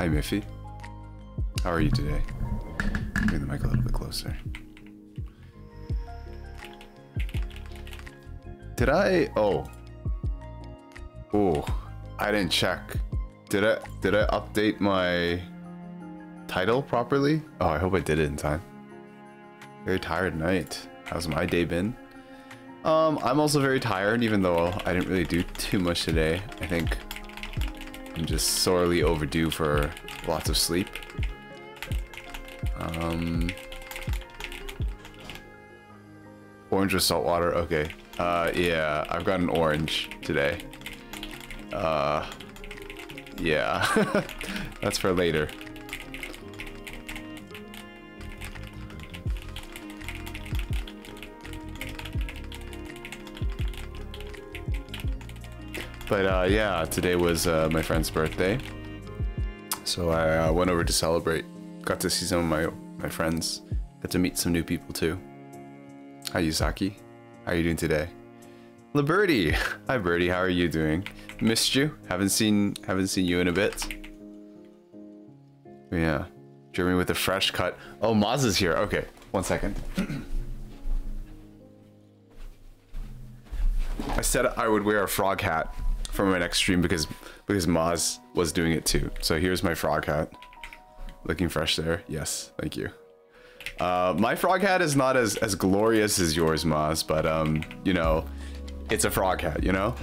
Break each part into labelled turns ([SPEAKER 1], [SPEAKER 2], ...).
[SPEAKER 1] Hi, Miffy. How are you today? Bring the mic a little bit closer. Did I? Oh. Oh, I didn't check. Did I update my title properly? Oh, I hope I did it in time. Very tired night. How's my day been? I'm also very tired, even though I didn't really do too much today. I think I'm just sorely overdue for lots of sleep. Orange with salt water. Okay. Yeah, I've got an orange today. Yeah. That's for later. But yeah, today was my friend's birthday, so I went over to celebrate. Got to see some of my friends. Got to meet some new people too. Hi Yusaki, how are you doing today? LaBirdie, hi Birdie, how are you doing? Missed you. Haven't seen you in a bit. Yeah, Jeremy with a fresh cut. Oh, Maz is here. Okay, 1 second. I said I would wear a frog hat for my next stream because Maz was doing it too. So here's my frog hat. Looking fresh there. Yes, thank you. My frog hat is not as glorious as yours, Maz, but you know, it's a frog hat, you know?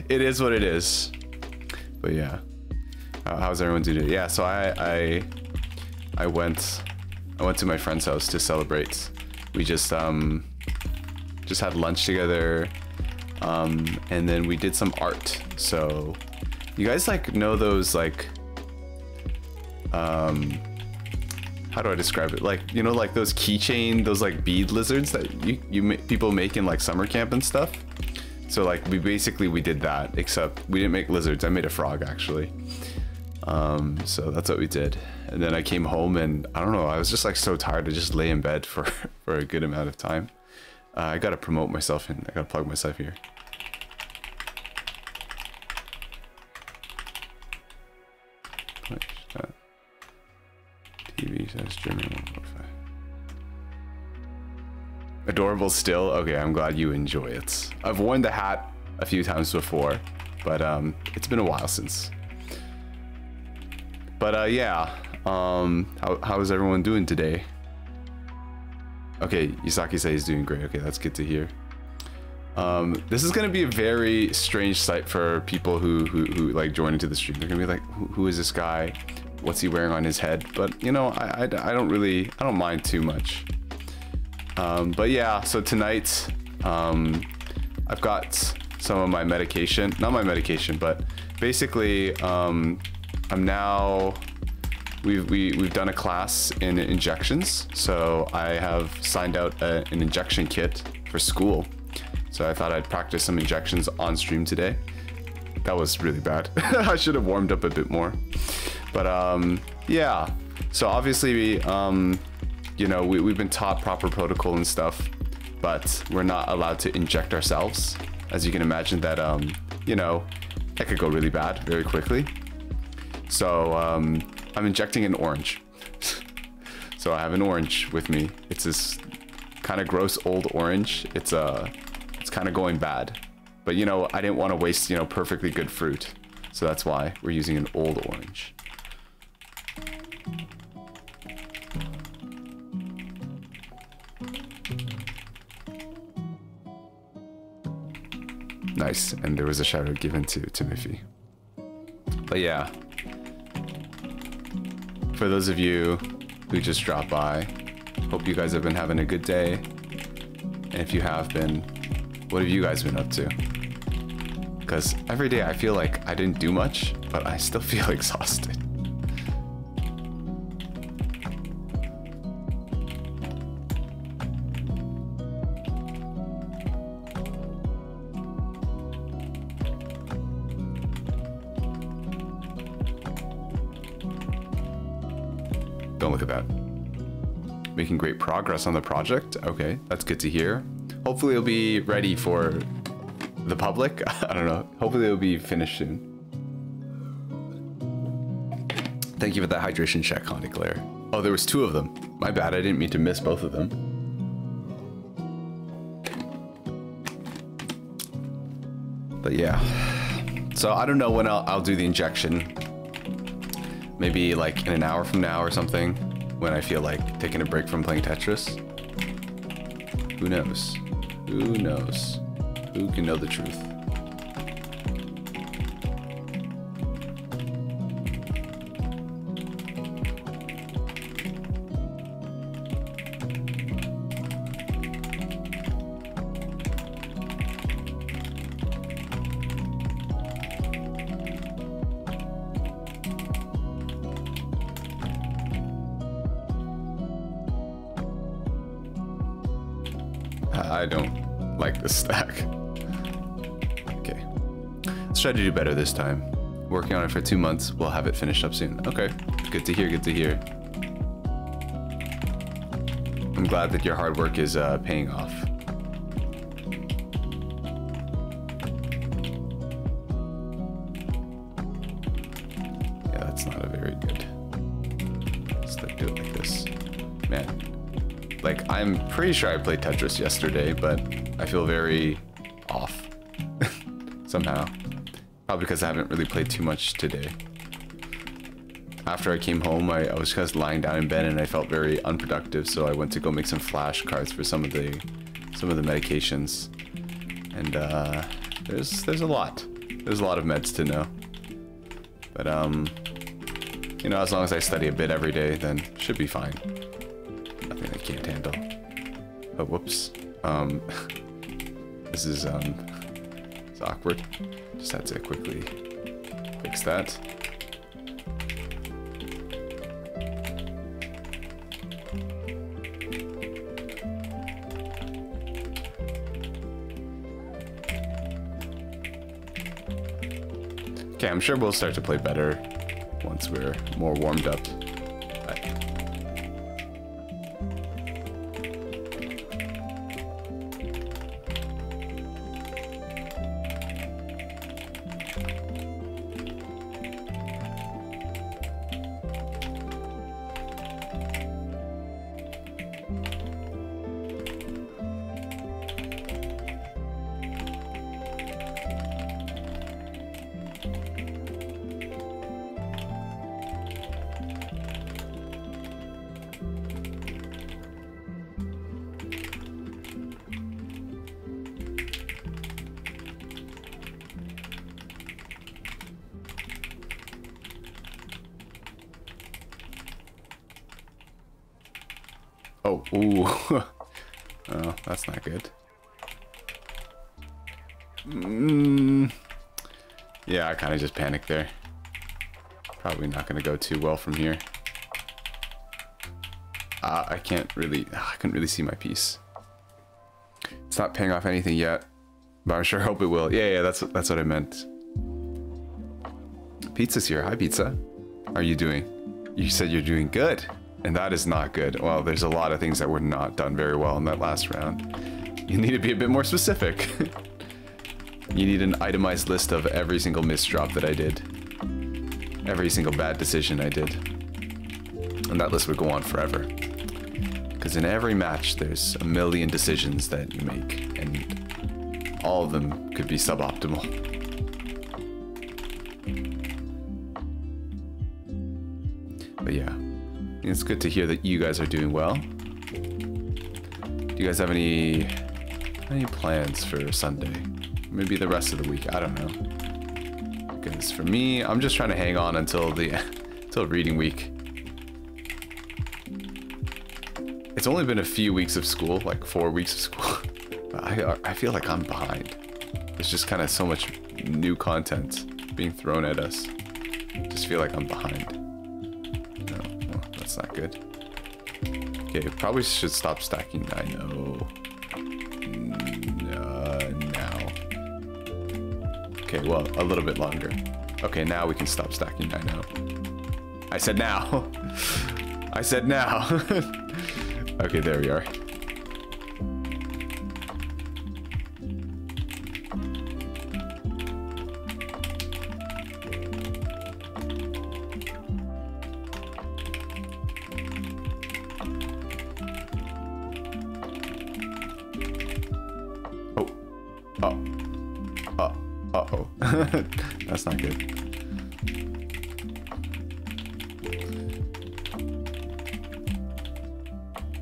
[SPEAKER 1] It is what it is. But yeah. How's everyone doing? Yeah, so I went to my friend's house to celebrate. We just had lunch together. And then we did some art. So you guys like know those like how do I describe it? Like, you know, like those keychain, those like bead lizards that people make in like summer camp and stuff. So like we did that, except we didn't make lizards. I made a frog actually. So that's what we did. And then I came home and I don't know, I was just like so tired to just lay in bed for a good amount of time. I gotta promote myself and I gotta plug myself here. TV says German 145. Adorable still? Okay, I'm glad you enjoy it. I've worn the hat a few times before, but it's been a while since. But yeah, how is everyone doing today? Okay, Yusaki says he's doing great. Okay, that's good to hear. This is gonna be a very strange sight for people who like join into the stream. They're gonna be like, who is this guy? What's he wearing on his head? But you know, I don't mind too much. But yeah, so tonight I've got some of my medication, not my medication, but basically we've done a class in injections, so I have signed out an injection kit for school. So I thought I'd practice some injections on stream today. That was really bad. I should have warmed up a bit more. But yeah, so obviously you know, we've been taught proper protocol and stuff, but we're not allowed to inject ourselves. As you can imagine that you know, that could go really bad very quickly. So I'm injecting an orange. So I have an orange with me. It's this kind of gross old orange. It's kind of going bad, but you know, I didn't want to waste, you know, perfectly good fruit, so that's why we're using an old orange. Nice, and there was a shout out given to Miffy. But yeah, for those of you who just dropped by, hope you guys have been having a good day. And if you have been, what have you guys been up to? Because every day I feel like I didn't do much, but I still feel exhausted. Don't look at that. Making great progress on the project. Okay, that's good to hear. Hopefully it'll be ready for the public. I don't know. Hopefully it'll be finished soon. Thank you for that hydration check, Honey Claire. Oh, there was 2 of them. My bad, I didn't mean to miss both of them. But yeah. So I don't know when I'll do the injection. Maybe like in an hour from now or something, when I feel like taking a break from playing Tetris. Who knows? Who knows? Who can know the truth? I don't like this stack. Okay. Let's try to do better this time. Working on it for 2 months. We'll have it finished up soon. Okay. Good to hear. Good to hear. I'm glad that your hard work is paying off. Yeah, that's not a very good. Let's do it like this. Man. Like, I'm pretty sure I played Tetris yesterday, but I feel very off somehow. Probably because I haven't really played too much today. After I came home, I was just lying down in bed and I felt very unproductive, so I went to go make some flashcards for some of the medications. And there's a lot. There's a lot of meds to know. But you know, as long as I study a bit every day, then should be fine. Nothing I can't handle. Oh, whoops. This is it's awkward. Just had to quickly fix that. Okay, I'm sure we'll start to play better once we're more warmed up. Oh, ooh. Oh, that's not good. Yeah, I kind of just panicked there. Probably not going to go too well from here. I couldn't really see my piece. It's not paying off anything yet, but I'm sure hope it will. Yeah, that's what I meant. Pizza's here. Hi, Pizza. How are you doing? You said you're doing good. And that is not good. Well, there's a lot of things that were not done very well in that last round. You need to be a bit more specific. You need an itemized list of every single misdrop that I did. Every single bad decision I did. And that list would go on forever. Because in every match, there's a million decisions that you make. And all of them could be suboptimal. But yeah. It's good to hear that you guys are doing well. Do you guys have any plans for Sunday? Maybe the rest of the week, I don't know. Because for me, I'm just trying to hang on until reading week. It's only been a few weeks of school, like 4 weeks of school. I feel like I'm behind. There's just kind of so much new content being thrown at us. I just feel like I'm behind. That's not good. Okay, probably should stop stacking. I know. Now. Okay, well, a little bit longer. Okay, now we can stop stacking. I know. I said now. I said now. Okay, there we are. Oh. Uh-oh. That's not good.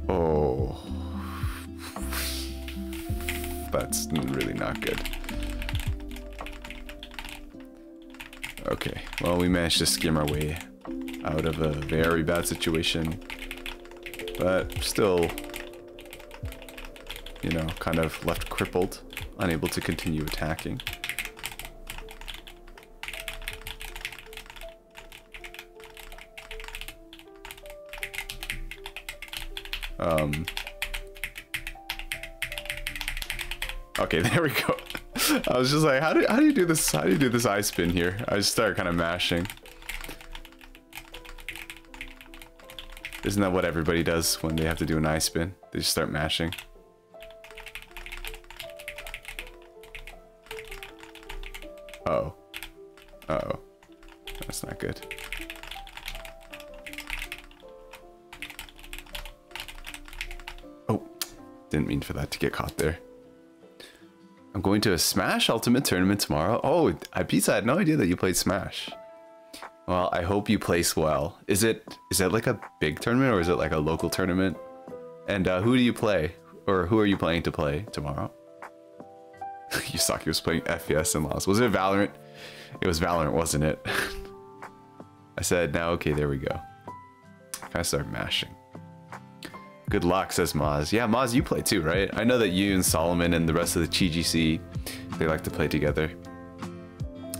[SPEAKER 1] Oh. That's really not good. Okay, well, we managed to skim our way out of a very bad situation. But still, you know, kind of left crippled, unable to continue attacking. Okay, there we go. I was just like, how do you do this? How do you do this eye spin here? I just started kind of mashing. Isn't that what everybody does when they have to do an eye spin? They just start mashing. Uh-oh. Uh-oh. That's not good. Oh, didn't mean for that to get caught there. I'm going to a Smash Ultimate tournament tomorrow. Oh, Pizza, I had no idea that you played Smash. Well, I hope you place well. Is it like a big tournament or is it like a local tournament? And who do you play? Or who are you planning to play tomorrow? Yusaki was playing FPS and lost. Was it Valorant? It was Valorant, wasn't it? I said, now, okay, there we go. Kind of started mashing. Good luck, says Maz. Yeah, Maz, you play too, right? I know that you and Solomon and the rest of the TGC, they like to play together.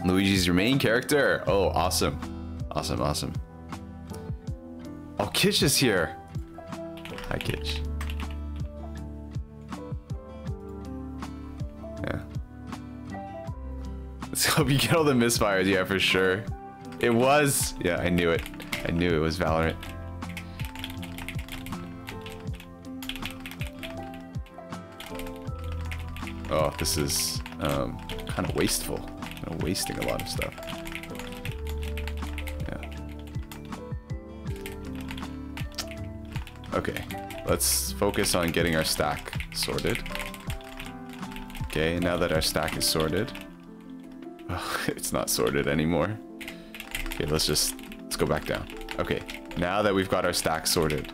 [SPEAKER 1] Luigi's your main character. Oh, awesome. Awesome, awesome. Oh, Kitsch is here. Hi, Kitsch. Yeah. Let's hope you get all the misfires. Yeah, for sure. It was. Yeah, I knew it. I knew it was Valorant. Oh, this is kind of wasteful. Kind of wasting a lot of stuff. Yeah. Okay, let's focus on getting our stack sorted. Okay, now that our stack is sorted. Oh, it's not sorted anymore. Okay, let's go back down. Okay, now that we've got our stack sorted.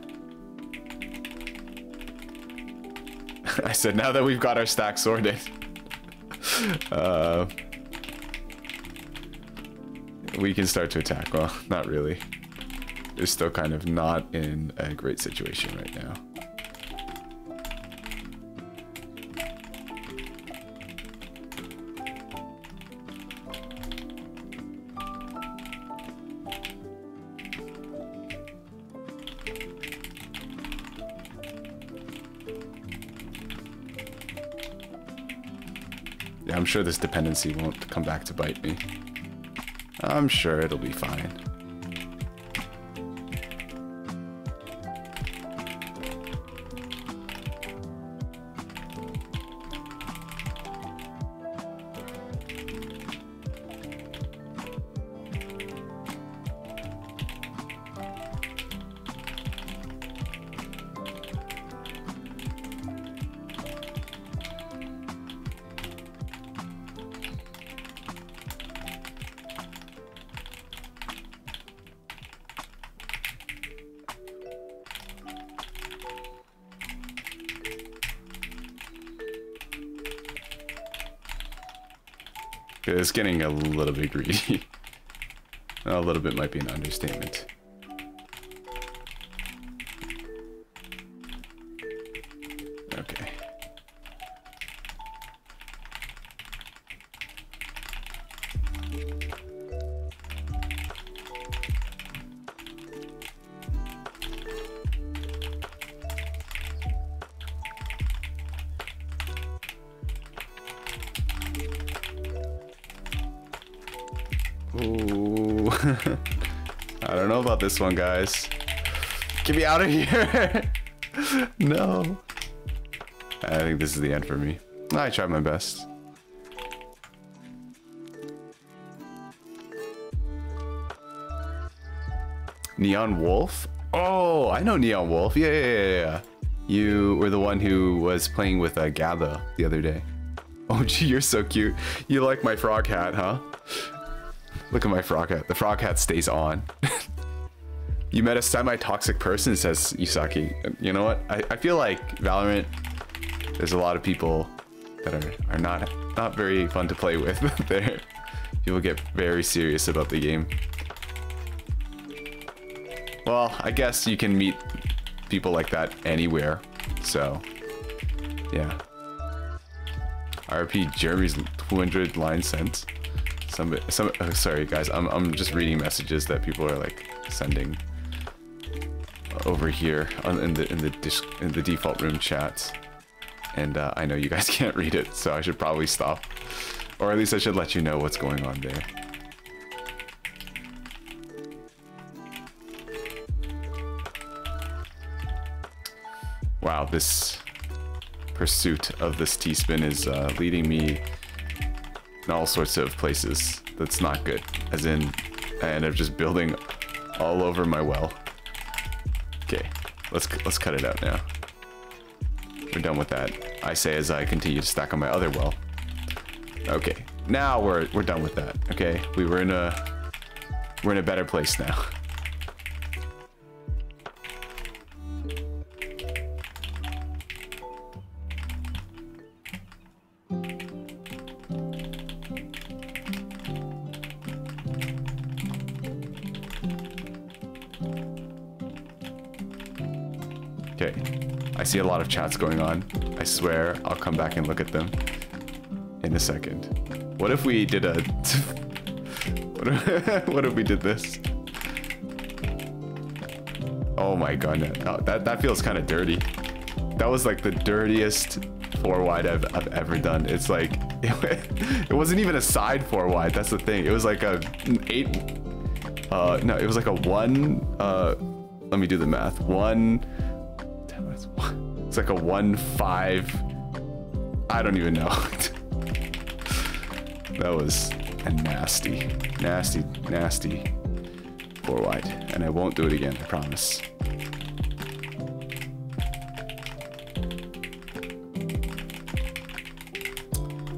[SPEAKER 1] I said, now that we've got our stack sorted, we can start to attack. Well, not really. We're still kind of not in a great situation right now. Yeah, I'm sure this dependency won't come back to bite me. I'm sure it'll be fine. It's getting a little bit greedy. A little bit might be an understatement. Okay. Ooh. I don't know about this one, guys. Get me out of here. No. I think this is the end for me. I tried my best. Neon Wolf? Oh, I know Neon Wolf. Yeah. You were the one who was playing with Gabba the other day. Oh, gee, you're so cute. You like my frog hat, huh? Look at my frog hat. The frog hat stays on. You met a semi-toxic person, says Yusaki. You know what? I feel like Valorant, there's a lot of people that are not very fun to play with. There, people get very serious about the game. Well, I guess you can meet people like that anywhere. So, yeah. RP Jeremy's 200 line sent. Oh, sorry guys, I'm just reading messages that people are like sending over here in the default room chat, and I know you guys can't read it, so I should probably stop, or at least I should let you know what's going on there. Wow, this pursuit of this T-spin is leading me in all sorts of places. That's not good. As in, I end up just building all over my well. Okay, let's cut it out now. We're done with that. I say as I continue to stack on my other well. Okay, now we're done with that. Okay, we're in a better place now. Okay, I see a lot of chats going on. I swear I'll come back and look at them in a second. What if we did a... what if we did this? Oh my god, no, that feels kind of dirty. That was like the dirtiest 4 wide I've ever done. It's like, it wasn't even a side 4 wide, that's the thing. It was like a 8... no, it was like a 1... let me do the math. 1... It's like a 1-5. I don't even know. That was a nasty 4 wide, and I won't do it again, I promise.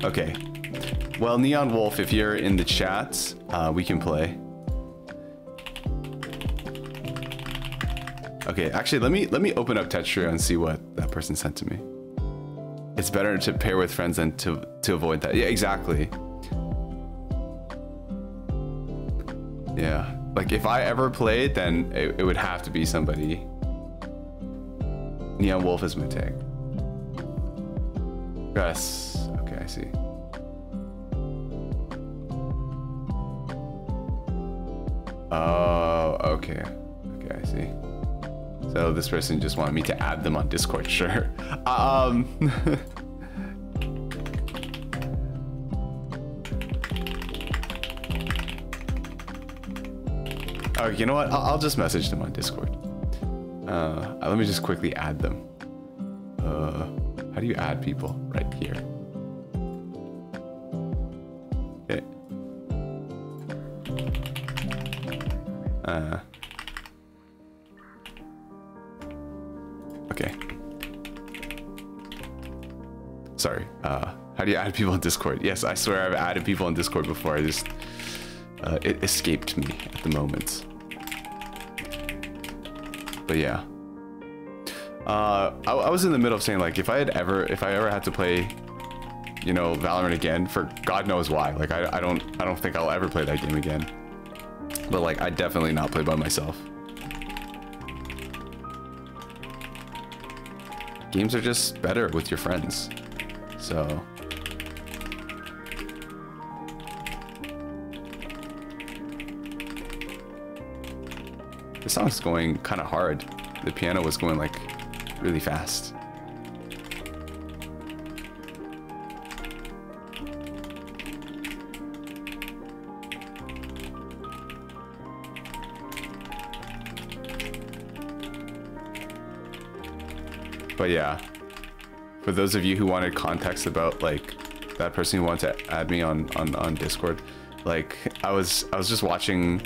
[SPEAKER 1] Okay. Well, Neon Wolf, if you're in the chat, we can play. Okay, actually, let me open up Tetra and see what that person sent to me. It's better to pair with friends than to avoid that. Yeah, exactly. Yeah, like if I ever played, then it would have to be somebody. Neon Wolf is my tag. Yes. Okay, I see. Oh, okay. Okay, I see. So this person just wanted me to add them on Discord, sure. Oh, you know what? I'll just message them on Discord. Let me just quickly add them. How do you add people? Right here. Okay. Okay. Sorry. How do you add people in Discord? Yes, I swear I've added people in Discord before. I just it escaped me at the moment. But yeah. I was in the middle of saying, like, if I ever had to play, you know, Valorant again, for God knows why. Like I don't think I'll ever play that game again. But like I'd definitely not play by myself. Games are just better with your friends. So this song's going kind of hard. The piano was going like really fast. But yeah, for those of you who wanted context about like that person who wanted to add me on Discord, like I was just watching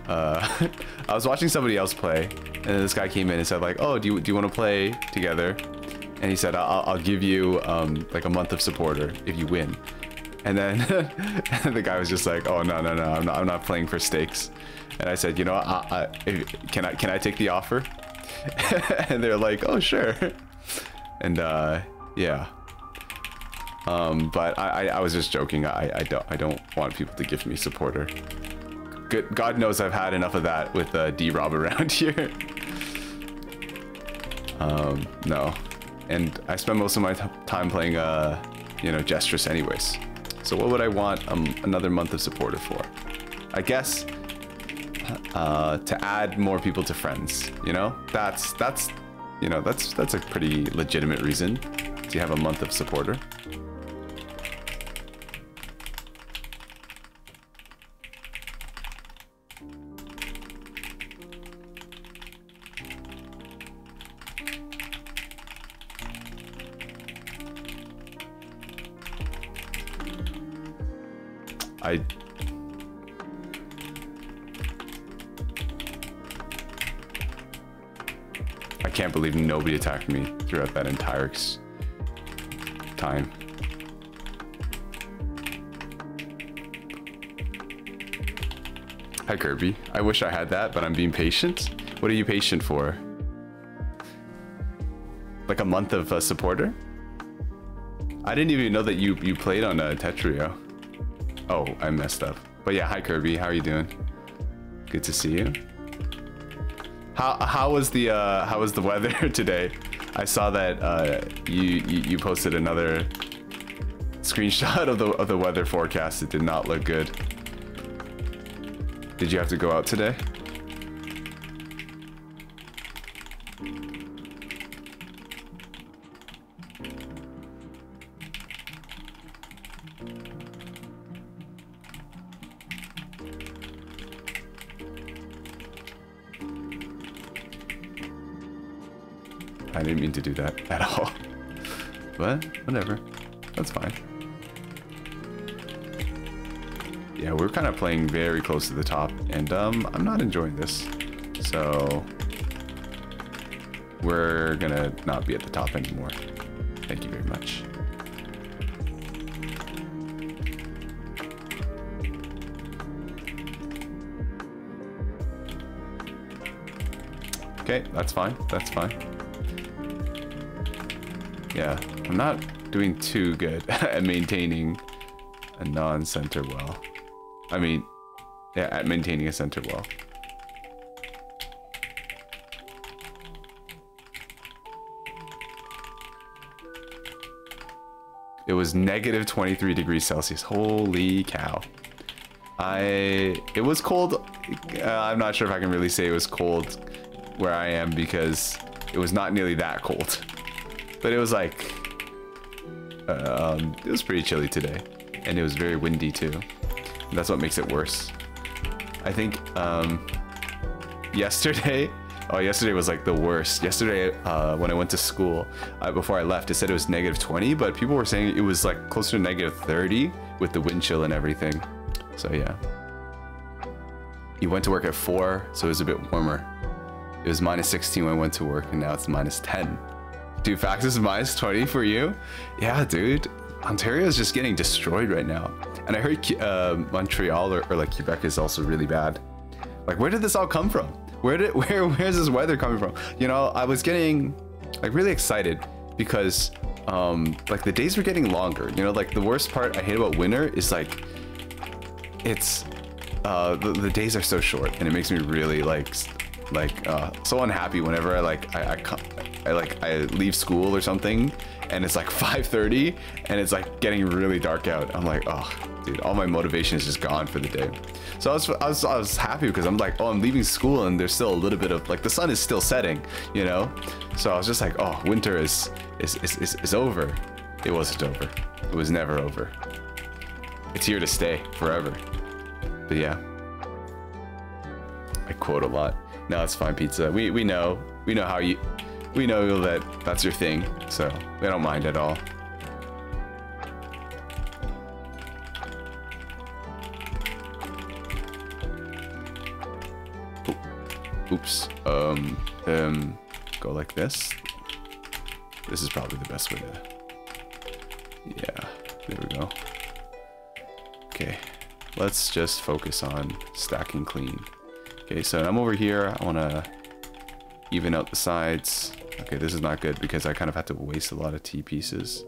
[SPEAKER 1] I was watching somebody else play, and then this guy came in and said like, oh, do you want to play together? And he said, I'll give you like a month of supporter if you win. And then the guy was just like, oh, no, I'm not playing for stakes. And I said, you know, can I take the offer? And they're like, oh, sure. And yeah. But I was just joking. I don't want people to give me supporter. God knows I've had enough of that with D-Rob around here. No. And I spend most of my time playing, you know, Gestress anyways. So what would I want another month of supporter for? I guess to add more people to friends. You know, that's you know, that's a pretty legitimate reason to have a month of supporter. I can't believe nobody attacked me throughout that entire time. Hi Kirby. I wish I had that, but I'm being patient. What are you patient for? Like a month of supporter? I didn't even know that you played on Tetrio. Oh, I messed up. But yeah, hi Kirby. How are you doing? Good to see you. How was the weather today? I saw that you posted another screenshot of the weather forecast. It did not look good. Did you have to go out today? I didn't mean to do that at all. But whatever. That's fine. Yeah, we're kind of playing very close to the top, and I'm not enjoying this. So we're gonna not be at the top anymore. Thank you very much. Okay, that's fine. That's fine. Yeah, I'm not doing too good at maintaining a non-center well. I mean, yeah, at maintaining a center well. It was negative 23 degrees Celsius. Holy cow. It was cold. I'm not sure if I can really say it was cold where I am because it was not nearly that cold. But it was like, it was pretty chilly today, and it was very windy too. And that's what makes it worse. I think yesterday was like the worst. Yesterday, when I went to school, before I left, it said it was negative 20, but people were saying it was like closer to negative 30 with the wind chill and everything. So yeah. You went to work at 4, so it was a bit warmer. It was minus 16 when I went to work, and now it's minus 10. Dude, Fax is minus 20 for you? Yeah, dude. Ontario is just getting destroyed right now. And I heard Montreal or like Quebec is also really bad. Like, where did this all come from? Where's this weather coming from? You know, I was getting like really excited because like the days were getting longer. You know, like the worst part I hate about winter is like it's the days are so short, and it makes me really like so unhappy whenever I leave school or something and it's like 5:30 and it's like getting really dark out. I'm like, oh dude, all my motivation is just gone for the day. So I was happy because I'm like, oh, I'm leaving school and there's still a little bit of like the sun is still setting, you know. So I was just like, oh, winter is over. It wasn't over. It was never over. It's here to stay forever. But yeah, I quote a lot. No, it's fine, pizza. We know how you, we know that that's your thing, so we don't mind at all. Oops. Go like this. This is probably the best way to... Yeah, there we go. Okay, let's just focus on stacking clean. Okay, so I'm over here. I want to even out the sides. Okay, this is not good because I kind of have to waste a lot of T pieces.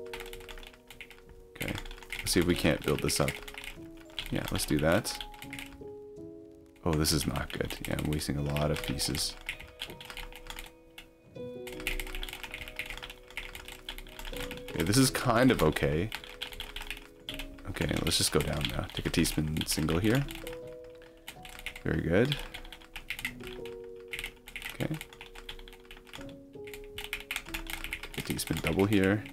[SPEAKER 1] Okay, let's see if we can't build this up. Yeah, let's do that. Oh, this is not good. Yeah, I'm wasting a lot of pieces. Okay, this is kind of okay. Okay, let's just go down now. Take a teaspoon single here. Very good. Okay. Take a teaspoon double here.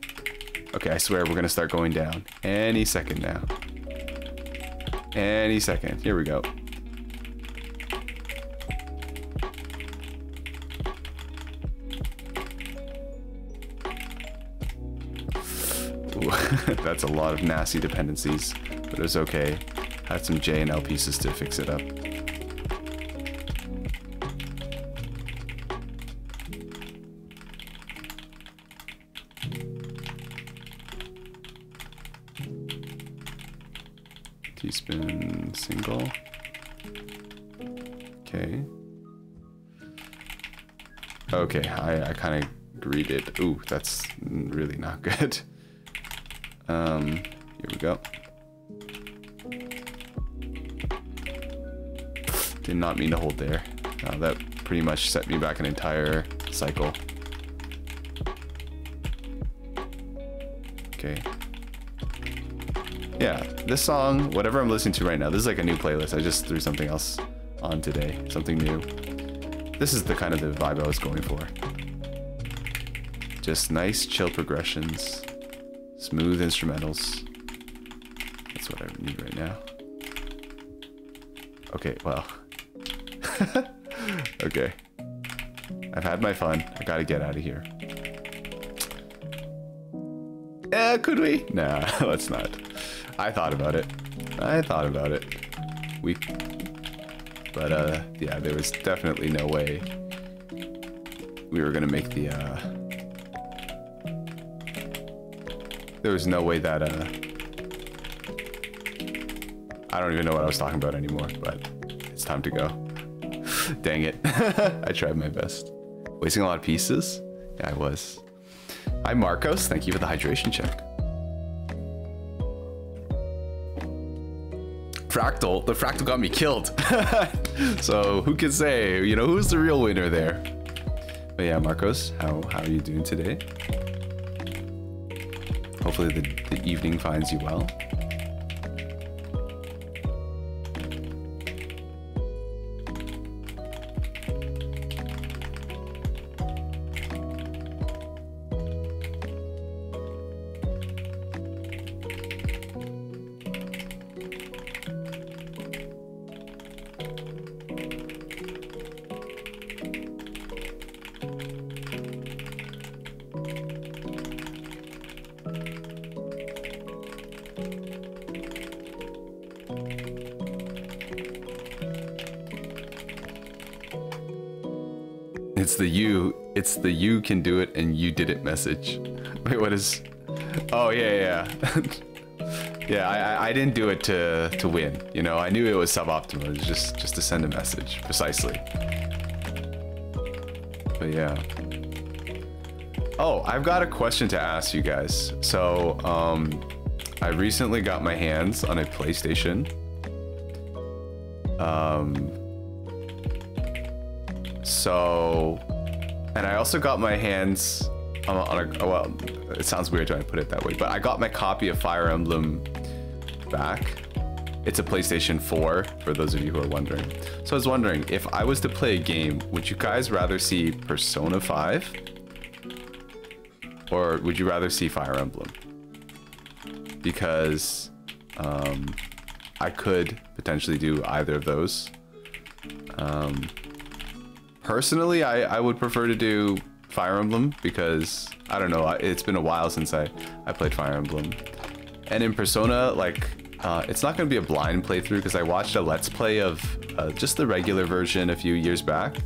[SPEAKER 1] Okay, I swear we're gonna start going down any second now. Any second. Here we go. Ooh, that's a lot of nasty dependencies, but it's okay. Had some J and L pieces to fix it up. Teaspoon single. Okay. Okay, I kind of greeted. Ooh, that's really not good. Here we go. Did not mean to hold there. That pretty much set me back an entire cycle. Okay. Yeah, this song, whatever I'm listening to right now, this is like a new playlist. I just threw something else on today, something new. This is the kind of the vibe I was going for. Just nice, chill progressions, smooth instrumentals. That's what I need right now. Okay, well. Okay. I've had my fun. I gotta get out of here. Could we? Nah, let's not. I thought about it. But yeah, there was definitely no way we were gonna make the there was no way that I don't even know what I was talking about anymore, but it's time to go. Dang it. I tried my best. Wasting a lot of pieces? Yeah, I was. Hi Marcos, thank you for the hydration check. Fractal, the Fractal got me killed. So who can say, you know, who's the real winner there? But yeah, Marcos, how are you doing today? Hopefully the evening finds you well. It's the you can do it and you did it message. Wait, what is... Oh, yeah. Yeah, I didn't do it to win. You know, I knew it was suboptimal. It was just to send a message, precisely. But yeah. Oh, I've got a question to ask you guys. So, I recently got my hands on a PlayStation. And I also got my hands on a, well, it sounds weird trying to put it that way, but I got my copy of Fire Emblem back. It's a PlayStation 4, for those of you who are wondering. So I was wondering, if I was to play a game, would you guys rather see Persona 5? Or would you rather see Fire Emblem? Because I could potentially do either of those. Personally, I would prefer to do Fire Emblem because, I don't know, it's been a while since I played Fire Emblem. And in Persona, like, it's not going to be a blind playthrough because I watched a Let's Play of just the regular version a few years back.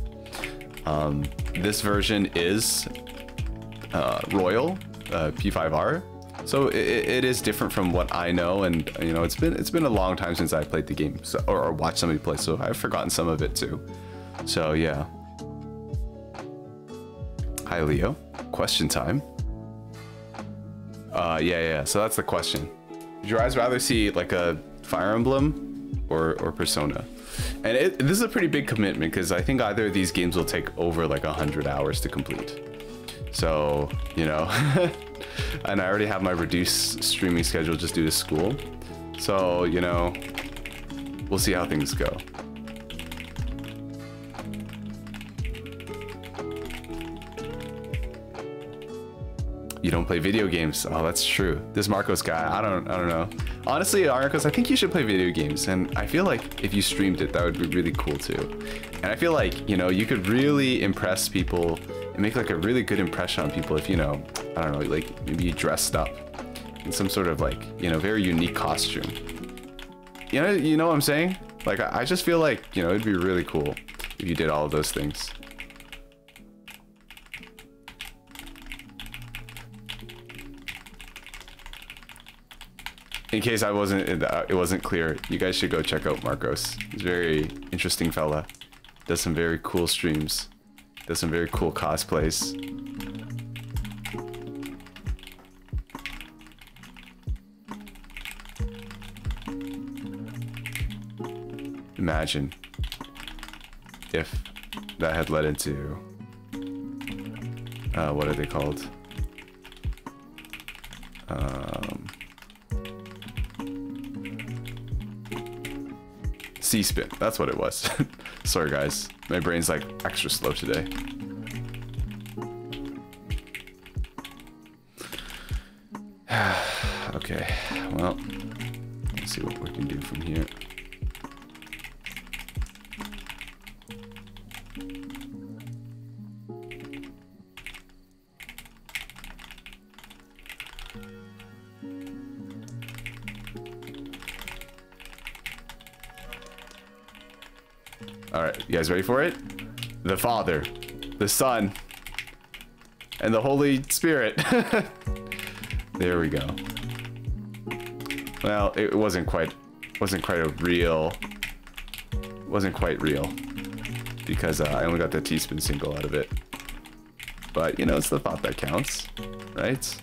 [SPEAKER 1] This version is Royal P5R. So it is different from what I know, and you know, it's been a long time since I played the game, so, or watched somebody play, so I've forgotten some of it too. So yeah. Hi Leo. Question time. Yeah. So that's the question. Would you guys rather see like a Fire Emblem or Persona? And this is a pretty big commitment because I think either of these games will take over like 100 hours to complete. So, you know, and I already have my reduced streaming schedule just due to school. So, you know, we'll see how things go. You don't play video games. Oh, that's true. This Marcos guy, I don't know. Honestly, Marcos, I think you should play video games. And I feel like if you streamed it, that would be really cool too. And I feel like, you know, you could really impress people and make like a really good impression on people if, you know, I don't know, like maybe you dressed up in some sort of like, you know, very unique costume. You know what I'm saying? Like, I just feel like, you know, it'd be really cool if you did all of those things. In case it wasn't clear, you guys should go check out Marcos. He's a very interesting fella. Does some very cool streams. Does some very cool cosplays. Imagine if that had led into what are they called? C-spin, that's what it was. Sorry guys, my brain's like extra slow today. Okay, well, let's see what we can do from here. All right, you guys ready for it? The Father, the Son, and the Holy Spirit. There we go. Well, it wasn't quite real, because I only got the T-spin single out of it. But you know, it's the thought that counts, right?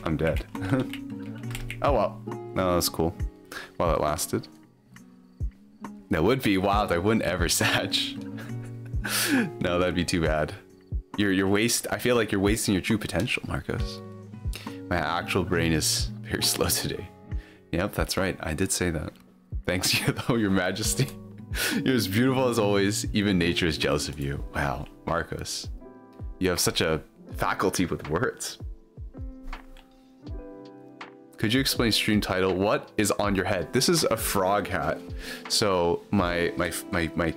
[SPEAKER 1] I'm dead. Oh well. No, that's cool. While it lasted. That would be wild. I wouldn't ever satch. No, that'd be too bad. I feel like you're wasting your true potential, Marcos. My actual brain is very slow today. Yep, that's right. I did say that. Thanks, though, Your Majesty. You're as beautiful as always. Even nature is jealous of you. Wow, Marcos. You have such a faculty with words. Could you explain stream title? What is on your head? This is a frog hat. So my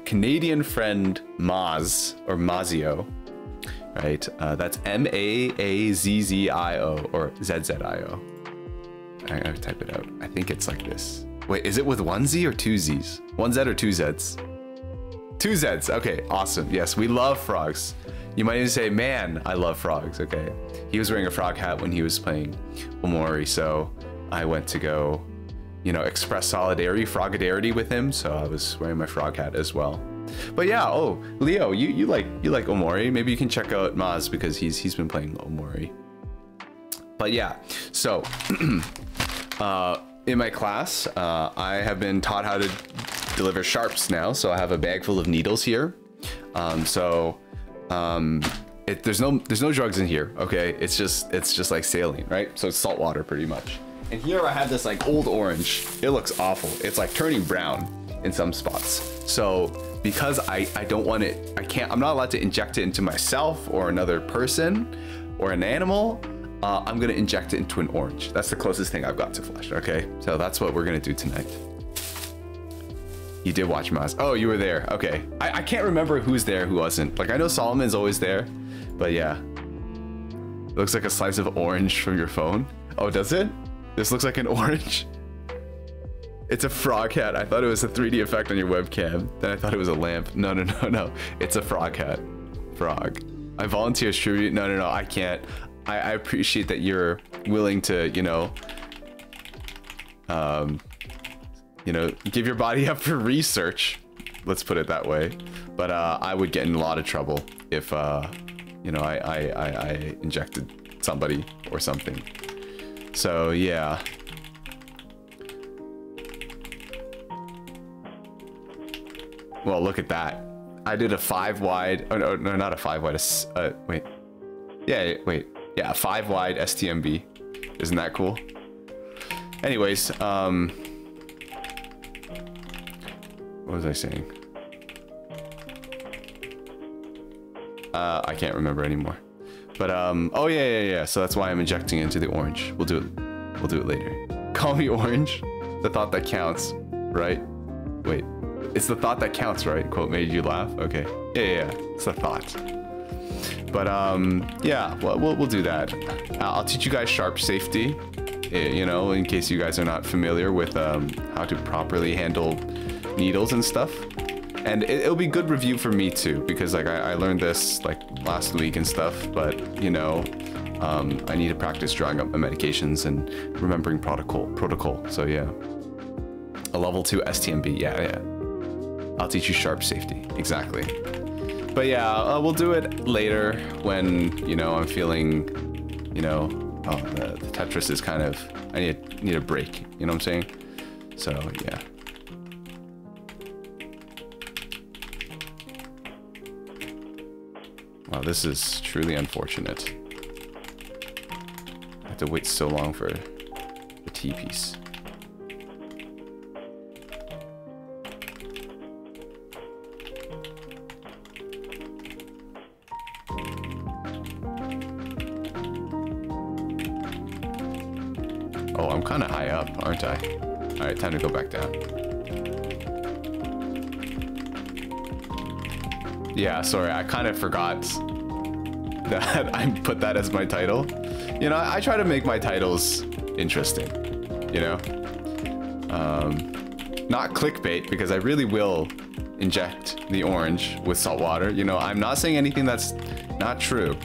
[SPEAKER 1] Canadian friend Maz, or Mazio, right? That's M-A-A-Z-Z-I-O or Z-Z-I-O. I gotta type it out. I think it's like this. Wait, is it with one Z or two Z's? One Z or two Z's? Two Z's. Okay, awesome. Yes, we love frogs. You might even say, man, I love frogs. Okay. He was wearing a frog hat when he was playing Omori, so I went to go, you know, express frogidarity with him. So I was wearing my frog hat as well. But yeah, oh, Leo, you like Omori. Maybe you can check out Maz because he's been playing Omori. But yeah, so in my class, I have been taught how to deliver sharps now. So I have a bag full of needles here. There's no drugs in here, okay? It's just like saline, right? So it's salt water pretty much. And here I have this like old orange. It looks awful. It's like turning brown in some spots. So because I don't want it, I'm not allowed to inject it into myself or another person or an animal. I'm gonna inject it into an orange. That's the closest thing I've got to flesh, okay? So that's what we're gonna do tonight. You did watch Maz. Oh, you were there, okay. I can't remember who's there, who wasn't. Like, I know Solomon's always there, but yeah. It looks like a slice of orange from your phone. Oh, does it? This looks like an orange. It's a frog hat. I thought it was a 3D effect on your webcam. Then I thought it was a lamp. No, no, no, no. It's a frog hat. Frog. I volunteer as tribute. No, no, no, I can't. I appreciate that you're willing to, you know, give your body up for research. Let's put it that way. But I would get in a lot of trouble if, you know, I injected somebody or something. So, yeah. Well, look at that. I did a 5 wide. Oh, no, no, not a 5 wide. Wait. Yeah, wait. Yeah, a 5 wide STMB. Isn't that cool? Anyways, what was I saying? I can't remember anymore. But oh yeah. So that's why I'm injecting into the orange. We'll do it later. Call me orange. The thought that counts, right? Wait, it's the thought that counts, right? Quote made you laugh. Okay. Yeah. It's the thought. But yeah, well, we'll do that. I'll teach you guys sharp safety, you know, in case you guys are not familiar with how to properly handle needles and stuff. And it'll be good review for me too, because like I learned this like last week and stuff, but you know, I need to practice drawing up my medications and remembering protocol. So yeah, a level 2 STMB. Yeah. I'll teach you sharp safety. Exactly. But yeah, we'll do it later when, you know, I'm feeling, you know, oh, the Tetris is kind of, I need a break, you know what I'm saying? So, yeah. Wow, this is truly unfortunate. I have to wait so long for the T-piece. Oh, I'm kind of high up, aren't I? All right, time to go back down. Yeah, sorry, I kind of forgot that I put that as my title. You know, I try to make my titles interesting, you know? Not clickbait, because I really will inject the orange with salt water. You know, I'm not saying anything that's not true.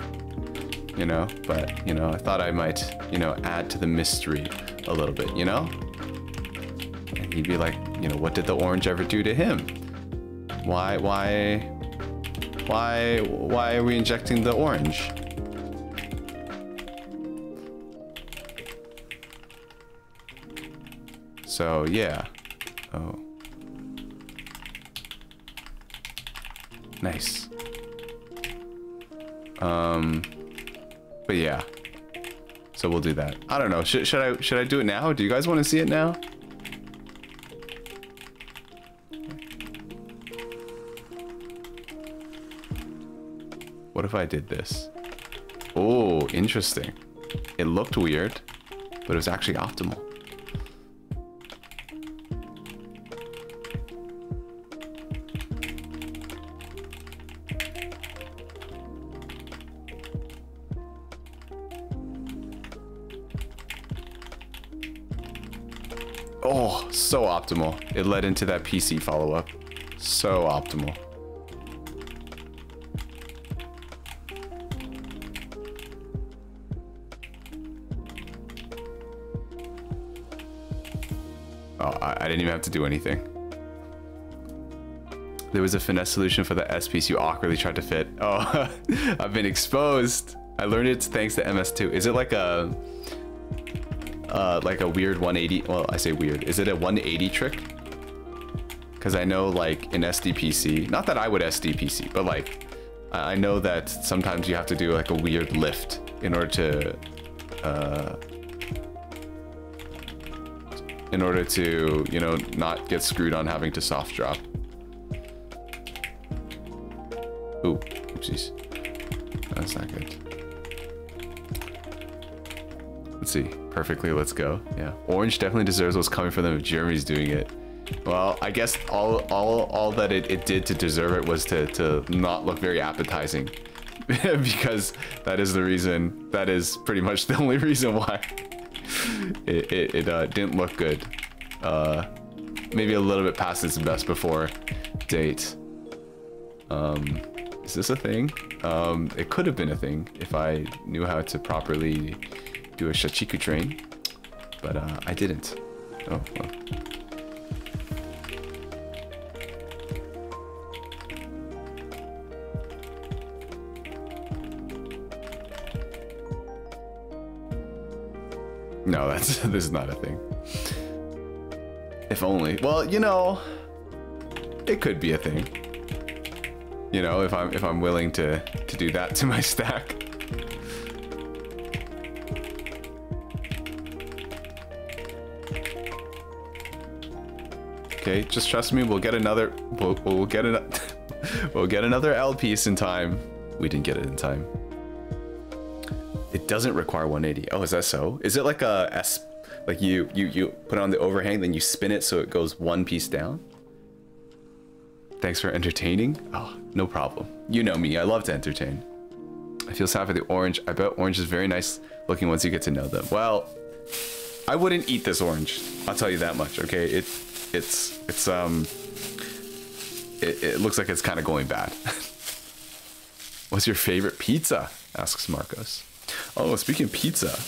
[SPEAKER 1] You know, but, you know, I thought I might, you know, add to the mystery a little bit, you know? And he'd be like, you know, what did the orange ever do to him? Why are we injecting the orange? So, yeah. Oh. Nice. But yeah, so we'll do that. I don't know. Should I do it now? Do you guys want to see it now? What if I did this? Oh, interesting. It looked weird, but it was actually optimal. Oh, so optimal. It led into that PC follow-up. So optimal. Oh, I didn't even have to do anything. There was a finesse solution for the S piece you awkwardly tried to fit. Oh, I've been exposed. I learned it thanks to MS2. Is it like a weird 180? Well, I say weird. Is it a 180 trick? Because I know, like, in SDPC, not that I would SDPC, but like, I know that sometimes you have to do like a weird lift in order to, you know, not get screwed on having to soft drop. Ooh, oopsies. That's not good. Let's see. Perfectly, let's go. Yeah. Orange definitely deserves what's coming from them if Jeremy's doing it. Well, I guess all that it did to deserve it was to not look very appetizing. Because that is the reason, that is pretty much the only reason why it didn't look good. Maybe a little bit past its best before date. Is this a thing? It could have been a thing if I knew how to properly do a Shachiku train, but I didn't. Oh, well. No, this is not a thing. If only. Well, you know, it could be a thing. You know, if I'm willing to do that to my stack. Okay, just trust me. We'll get another. We'll get an. We'll get another L piece in time. We didn't get it in time. It doesn't require 180. Oh, is that so? Is it like a S? Like you put it on the overhang, then you spin it so it goes one piece down? Thanks for entertaining. Oh, no problem. You know me, I love to entertain. I feel sad for the orange. I bet orange is very nice looking once you get to know them. Well, I wouldn't eat this orange. I'll tell you that much, okay? It looks like it's kind of going bad. What's your favorite pizza? Asks Marcos. Oh, speaking of pizza,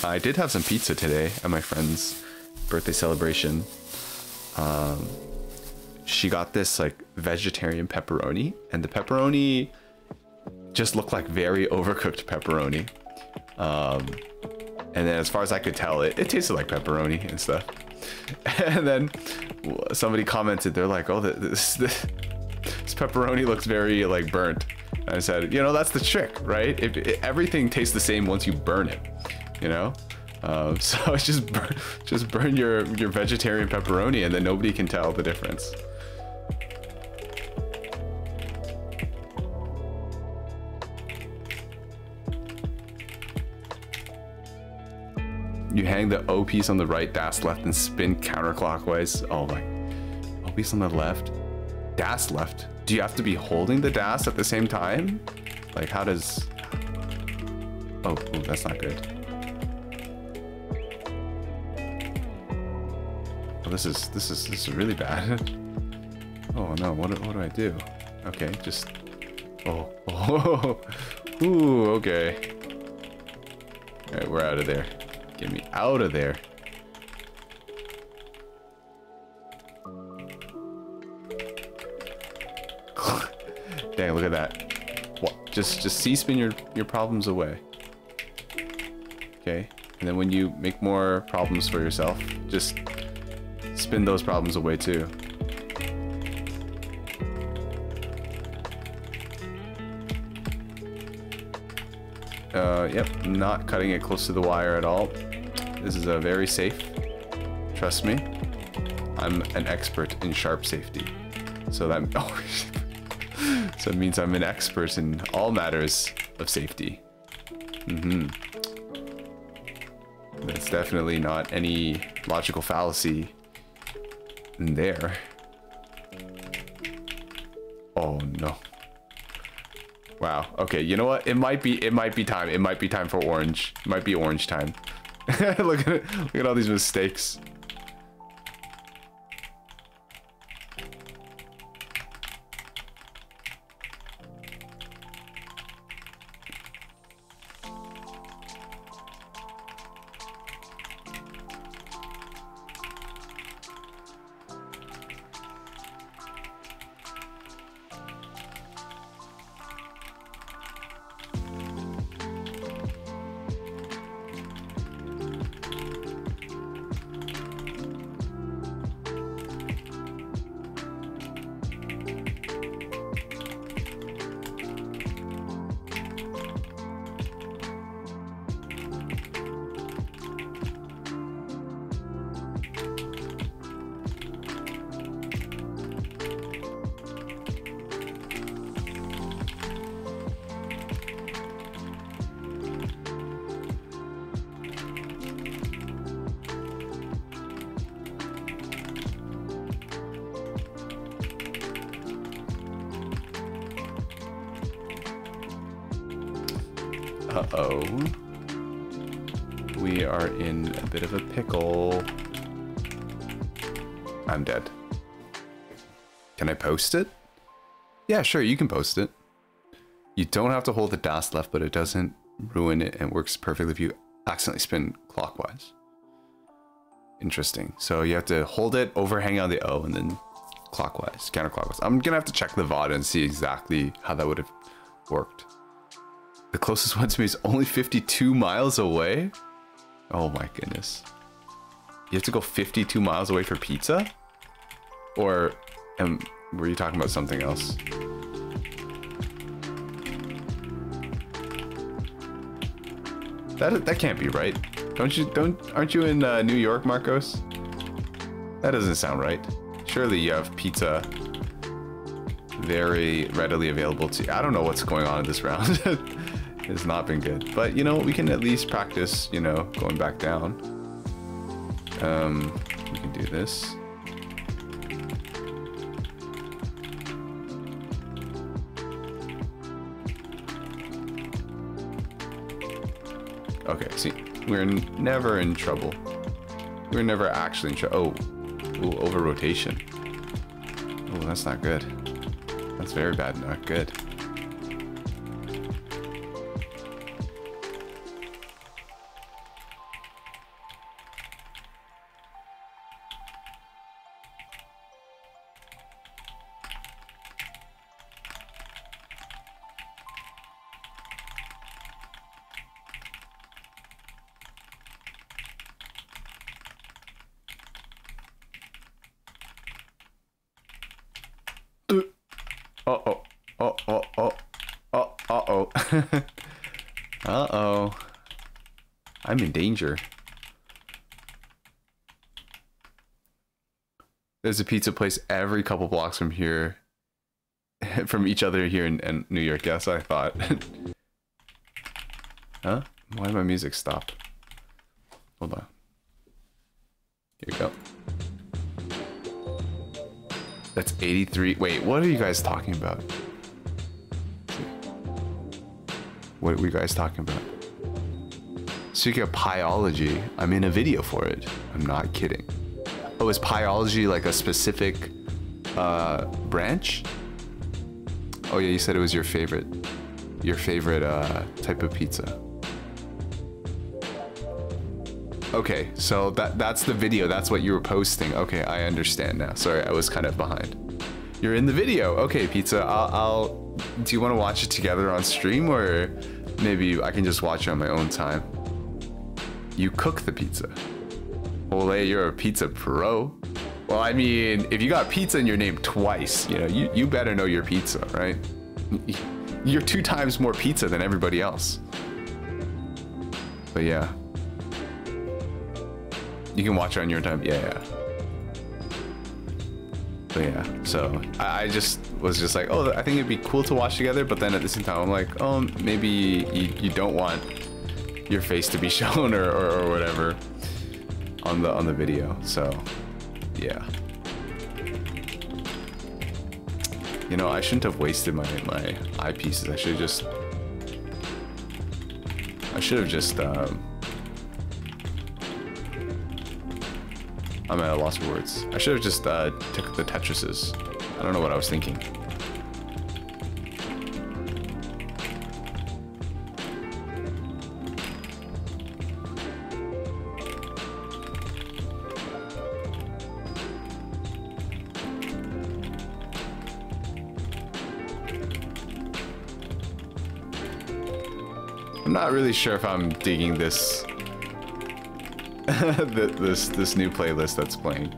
[SPEAKER 1] I did have some pizza today at my friend's birthday celebration. She got this like vegetarian pepperoni, and the pepperoni just looked like very overcooked pepperoni. And then as far as I could tell, it tasted like pepperoni and stuff. And then somebody commented, they're like, oh, this pepperoni looks very like burnt. And I said, you know, that's the trick, right? Everything tastes the same once you burn it, you know? So it's just burn your vegetarian pepperoni, and then nobody can tell the difference. You hang the O piece on the right, DAS left, and spin counterclockwise. Oh my. O piece on the left, DAS left. Do you have to be holding the DAS at the same time? Like, how does... Oh, that's not good. Oh, this is really bad. Oh no, what do I do? Okay, just... Oh. Ooh, okay. Alright, we're out of there. Get me out of there. Dang, look at that. What? Just C-spin your problems away. Okay, and then when you make more problems for yourself, just spin those problems away too. Yep, not cutting it close to the wire at all. This is very safe. Trust me. I'm an expert in sharp safety. So that... Oh, so it means I'm an expert in all matters of safety. There's definitely not any logical fallacy in there. Oh no. Wow. Okay, you know what? It might be time. It might be time for orange. It might be orange time. Look at all these mistakes. Uh-oh. We are in a bit of a pickle. I'm dead. Can I post it? Yeah, sure, you can post it. You don't have to hold the DAS left, but it doesn't ruin it and works perfectly if you accidentally spin clockwise. Interesting. So you have to hold it, overhang on the O, and then clockwise, counterclockwise. I'm gonna have to check the VOD and see exactly how that would have worked. The closest one to me is only 52 miles away? Oh my goodness. You have to go 52 miles away for pizza? Or were you talking about something else? That can't be right. Aren't you in New York, Marcos? That doesn't sound right. Surely you have pizza very readily available to you. I don't know what's going on in this round. It's not been good. But you know, we can at least practice, you know, going back down. We can do this. Okay, see, we're never in trouble. We're never actually in trouble. Oh, ooh, over rotation. Oh, that's not good. That's very bad, not good. Uh-oh. Uh-oh. Uh-oh. I'm in danger. There's a pizza place every couple blocks from here. From each other here in New York. Yes, I thought. Huh? Why did my music stop? Hold on. Here we go. That's 83. Wait, what are you guys talking about? What were you guys talking about? Speaking of pyology, I'm in a video for it. I'm not kidding. Oh, is pyology like a specific branch? Oh yeah, you said it was your favorite type of pizza. Okay, so that's the video. That's what you were posting. Okay, I understand now. Sorry, I was kind of behind. You're in the video. Okay, pizza. Do you want to watch it together on stream, or maybe I can just watch it on my own time? You cook the pizza. Ole, you're a pizza pro. Well, I mean, if you got pizza in your name twice, you know, you better know your pizza, right? You're 2 times more pizza than everybody else. But yeah. You can watch it on your time. Yeah. But yeah, so I just was just like, oh, I think it'd be cool to watch together. But then at the same time, I'm like, oh, maybe you don't want your face to be shown or whatever on the video. So yeah. You know, I shouldn't have wasted my eyepieces. I should have just I'm at a loss for words. I should have just took the Tetrises. I don't know what I was thinking. I'm not really sure if I'm digging this this new playlist that's playing.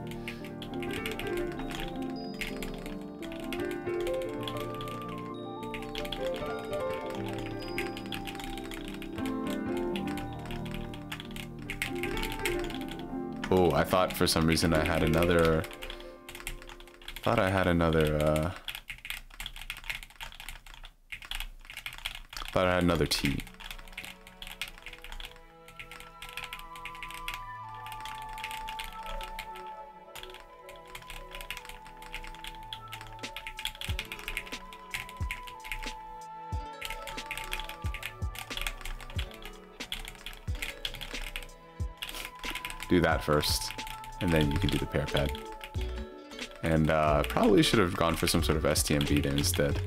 [SPEAKER 1] Oh, I thought for some reason I had another T. do that first, and then you can do the pear pet. And probably should have gone for some sort of STMB there instead.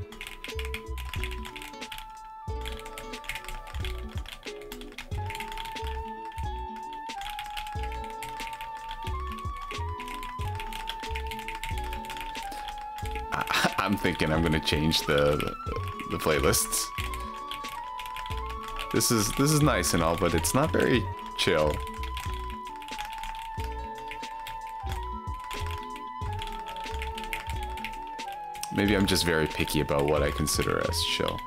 [SPEAKER 1] I'm thinking I'm gonna change the playlists. This is nice and all, but it's not very chill. Maybe I'm just very picky about what I consider as chill.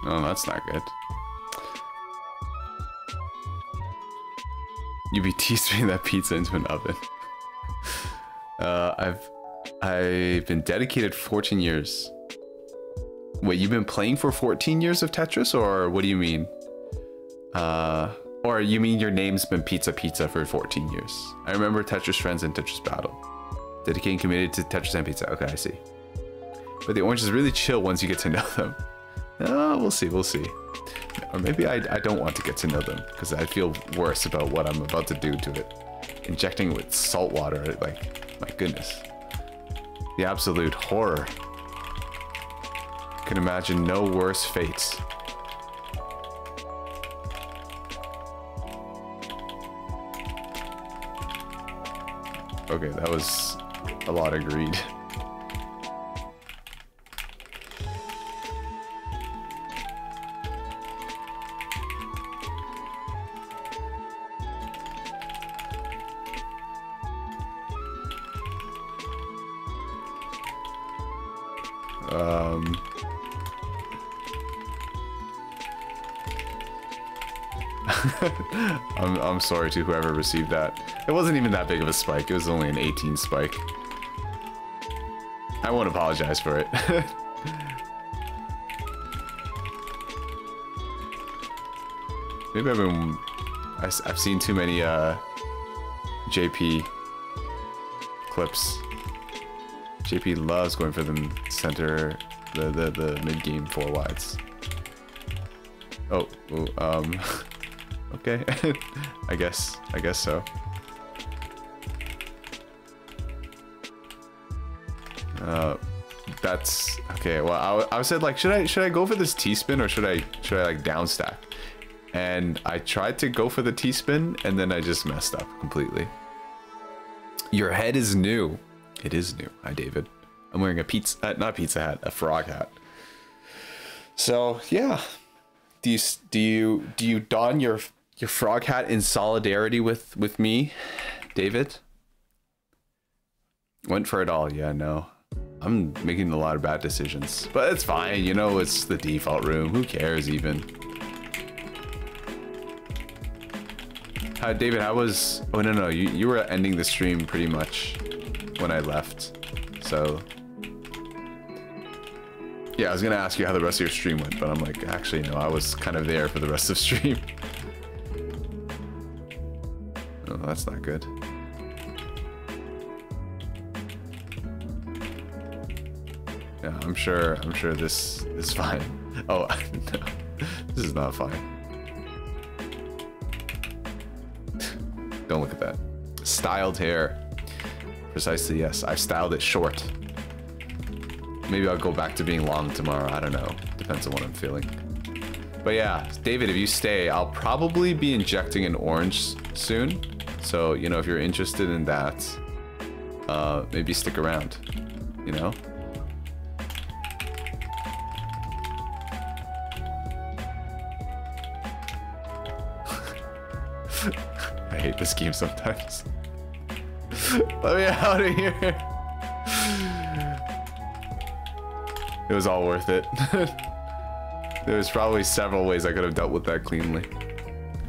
[SPEAKER 1] Oh, that's not good. You be teasing that pizza into an oven. I've been dedicated 14 years. Wait, you've been playing for 14 years of Tetris, or what do you mean? Or you mean your name's been Pizza Pizza for 14 years? I remember Tetris Friends and Tetris Battle. Dedicated, committed to Tetris and Pizza. Okay, I see. But the orange is really chill once you get to know them. We'll see, we'll see. Or maybe I don't want to get to know them, because I feel worse about what I'm about to do to it. Injecting it with salt water, like, my goodness. The absolute horror. Can imagine no worse fates. Okay, that was a lot of greed. I'm sorry to whoever received that. It wasn't even that big of a spike. It was only an 18 spike. I won't apologize for it. Maybe I've seen too many JP clips. JP loves going for the center, the mid game 4 wides. Oh, okay. I guess so. That's okay. Well, I said, like, should I go for this T-spin, or should I like down stack? And I tried to go for the T-spin, and then I just messed up completely. Your head is new. It is new. Hi, David. I'm wearing a not a pizza hat, a frog hat. So yeah, do you don your frog hat in solidarity with me, David? Went for it all. Yeah, no. I'm making a lot of bad decisions, but it's fine. You know, it's the default room. Who cares even? Hi, David. How was? Oh no, you were ending the stream pretty much when I left. So yeah, I was gonna ask you how the rest of your stream went, but I'm like, actually no, I was kind of there for the rest of the stream. Oh, that's not good. Yeah, I'm sure this is fine. Oh, no, this is not fine. Don't look at that. Styled hair. Precisely, yes. I styled it short. Maybe I'll go back to being long tomorrow. I don't know. Depends on what I'm feeling. But yeah, David, if you stay, I'll probably be injecting an orange soon. So, you know, if you're interested in that, maybe stick around, you know? I hate this game sometimes. Let me out of here. It was all worth it. There's probably several ways I could have dealt with that cleanly.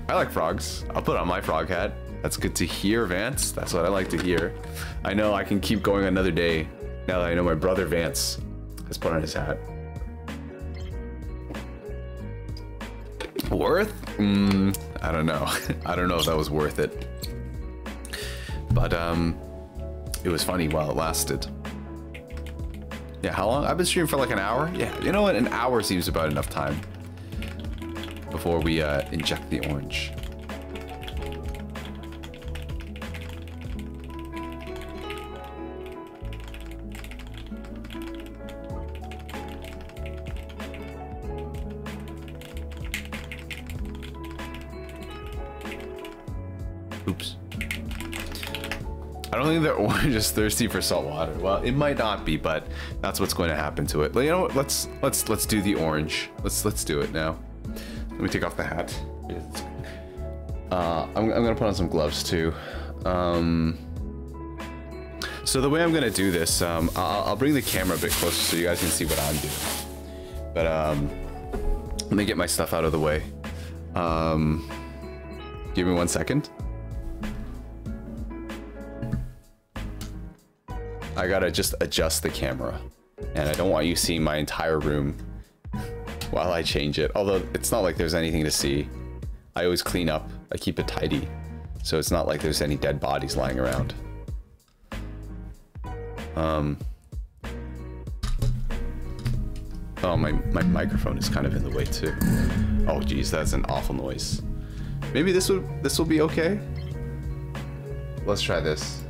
[SPEAKER 1] I like frogs. I'll put on my frog hat. That's good to hear, Vance. That's what I like to hear. I know I can keep going another day now that I know my brother Vance has put on his hat. Worth? I don't know. I don't know if that was worth it. But it was funny while it lasted. Yeah, how long? I've been streaming for like an hour. Yeah, you know what? An hour seems about enough time before we inject the orange. Oops. I don't think the orange is thirsty for salt water. Well, it might not be, but that's what's going to happen to it. But you know what? Let's do the orange. Let's do it now. Let me take off the hat. I'm gonna put on some gloves too. So the way I'm gonna do this, I'll bring the camera a bit closer so you guys can see what I'm doing. But let me get my stuff out of the way. Give me 1 second. I gotta just adjust the camera, and I don't want you seeing my entire room while I change it. Although it's not like there's anything to see. I always clean up. I keep it tidy, so it's not like there's any dead bodies lying around. Oh, my microphone is kind of in the way too. Oh geez, that's an awful noise. Maybe this will be okay. Let's try this.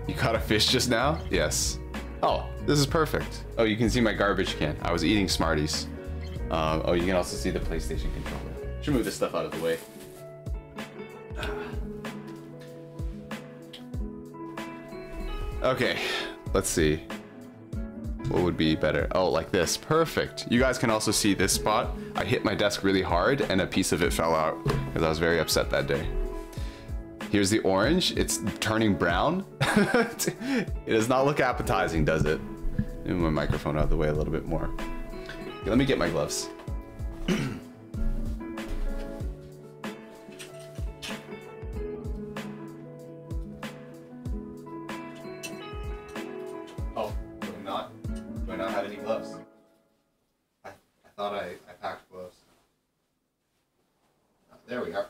[SPEAKER 1] You caught a fish just now? Yes. Oh, this is perfect. Oh, you can see my garbage can. I was eating Smarties. Oh, you can also see the PlayStation controller. Should move this stuff out of the way. Okay, let's see. What would be better? Oh, like this. Perfect. You guys can also see this spot. I hit my desk really hard and a piece of it fell out because I was very upset that day. Here's the orange. It's turning brown. It does not look appetizing, does it? Move my microphone out of the way a little bit more. Okay, let me get my gloves. Oh, do I not have any gloves? I thought I packed gloves. Oh, there we are.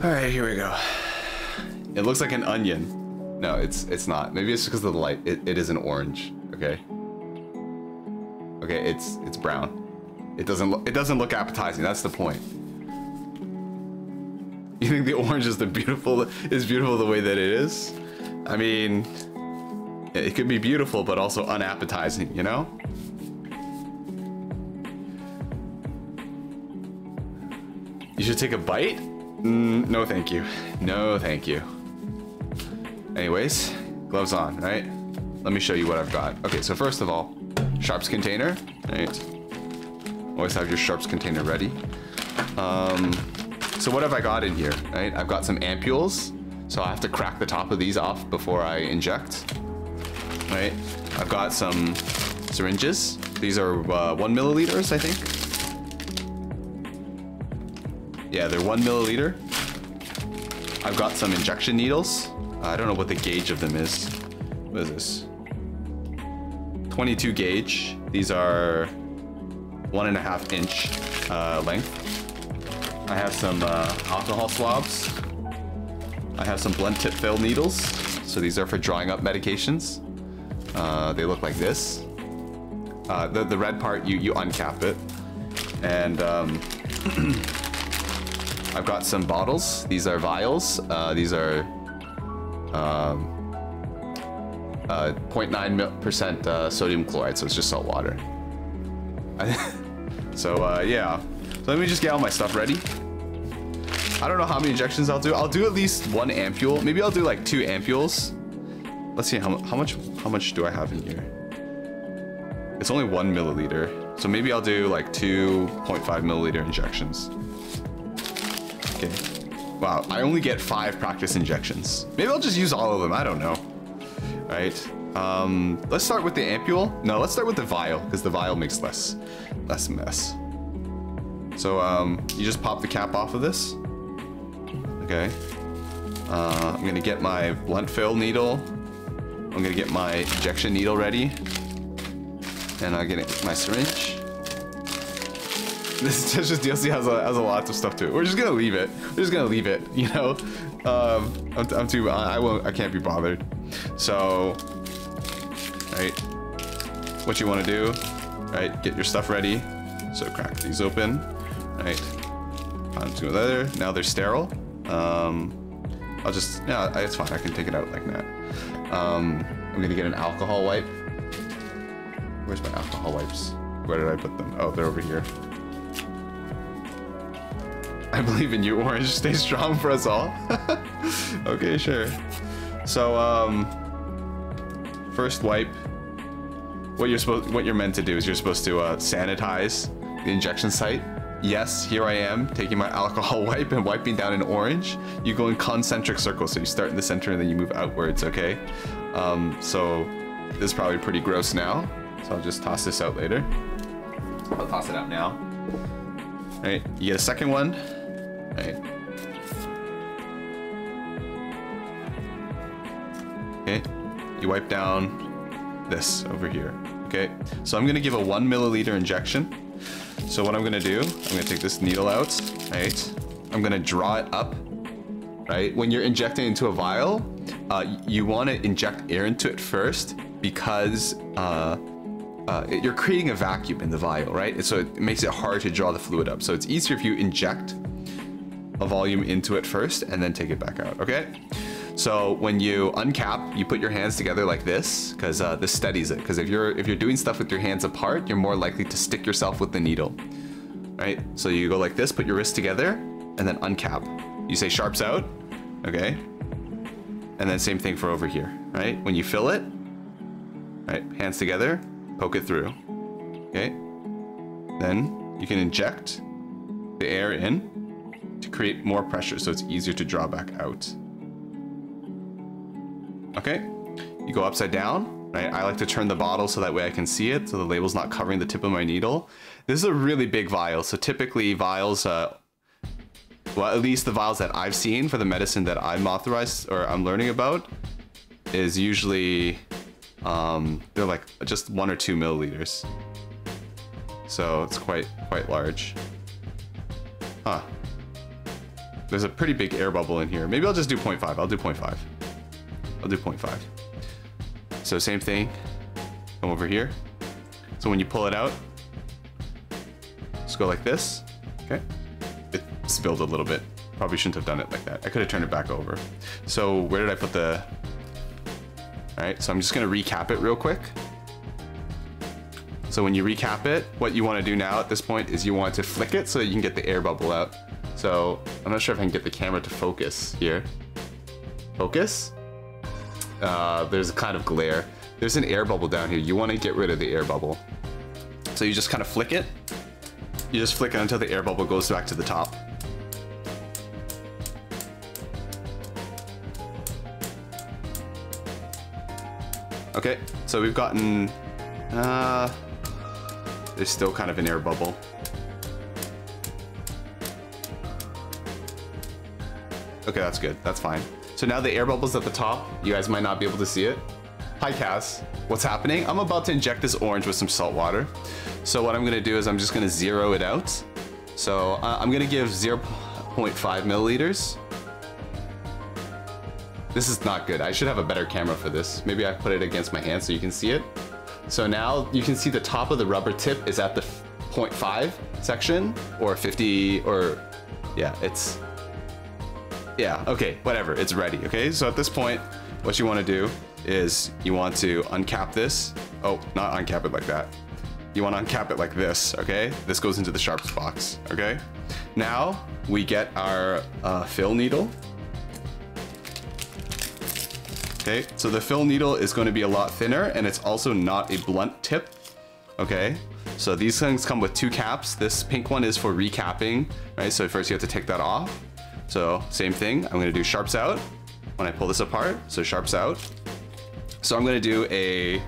[SPEAKER 1] All right, here we go. It looks like an onion. No, it's not. Maybe it's because of the light. It is an orange. Okay. Okay, it's brown. It doesn't look appetizing. That's the point. You think the orange is beautiful the way that it is? I mean, it could be beautiful, but also unappetizing. You know? You should take a bite. No, thank you. No, thank you. Anyways, gloves on, right? Let me show you what I've got. Okay, so first of all, sharps container, right? Always have your sharps container ready. So what have I got in here, right? I've got some ampules, so I have to crack the top of these off before I inject, right? I've got some syringes. These are 1 milliliters, I think. Yeah, they're 1 milliliter. I've got some injection needles. I don't know what the gauge of them is. What is this? 22 gauge. These are 1.5 inch length. I have some alcohol swabs. I have some blunt tip fill needles. So these are for drawing up medications. They look like this. The red part, you uncap it. And I've got some bottles. These are vials. These are 0.9% sodium chloride, so it's just salt water. So yeah. So let me just get all my stuff ready. I don't know how many injections I'll do. I'll do at least 1 ampule. Maybe I'll do like 2 ampules. Let's see how much do I have in here? It's only 1 milliliter. So maybe I'll do like 2.5 milliliter injections. Okay. Wow, I only get 5 practice injections. Maybe I'll just use all of them. I don't know. right? Let's start with the ampule. No, let's start with the vial, because the vial makes less mess. So you just pop the cap off of this. Okay. I'm gonna get my blunt fill needle. I'm gonna get my injection needle ready. And I'm gonna get my syringe. This Tetris DLC has a lot of stuff to it. We're just gonna leave it. We're just gonna leave it, you know? I can't be bothered. So, right, what you wanna do, right, get your stuff ready. So crack these open, right, onto leather. Now they're sterile. I'll just, yeah, it's fine. I can take it out like that. I'm gonna get an alcohol wipe. Where's my alcohol wipes? Where did I put them? Oh, they're over here. I believe in you, Orange. Stay strong for us all. Okay, sure. So, first wipe. What you're meant to do is you're supposed to sanitize the injection site. Yes, here I am taking my alcohol wipe and wiping down in orange. You go in concentric circles, so you start in the center and then you move outwards. Okay. So this is probably pretty gross now. So I'll just toss this out later. I'll toss it out now. All right, you get a second one. All right. Okay, you wipe down this over here. Okay, so I'm gonna give a 1 milliliter injection. So what I'm gonna do, I'm gonna take this needle out, right? I'm gonna draw it up, right? When you're injecting into a vial, you wanna inject air into it first because you're creating a vacuum in the vial, right? So it makes it hard to draw the fluid up. So it's easier if you inject a volume into it first and then take it back out, okay? So when you uncap, you put your hands together like this, because this steadies it. Because if you're doing stuff with your hands apart, you're more likely to stick yourself with the needle, right? So you go like this, put your wrists together, and then uncap. You say sharps out, okay? And then same thing for over here, right? When you fill it, right, hands together, poke it through, okay? Then you can inject the air in to create more pressure, so it's easier to draw back out. Okay, you go upside down, right? I like to turn the bottle so that way I can see it, so the label's not covering the tip of my needle. This is a really big vial, so typically vials, well, at least the vials that I've seen for the medicine that I'm authorized or I'm learning about is usually, they're like just 1 or 2 milliliters. So it's quite large. Huh. There's a pretty big air bubble in here. Maybe I'll just do 0.5. I'll do 0.5. I'll do 0.5. So same thing, come over here. So when you pull it out, just go like this, okay? It spilled a little bit. Probably shouldn't have done it like that. I could have turned it back over. So where did I put the, all right, so I'm just gonna recap it real quick. So when you recap it, what you wanna do now at this point is you want to flick it so that you can get the air bubble out. So I'm not sure if I can get the camera to focus here. Focus? There's a kind of glare. There's an air bubble down here. You want to get rid of the air bubble. So you just kind of flick it. You just flick it until the air bubble goes back to the top. Okay, so we've gotten, there's still kind of an air bubble. Okay, that's good, that's fine. So now the air bubble's at the top. You guys might not be able to see it. Hi, Cass. What's happening? I'm about to inject this orange with some salt water. So what I'm gonna do is I'm just gonna zero it out. So I'm gonna give 0.5 milliliters. This is not good. I should have a better camera for this. Maybe I put it against my hand so you can see it. So now you can see the top of the rubber tip is at the 0.5 section or 50 or yeah, it's, yeah, okay, whatever, it's ready, okay? So at this point, what you wanna do is you want to uncap this. Oh, not uncap it like that. You wanna uncap it like this, okay? This goes into the sharps box, okay? Now, we get our fill needle. Okay, so the fill needle is gonna be a lot thinner and it's also not a blunt tip, okay? So these things come with 2 caps. This pink one is for recapping, right? So first you have to take that off. So same thing, I'm gonna do sharps out when I pull this apart. So sharps out, So I'm going to do a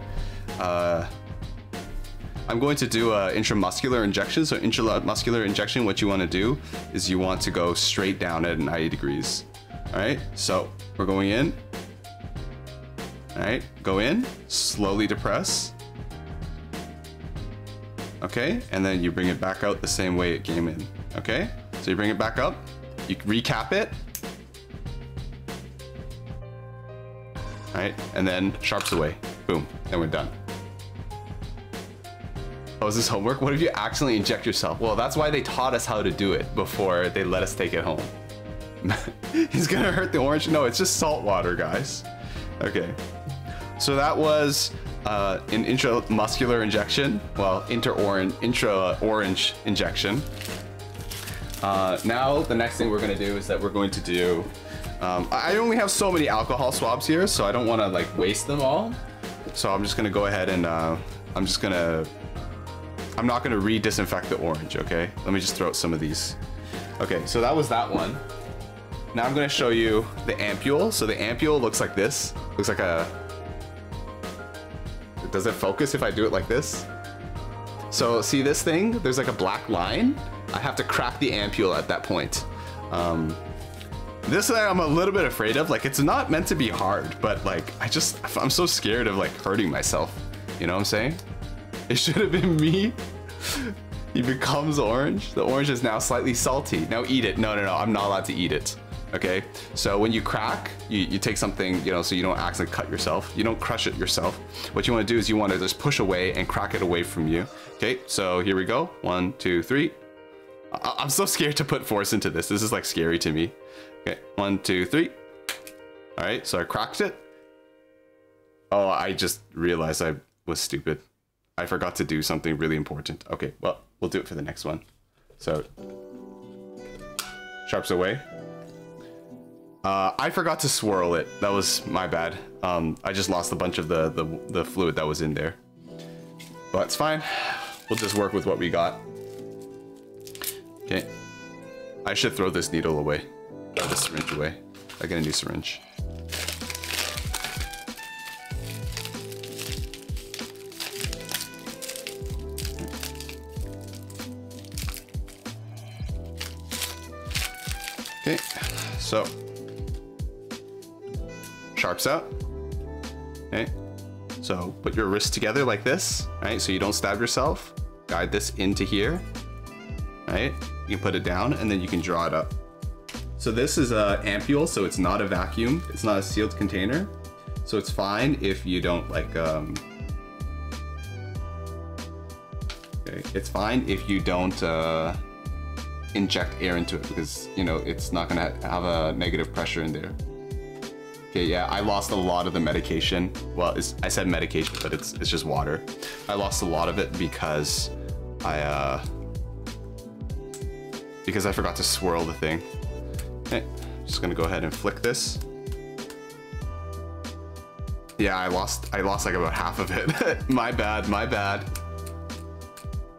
[SPEAKER 1] intramuscular injection. So intramuscular injection, what you want to do is you want to go straight down at 90 degrees. All right, so we're going in. All right, go in, slowly depress. Okay, and then you bring it back out the same way it came in. Okay, so you bring it back up, you recap it. All right, and then sharps away. Boom, and we're done. Oh, is this homework? What if you accidentally inject yourself? Well, that's why they taught us how to do it before they let us take it home. He's gonna hurt the orange. No, it's just salt water, guys. Okay, so that was an intramuscular injection. Well, intra-orange injection. Now the next thing we're gonna do is that we're going to do. I only have so many alcohol swabs here, so I don't want to like waste them all. So I'm just gonna go ahead and I'm not gonna re-disinfect the orange. Okay, let me just throw out some of these. Okay, so that was that one. Now I'm gonna show you the ampule. So the ampule looks like this. Looks like a. Does it focus if I do it like this? So see this thing? There's like a black line. I have to crack the ampule at that point. This I'm a little bit afraid of. Like, it's not meant to be hard, but like I'm so scared of like hurting myself. You know what I'm saying? It should have been me. He becomes orange. The orange is now slightly salty. Now eat it. No, I'm not allowed to eat it. Okay, so when you crack, you take something, you know, so you don't accidentally cut yourself. You don't crush it yourself. What you want to do is you want to just push away and crack it away from you. Okay, so here we go. 1, 2, 3. I'm so scared to put force into this. This is like scary to me. Okay, 1, 2, 3. All right, so I cracked it. Oh, I just realized I was stupid. I forgot to do something really important. Okay, well, we'll do it for the next one. So, sharps away. I forgot to swirl it. That was my bad. I just lost a bunch of the fluid that was in there. But it's fine. We'll just work with what we got. Okay. I should throw this needle away. Throw this syringe away. I get a new syringe. Okay, so sharps out. Okay, so put your wrists together like this, right? So you don't stab yourself. Guide this into here, right? You can put it down and then you can draw it up. So this is a ampule, so it's not a vacuum. It's not a sealed container. So it's fine if you don't like, okay, it's fine if you don't inject air into it because, you know, it's not gonna have a negative pressure in there. Okay, yeah, I lost a lot of the medication. Well, I said medication, but it's just water. I lost a lot of it because I forgot to swirl the thing. Okay, just gonna go ahead and flick this. Yeah, I lost like about half of it. My bad, my bad.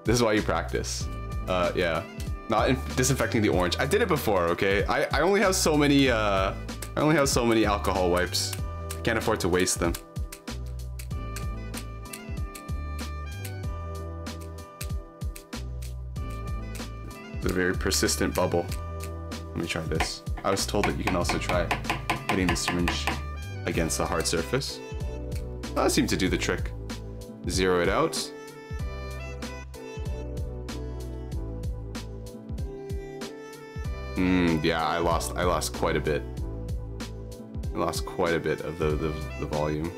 [SPEAKER 1] This is why you practice. Yeah, not disinfecting the orange. I did it before, okay? I only have so many alcohol wipes. I can't afford to waste them. It's a very persistent bubble. Let me try this. I was told that you can also try hitting the syringe against a hard surface. That seemed to do the trick. Zero it out. Yeah, I lost quite a bit. I lost quite a bit of the volume.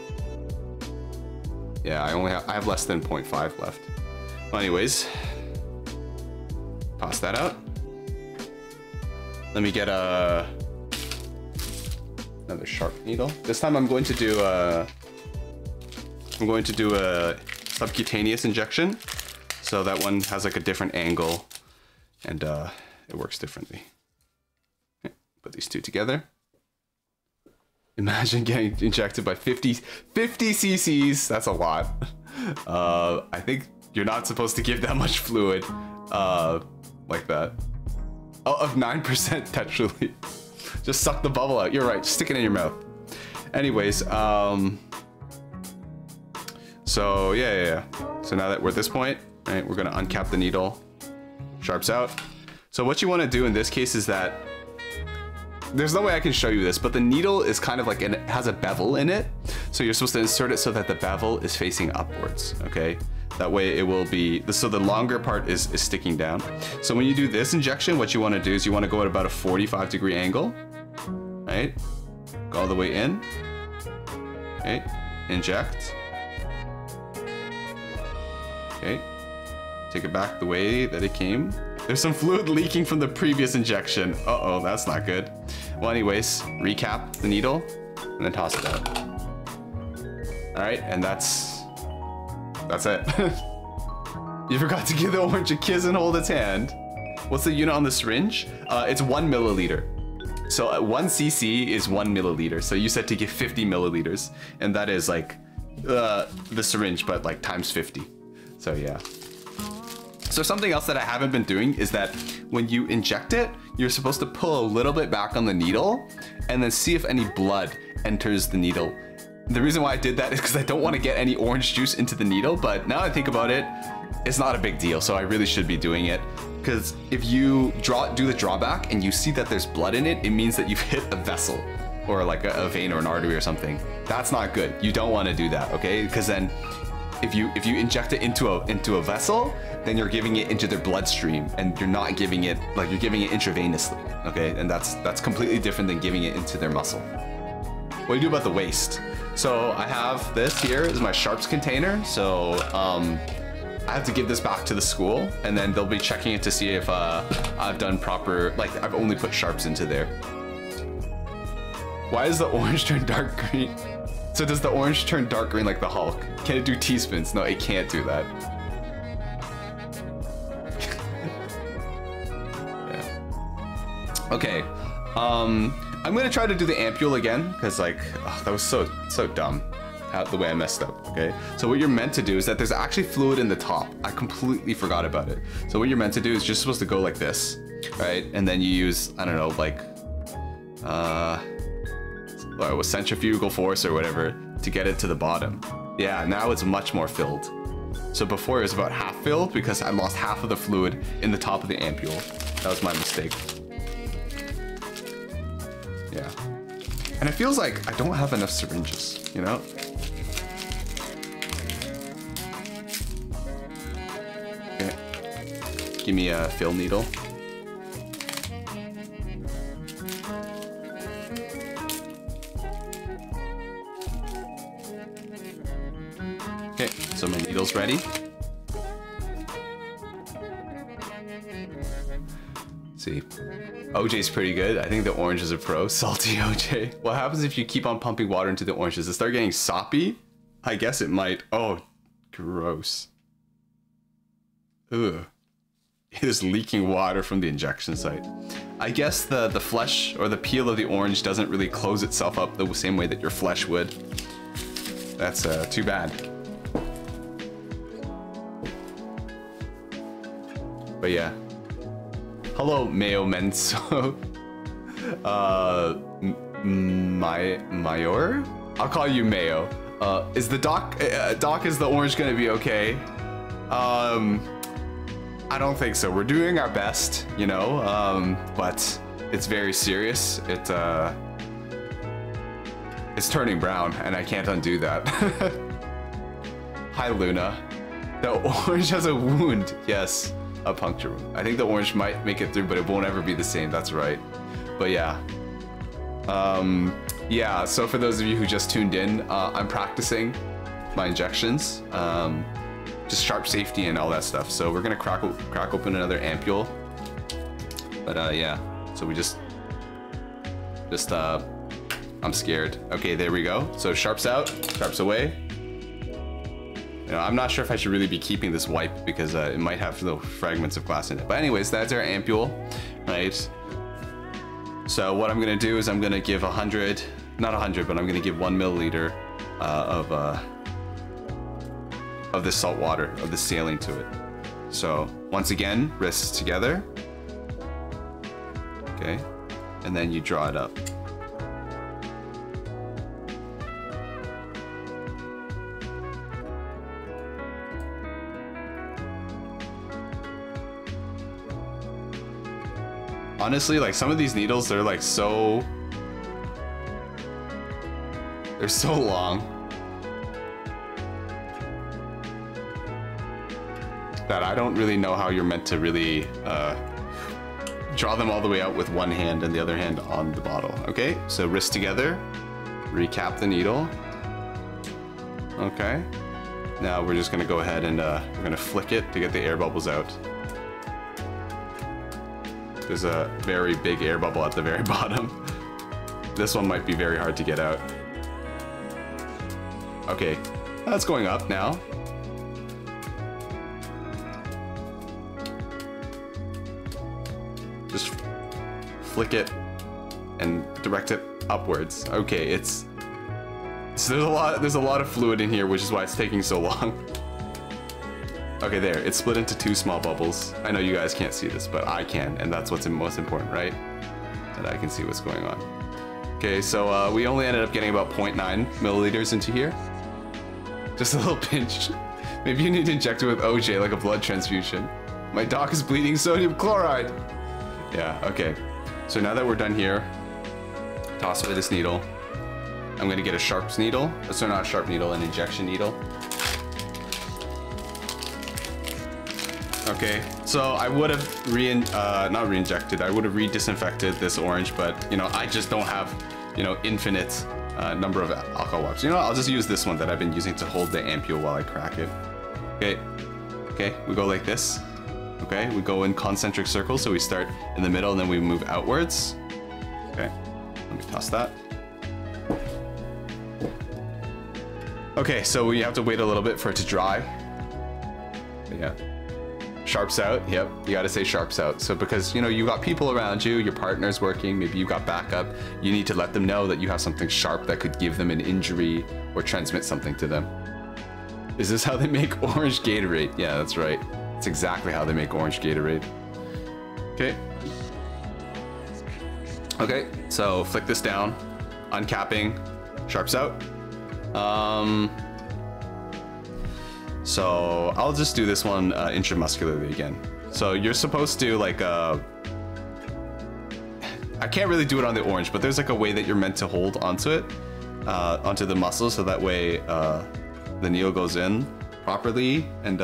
[SPEAKER 1] Yeah, I have less than 0.5 left. Well, anyways, toss that out. Let me get another sharp needle. This time I'm going to do a subcutaneous injection. So that one has like a different angle and it works differently. Okay, put these two together. Imagine getting injected by 50 cc's. That's a lot. I think you're not supposed to give that much fluid like that. Oh, of 9% actually. Just suck the bubble out. You're right. Just stick it in your mouth. Anyways, So yeah. So now that we're at this point, right, we're gonna uncap the needle, sharps out. So what you wanna do in this case is that, there's no way I can show you this, but the needle is kind of like, it has a bevel in it. So you're supposed to insert it so that the bevel is facing upwards, okay? That way it will be, so the longer part is sticking down. So when you do this injection, what you wanna do is you wanna go at about a 45-degree angle, right? Go all the way in, okay? Inject. Okay, take it back the way that it came. There's some fluid leaking from the previous injection. Uh-oh, that's not good. Well, anyways, recap the needle and then toss it out. All right, and that's it. You forgot to give the orange a kiss and hold its hand. What's the unit on the syringe? It's 1 milliliter. So 1 cc is 1 milliliter. So you said to give 50 milliliters, and that is like the syringe, but like times 50. So yeah. So something else that I haven't been doing is that when you inject it, you're supposed to pull a little bit back on the needle and then see if any blood enters the needle. The reason why I did that is because I don't want to get any orange juice into the needle, but now I think about it, it's not a big deal, so I really should be doing it. Because if you do the drawback and you see that there's blood in it, it means that you've hit a vessel or like a vein or an artery or something. That's not good. You don't want to do that, okay? Because then if you inject it into a vessel, then you're giving it into their bloodstream, and you're not giving it, like, you're giving it intravenously, okay? And that's completely different than giving it into their muscle. What do you do about the waste? So I have this here is my sharps container. So I have to give this back to the school, and then they'll be checking it to see if I've done proper, like I've only put sharps into there. Why does the orange turn dark green? So does the orange turn dark green like the Hulk? Can it do teaspoons? No, it can't do that. Yeah. Okay. I'm gonna try to do the ampule again, because like, oh, that was so dumb, the way I messed up, okay? So what you're meant to do is that there's actually fluid in the top. I completely forgot about it. So what you're meant to do is just supposed to go like this, right? And then you use, I don't know, like, with centrifugal force or whatever to get it to the bottom. Yeah, now it's much more filled. So before it was about half filled because I lost half of the fluid in the top of the ampule. That was my mistake. Yeah. And it feels like I don't have enough syringes, you know? Okay. Give me a fill needle. Okay, so my needle's ready. Let's see. OJ's pretty good. I think the orange is a pro. Salty OJ. What happens if you keep on pumping water into the orange? Does it start getting soppy? I guess it might. Oh, gross. Ugh. It is leaking water from the injection site. I guess the flesh or the peel of the orange doesn't really close itself up the same way that your flesh would. That's too bad. But yeah. Hello, Mayo Menso. Mayor? I'll call you Mayo. Is the Doc, is the orange gonna be okay? I don't think so. We're doing our best, you know, but it's very serious. It's turning brown, and I can't undo that. Hi, Luna. The orange has a wound. Yes, a puncture wound. I think the orange might make it through, but it won't ever be the same. That's right. But yeah. Yeah, so for those of you who just tuned in, I'm practicing my injections. Just sharp safety and all that stuff. So we're gonna crack open another ampule. But yeah, so we just I'm scared. Okay, there we go. So sharps out, sharps away. You know, I'm not sure if I should really be keeping this wipe because it might have little fragments of glass in it. But anyways, that's our ampule, right? So what I'm gonna do is I'm gonna give 100, not 100, but I'm gonna give 1 milliliter of this salt water, of the saline to it. So once again, wrists together. Okay, and then you draw it up. Honestly, like some of these needles, they're like so... They're so long that I don't really know how you're meant to really draw them all the way out with one hand and the other hand on the bottle. Okay, so wrist together, recap the needle. Okay, now we're just gonna go ahead and we're gonna flick it to get the air bubbles out. There's a very big air bubble at the very bottom. This one might be very hard to get out. Okay, that's going up now. Just flick it and direct it upwards. Okay, so there's a lot of fluid in here, which is why it's taking so long. Okay, there, it's split into 2 small bubbles. I know you guys can't see this, but I can, and that's what's most important, right? That I can see what's going on. Okay, so we only ended up getting about 0.9 milliliters into here. Just a little pinch. Maybe you need to inject it with OJ, like a blood transfusion. My doc is bleeding sodium chloride. Yeah, okay. So now that we're done here, toss away this needle. I'm gonna get a sharps needle. So not a sharp needle, an injection needle. Okay, so I would have not re-injected, I would have re-disinfected this orange, but you know, I just don't have, you know, infinite number of alcohol wipes. You know, I'll just use this one that I've been using to hold the ampule while I crack it. Okay, okay, we go like this. Okay, we go in concentric circles, so we start in the middle and then we move outwards. Okay, let me toss that. Okay, so we have to wait a little bit for it to dry. But yeah. Sharps out, yep, you gotta say sharps out. So because, you know, you got people around you, your partner's working, maybe you got backup, you need to let them know that you have something sharp that could give them an injury or transmit something to them. Is this how they make orange Gatorade? Yeah, that's right. That's exactly how they make orange Gatorade. Okay. Okay, so flick this down, uncapping, sharps out. So I'll just do this one intramuscularly again. So you're supposed to like, I can't really do it on the orange, but there's like a way that you're meant to hold onto it, onto the muscle, so that way the needle goes in properly and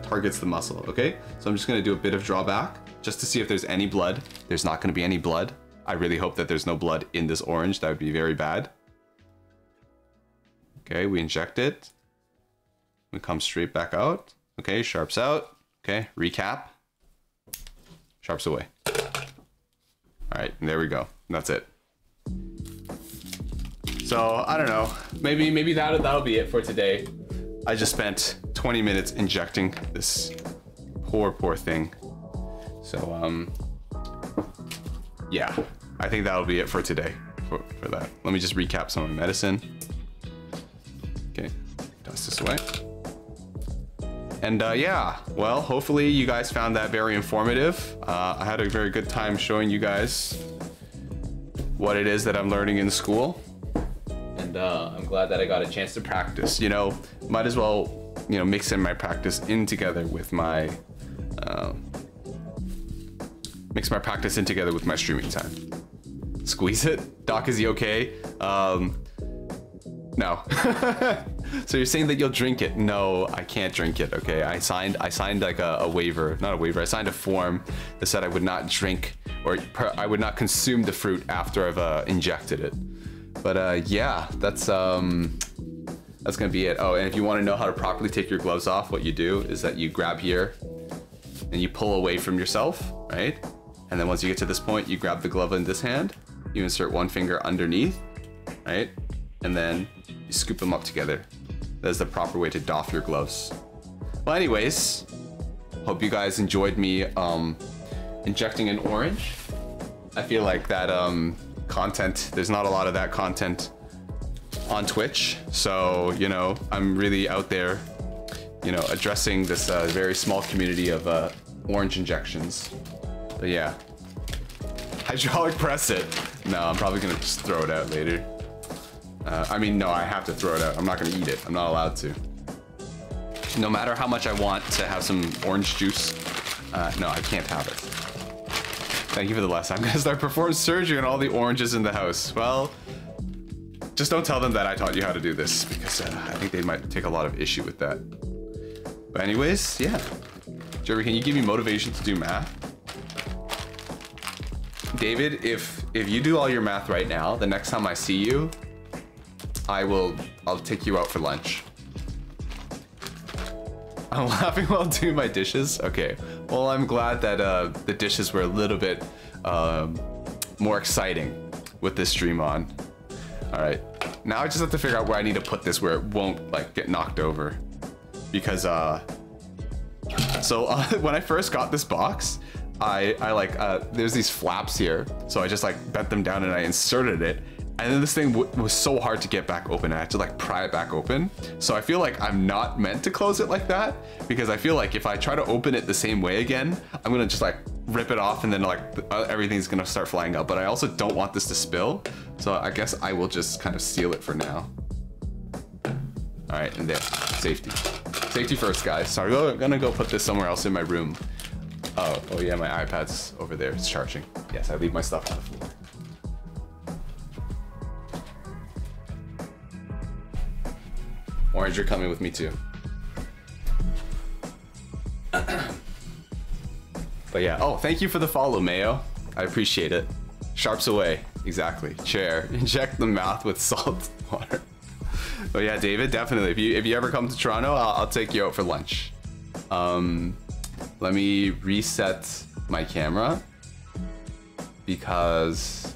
[SPEAKER 1] targets the muscle, okay? So I'm just gonna do a bit of drawback just to see if there's any blood. There's not gonna be any blood. I really hope that there's no blood in this orange. That would be very bad. Okay, we inject it. We come straight back out. Okay, sharps out. Okay, recap. Sharps away. All right, there we go. That's it. So I don't know. Maybe that'll be it for today. I just spent 20 minutes injecting this poor thing. So yeah, I think that'll be it for today. For that. Let me just recap some of my medicine. Okay, toss this away. And yeah, well, hopefully you guys found that very informative. I had a very good time showing you guys what it is that I'm learning in school. And I'm glad that I got a chance to practice. You know, might as well, you know, mix in my practice in together with my, mix my practice in together with my streaming time. Squeeze it? Doc, is he okay? No. So you're saying that you'll drink it? No, I can't drink it. Okay, I signed like a waiver, not a waiver. I signed a form that said I would not drink or I would not consume the fruit after I've injected it. But yeah, that's gonna be it. Oh, and if you want to know how to properly take your gloves off, what you do is that you grab here and you pull away from yourself, right? And then once you get to this point, you grab the glove in this hand, you insert one finger underneath, right? And then you scoop them up together. That's the proper way to doff your gloves. Well, anyways, hope you guys enjoyed me injecting an orange. I feel like that content, there's not a lot of that content on Twitch. So, you know, I'm really out there, you know, addressing this very small community of orange injections. But yeah, hydraulic press it. No, I'm probably gonna just throw it out later. I mean, no, I have to throw it out. I'm not gonna eat it. I'm not allowed to. No matter how much I want to have some orange juice, no, I can't have it. Thank you for the lesson. I'm gonna start performing surgery on all the oranges in the house. Well, just don't tell them that I taught you how to do this, because I think they might take a lot of issue with that. But anyways, yeah. Jeremy, can you give me motivation to do math? David, if you do all your math right now, the next time I see you, I'll take you out for lunch. I'm laughing while doing my dishes. Okay. Well, I'm glad that the dishes were a little bit more exciting with this stream on. All right. Now I just have to figure out where I need to put this where it won't like get knocked over. Because when I first got this box, I like there's these flaps here, so I just like bent them down and I inserted it, and then this thing was so hard to get back open. I had to like pry it back open. So I feel like I'm not meant to close it like that, because I feel like if I try to open it the same way again, I'm gonna just like rip it off and then like everything's gonna start flying out. But I also don't want this to spill, so I guess I will just kind of seal it for now. All right, and there, safety. Safety first, guys. Sorry, I'm gonna go put this somewhere else in my room. Oh yeah, my iPad's over there. It's charging. Yes, I leave my stuff on the floor. Orange, you're coming with me too. But yeah, oh, thank you for the follow, Mayo. I appreciate it. Sharps away. Exactly. Chair. Inject the mouth with salt water. But yeah, David, definitely. If you ever come to Toronto, I'll take you out for lunch. Let me reset my camera because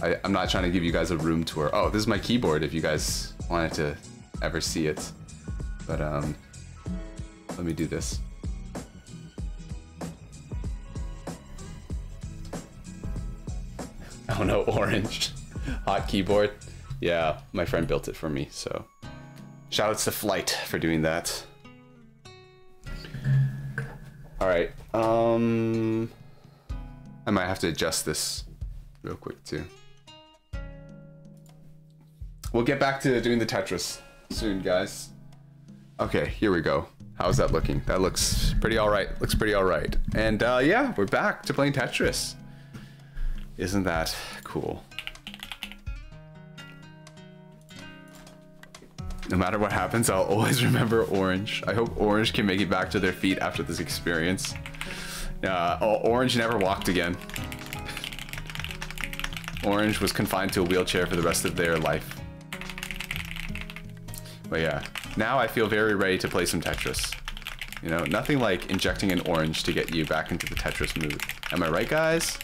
[SPEAKER 1] I'm not trying to give you guys a room tour. Oh, this is my keyboard if you guys wanted to ever see it. But let me do this. Oh no, orange. Hot keyboard. Yeah, my friend built it for me, so shoutouts to Flight for doing that. All right, I might have to adjust this real quick too. We'll get back to doing the Tetris soon, guys. Okay, here we go. How's that looking? That looks pretty all right. Looks pretty all right. And yeah, we're back to playing Tetris. Isn't that cool? No matter what happens, I'll always remember Orange. I hope Orange can make it back to their feet after this experience. Orange never walked again. Orange was confined to a wheelchair for the rest of their life. But yeah, now I feel very ready to play some Tetris. You know, nothing like injecting an orange to get you back into the Tetris mood. Am I right, guys?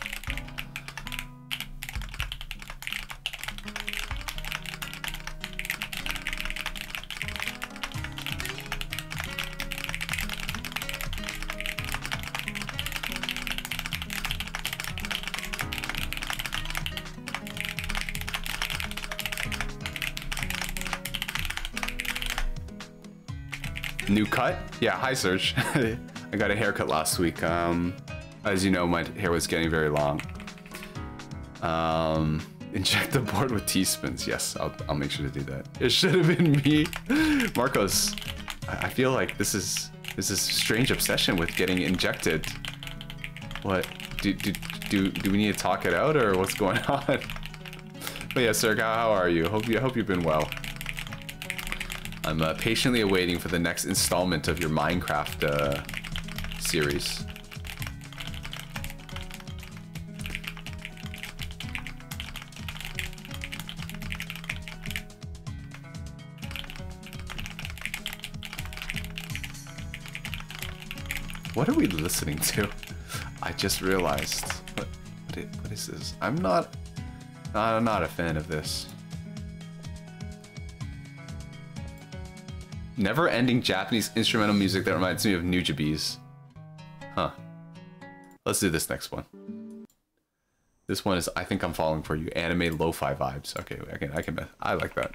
[SPEAKER 1] New cut? Yeah, hi Serge. I got a haircut last week. As you know, my hair was getting very long. Inject the board with teaspoons. Yes, I'll make sure to do that. It should have been me. Marcos, I feel like this is strange obsession with getting injected. What? Do we need to talk it out or what's going on? But yeah, Serge, how are you? I hope you've been well. I'm patiently awaiting for the next installment of your Minecraft series. What are we listening to? I just realized. What is this? I'm not a fan of this. Never-ending Japanese instrumental music that reminds me of Nujabes. Huh. Let's do this next one. This one is I Think I'm Falling For You. Anime lo-fi vibes. Okay, I like that.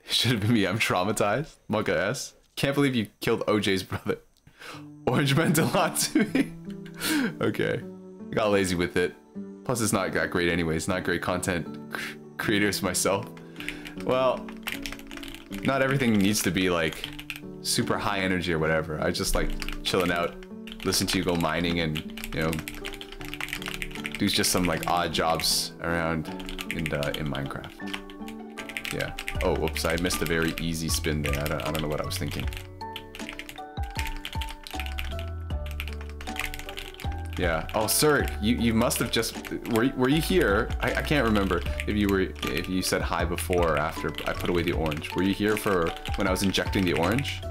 [SPEAKER 1] It should have been me. I'm traumatized. Mugga S. Can't believe you killed OJ's brother. Orange meant a lot to me. Okay. I got lazy with it. Plus, it's not that great anyways. Not great content creators myself. Well, not everything needs to be like super high energy or whatever. I just like chilling out, listen to you go mining and, you know, do just some like odd jobs around in Minecraft. Yeah. Oh, whoops! I missed a very easy spin there. I don't know what I was thinking. Yeah. Oh, sir, you must have just were you here? I can't remember if you said hi before or after I put away the orange. Were you here for when I was injecting the orange?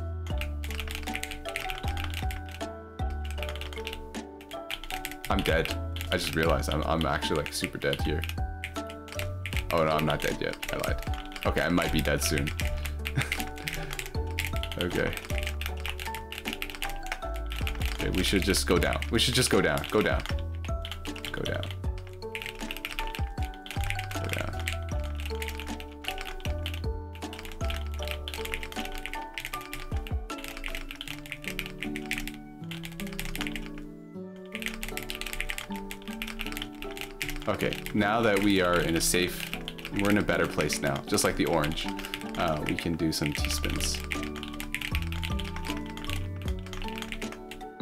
[SPEAKER 1] I'm dead. I just realized I'm actually like super dead here. Oh no, I'm not dead yet. I lied. Okay, I might be dead soon. Okay. Okay, we should just go down. We should just go down. Go down. Go down. Go down. Okay, now that we are in a safe, we're in a better place now, just like the orange. We can do some T-spins.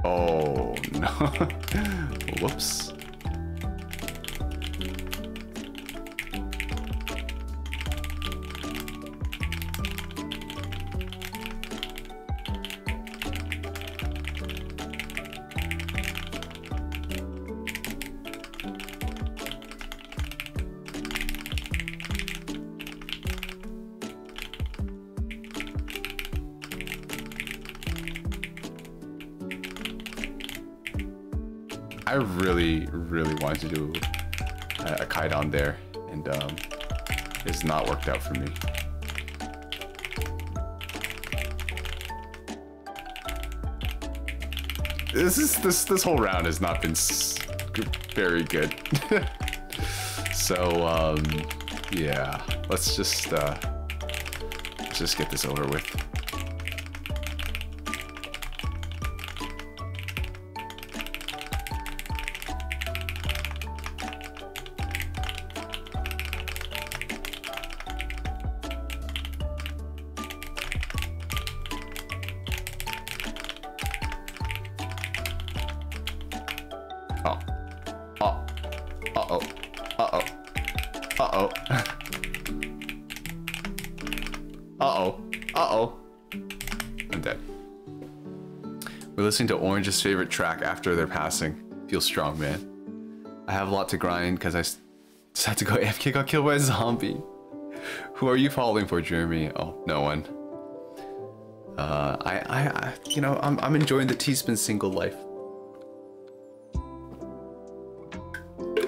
[SPEAKER 1] Oh no. Whoops. I really wanted to do a kite on there, and it's not worked out for me. This whole round has not been very good. So yeah, let's just get this over with. I'm dead. We're listening to Orange's favorite track after their passing. Feels strong, man. I have a lot to grind because I just had to go AFK, got killed by a zombie. Who are you falling for, Jeremy? Oh, no one. You know, I'm enjoying the T-spin single life.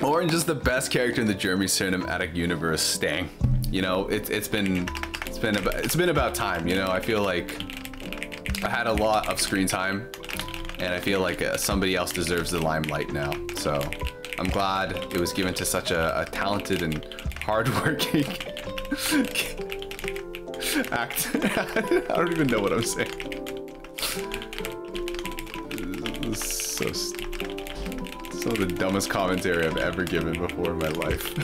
[SPEAKER 1] Orange is the best character in the Jeremy cinematic universe. Stang. You know, it's been about time. You know, I feel like I had a lot of screen time, and I feel like somebody else deserves the limelight now. So I'm glad it was given to such a talented and hardworking actor. I don't even know what I'm saying. This is so some of the dumbest commentary I've ever given before in my life.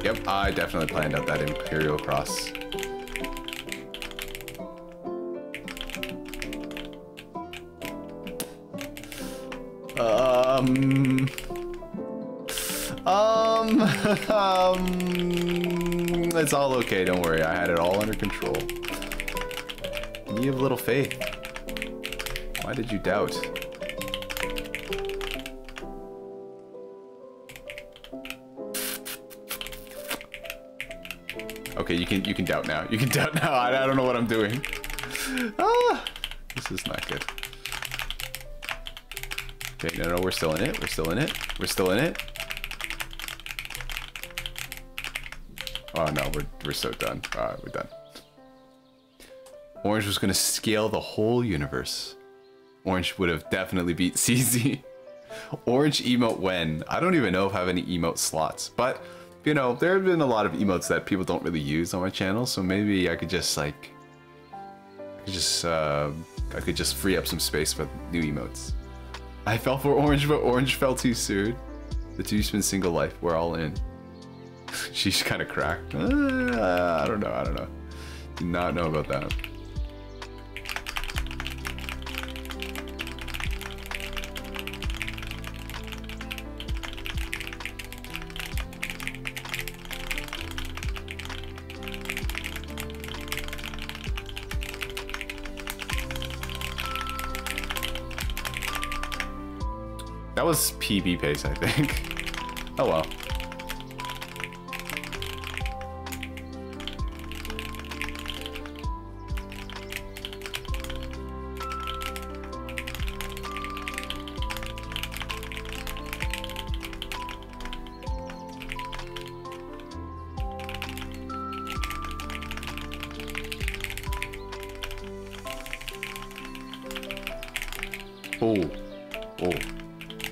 [SPEAKER 1] Yep, I definitely planned out that Imperial Cross. It's all okay, don't worry. I had it all under control. You have little faith. Why did you doubt? Okay, you can doubt now. You can doubt now. I don't know what I'm doing. Ah, This is not good. Okay, no, we're still in it. We're still in it. We're still in it. Oh no, we're so done. Alright, we're done. Orange was gonna scale the whole universe. Orange would have definitely beat CZ. Orange emote when? I don't even know if I have any emote slots, but you know, there have been a lot of emotes that people don't really use on my channel, so maybe I could just like, I could just free up some space for new emotes. I fell for Orange, but Orange fell too soon. The two-spin single life, we're all in. She's kind of cracked. I don't know. Do not know about that. That was PB pace, I think. Oh well.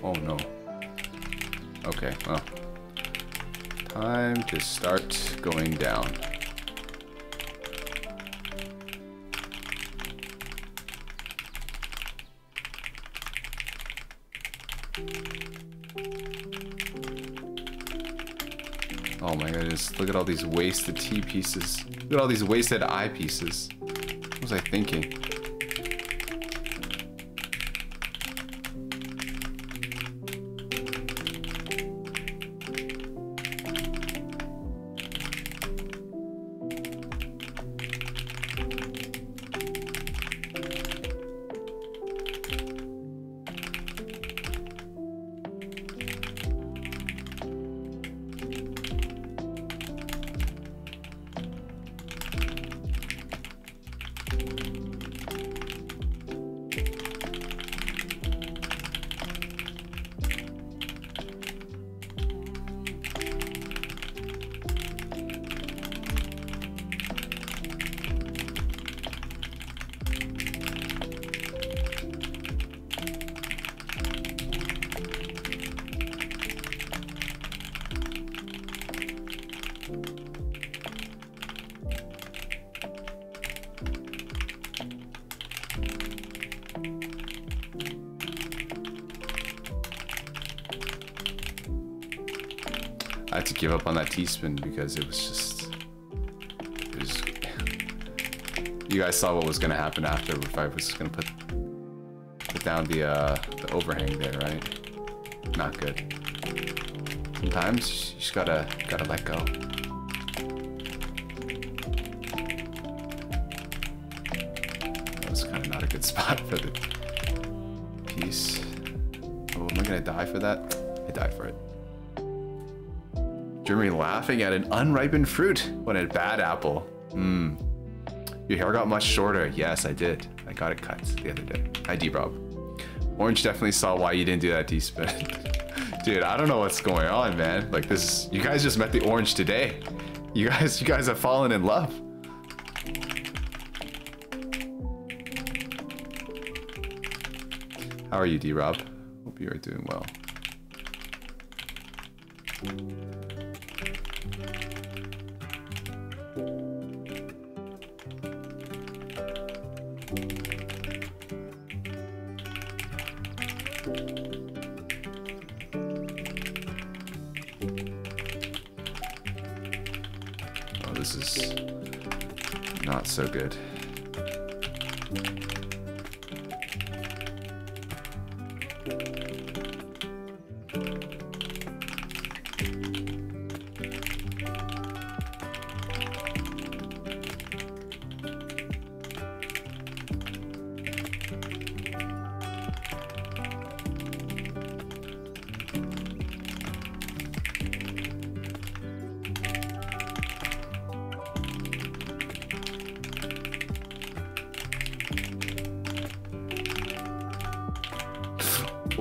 [SPEAKER 1] Oh no. Okay, well. Time to start going down. Oh my goodness, look at all these wasted T pieces. Look at all these wasted I pieces. What was I thinking? I had to give up on that T-spin because it was just... You guys saw what was going to happen after if I was going to put down the overhang there, right? Not good. Sometimes you just gotta let go. That was kind of not a good spot for the piece. Oh, am I gonna die for that? I died for it. Jeremy laughing at an unripened fruit. What a bad apple. Your hair got much shorter. Yes, I did. I got it cut the other day. Hi, D-Rob. Orange definitely saw why you didn't do that D-spin. Dude, I don't know what's going on, man. Like this, you guys just met the Orange today. You guys have fallen in love. How are you, D-Rob? Hope you are doing well. Oh, this is not so good.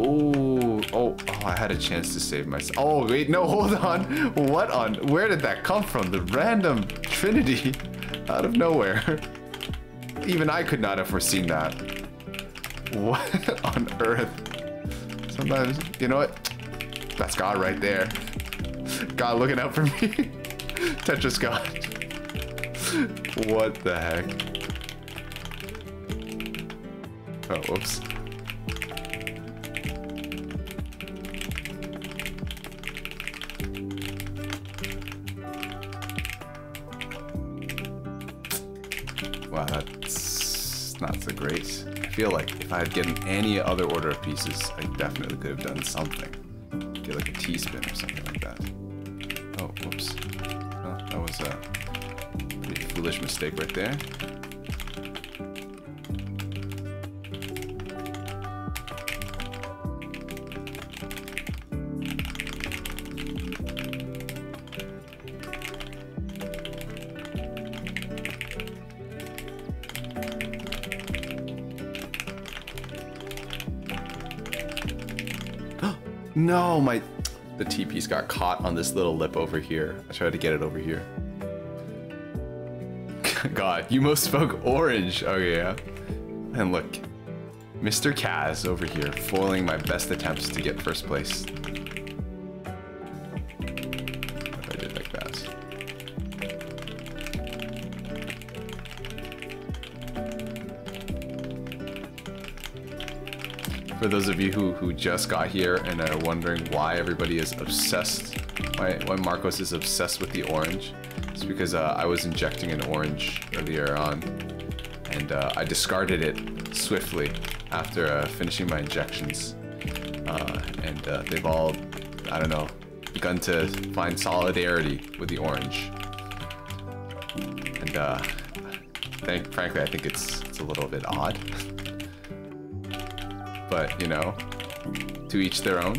[SPEAKER 1] Oh, I had a chance to save myself. Oh, wait, no, hold on. Where did that come from? The random trinity out of nowhere. Even I could not have foreseen that. What on earth? Sometimes, you know what? That's God right there. God looking out for me. Tetris God. What the heck? Oh, whoops. Wow, that's not so great. I feel like if I had gotten any other order of pieces, I definitely could have done something. Get like a T-spin or something like that. Oh, whoops. Oh, that was a pretty foolish mistake right there. No, the T-piece got caught on this little lip over here. I tried to get it over here. God, you most spoke orange. Oh yeah. And look, Mr. Kaz over here foiling my best attempts to get first place. What if I did like that? For those of you who just got here and are wondering why everybody is obsessed, why Marcos is obsessed with the orange, it's because I was injecting an orange earlier on, and I discarded it swiftly after finishing my injections, and they've all, I don't know, begun to find solidarity with the orange, and frankly, I think it's a little bit odd. But, you know, to each their own.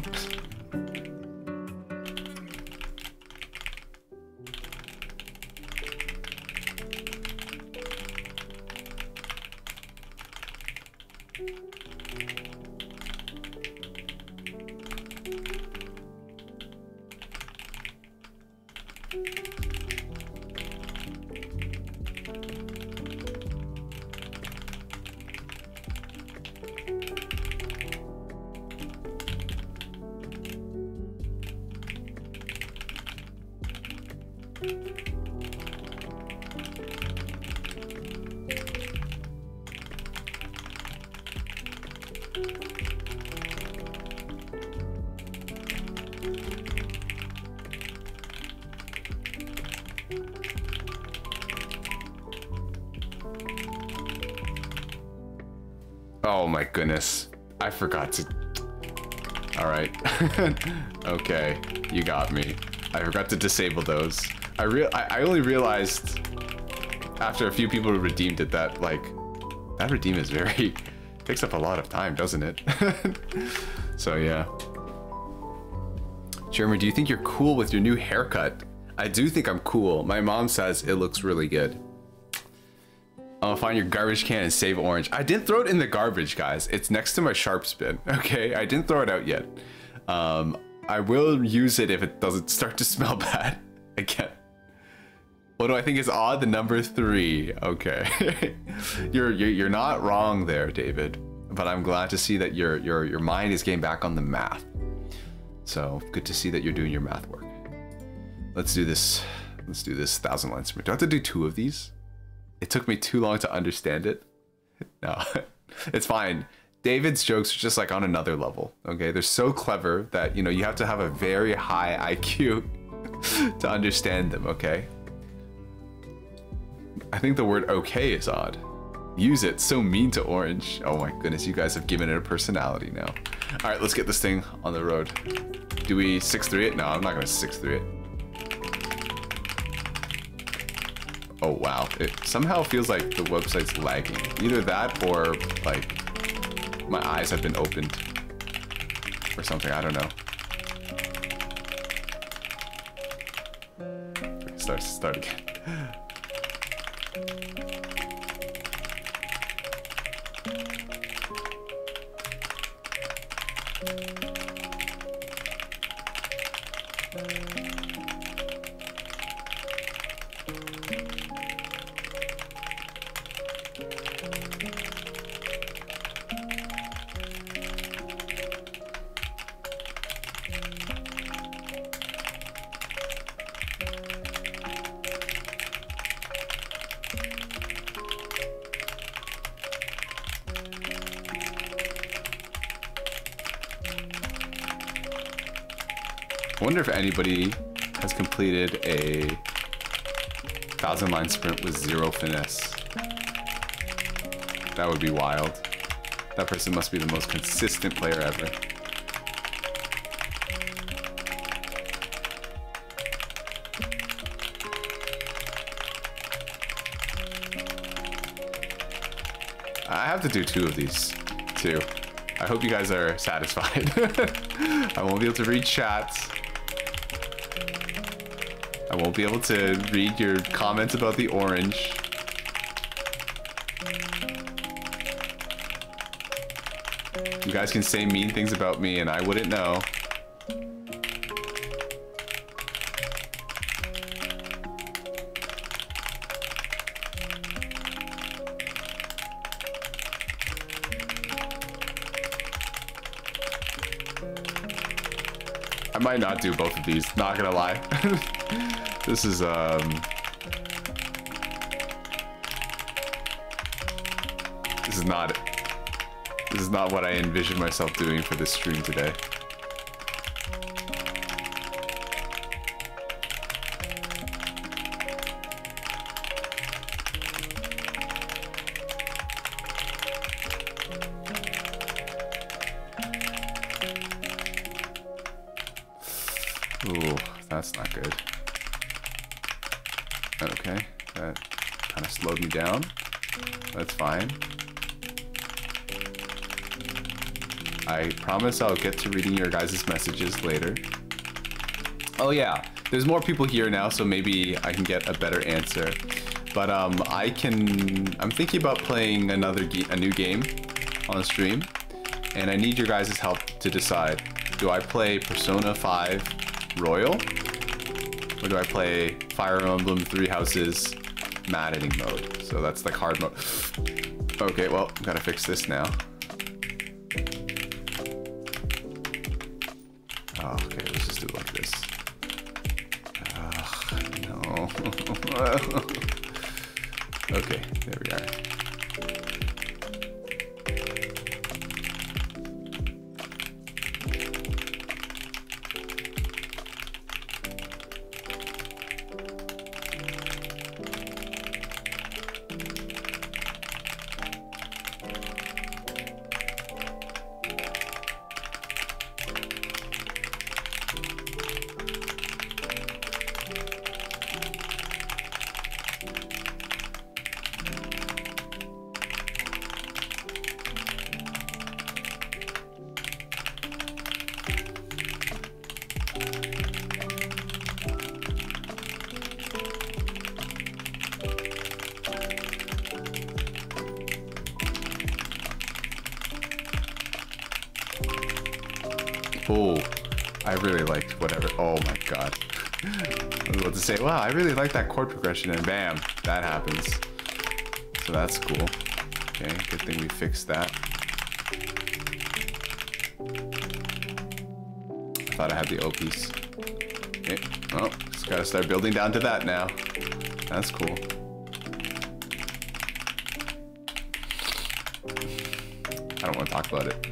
[SPEAKER 1] Oh my goodness. I forgot to... Alright. Okay, you got me. I forgot to disable those. I only realized after a few people redeemed it that, like, that redeem is very... takes up a lot of time, doesn't it? So, yeah. Jeremy, do you think you're cool with your new haircut? I do think I'm cool. My mom says it looks really good. I'll find your garbage can and save orange. I didn't throw it in the garbage, guys. It's next to my sharp spin, okay? I didn't throw it out yet. I will use it if it doesn't start to smell bad again. What do I think is odd? The number 3. Okay. You're not wrong there, David. But I'm glad to see that your mind is getting back on the math. So good to see that you're doing your math work. Let's do this. Let's do this 1,000 line sprint. Do I have to do 2 of these? It took me too long to understand it. No, it's fine. David's jokes are just like on another level, okay? They're so clever that, you know, you have to have a very high IQ to understand them, okay? I think the word okay is odd. Use it, so mean to orange. Oh my goodness, you guys have given it a personality now. All right, let's get this thing on the road. Do we 6-3 it? No, I'm not gonna 6-3 it. Oh wow, it somehow feels like the website's lagging. Either that or like my eyes have been opened or something, I don't know. Start again. I wonder if anybody has completed a 1,000-line sprint with 0 finesse. That would be wild. That person must be the most consistent player ever. I have to do 2 of these, too. I hope you guys are satisfied. I won't be able to read chats. I won't be able to read your comments about the orange. You guys can say mean things about me and I wouldn't know. I might not do both of these, not gonna lie. This is not what I envisioned myself doing for this stream today. Ooh, that's not good. Okay, that kind of slowed me down. That's fine. I promise I'll get to reading your guys' messages later. Oh yeah, there's more people here now, so maybe I can get a better answer. But I'm thinking about playing a new game on stream, and I need your guys' help to decide. Do I play Persona 5 Royal, or do I play Fire Emblem 3 Houses Maddening mode? So that's like hard mode. Okay, well, gotta fix this now. Oh, okay, let's just do it like this. No. Okay, there we are. Oh, I really liked whatever. Oh my god. I was about to say, wow, I really like that chord progression, and bam, that happens. So that's cool. Okay, good thing we fixed that. I thought I had the O piece. Okay, well, just gotta start building down to that now. That's cool. I don't want to talk about it.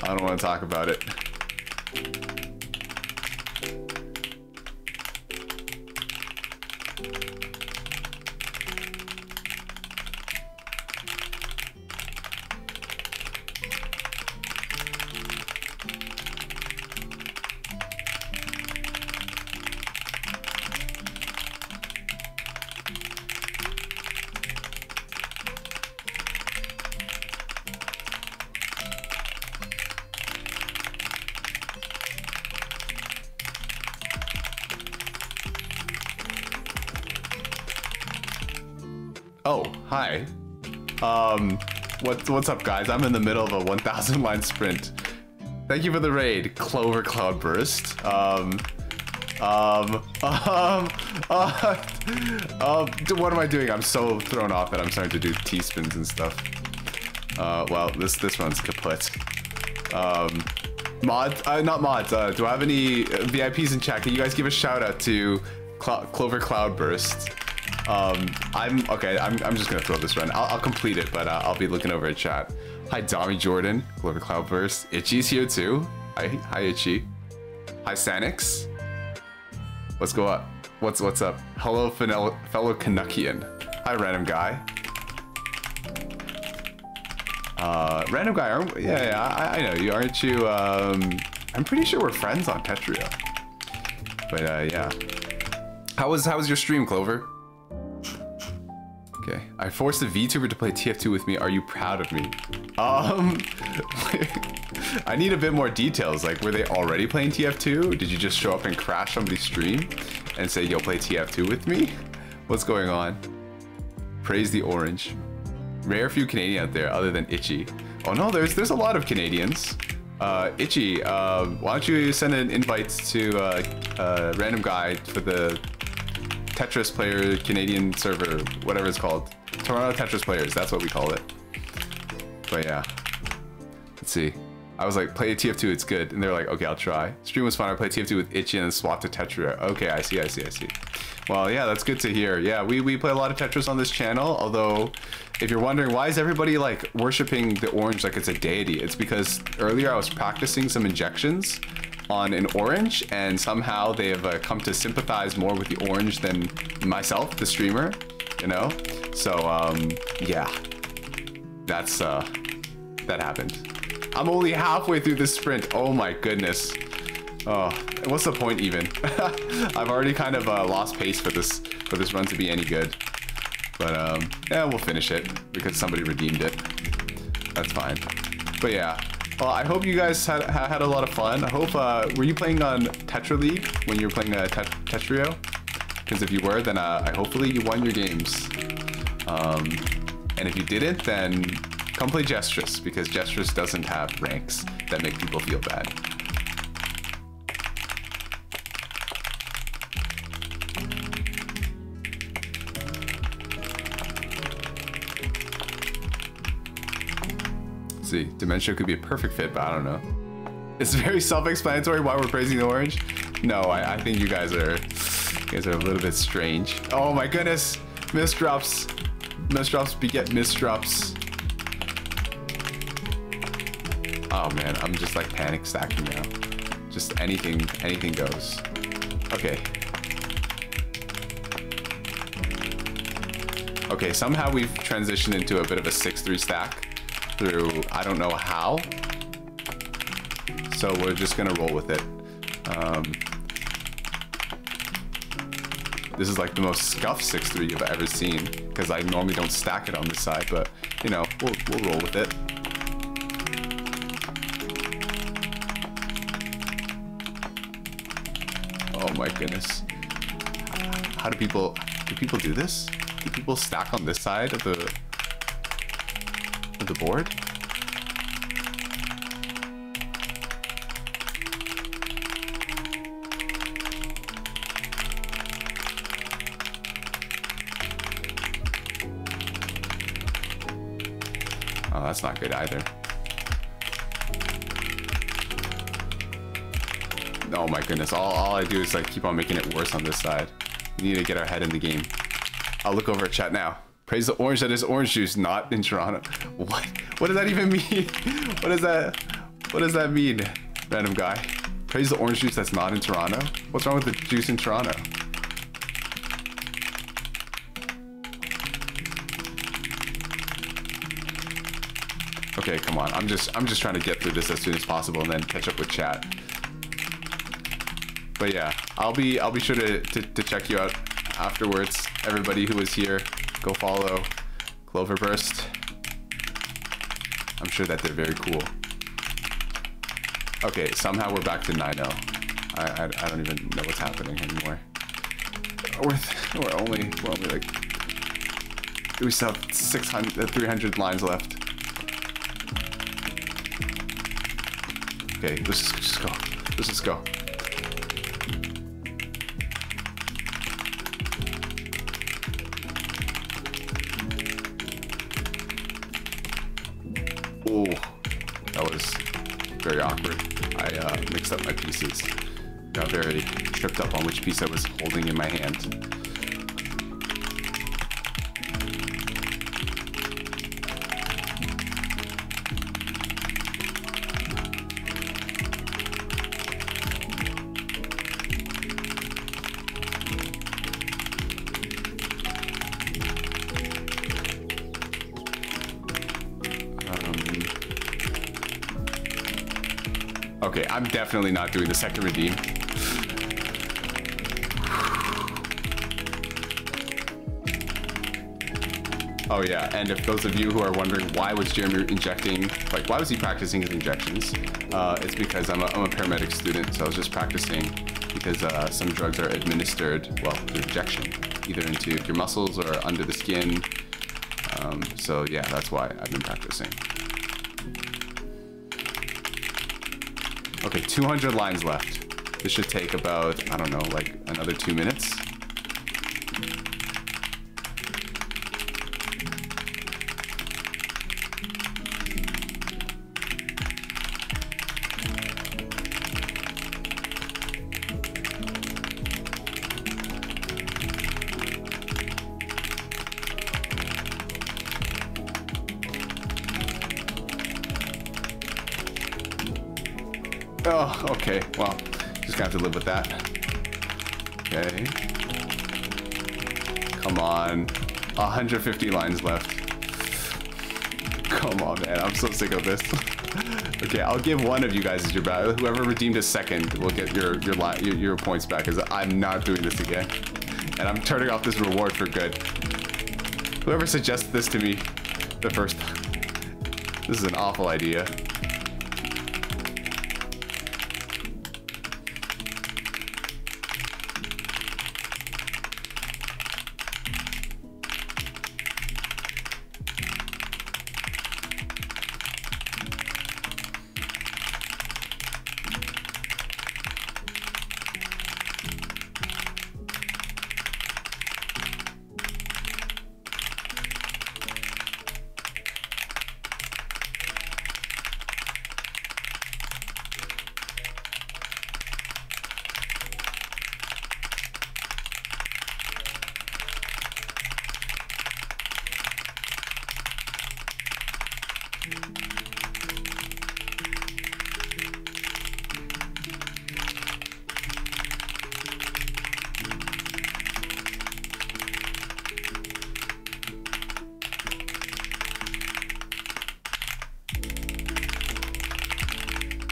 [SPEAKER 1] I don't want to talk about it. Oh, hi. What's up, guys? I'm in the middle of a 1,000-line sprint. Thank you for the raid, Clover Cloudburst. What am I doing? I'm so thrown off that I'm starting to do T-spins and stuff. Well, this one's kaput. Mods? Not mods. Do I have any VIPs in chat? Can you guys give a shout out to Clover Cloudburst? I'm okay. I'm just gonna throw this run. I'll complete it, but I'll be looking over at chat. Hi, Dommy Jordan, Clover Cloudburst. Itchy's here too. Hi, Itchy. Hi, Sanix. Let's go up. What's up? Hello, fellow Canuckian. Hi, random guy. Random guy. I know you. Aren't you? I'm pretty sure we're friends on Tetrio. But yeah. How was your stream, Clover? Okay, I forced a VTuber to play TF2 with me. Are you proud of me? I need a bit more details. Like, were they already playing TF2? Did you just show up and crash somebody's stream and say, yo, play TF2 with me? What's going on? Praise the orange. Rare few Canadian out there other than Itchy. Oh no, there's a lot of Canadians. Itchy, why don't you send an invite to random guy for the Tetris player Canadian server, whatever it's called. Toronto Tetris players, that's what we call it. But yeah, let's see. I was like, play TF2, it's good. And they're like, okay, I'll try. Stream was fun, I played TF2 with Itchy and then swapped to Tetris. Okay, I see. Well, yeah, that's good to hear. Yeah, we play a lot of Tetris on this channel, although if you're wondering why is everybody like worshiping the orange like it's a deity, it's because earlier I was practicing some injections on an orange and somehow they have come to sympathize more with the orange than myself, the streamer, you know? So, yeah, that's, that happened. I'm only halfway through this sprint. Oh my goodness. Oh, what's the point even? I've already kind of lost pace for this run to be any good. But yeah, we'll finish it because somebody redeemed it. That's fine. But yeah, well, I hope you guys had a lot of fun. I hope, were you playing on Tetra League when you were playing Tetrio? Because if you were, then hopefully you won your games. And if you didn't, then come play Gestress, because Gestress doesn't have ranks that make people feel bad. Let's see, Dementia could be a perfect fit, but I don't know. It's very self-explanatory why we're praising the orange. No, I think you guys are a little bit strange. Oh my goodness, misdrops. Misdrops beget misdrops. Oh man, I'm just like panic stacking now. Just anything goes. Okay. Okay, somehow we've transitioned into a bit of a 6-3 stack through, I don't know how. So we're just gonna roll with it. This is like the most scuffed 6-3 you've ever seen, because I normally don't stack it on this side, but you know, we'll roll with it. Oh my goodness. How do people do this? Do people stack on this side of the board? Oh, that's not good either. Oh my goodness, all I do is like keep on making it worse on this side. We need to get our head in the game. I'll look over at chat now. Praise the orange that is orange juice, not in Toronto. What does that even mean? What does that mean, random guy? Praise the orange juice that's not in Toronto? What's wrong with the juice in Toronto? Okay, come on. I'm just trying to get through this as soon as possible and then catch up with chat. But yeah, I'll be sure to check you out afterwards. Everybody who was here, go follow Cloverburst. I'm sure that they're very cool. Okay, somehow we're back to 9-0. I don't even know what's happening anymore. We're only like, we still have 300 lines left. Okay, let's just go. Let's just go. Oh, that was very awkward. I mixed up my pieces. Got very tripped up on which piece I was holding in my hand. Okay, I'm definitely not doing the second redeem. Oh yeah, and if those of you who are wondering why was Jeremy injecting, like why was he practicing his injections? It's because I'm a paramedic student, so I was just practicing because some drugs are administered, well, through injection, either into your muscles or under the skin. So yeah, that's why I've been practicing. Okay, 200 lines left. This should take about, I don't know, like another 2 minutes. Oh, okay. Well, just gonna have to live with that. Okay. Come on. 150 lines left. Come on, man. I'm so sick of this. Okay, I'll give one of you guys as your battle. Whoever redeemed a second will get your points back, because I'm not doing this again. And I'm turning off this reward for good. Whoever suggested this to me the first time. This is an awful idea.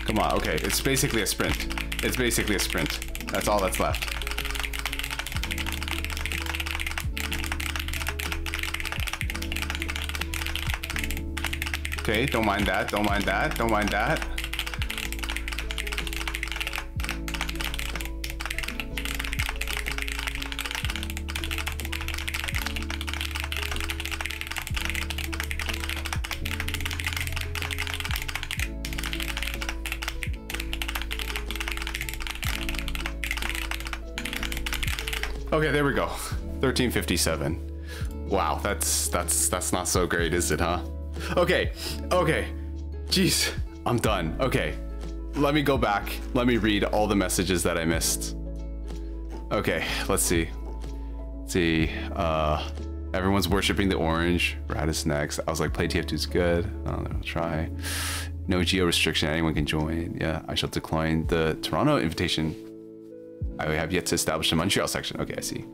[SPEAKER 1] Come on, okay, it's basically a sprint. It's basically a sprint. That's all that's left. Okay, don't mind that, don't mind that, don't mind that. Okay, there we go. 1357. Wow, that's not so great, is it, huh? Okay, okay. Jeez, I'm done. Okay, let me go back. Let me read all the messages that I missed. Okay, let's see. Let's see. Everyone's worshiping the orange. Rat is next. I was like, play TF2 is good. I'll try. No geo restriction. Anyone can join. Yeah, I shall decline the Toronto invitation. I have yet to establish the Montreal section. Okay, I see.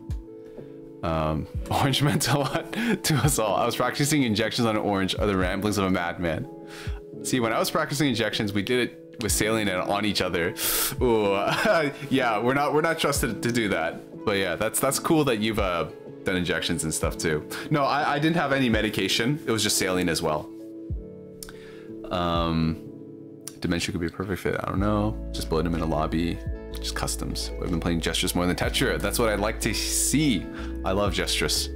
[SPEAKER 1] Orange meant a lot to us all. I was practicing injections on an orange are the ramblings of a madman. See, when I was practicing injections, we did it with saline and on each other. Ooh, yeah, we're not trusted to do that. But yeah, that's cool that you've done injections and stuff too. No, I didn't have any medication. It was just saline as well. Dementia could be a perfect fit. I don't know. Just bullet him in a lobby. Just customs. We've been playing Gestures more than Tetra. That's what I'd like to see. I love Gestures.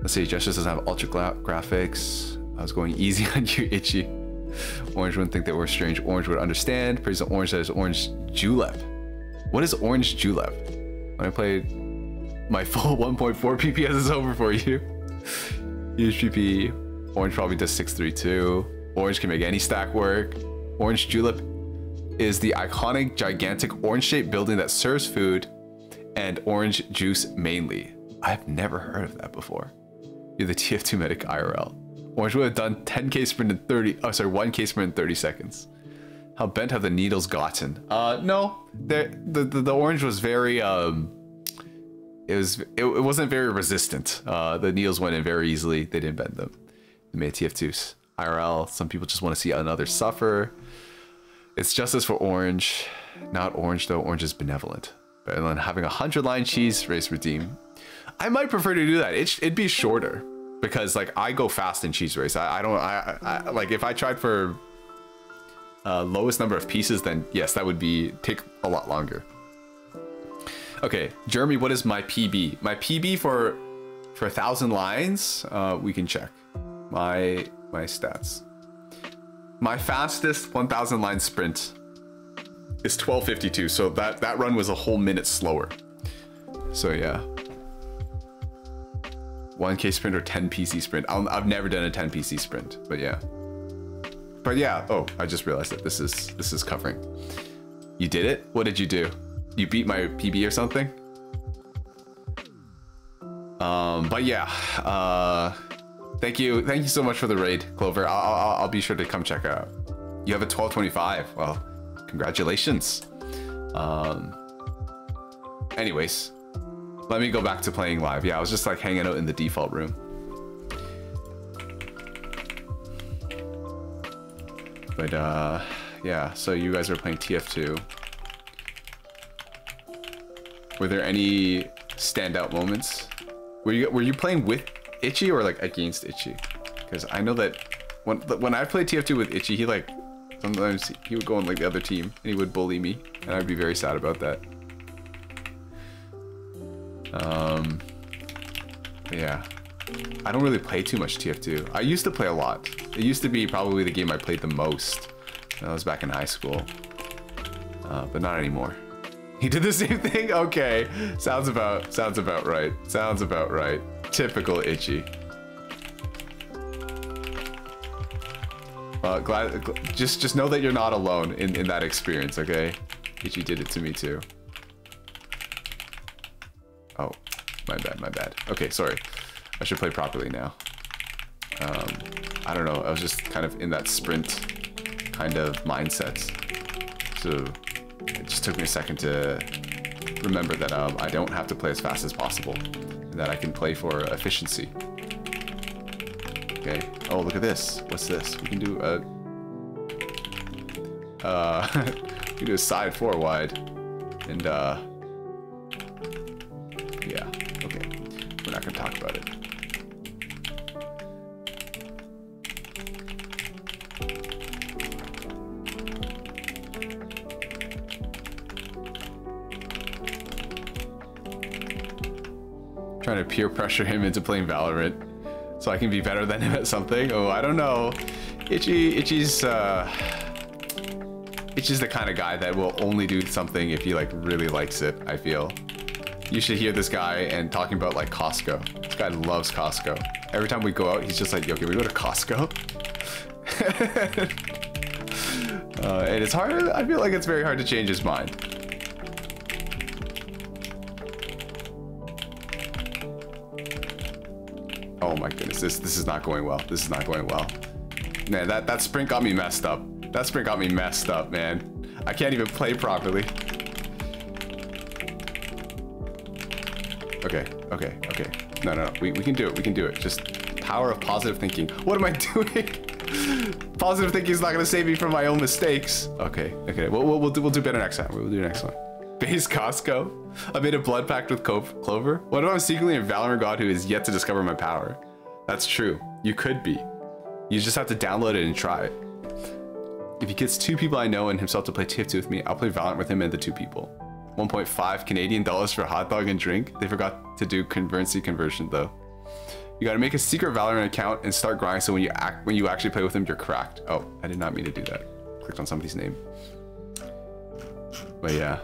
[SPEAKER 1] Let's see, Gestures doesn't have ultra graphics. I was going easy on you, Itchy. Orange wouldn't think that we're strange. Orange would understand. Praise the orange that is orange julep. What is orange julep? When I played my full 1.4 PPS is over for you. Huge PP. Orange probably does 632. Orange can make any stack work. Orange julep is the iconic gigantic orange-shaped building that serves food and orange juice mainly. I've never heard of that before. You're the TF2 medic IRL. Orange would have done 10k sprint in 1k sprint in 30 seconds. How bent have the needles gotten? No, the orange was very it wasn't very resistant. The needles went in very easily. They didn't bend them. They made TF2s. IRL, some people just want to see another suffer. It's justice for orange. Not orange though. Orange is benevolent. Better than having 100 line cheese race redeem. I might prefer to do that. It'd be shorter because like I go fast in cheese race. I like if I tried for lowest number of pieces, then yes, that would take a lot longer. Okay, Jeremy, what is my PB? My PB for 1,000 lines, we can check my stats. My fastest 1,000 line sprint is 12:52, so that run was a whole minute slower. So yeah, 1K sprint or 10 PC sprint. I've never done a 10 PC sprint, but yeah. Oh, I just realized that this is covering. You did it? What did you do? You beat my PB or something? But yeah, thank you so much for the raid, Clover. I'll be sure to come check out. You have a 12:25. Well, congratulations. Anyways, let me go back to playing live. Yeah, I was just like hanging out in the default room. But yeah, so you guys are playing TF2. Were there any standout moments? Were you playing with Itchy or like against Itchy? Because I know that when I played TF2 with Itchy, he like sometimes he would go on like the other team and he would bully me, and I'd be very sad about that. Yeah, I don't really play too much TF2. I used to play a lot. It used to be probably the game I played the most. That was back in high school, but not anymore. He did the same thing? Okay. Sounds about right. Sounds about right. Typical Itchy. Just know that you're not alone in that experience, okay? Itchy did it to me too. Oh, my bad. Okay, sorry. I should play properly now. I don't know. I was just kind of in that sprint kind of mindset. So it just took me a second to remember that I don't have to play as fast as possible, and that I can play for efficiency. Okay. Oh, look at this. What's this? We can do a we can do a side 4 wide, and yeah. Okay. We're not gonna talk about it. Trying to peer pressure him into playing Valorant so I can be better than him at something. Oh, I don't know. Itchy's the kind of guy that will only do something if he like really likes it, I feel. You should hear this guy and talking about like Costco. This guy loves Costco. Every time we go out, he's just like, yo, can we go to Costco? And it's hard. I feel like it's very hard to change his mind. Oh my goodness, this is not going well. This is not going well. Man, that sprint got me messed up. That sprint got me messed up, man. I can't even play properly. Okay. No. We can do it. We can do it. Just power of positive thinking. What am I doing? Positive thinking is not gonna save me from my own mistakes. Okay. We'll do better next time. We'll do next one. Base Costco. I made a blood pact with Clover. What if I'm secretly a Valorant god who is yet to discover my power? That's true. You could be. You just have to download it and try it. If he gets 2 people I know and himself to play TF2 with me, I'll play Valorant with him and the 2 people. 1.5 Canadian dollars for a hot dog and drink. They forgot to do currency conversion though. You gotta make a secret Valorant account and start grinding so when you actually play with him, you're cracked. Oh, I did not mean to do that. Clicked on somebody's name. But yeah.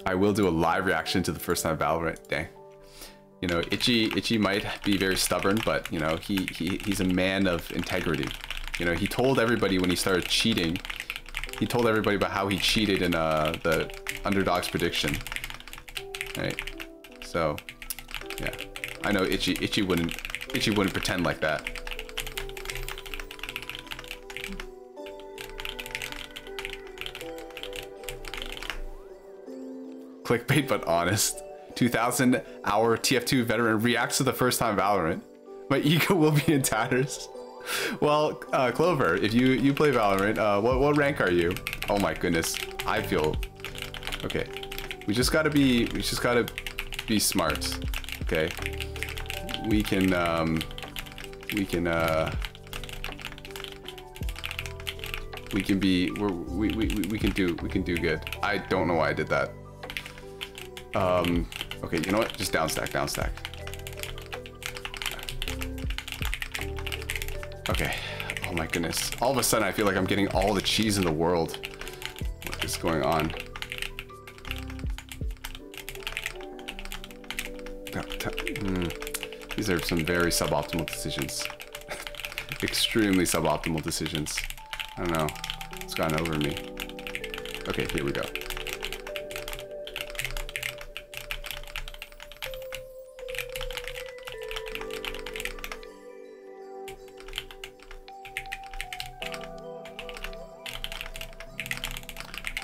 [SPEAKER 1] I will do a live reaction to the first time Valorant. Dang. You know, Itchy might be very stubborn, but you know, he's a man of integrity. You know, he told everybody when he started cheating, he told everybody about how he cheated in the underdog's prediction. Right. So, yeah. I know Itchy wouldn't pretend like that. Clickbait but honest. 2,000-hour TF2 veteran reacts to the first time Valorant. My ego will be in tatters. Well, Clover, if you play Valorant, what rank are you? Oh my goodness, I feel okay. We just gotta be smart. Okay, we can do good. I don't know why I did that. Okay, you know what? Just down stack. Okay. Oh my goodness. All of a sudden I feel like I'm getting all the cheese in the world. What is going on? These are some very suboptimal decisions. Extremely suboptimal decisions. I don't know. It's gone over me. Okay, here we go.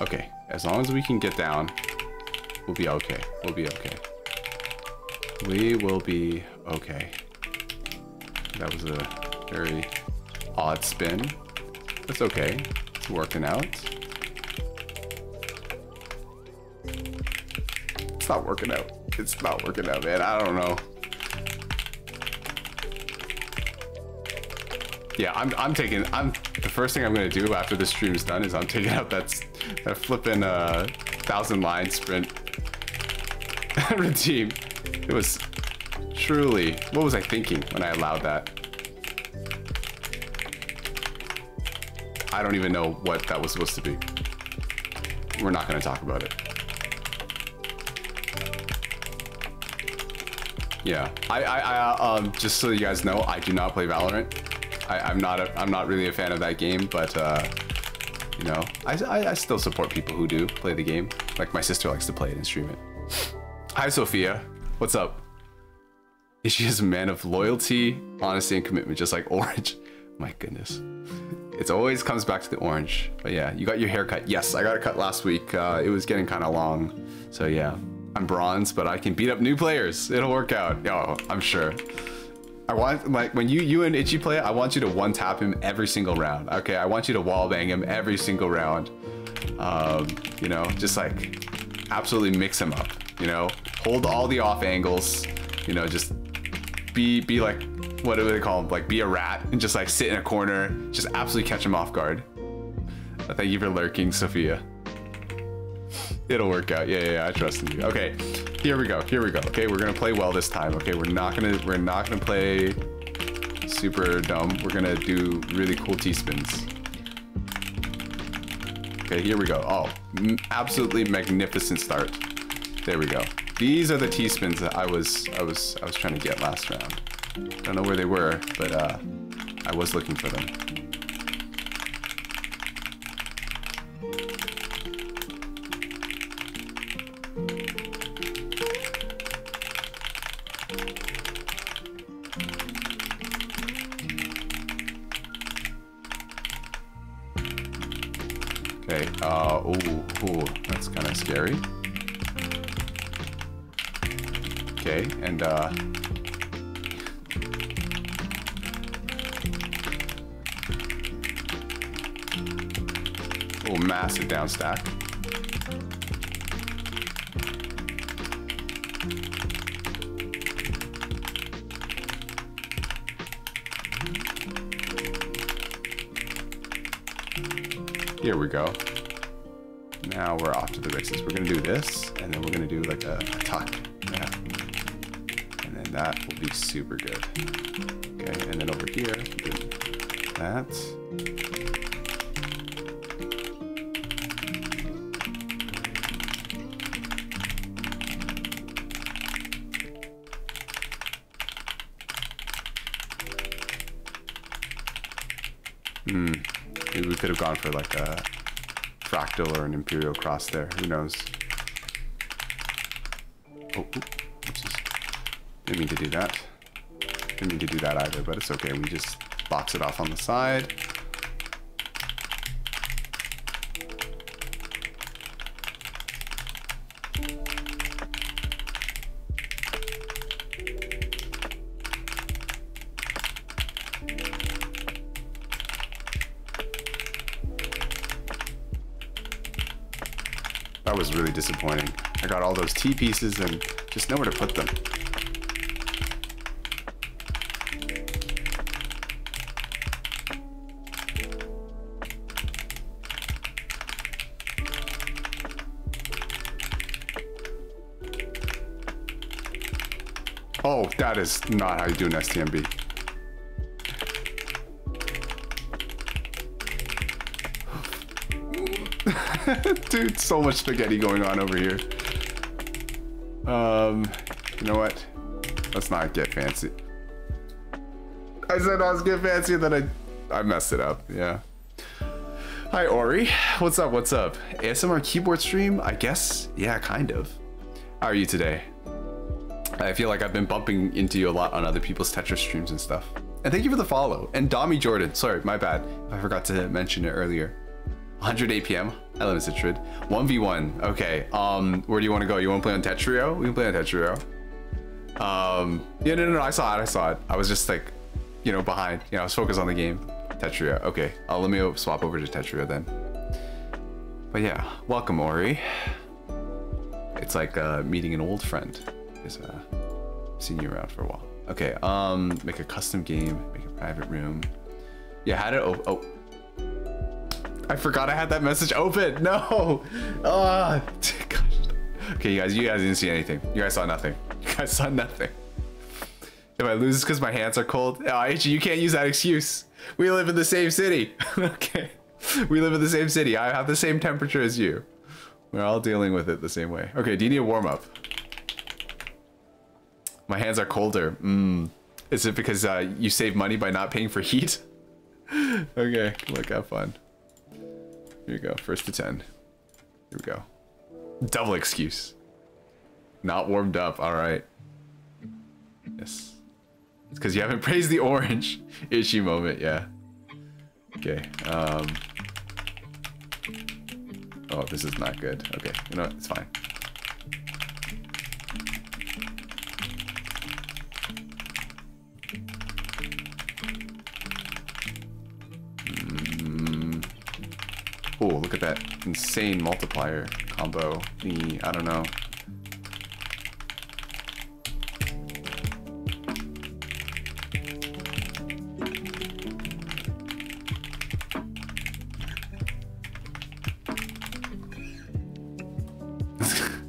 [SPEAKER 1] Okay, as long as we can get down, we'll be okay. We'll be okay. We will be okay. That was a very odd spin. That's okay. It's working out. It's not working out. It's not working out, man. I don't know. Yeah, the first thing I'm gonna do after this stream is done is I'm taking out that flipping 1,000 line sprint routine. It was truly, what was I thinking when I allowed that? I don't even know what that was supposed to be. We're not gonna talk about it. Yeah, I just so you guys know, I do not play Valorant. I'm not really a fan of that game, but you know, I still support people who do play the game. Like my sister likes to play it and stream it. Hi Sophia, what's up? She is a man of loyalty, honesty, and commitment, just like Orange. My goodness, it always comes back to the orange. But yeah, you got your hair cut. Yes, I got it cut last week. It was getting kind of long, so yeah. I'm bronze, but I can beat up new players. It'll work out. Oh, I'm sure. I want, like, when you and Itchy play it, I want you to one tap him every single round. Okay, I want you to wall bang him every single round. You know, just like absolutely mix him up. You know, hold all the off angles. You know, just be like, what do they call him? Like, be a rat and just like sit in a corner, just absolutely catch him off guard. Thank you for lurking, Sophia. It'll work out. Yeah, I trust in you. Okay, here we go. Okay, we're gonna play well this time. Okay, we're not gonna play super dumb. We're gonna do really cool T-spins. Okay, here we go. Oh, absolutely magnificent start. There we go. These are the T-spins that I was trying to get last round. Don't know where they were, but I was looking for them. Okay, ooh, that's kind of scary. Okay, and oh, massive down stack. Here we go. Now we're off to the races. We're gonna do this, and then we're gonna do like a tuck. Yeah. And then that will be super good. Okay, and then over here, do that. Maybe we could have gone for like a fractal or an imperial cross there. Who knows? Oh, didn't mean to do that. Didn't mean to do that either, but it's okay. We just box it off on the side. That was really disappointing. I got all those T pieces and just nowhere to put them. Oh, that is not how you do an STMB. Dude, so much spaghetti going on over here. You know what? Let's not get fancy. I said I was get fancy and then I messed it up, yeah. Hi Ori, what's up, what's up? ASMR keyboard stream, I guess? Yeah, kind of. How are you today? I feel like I've been bumping into you a lot on other people's Tetris streams and stuff. And thank you for the follow. And Dommy Jordan, sorry, my bad. I forgot to mention it earlier. 108 p.m. I live in Citrus. 1v1. Okay. Where do you want to go? You want to play on Tetrio? We can play on Tetrio. Yeah, no, I saw it. I was just like, you know, behind. You know, I was focused on the game. Tetrio. Okay. Let me swap over to Tetrio then. But yeah, welcome Ori. It's like meeting an old friend. Because seen you around for a while. Okay. Make a custom game. Make a private room. Yeah, how to oh. I forgot I had that message open. No. Gosh. Okay, you guys didn't see anything. You guys saw nothing. You guys saw nothing. If I lose, it's because my hands are cold. Oh, you can't use that excuse. We live in the same city. Okay. We live in the same city. I have the same temperature as you. We're all dealing with it the same way. Okay, do you need a warm up? My hands are colder. Is it because you save money by not paying for heat? Okay, look, have fun. Here you go, first to 10. Here we go. Double excuse. Not warmed up, all right. Yes. It's because you haven't praised the orange. Itchy moment, yeah. Okay, oh, this is not good. Okay, you know what, it's fine. Oh, look at that insane multiplier combo thingy. I don't know.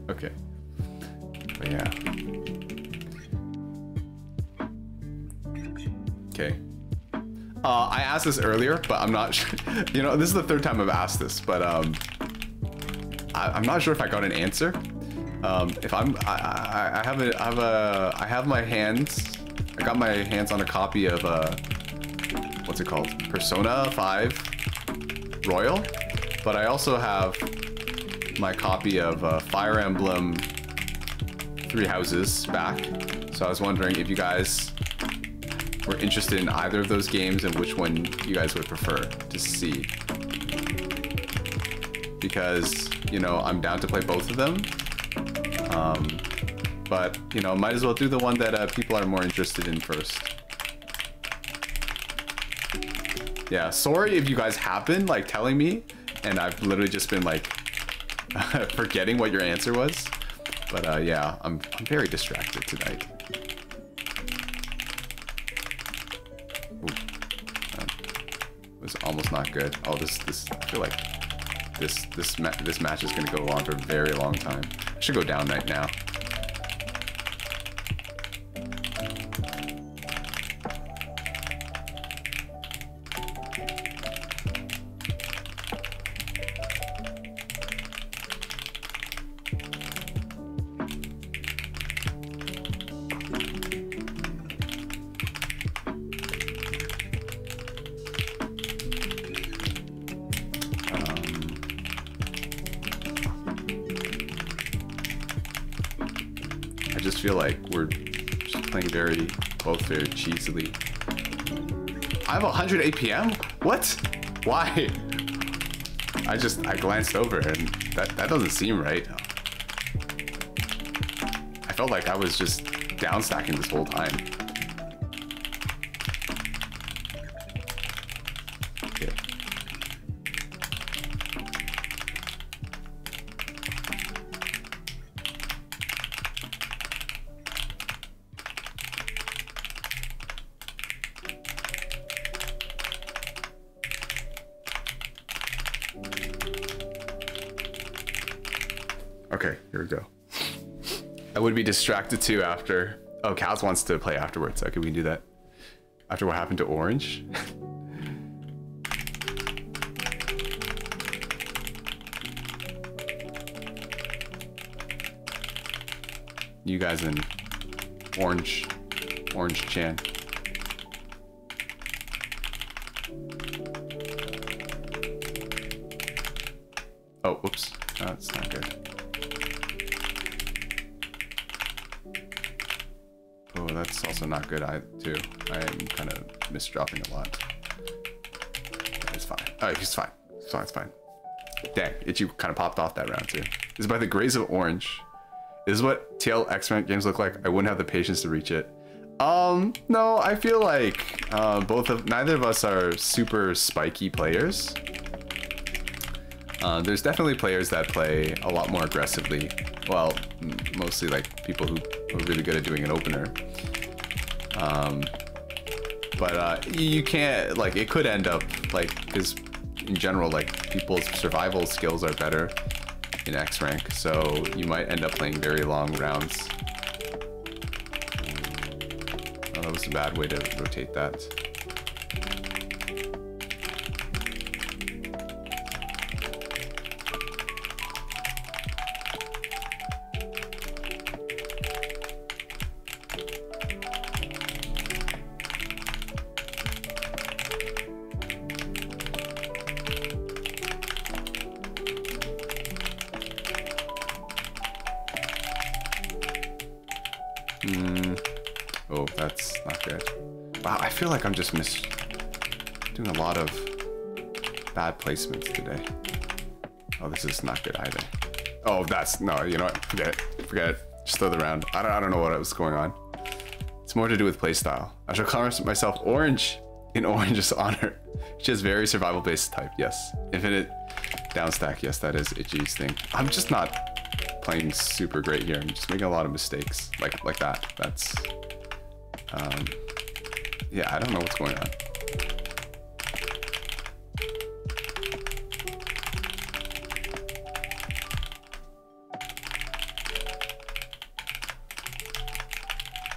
[SPEAKER 1] Okay. But yeah. Okay. I asked this earlier, but I'm not sure. You know, this is the third time I've asked this, but I'm not sure if I got an answer. If I have my hands. I got my hands on a copy of what's it called? Persona 5 Royal, but I also have my copy of Fire Emblem Three Houses back. So I was wondering if you guys were interested in either of those games and which one you guys would prefer to see. Because, you know, I'm down to play both of them. But, you know, might as well do the one that people are more interested in first. Yeah, sorry if you guys have been, like, telling me, and I've literally just been, like, forgetting what your answer was. But, yeah, I'm very distracted tonight. Was almost not good. Oh, this I feel like this match is gonna go on for a very long time. I should go down right now. I feel like we're just playing both very cheesily. I have 100 APM? What? Why? I glanced over and that doesn't seem right. I felt like I was just down stacking this whole time. Okay. Okay, here we go. I would be distracted too after. Oh, Kaz wants to play afterwards. Okay, we can do that. After what happened to Orange. You guys in Orange Chan. Oh, whoops. That's not good. Oh, that's also not good, too. I am kind of misdropping a lot. It's fine. Oh, he's fine. It's fine. Dang, Itchy kind of popped off that round, too. This is by the Grays of Orange. This is what TL X-Rank games look like. I wouldn't have the patience to reach it. No, I feel like neither of us are super spiky players. There's definitely players that play a lot more aggressively. Well, mostly like people who are really good at doing an opener. But you can't, like, it could end up, like, because in general, like, people's survival skills are better in X rank, so you might end up playing very long rounds. Oh, that was a bad way to rotate that. Oh, that's not good. Wow, I feel like I'm just doing a lot of bad placements today. Oh, this is not good either. Oh, no, you know what? Forget it. Just throw the round. I don't know what was going on. It's more to do with playstyle. I shall call myself Orange in Orange's honor. She has very survival-based type, yes. Infinite downstack, yes, that is Itchy's thing. I'm just not playing super great here. I'm just making a lot of mistakes, like that. That's, yeah, I don't know what's going on.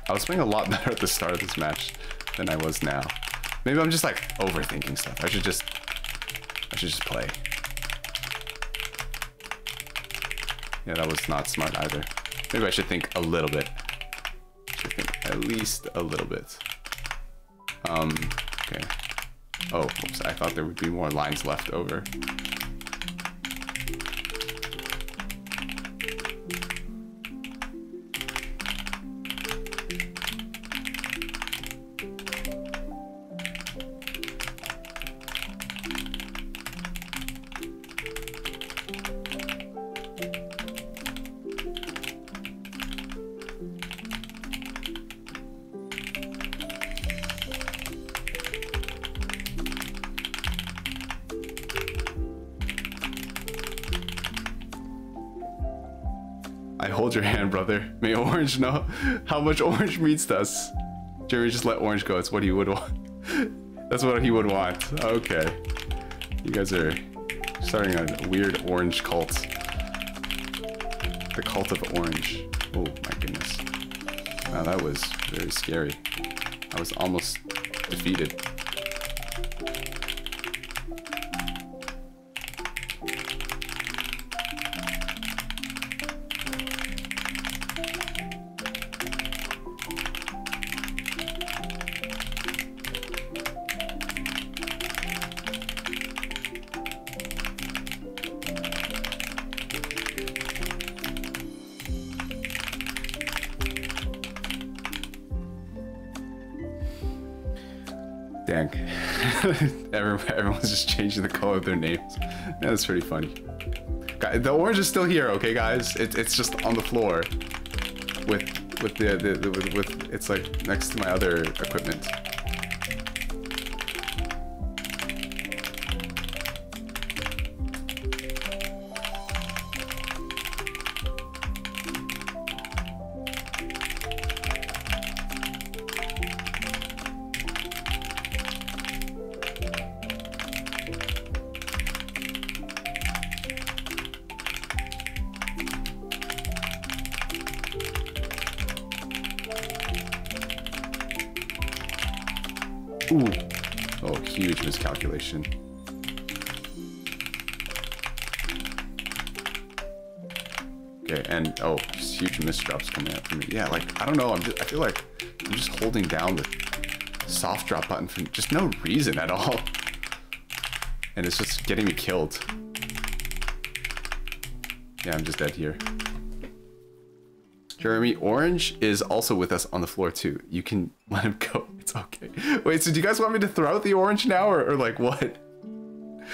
[SPEAKER 1] I was playing a lot better at the start of this match than I was now. Maybe I'm just like overthinking stuff. I should just play. Yeah, that was not smart either. Maybe I should think a little bit. I should think at least a little bit. Okay. Oh, whoops, I thought there would be more lines left over. I hold your hand, brother. May Orange know how much Orange means to us. Jerry, just let Orange go. It's what he would want. That's what he would want. Okay. You guys are starting a weird Orange cult. The cult of Orange. Oh my goodness. Wow, that was very scary. I was almost defeated. Dang. Everyone's just changing the color of their names. That's pretty funny. The orange is still here, okay, guys? It's just on the floor with it's like next to my other equipment. Ooh. Oh, huge miscalculation. Okay, and oh, huge misdrops coming out from me. Yeah, like, I don't know, I feel like I'm just holding down the soft drop button for just no reason at all. And it's just getting me killed. Yeah, I'm just dead here. Jeremy, Orange is also with us on the floor too. You can let him go. It's okay. Wait, so do you guys want me to throw out the orange now or like what?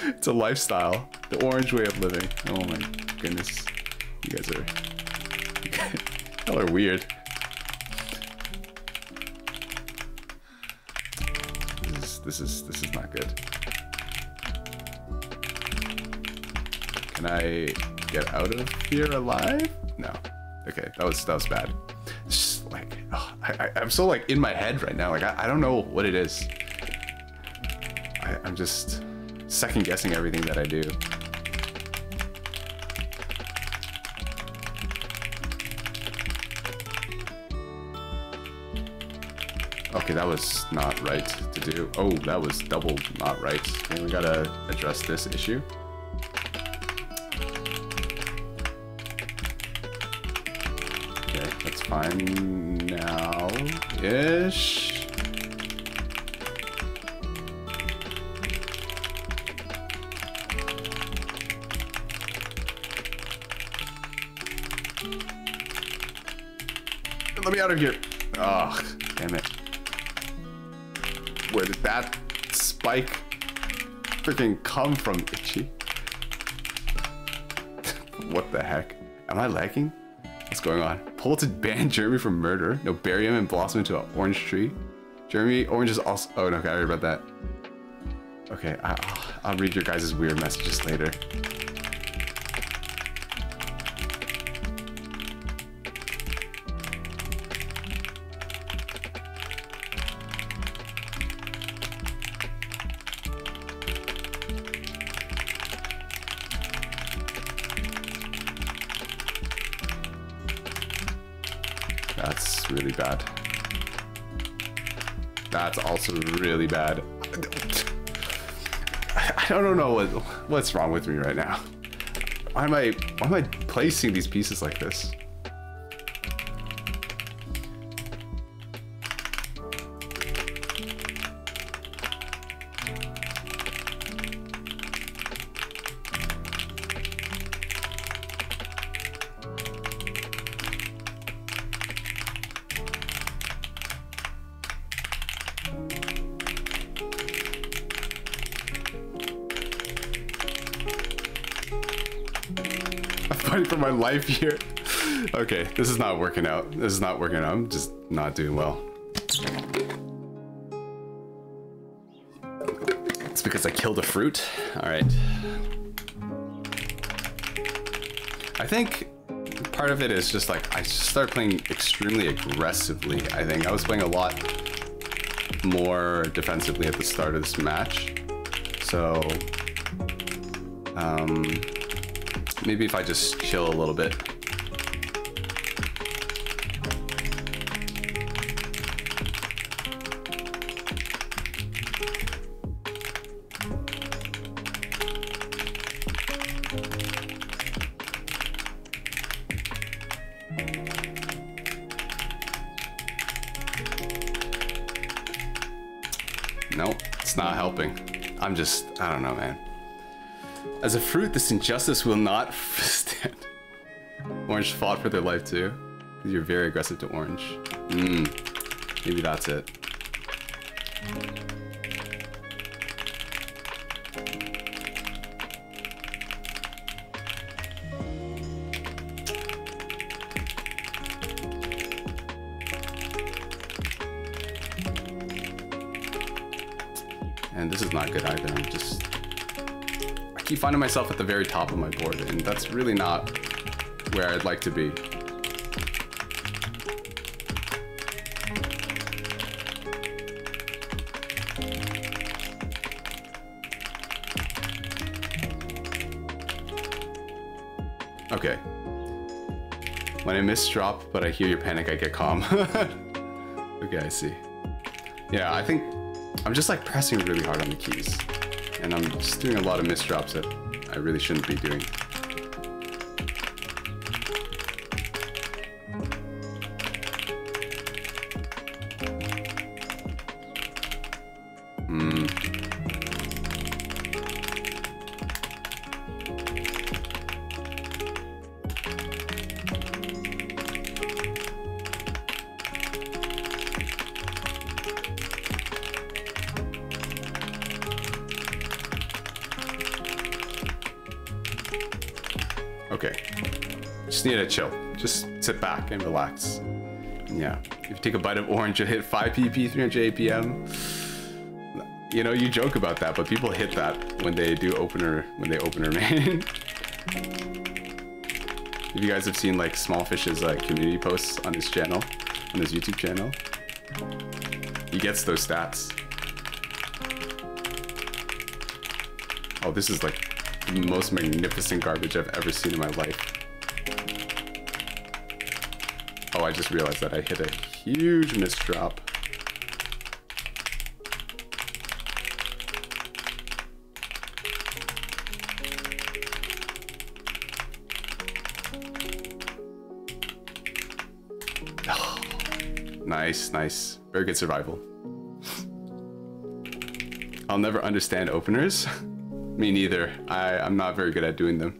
[SPEAKER 1] It's a lifestyle. The orange way of living. Oh my goodness. You guys are... y'all are weird. This is not good. Can I get out of here alive? No. Okay, that was bad. It's just like, oh, I'm so like in my head right now. Like I don't know what it is. I'm just second guessing everything that I do. Okay, that was not right to do. Oh, that was double not right. Okay, we gotta address this issue. Okay, that's fine now-ish. Let me out of here. Oh, damn it. Where did that spike freaking come from, Itchy? What the heck? Am I lagging? What's going on? Polted banned Jeremy from murder. No, bury him and blossom into an orange tree. Jeremy, orange is also... Oh, no, okay, I heard about that. Okay, I'll read your guys' weird messages later. That's really bad. That's also really bad. I don't know what's wrong with me right now. Why am I placing these pieces like this? Fighting for my life here. Okay, this is not working out. This is not working out. I'm just not doing well. It's because I killed a fruit. All right. I think part of it is just like I started playing extremely aggressively. I think I was playing a lot more defensively at the start of this match. So, maybe if I just chill a little bit. Nope, it's not helping. I don't know, man. As a fruit, this injustice will not stand. Orange fought for their life too. Because you're very aggressive to orange. Maybe that's it. And this is not good either. I keep finding myself at the very top of my board, and that's really not where I'd like to be. Okay. When I miss drop, but I hear your panic, I get calm. Okay, I see. Yeah, I think I'm just like pressing really hard on the keys. And I'm just doing a lot of misdrops that I really shouldn't be doing. Okay, just need to chill. Just sit back and relax. And yeah, if you take a bite of orange, you hit 5 pp, 300 APM. You know, you joke about that, but people hit that when they do opener, main. If you guys have seen like Smallfish's community posts on his channel, on his YouTube channel, he gets those stats. Oh, this is like the most magnificent garbage I've ever seen in my life. Oh, I just realized that I hit a huge misdrop. Oh, nice, nice. Very good survival. I'll never understand openers. Me neither. I'm not very good at doing them.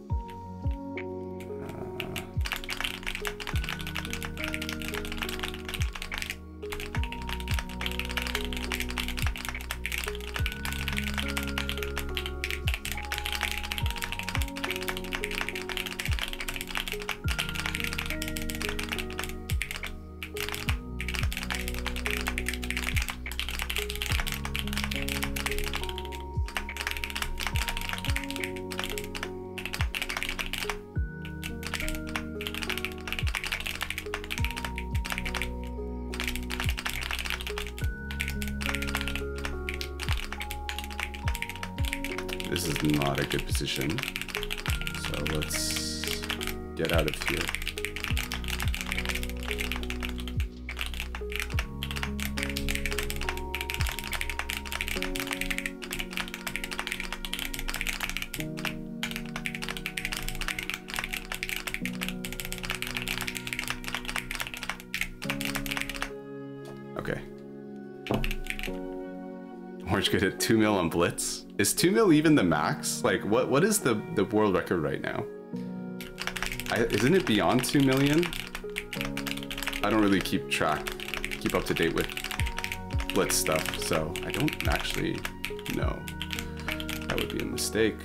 [SPEAKER 1] This is not a good position, so let's get out of here. Okay. Orange could hit 2 mil on Blitz. Is 2 mil even the max? Like, what is the world record right now? Isn't it beyond 2 million? I don't really keep up to date with Blitz stuff, so I don't actually know. That would be a mistake.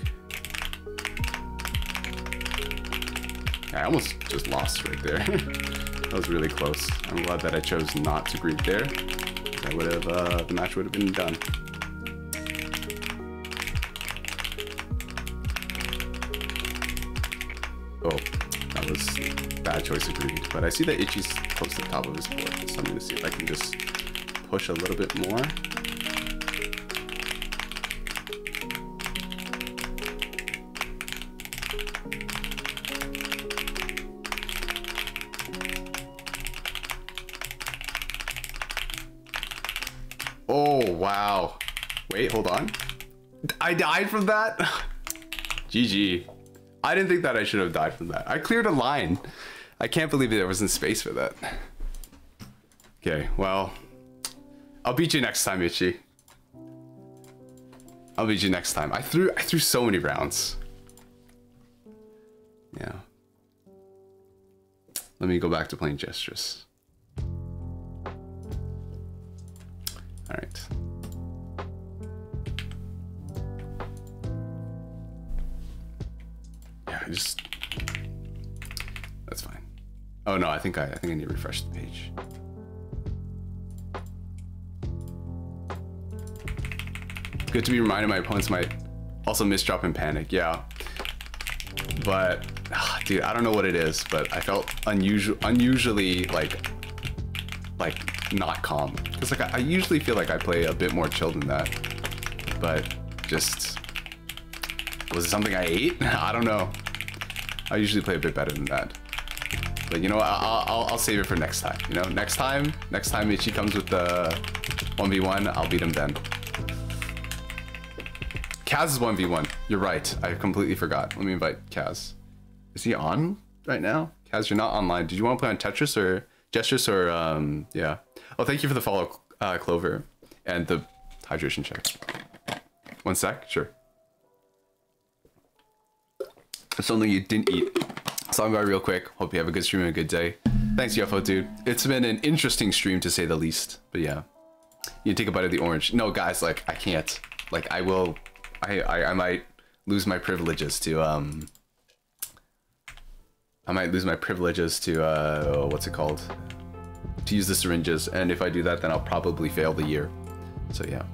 [SPEAKER 1] I almost just lost right there. That was really close. I'm glad that I chose not to greet there. That would have, the match would have been done. Oh, that was a bad choice of greed. But I see that Ichi's close to the top of his board, so I'm gonna see if I can just push a little bit more. Oh, wow. Wait, hold on. I died from that? GG. I didn't think that I should have died from that. I cleared a line. I can't believe there wasn't space for that. Okay, well, I'll beat you next time, Ichi. I'll beat you next time. I threw so many rounds. Yeah. Let me go back to playing Gestures. All right. Yeah, that's fine. Oh no, I think I need to refresh the page. Good to be reminded my opponents might also misdrop and panic. Yeah, but dude, I don't know what it is, but I felt unusually like not calm, because like I usually feel like I play a bit more chill than that, but just, was it something I ate? I don't know. I usually play a bit better than that, but you know, I'll save it for next time. You know, next time Ichi comes with the 1v1, I'll beat him then. Kaz is 1v1. You're right. I completely forgot. Let me invite Kaz. Is he on right now? Kaz, you're not online. Did you want to play on Tetris or Gestures or yeah. Oh, thank you for the follow, Clover, and the hydration check. 1 sec, sure. It's something you didn't eat. Song by real quick. Hope you have a good stream and a good day. Thanks, UFO dude. It's been an interesting stream to say the least. But yeah, you take a bite of the orange. No, guys, like I can't. Like I will. I might lose my privileges to I might lose my privileges to what's it called? To use the syringes, and if I do that, then I'll probably fail the year. So yeah.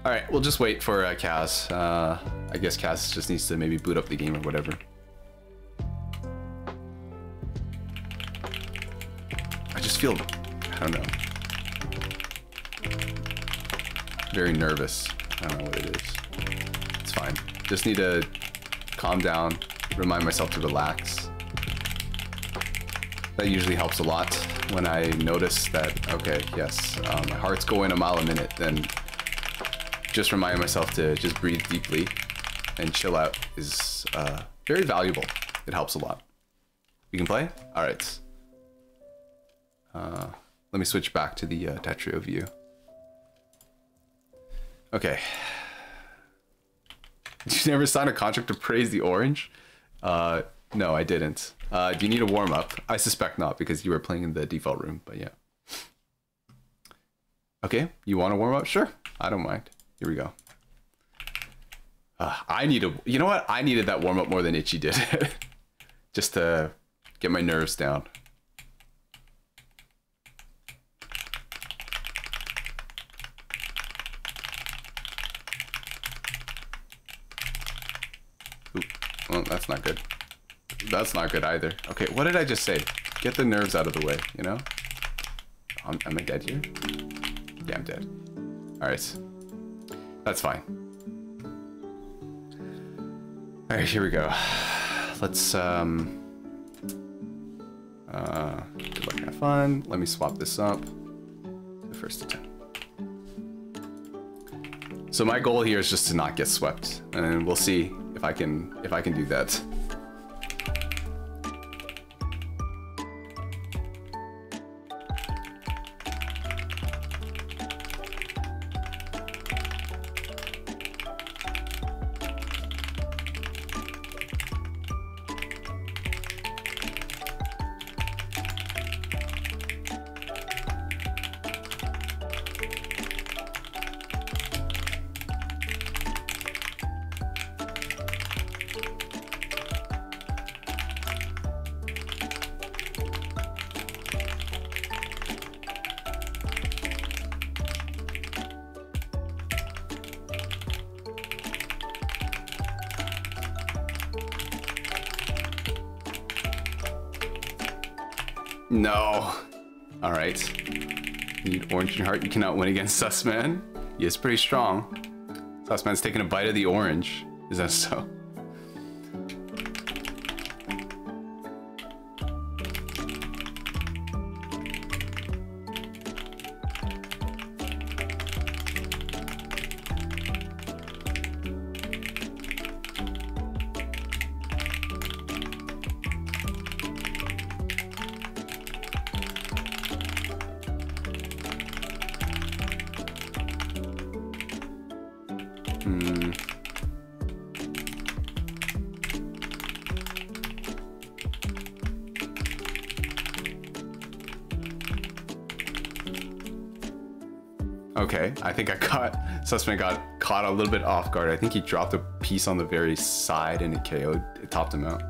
[SPEAKER 1] All right, we'll just wait for Kaz. I guess Kaz just needs to maybe boot up the game or whatever. I just feel, I don't know, very nervous. I don't know what it is. It's fine. Just need to calm down, remind myself to relax. That usually helps a lot when I notice that, okay, yes, my heart's going a mile a minute, then just remind myself to just breathe deeply and chill out is very valuable. It helps a lot. You can play? All right. Let me switch back to the Tetrio view. Okay. Did you never sign a contract to praise the orange? No, I didn't. Do you need a warm up? I suspect not because you were playing in the default room, but yeah. Okay, you want a warm up? Sure, I don't mind. Here we go. I need a, you know what? I needed that warm up more than Itchy did. Just to get my nerves down. Ooh, well, that's not good. That's not good either. Okay, what did I just say? Get the nerves out of the way, you know? Am I dead here? Yeah, I'm dead. All right. That's fine. All right, here we go. Let's, good luck, have fun. Let me swap this up. The first attempt. So my goal here is just to not get swept, and we'll see if I can do that. No. All right. You need orange in your heart. You cannot win against Sussman. He is pretty strong. Sussman's taking a bite of the orange. Is that so? Okay, I think Sussman got caught a little bit off guard. I think he dropped a piece on the very side and it KO'd. It topped him out.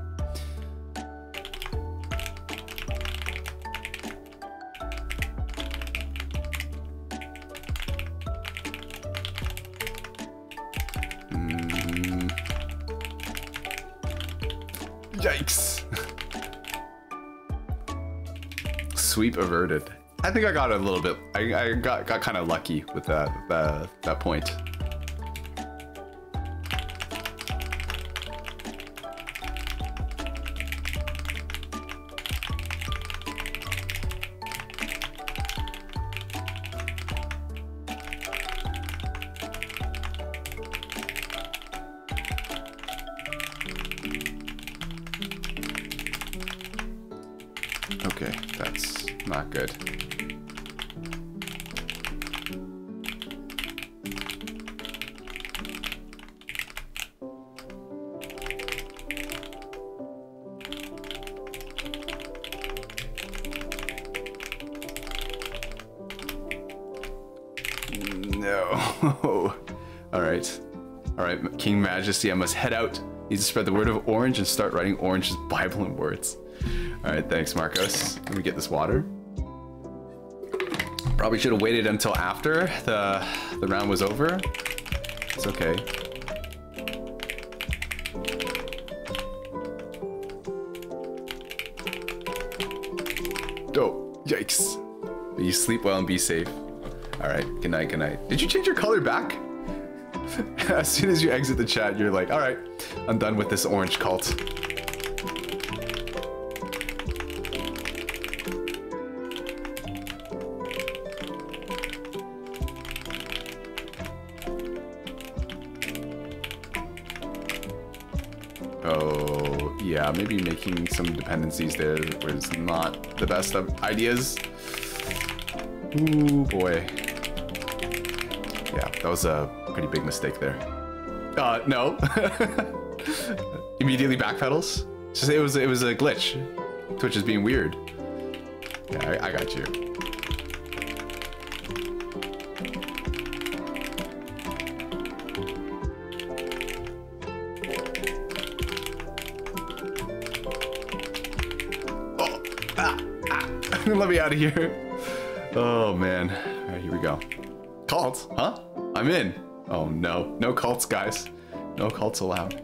[SPEAKER 1] Yikes. Sweep averted. I think I got a little bit. I got kind of lucky with that point. Okay, that's not good. No. All right. All right, King Majesty, I must head out. Need to spread the word of Orange and start writing Orange's Bible in words. All right, thanks, Marcos. Let me get this water. Probably should have waited until after the round was over. It's okay. Oh, yikes. May you sleep well and be safe. All right, good night, good night. Did you change your color back? As soon as you exit the chat, you're like, all right, I'm done with this orange cult. Oh, yeah, maybe making some dependencies there was not the best of ideas. Ooh, boy. Yeah, that was a pretty big mistake there. No. Immediately backpedals. Just it was a glitch. Twitch is being weird. Yeah, I got you. Oh, let me out of here. Oh man. All right, here we go. Cults? Huh? I'm in. Oh no. No cults, guys. No cults allowed.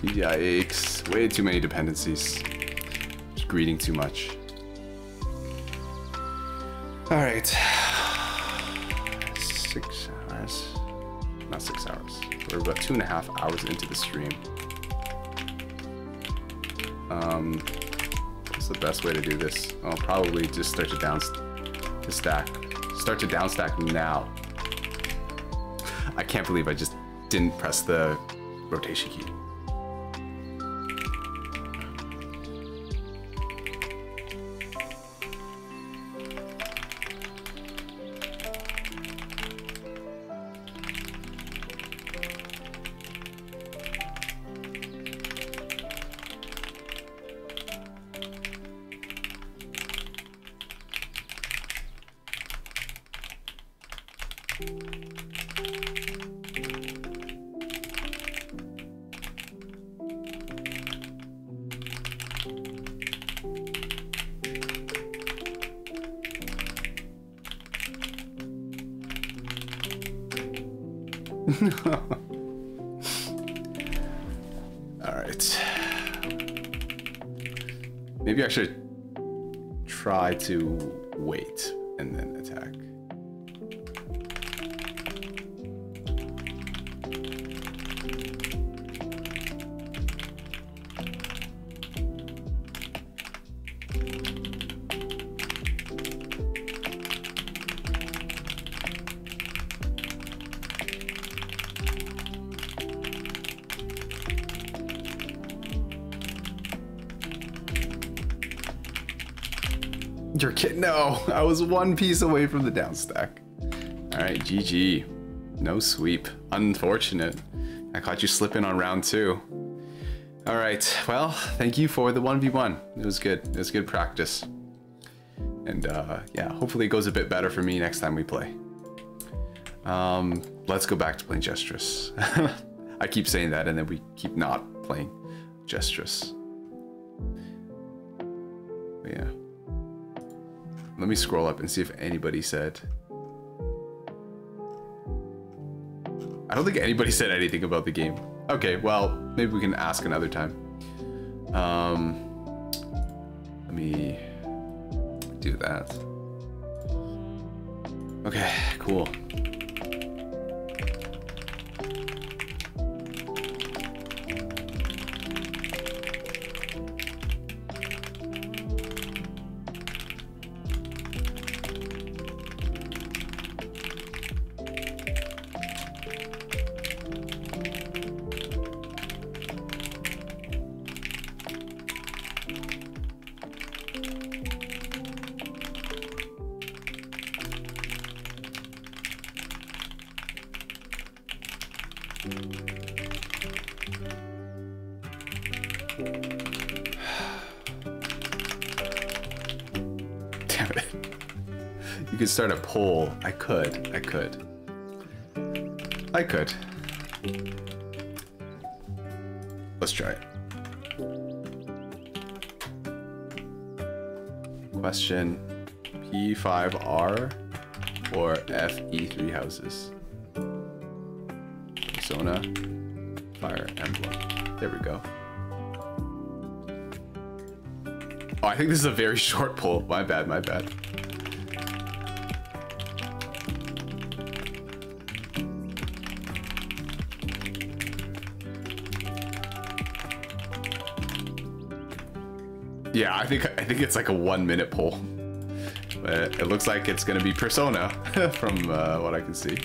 [SPEAKER 1] Yikes. Way too many dependencies. Just greeting too much. Alright. 6 hours. Not 6 hours. We're about 2.5 hours into the stream. What's the best way to do this? I'll probably just start to stack. Start to down stack now. I can't believe I just didn't press the rotation key. Alright. Maybe I should try to wait and then attack. You're kidding. No, I was one piece away from the down stack. All right, GG. No sweep. Unfortunate. I caught you slipping on round 2. All right, well, thank you for the 1v1. It was good. It was good practice. And yeah, hopefully it goes a bit better for me next time we play. Let's go back to playing Gestrous. I keep saying that and then we keep not playing Gestrous. But yeah. Let me scroll up and see if anybody said. I don't think anybody said anything about the game. Okay, well, maybe we can ask another time. Let me do that. Okay, cool. Damn it. You could start a poll. I could. Let's try it. Question: P5R or FE3 houses? Persona, Fire Emblem. There we go. Oh, I think this is a very short poll. My bad. Yeah, I think it's like a 1-minute poll. But it looks like it's gonna be Persona from what I can see.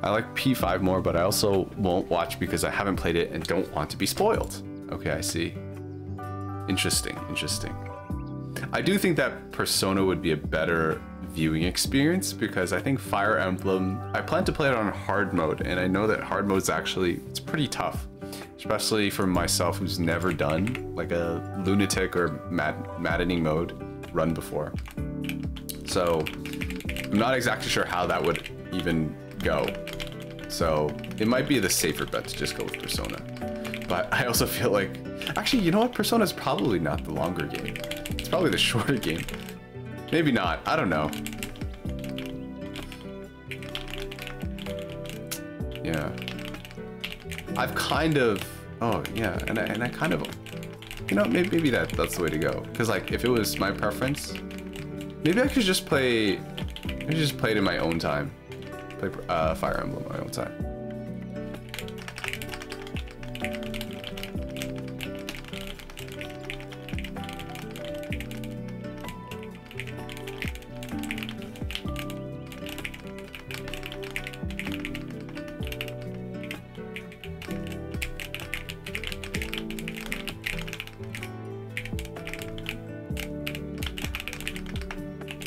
[SPEAKER 1] I like P5 more, but I also won't watch because I haven't played it and don't want to be spoiled. Okay, I see. Interesting. I do think that Persona would be a better viewing experience because I think Fire Emblem, I plan to play it on hard mode, and I know that hard mode is actually, it's pretty tough, especially for myself who's never done like a lunatic or maddening mode run before. So I'm not exactly sure how that would even go. So it might be the safer bet to just go with Persona. But I also feel like, actually, you know what? Persona is probably not the longer game. It's probably the shorter game. Maybe not, I don't know. Yeah. I've kind of, oh yeah, and I kind of, you know, maybe that's the way to go. Cause like, if it was my preference, maybe I could just play, maybe just play it in my own time. Play Fire Emblem in my own time.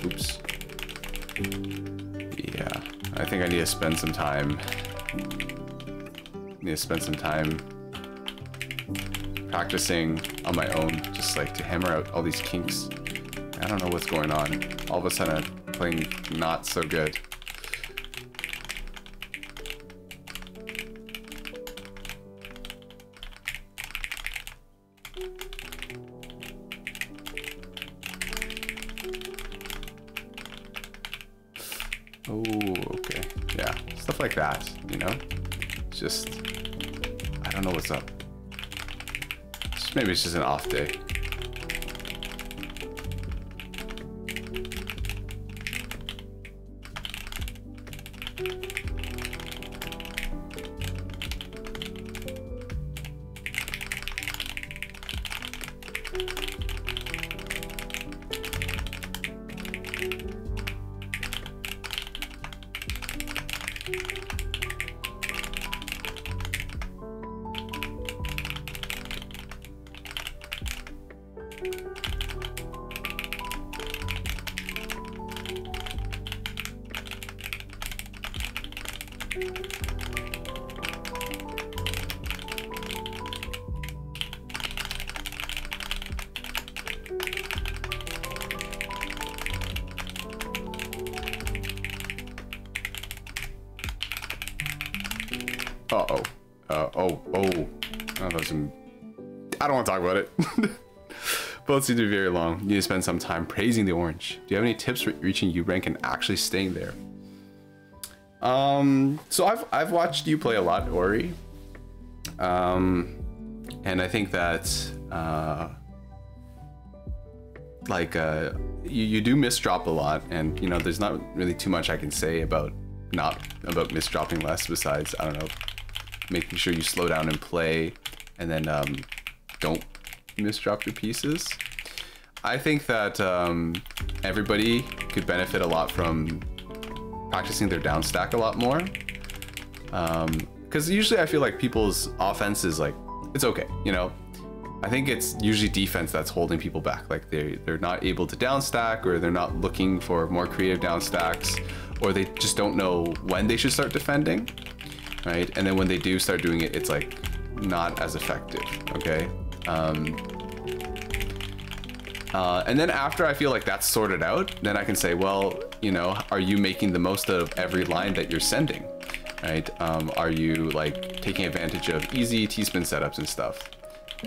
[SPEAKER 1] Oops. Yeah, I think I need to spend some time. Practicing on my own, just like to hammer out all these kinks. I don't know what's going on. All of a sudden, I'm playing not so good. Oh, okay. Yeah, stuff like that, you know? It's just, I don't know what's up. Maybe it's just an off day. Uh-oh. Oh. I don't want to talk about it. Both seem to be very long. You need to spend some time praising the orange. Do you have any tips for reaching U rank and actually staying there? So I've watched you play a lot, Ori. And I think that you do misdrop a lot, and you know there's not really too much I can say about misdropping less besides, I don't know, making sure you slow down and play, and then don't misdrop your pieces. I think that everybody could benefit a lot from practicing their down stack a lot more, because usually I feel like people's offense is like, it's okay, you know. I think it's usually defense that's holding people back. Like they're not able to down stack, or they're not looking for more creative down stacks, or they just don't know when they should start defending, right? And then when they do start doing it, it's like not as effective, okay? And then after I feel like that's sorted out, then I can say, well, you know, are you making the most of every line that you're sending, right? Are you like taking advantage of easy T-spin setups and stuff?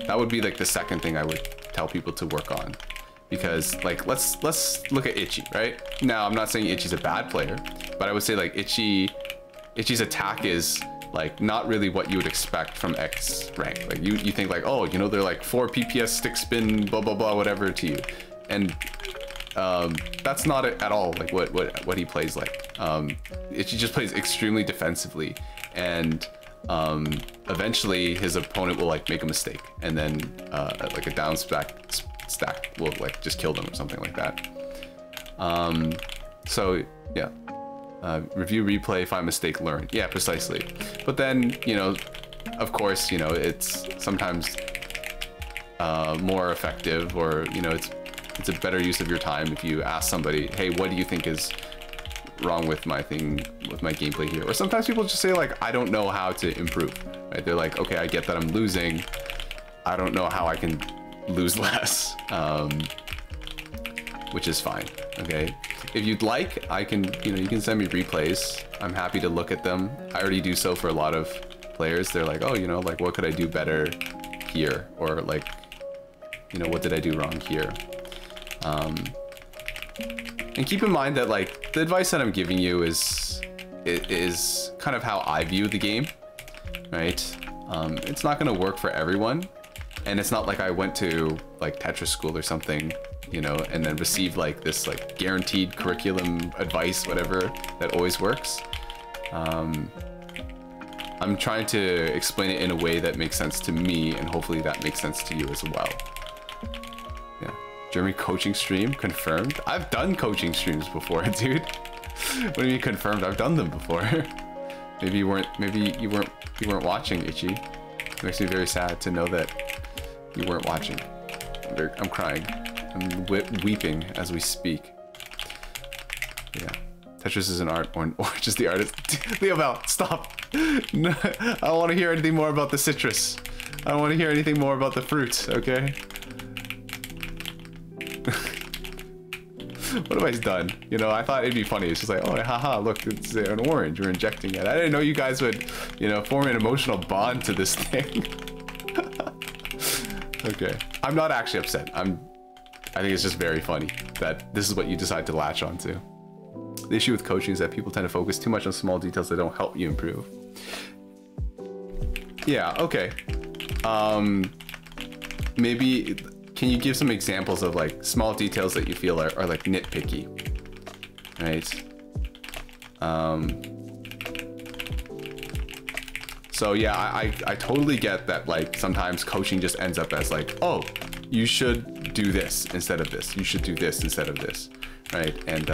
[SPEAKER 1] That would be like the second thing I would tell people to work on, because like let's look at Itchy, right? Now I'm not saying Itchy's a bad player, but I would say like Itchy's attack is like not really what you would expect from X rank. Like you think like, oh, you know, they're like 4 PPS stick spin blah blah blah whatever to you, and that's not at all like what he plays like. Itchy just plays extremely defensively, and eventually his opponent will like make a mistake, and then like a down stack will like just kill them or something like that. So yeah, review, replay, find mistake, learn. Yeah, precisely. But then, you know, of course, you know, it's sometimes more effective, or you know, it's a better use of your time if you ask somebody, hey, what do you think is wrong with my gameplay here? Or sometimes people just say like, I don't know how to improve, right? They're like, okay, I get that I'm losing, I don't know how I can lose less, which is fine. Okay, if you'd like, I can, you know, you can send me replays. I'm happy to look at them. I already do so for a lot of players. They're like, oh, you know, like what could I do better here, or like, you know, what did I do wrong here? And keep in mind that like the advice that I'm giving you is kind of how I view the game, right? It's not going to work for everyone, and it's not like I went to like Tetris school or something, you know, and then received like this like guaranteed curriculum advice, whatever, that always works. I'm trying to explain it in a way that makes sense to me, and hopefully that makes sense to you as well. Yeah. Jeremy coaching stream confirmed. I've done coaching streams before, dude. What do you mean confirmed? I've done them before. Maybe you weren't watching, Itchy. It makes me very sad to know that you weren't watching. I'm crying. I'm weeping as we speak. Yeah. Tetris is an art, or just the artist. Leo Bell, stop. No, I don't want to hear anything more about the citrus. I don't want to hear anything more about the fruit, okay? What have I done? You know, I thought it'd be funny. It's just like, oh, haha, look, it's an orange. We're injecting it. I didn't know you guys would, you know, form an emotional bond to this thing. Okay. I'm not actually upset. I think it's just very funny that this is what you decide to latch onto. The issue with coaching is that people tend to focus too much on small details that don't help you improve. Yeah, okay. maybe can you give some examples of like small details that you feel are like nitpicky, right? So yeah, I totally get that like sometimes coaching just ends up as like, oh, you should do this instead of this. You should do this instead of this, right? And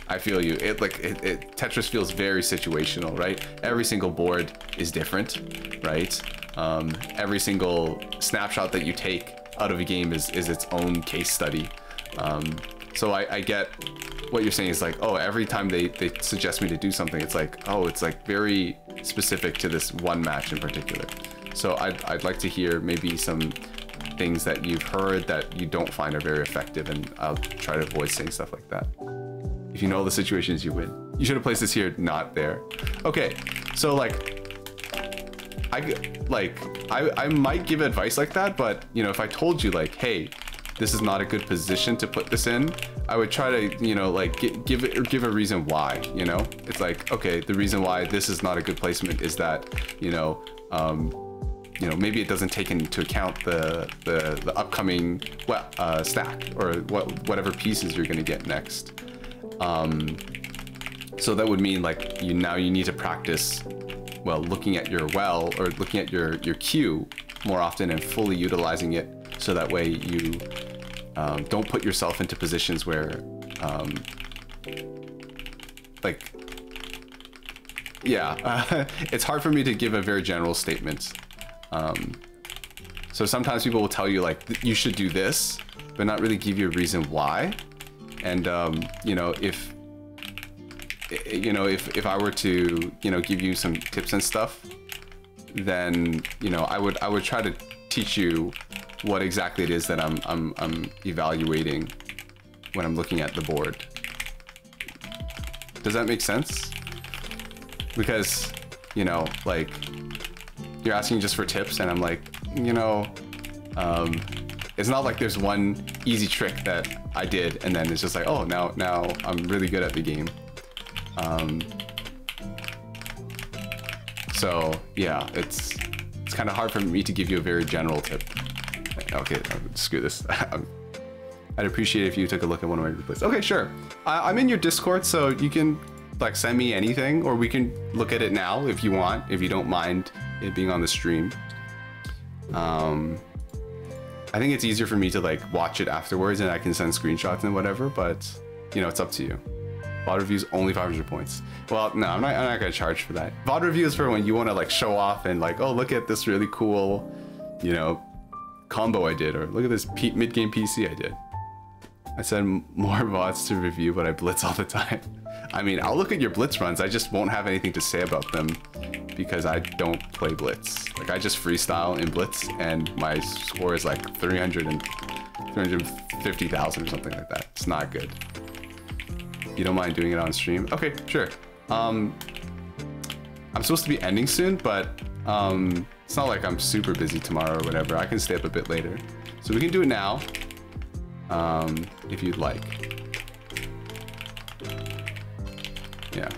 [SPEAKER 1] I feel you. Tetris feels very situational, right? Every single board is different, right? Every single snapshot that you take out of a game is its own case study. So I get what you're saying is like, oh, every time they suggest me to do something, it's like, oh, it's like very specific to this one match in particular. So I'd like to hear maybe some things that you've heard that you don't find are very effective, and I'll try to avoid saying stuff like that. If you know the situations, you win. You should have placed this here, not there. Okay, so like, I might give advice like that, but you know, if I told you like, hey, this is not a good position to put this in, I would try to, you know, like give a reason why, you know? It's like, okay, the reason why this is not a good placement is that, you know, maybe it doesn't take into account the upcoming stack or whatever pieces you're gonna get next. So that would mean like you need to practice, well, looking at your well, or looking at your queue more often and fully utilizing it, so that way you don't put yourself into positions where it's hard for me to give a very general statement. So sometimes people will tell you like, you should do this, but not really give you a reason why. And you know, if I were to, you know, give you some tips and stuff, then, you know, I would try to teach you what exactly it is that I'm evaluating when I'm looking at the board. Does that make sense? Because, you know, like, you're asking just for tips, and I'm like, you know, it's not like there's one easy trick that I did and then it's just like, oh, now I'm really good at the game. So yeah, it's kind of hard for me to give you a very general tip. Okay, screw this. I'd appreciate it if you took a look at one of my replays. Okay, sure. I'm in your Discord, so you can like send me anything, or we can look at it now if you want, if you don't mind it being on the stream. I think it's easier for me to like watch it afterwards and I can send screenshots and whatever, but you know, it's up to you. VOD reviews only 500 points. Well, no, I'm not gonna charge for that. VOD review is for when you want to like show off and like, oh, look at this really cool, you know, combo I did, or look at this mid-game PC I did. I send more VODs to review, but I blitz all the time. I mean, I'll look at your blitz runs, I just won't have anything to say about them because I don't play blitz. Like, I just freestyle in blitz and my score is like 350,000 or something like that. It's not good. You don't mind doing it on stream? Okay, sure. I'm supposed to be ending soon, but it's not like I'm super busy tomorrow or whatever. I can stay up a bit later. So we can do it now, if you'd like. Yeah.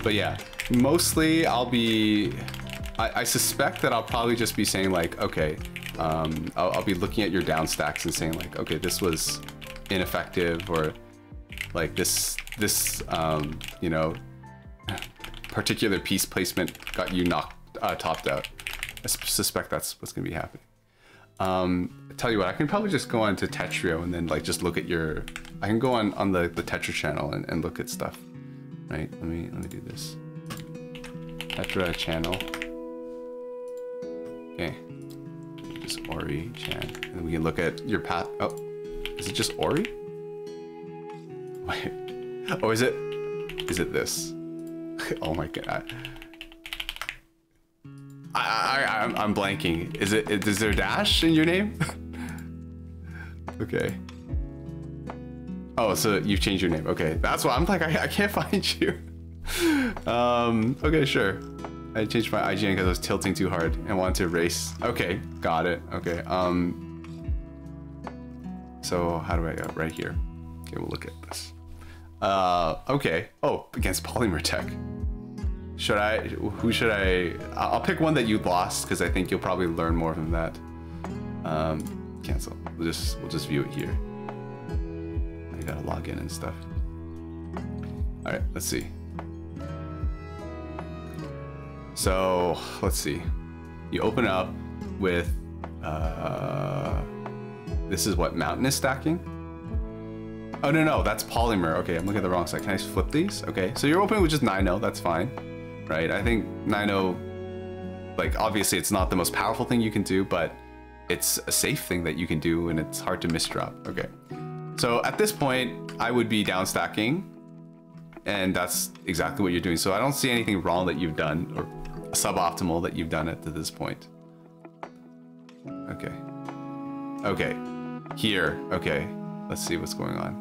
[SPEAKER 1] But yeah, mostly I'll be, I suspect that I'll probably just be saying like, okay, I'll be looking at your down stacks and saying like, okay, this was ineffective, or like this you know, particular piece placement got you topped out. I suspect that's what's gonna be happening. I tell you what, I can probably just go on to Tetrio and then like just look at your, I can go on the Tetra channel and look at stuff. Right, let me do this. Tetra channel. Okay. Just Ori Chan. And then we can look at your path. Oh, is it just Ori? Wait. Oh, is it this? Oh my god. I'm blanking. Is there a dash in your name? Okay. Oh, so you've changed your name. Okay, that's why I'm like, I can't find you. Okay, sure. I changed my IGN because I was tilting too hard and wanted to erase. Okay, got it. Okay, so how do I go? Right here. Okay, we'll look at this. Okay. Oh, against Polymer Tech. Who should I? I'll pick one that you lost because I think you'll probably learn more from that. Cancel. We'll just view it here. I gotta log in and stuff. All right, let's see. So let's see. You open up with this is what mountainous stacking. Oh no, that's polymer. Okay, I'm looking at the wrong side. Can I flip these? Okay, so you're opening with just 9.0. That's fine, right? I think 9.0, like obviously it's not the most powerful thing you can do, but it's a safe thing that you can do, and it's hard to misdrop. Okay, so at this point, I would be down stacking, and that's exactly what you're doing. So I don't see anything wrong that you've done, or suboptimal that you've done it to this point. Okay. Okay. Here. Okay. Let's see what's going on.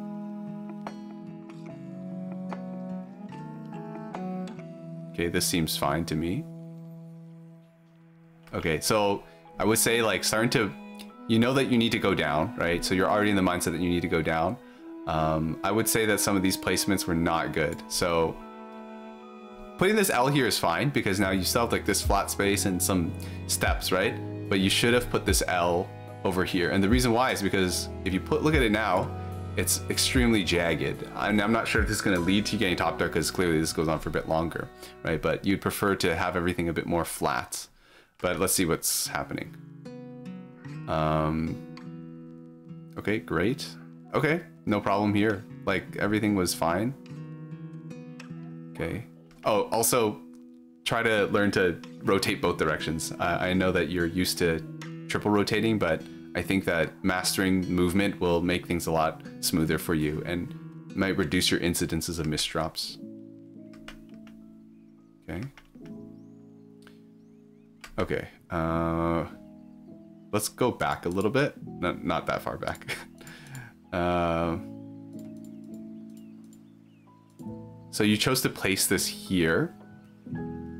[SPEAKER 1] Okay, this seems fine to me. Okay, so I would say like starting to, you know that you need to go down, right? So you're already in the mindset that you need to go down. I would say that some of these placements were not good. So putting this L here is fine because now you still have like this flat space and some steps, right? But you should have put this L over here. And the reason why is because if you look at it now, it's extremely jagged. And I'm not sure if this is going to lead to you getting top dark because clearly this goes on for a bit longer, right? But you'd prefer to have everything a bit more flat. But let's see what's happening. Okay, great. Okay, no problem here. Like everything was fine. Okay. Oh, also try to learn to rotate both directions. I know that you're used to triple rotating, but I think that mastering movement will make things a lot smoother for you and might reduce your incidences of misdrops. Okay. Okay. Let's go back a little bit. Not that far back. So you chose to place this here.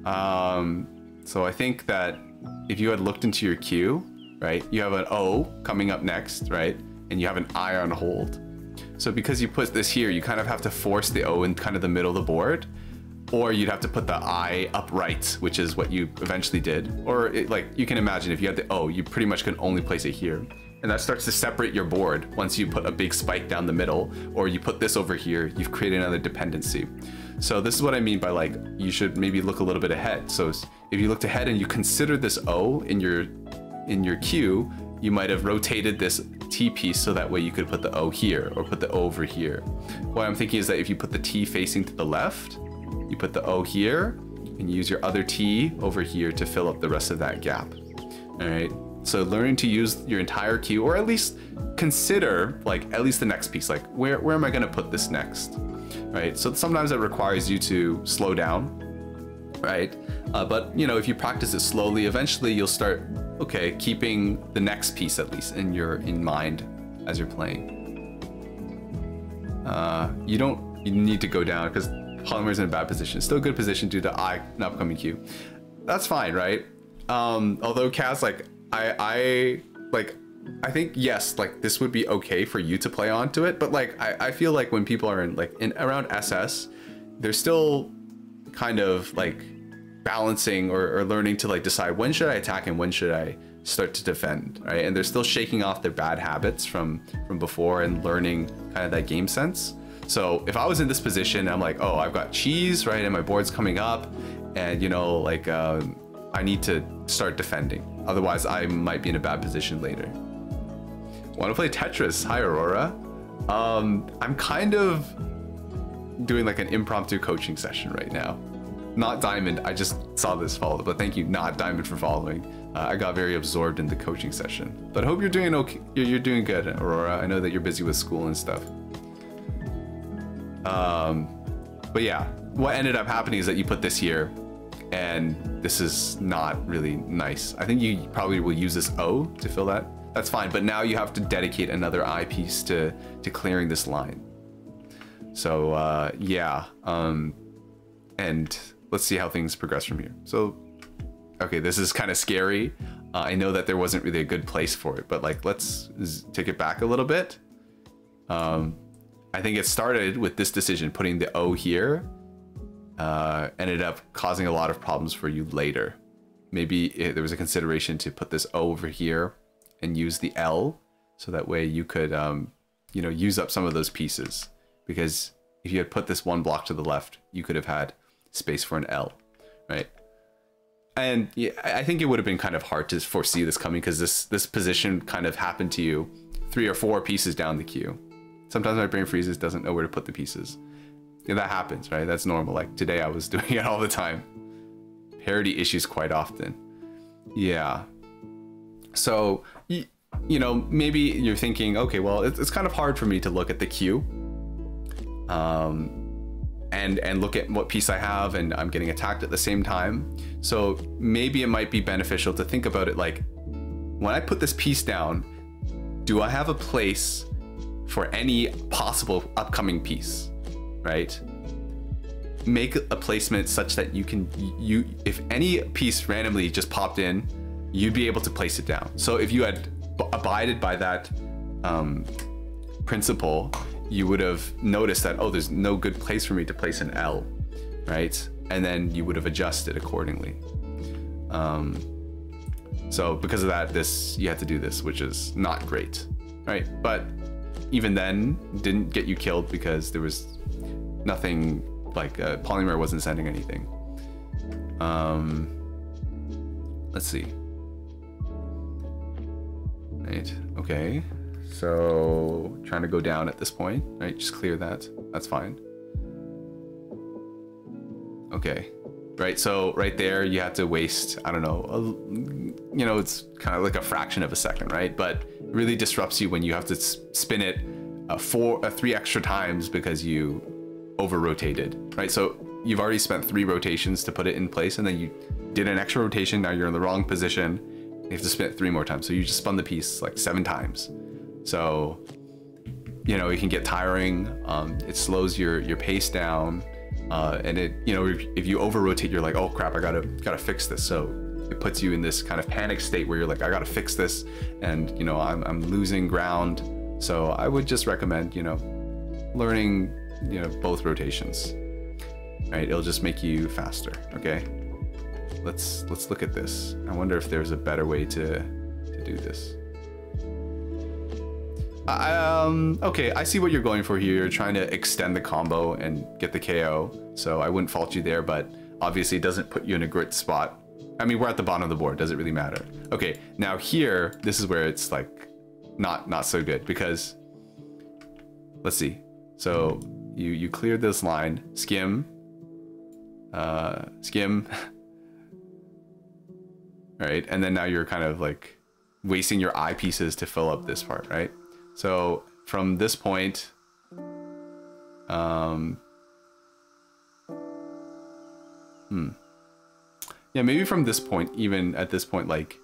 [SPEAKER 1] So I think that if you had looked into your queue, right, you have an O coming up next, right? And you have an I on hold. So because you put this here, you kind of have to force the O in kind of the middle of the board, or you'd have to put the I upright, which is what you eventually did. Or like you can imagine if you had the O, you pretty much can only place it here. And that starts to separate your board once you put a big spike down the middle, or you put this over here, you've created another dependency. So this is what I mean by like, you should maybe look a little bit ahead. So if you looked ahead and you consider this O in your queue, you might have rotated this T piece so that way you could put the O here or put the O over here. What I'm thinking is that if you put the T facing to the left, you put the O here and use your other T over here to fill up the rest of that gap. All right. So learning to use your entire queue, or at least consider like at least the next piece, like where am I going to put this next? Right. So sometimes it requires you to slow down. Right. But you know, if you practice it slowly, eventually you'll start, okay, keeping the next piece at least in mind as you're playing. You need to go down because Polymer's in a bad position. Still a good position due to I, an upcoming queue. That's fine, right? Although Kaz, like I think yes, like this would be okay for you to play onto it, but like I feel like when people are in around SS, they're still kind of like balancing or learning to like decide when should I attack and when should I start to defend, right? And they're still shaking off their bad habits from before and learning kind of that game sense. So if I was in this position, I'm like, oh, I've got cheese, right? And my board's coming up and you know, like I need to start defending. Otherwise I might be in a bad position later. Want to play Tetris? Hi, Aurora. I'm kind of doing like an impromptu coaching session right now. Not Diamond, I just saw this follow, but thank you, not Diamond, for following. I got very absorbed in the coaching session, but I hope you're doing okay. You're doing good, Aurora. I know that you're busy with school and stuff. But yeah, what ended up happening is that you put this here, and this is not really nice. I think you probably will use this O to fill that. That's fine, but now you have to dedicate another I piece to clearing this line. So yeah, and let's see how things progress from here. So, okay, this is kind of scary. I know that there wasn't really a good place for it, but like, let's take it back a little bit. I think it started with this decision, putting the O here, ended up causing a lot of problems for you later. Maybe there was a consideration to put this O over here and use the L, so that way you could, you know, use up some of those pieces. Because if you had put this one block to the left, you could have had space for an L, right? And yeah, I think it would have been kind of hard to foresee this coming, because this position kind of happened to you 3 or 4 pieces down the queue. Sometimes my brain freezes, doesn't know where to put the pieces. Yeah, that happens, right? That's normal. Like today I was doing it all the time. Parity issues quite often. Yeah. So, you know, maybe you're thinking, okay, well, it's kind of hard for me to look at the queue and look at what piece I have, and I'm getting attacked at the same time. So maybe it might be beneficial to think about it like, when I put this piece down, do I have a place for any possible upcoming piece, right? Make a placement such that you can, if any piece randomly just popped in, you'd be able to place it down. So if you had abided by that principle, you would have noticed that, oh, there's no good place for me to place an L, right? And then you would have adjusted accordingly. So because of that, you had to do this, which is not great, right? But even then, didn't get you killed because there was nothing, like Polymer wasn't sending anything. Let's see. Right, okay. So trying to go down at this point, right? Just clear that, that's fine. Okay, right, so right there you have to waste, I don't know, you know, it's kind of like a fraction of a second, right? But it really disrupts you when you have to spin it 3 extra times because you over rotated, right? So you've already spent 3 rotations to put it in place, and then you did an extra rotation, now you're in the wrong position, you have to spin it 3 more times. So you just spun the piece like 7 times. So, you know, it can get tiring. It slows your pace down, and it, you know, if you over rotate, you're like, oh crap, I gotta fix this. So it puts you in this kind of panic state where you're like, I gotta fix this, and you know, I'm losing ground. So I would just recommend, you know, learning, you know, both rotations. Right, it'll just make you faster. Okay, let's look at this. I wonder if there's a better way to do this. Okay, I see what you're going for here. You're trying to extend the combo and get the KO, so I wouldn't fault you there, but obviously it doesn't put you in a great spot. I mean, we're at the bottom of the board, does it really matter? Okay, now here, this is where it's like not so good, because let's see. So you cleared this line, skim, skim, right? And then now you're kind of like wasting your eyepieces to fill up this part, right? So from this point, yeah, maybe from this point, even at this point, like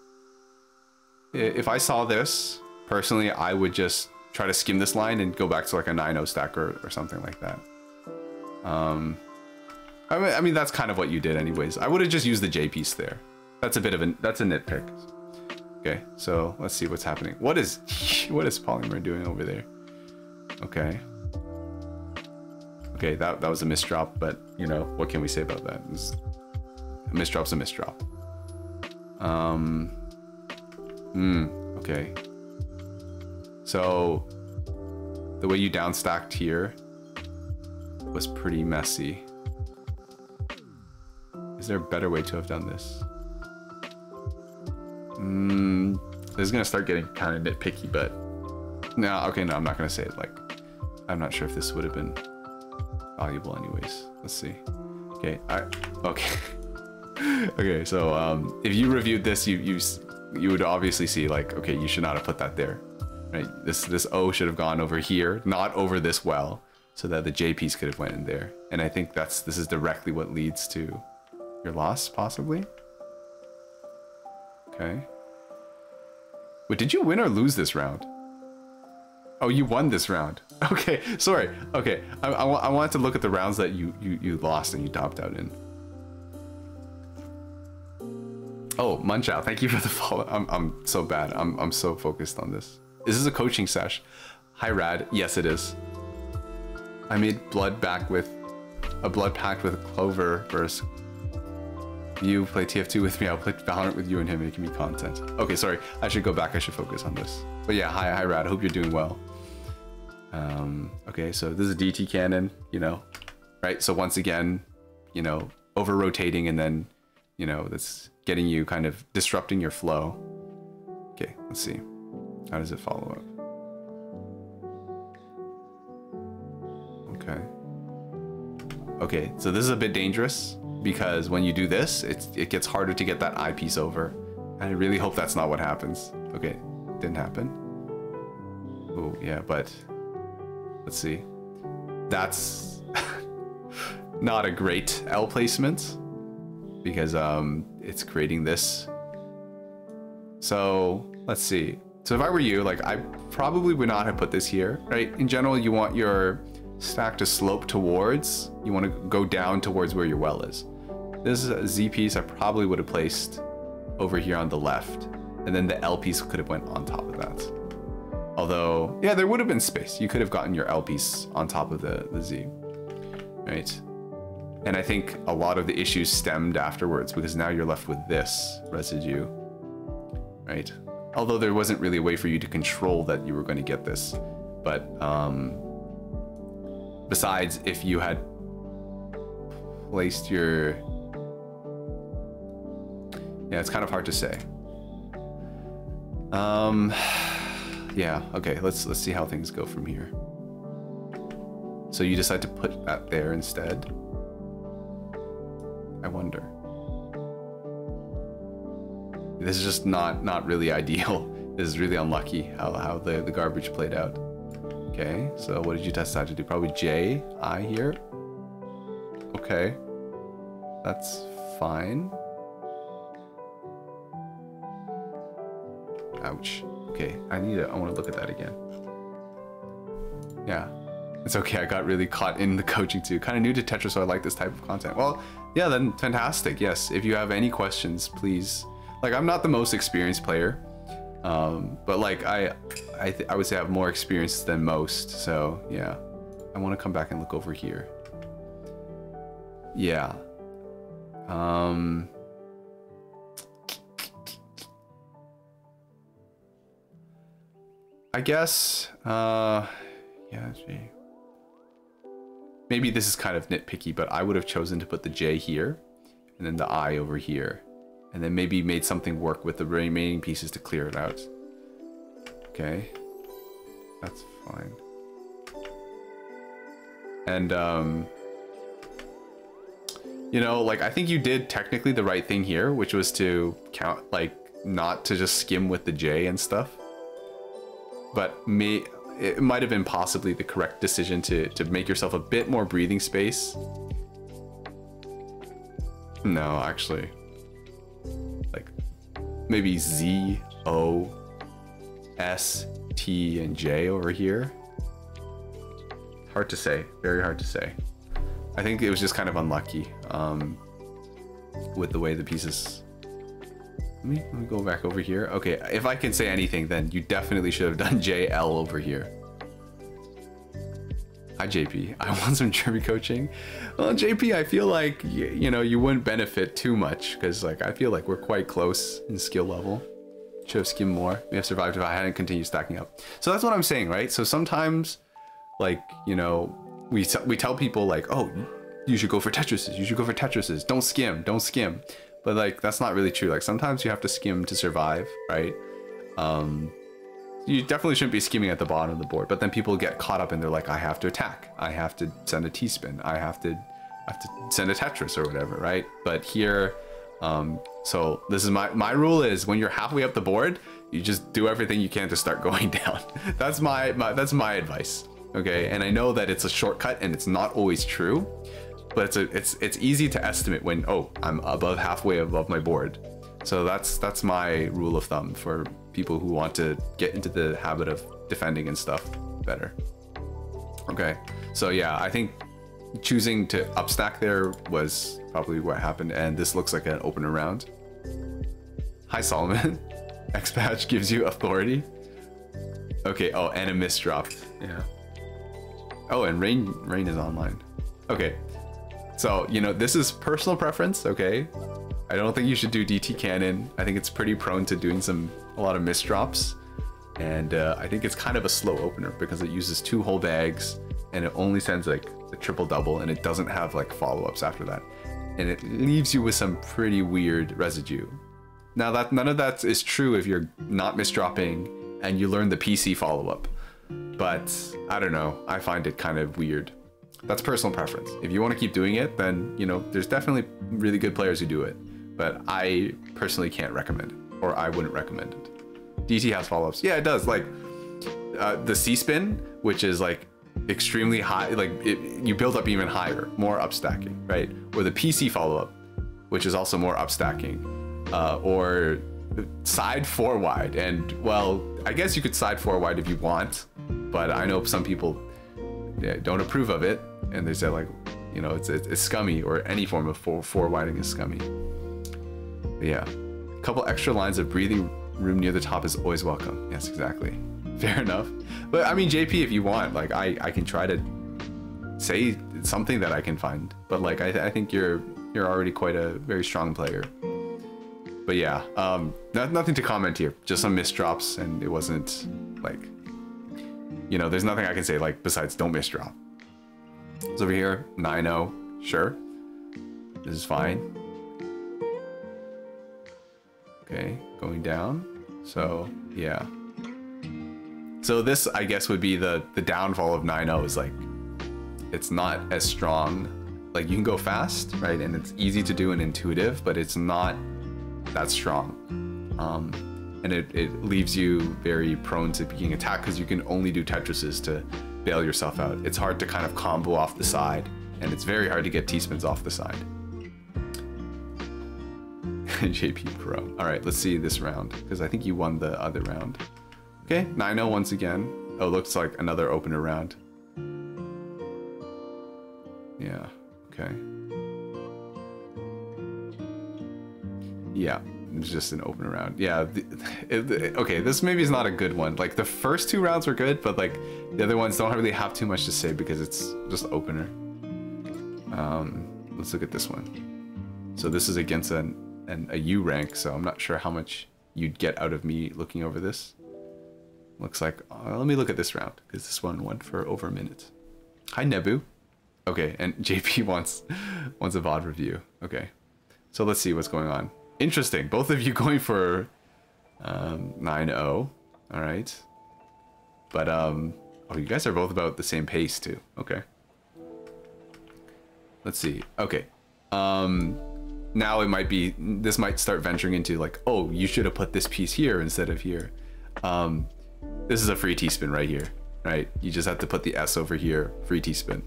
[SPEAKER 1] if I saw this personally, I would just try to skim this line and go back to like a 9-0 stack or something like that. I mean, that's kind of what you did anyways. I would have just used the J piece there. That's a nitpick. Okay, so let's see what's happening. What is Polymer doing over there? Okay. Okay, that was a misdrop, but you know, what can we say about that? A misdrop's a misdrop. Okay. So the way you downstacked here was pretty messy. Is there a better way to have done this? This is gonna start getting kind of nitpicky, but no, okay, no, I'm not gonna say it. Like, I'm not sure if this would have been valuable anyways. Let's see. Okay, okay. Okay, so if you reviewed this, you would obviously see like, okay, you should not have put that there, right? This O should have gone over here, not over this well, so that the J piece could have went in there. And I think this is directly what leads to your loss, possibly. Okay. Wait, did you win or lose this round? Oh, you won this round. Okay, sorry. Okay, I wanted to look at the rounds that you lost and you topped out in. Oh, Munchow, thank you for the follow. I'm so bad. I'm so focused on this. Is this a coaching sesh? Hi, Rad. Yes, it is. I made a blood pact with Clover versus You play TF2 with me, I'll play Valorant with you and him making me content. Okay, sorry, I should go back, I should focus on this. But yeah, hi Rad, I hope you're doing well. Okay, so this is a DT cannon, you know, right? So once again, you know, over rotating and then, you know, that's getting you kind of disrupting your flow. Okay, let's see. How does it follow up? Okay. Okay, so this is a bit dangerous because when you do this, it gets harder to get that eyepiece over. And I really hope that's not what happens. Okay, didn't happen. Oh, yeah, but let's see. That's not a great L placement because it's creating this. So let's see. So if I were you, like I probably would not have put this here, right? In general, you want your stack to slope towards, you want to go down towards where your well is. This is a Z piece I probably would have placed over here on the left, and then the L piece could have went on top of that. Although, yeah, there would have been space. You could have gotten your L piece on top of the Z, right? And I think a lot of the issues stemmed afterwards because now you're left with this residue, right? Although there wasn't really a way for you to control that you were going to get this. But besides, if you had placed your... Yeah, it's kind of hard to say. Yeah, okay, let's see how things go from here. So you decide to put that there instead. I wonder. This is just not really ideal. This is really unlucky how the garbage played out. Okay, so what did you decide to do? Probably J, I here. Okay, that's fine. Ouch. Okay, I want to look at that again. Yeah, it's okay. I got really caught in the coaching too. Kind of new to Tetris, so I like this type of content. Well, yeah, then fantastic. Yes, if you have any questions, please. Like, I'm not the most experienced player, but like I would say I have more experience than most. So yeah, I want to come back and look over here. Yeah. I guess, yeah, gee. Maybe this is kind of nitpicky, but I would have chosen to put the J here and then the I over here, and then maybe made something work with the remaining pieces to clear it out. Okay, that's fine. And, you know, like, I think you did technically the right thing here, which was to count, like, not to just skim with the J and stuff. But it might have been possibly the correct decision to make yourself a bit more breathing space. No, actually. Like, maybe Z, O, S, T, and J over here. Hard to say. Very hard to say. I think it was just kind of unlucky with the way the pieces... Let me go back over here. Okay, if I can say anything, then you definitely should have done JL over here. Hi, JP. I want some German coaching. Well, JP, I feel like, you know, you wouldn't benefit too much because, like, I feel like we're quite close in skill level. Should have skimmed more. May have survived if I hadn't continued stacking up. So that's what I'm saying, right? So sometimes, like, you know, we tell people, like, oh, you should go for Tetrises. You should go for Tetrises. Don't skim. Don't skim. But like, that's not really true. Like, sometimes you have to skim to survive, right? You definitely shouldn't be skimming at the bottom of the board, but then people get caught up and they're like, I have to attack. I have to send a T-spin. I have to send a Tetris or whatever, right? But here, so this is my rule is when you're halfway up the board, you just do everything you can to start going down. That's my advice. Okay, and I know that it's a shortcut and it's not always true. But it's easy to estimate when, oh, I'm halfway above my board. So that's my rule of thumb for people who want to get into the habit of defending and stuff better. Okay, so yeah, I think choosing to upstack there was probably what happened, and this looks like an opener round. Hi, Solomon. X badge gives you authority. Okay, oh, and a miss dropped. Yeah. Oh, and rain is online. Okay. So, you know, this is personal preference, okay? I don't think you should do DT cannon. I think it's pretty prone to doing a lot of misdrops. And I think it's kind of a slow opener because it uses 2 whole bags and it only sends like a triple double and it doesn't have like follow-ups after that. And it leaves you with some pretty weird residue. Now that none of that is true if you're not misdropping and you learn the PC follow-up. But I don't know, I find it kind of weird. That's personal preference. If you want to keep doing it, then, you know, there's definitely really good players who do it. But I personally can't recommend it, or I wouldn't recommend it. DT has follow-ups. Yeah, it does. Like the C-spin, which is like extremely high, like you build up even higher, more upstacking, right? Or the PC follow-up, which is also more upstacking, or side 4 wide. And well, I guess you could side 4 wide if you want, but I know some people don't approve of it, and they say like, you know, it's scummy, or any form of 4 widing is scummy. But yeah, a couple extra lines of breathing room near the top is always welcome. Yes, exactly. Fair enough. But I mean, JP, if you want, like I can try to say something that I can find. But like I think you're already quite a very strong player. But yeah, nothing to comment here. Just some misdrops, and it wasn't like, you know, there's nothing I can say like besides don't misdrop. It's over here, 9-0. Sure, this is fine. Okay, going down. So yeah. So this, I guess, would be the downfall of 9-0 is like, it's not as strong. Like you can go fast, right? And it's easy to do and intuitive, but it's not that strong. And it leaves you very prone to being attacked because you can only do Tetrises to bail yourself out. It's hard to kind of combo off the side, and it's very hard to get T-spins off the side. JP Pro. All right, let's see this round, because I think you won the other round. Okay, 9-0 once again. Oh, looks like another opener round. Yeah, okay. Yeah, it's just an opener round. Yeah, okay, this maybe is not a good one. Like the first 2 rounds were good, but like the other ones don't really have too much to say because it's just opener. Let's look at this one. So this is against a U rank, so I'm not sure how much you'd get out of me looking over this. Looks like, let me look at this round, because this one went for over a minute. Hi, Nebu. Okay, and JP wants a VOD review. Okay, so let's see what's going on. Interesting, both of you going for 9-0. All right, but oh, you guys are both about the same pace too. Okay, let's see. Okay, now it might be, this might start venturing into like, oh, you should have put this piece here instead of here. This is a free T-spin right here, right? You just have to put the S over here, free T-spin.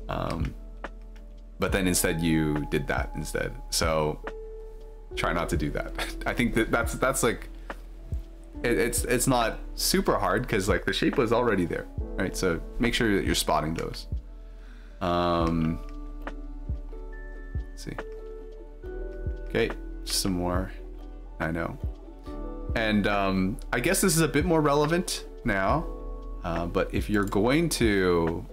[SPEAKER 1] But then instead you did that instead. So try not to do that. I think that's like, it's not super hard because like the shape was already there, right? So make sure that you're spotting those. Let's see. Okay, just some more. I know. And I guess this is a bit more relevant now, but if you're going to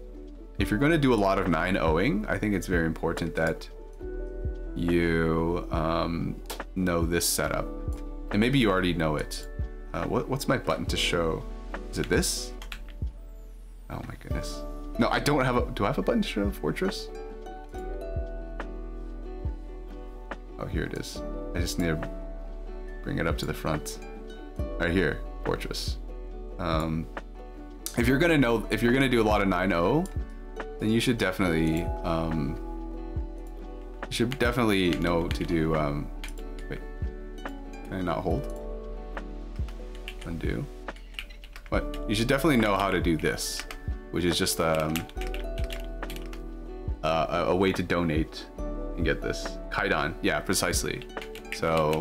[SPEAKER 1] do a lot of 9-0ing, I think it's very important that you know this setup. And maybe you already know it. What's my button to show? Is it this? Oh my goodness. No, I don't have a, do I have a button to show Fortress? Oh, here it is. I just need to bring it up to the front. Right here, Fortress. If you're gonna do a lot of 9-0, then you should definitely know to do wait, can I not hold? Undo. What? You should definitely know how to do this, which is just a way to donate and get this. Kaidan, yeah, precisely. So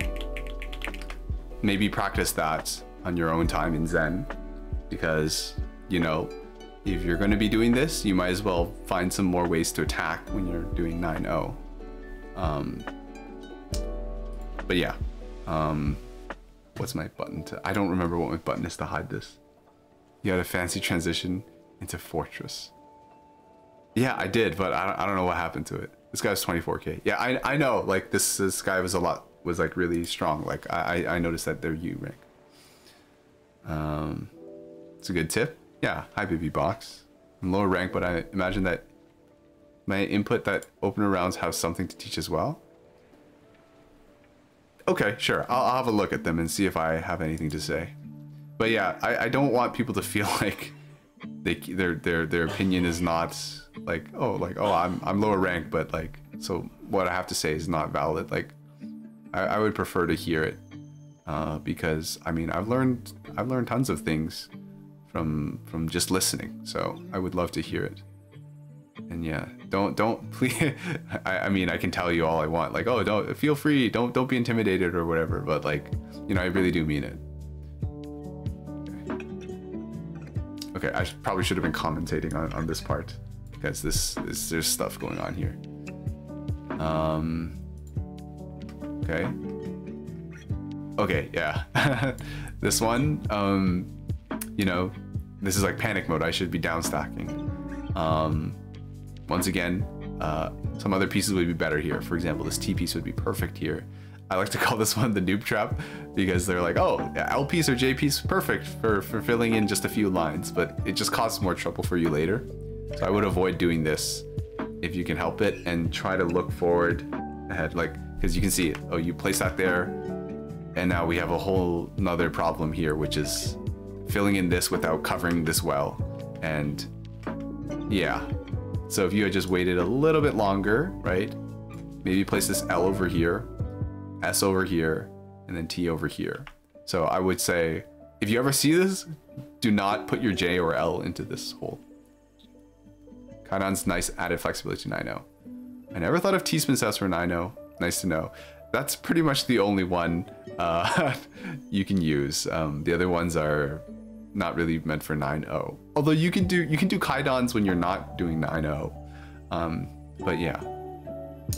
[SPEAKER 1] maybe practice that on your own time in Zen, because, you know, if you're going to be doing this, you might as well find some more ways to attack when you're doing 9-0. But yeah, what's my button to, I don't remember what my button is to hide this. You had a fancy transition into Fortress. Yeah, I did, but I don't know what happened to it. This guy was 24k. Yeah, I know. Like this guy was like really strong. Like I noticed that they're U rank. It's a good tip. Yeah, hi BB Box. I'm lower rank, but I imagine that my input that opener rounds have something to teach as well. Okay, sure. I'll have a look at them and see if I have anything to say. But yeah, I don't want people to feel like their opinion is not like oh I'm lower rank, but like so what I have to say is not valid. Like I would prefer to hear it because I mean I've learned tons of things from just listening. So I would love to hear it. And yeah, don't please. I mean, I can tell you all I want. Like, oh, don't feel free. Don't be intimidated or whatever. But like, you know, I really do mean it. Okay, I probably should have been commentating on this part because there's stuff going on here. Okay, yeah. This one, you know, this is like panic mode. I should be down stacking. Once again, some other pieces would be better here. For example, this T piece would be perfect here. I like to call this one the noob trap because they're like, oh, yeah, L piece or J piece, perfect for filling in just a few lines, but it just causes more trouble for you later. So I would avoid doing this if you can help it and try to look forward ahead, like, because you can see it. Oh, you place that there, and now we have a whole nother problem here, which is filling in this without covering this well. And yeah. So if you had just waited a little bit longer, right? Maybe place this L over here, S over here, and then T over here. So I would say, if you ever see this, do not put your J or L into this hole. Kaidan's nice added flexibility to 9.0. I never thought of T-spin sets for 9.0. Nice to know. That's pretty much the only one you can use. The other ones are not really meant for 9.0. Although you can do Kaidans when you're not doing 9.0. But yeah.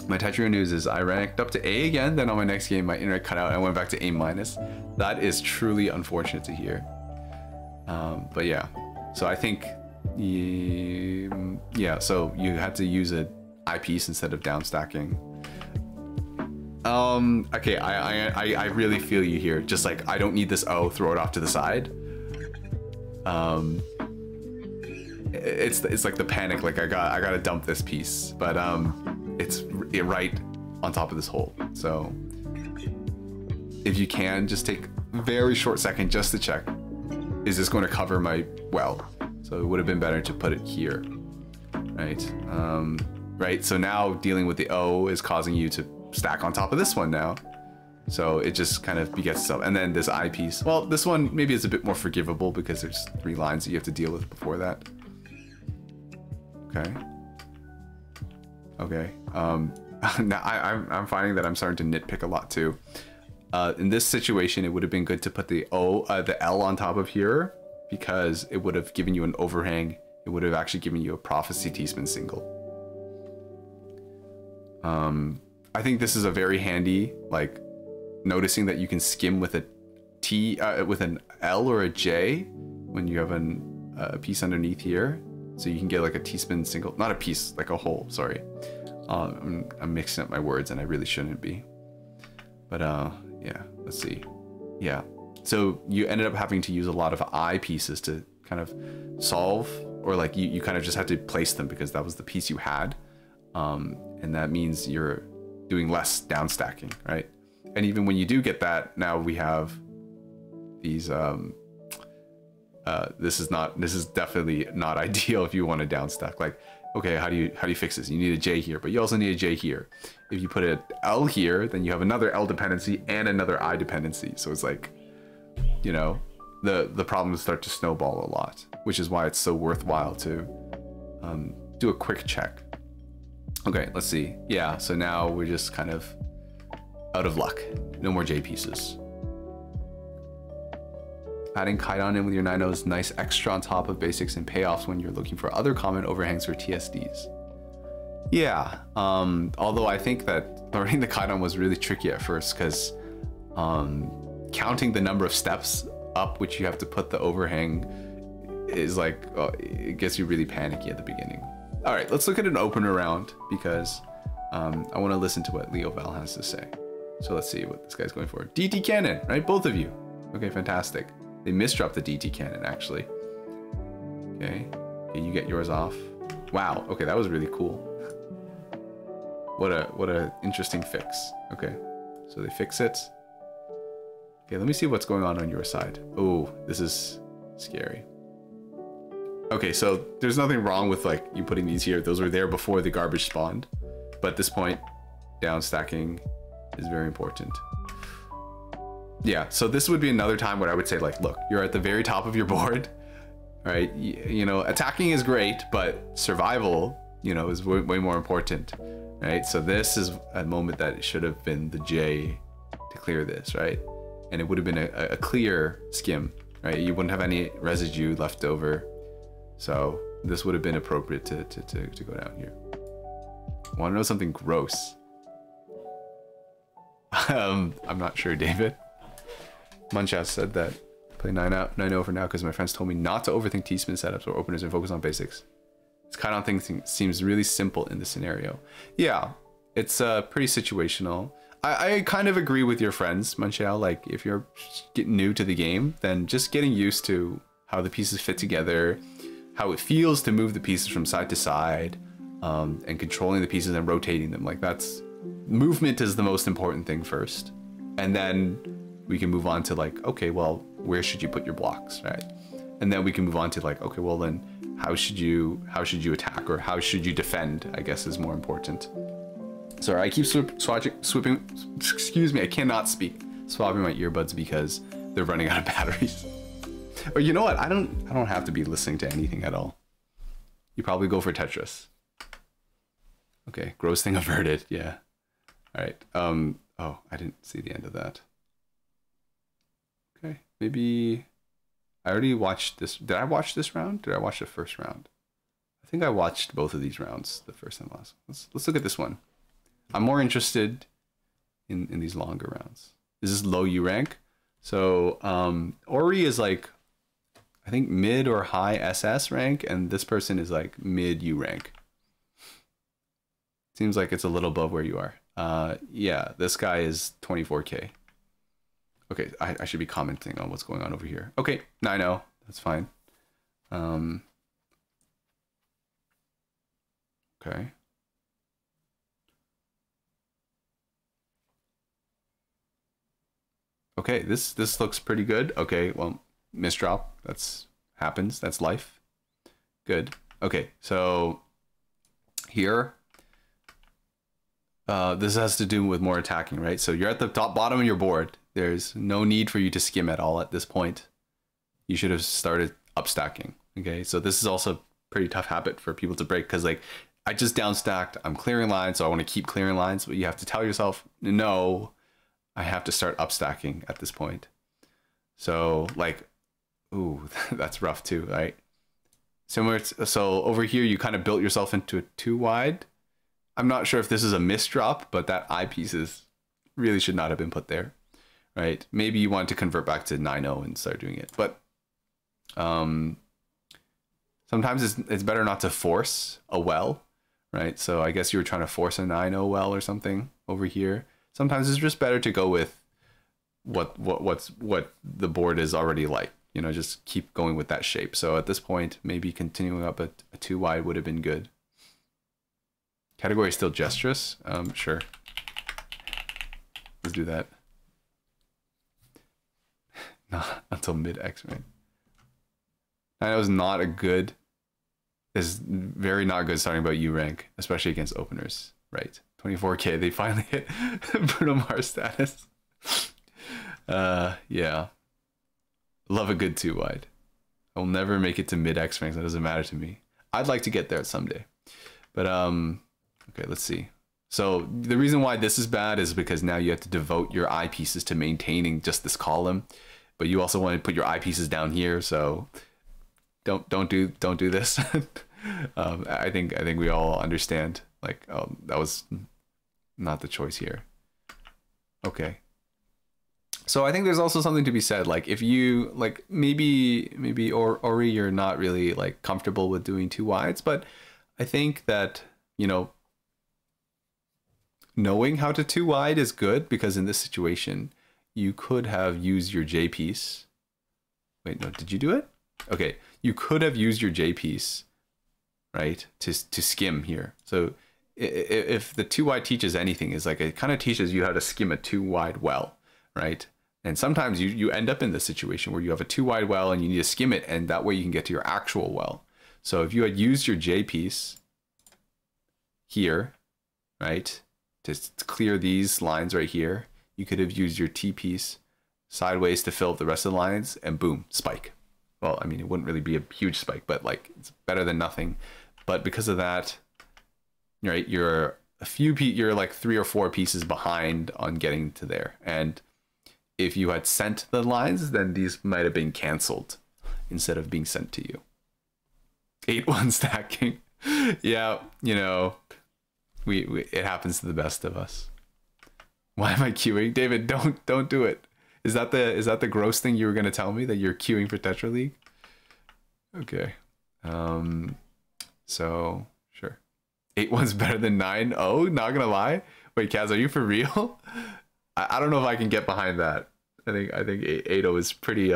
[SPEAKER 1] My Tetrio news is I ranked up to A again, then on my next game my internet cut out and I went back to A-. That is truly unfortunate to hear. But yeah. So I think yeah, so you had to use an eyepiece instead of down stacking. Okay, I really feel you here. Just like I don't need this O, throw it off to the side. It's like the panic, like I gotta dump this piece, but it's right on top of this hole. So if you can, just take a very short second just to check, is this going to cover my well? So it would have been better to put it here, right? Right, so now dealing with the O is causing you to stack on top of this one now. So it just kind of begets itself. And then this eyepiece, well, this one maybe is a bit more forgivable because there's 3 lines that you have to deal with before that. Okay. Okay. Now I'm finding that I'm starting to nitpick a lot too. In this situation, it would have been good to put the L on top of here because it would have given you an overhang. It would have actually given you a prophecy T-spin single. I think this is a very handy, like, noticing that you can skim with a T, with an L or a J when you have a piece underneath here. So you can get like a T-spin single, not a piece, like a hole, sorry. I'm mixing up my words and I really shouldn't be. But yeah, let's see. Yeah, so you ended up having to use a lot of eye pieces to kind of solve, or like you kind of just had to place them because that was the piece you had. And that means you're doing less down stacking, right? And even when you do get that, now we have these, this is definitely not ideal if you want to down stack. Like, okay, how do you fix this? You need a J here, but you also need a J here. If you put an L here, then you have another L dependency and another I dependency. So it's like, you know, the problems start to snowball a lot, which is why it's so worthwhile to do a quick check. Okay, let's see. Yeah, so now we're just kind of out of luck. No more J pieces. Adding Kaidan in with your 9.0 is nice extra on top of basics and payoffs when you're looking for other common overhangs for TSDs. Yeah, although I think that learning the Kaidan was really tricky at first because counting the number of steps up which you have to put the overhang is like, it gets you really panicky at the beginning. All right, let's look at an opener round because I want to listen to what Leo Val has to say. So let's see what this guy's going for. DT cannon, right? Both of you. Okay, fantastic. They misdropped the DT cannon actually. Okay, you get yours off. Wow. Okay, that was really cool. What a interesting fix. Okay, so they fix it. Okay, let me see what's going on your side. Oh, this is scary. Okay, so there's nothing wrong with like you putting these here. Those were there before the garbage spawned. But at this point, down stacking is very important. Yeah, so this would be another time where I would say like, look, you're at the very top of your board, right? You know, attacking is great, but survival, you know, is way more important, right? So this is a moment that it should have been the J to clear this, right? And it would have been a clear skim, right? You wouldn't have any residue left over. So this would have been appropriate to go down here. Want to know something gross? I'm not sure, David. Munchas said that play 9-0 for now because my friends told me not to overthink T-spin setups or openers and focus on basics. This kind of thing seems really simple in this scenario. Yeah, it's pretty situational. I kind of agree with your friends, Munchal. Like, if you're getting new to the game, then just getting used to how the pieces fit together, how it feels to move the pieces from side to side, and controlling the pieces and rotating them. Like, that's movement is the most important thing first, and then we can move on to like, okay, well, where should you put your blocks, right? And then we can move on to like, okay, well then how should you attack, or how should you defend, I guess is more important. Sorry, I keep swooping, excuse me, I cannot speak, swapping my earbuds because they're running out of batteries. Or you know what, I don't have to be listening to anything at all. You probably go for Tetris. Okay, gross thing averted, yeah. All right, oh, I didn't see the end of that. Okay, maybe I already watched this. Did I watch this round? Did I watch the first round? I think I watched both of these rounds, the first and last. Let's look at this one. I'm more interested in these longer rounds. This is low U rank. So Ori is like, I think mid or high SS rank, and this person is like mid U rank. Seems like it's a little above where you are. Yeah, this guy is 24K. Okay, I should be commenting on what's going on over here. Okay, 9-0, that's fine. Okay. Okay, this looks pretty good. Okay, well, misdrop, happens, that's life. Good. Okay, so here, this has to do with more attacking, right? So you're at the bottom of your board. There's no need for you to skim at all at this point. You should have started up stacking. Okay, so this is also a pretty tough habit for people to break, because like, I just down stacked, I'm clearing lines, so I want to keep clearing lines, but you have to tell yourself, no, I have to start up stacking at this point. So like, ooh, that's rough too, right? Similar to, so over here, you kind of built yourself into a 2 wide. I'm not sure if this is a misdrop, but that eyepieces really should not have been put there, right? Maybe you want to convert back to 9-0 and start doing it, but sometimes it's better not to force a well, right? So I guess you were trying to force a 9-0 well or something over here. Sometimes it's just better to go with what the board is already like, you know, just keep going with that shape. So at this point, maybe continuing up a 2 wide would have been good. Category is still gestureous. Sure. Let's do that. Not until mid X, right? I know it's not a good, is very not good starting about U rank, especially against openers, right? 24K, they finally hit Bruno Mars status. Yeah. Love a good 2 wide. I'll never make it to mid X ranks, that doesn't matter to me. I'd like to get there someday. But okay, let's see. So the reason why this is bad is because now you have to devote your eyepieces to maintaining just this column, but you also want to put your eyepieces down here, so don't do this. I think we all understand, like, that was not the choice here. Okay. So I think there's also something to be said, like if you maybe Ori, you're not really like comfortable with doing 2 wides, but I think that, you know, knowing how to two wide is good, because in this situation, you could have used your J piece. Wait, no, did you do it? Okay, you could have used your J piece, right, to skim here. So if the two wide teaches anything, is like it kind of teaches you how to skim a two wide well, right? And sometimes you end up in this situation where you have a two wide well and you need to skim it, and that way you can get to your actual well. So if you had used your J piece here, right, to clear these lines right here, you could have used your T piece sideways to fill up the rest of the lines, and boom, spike. Well, I mean, it wouldn't really be a huge spike, but like it's better than nothing. But because of that, right, you're like 3 or 4 pieces behind on getting to there. And if you had sent the lines, then these might have been canceled instead of being sent to you. 8-1 stacking. Yeah, you know, we it happens to the best of us. Why am I queuing? David, don't do it. Is that the gross thing you were gonna tell me, that you're queuing for Tetra League? Okay. So sure. 8-1's better than 9-0, not gonna lie. Wait, Kaz, are you for real? I don't know if I can get behind that. I think 8-0 is pretty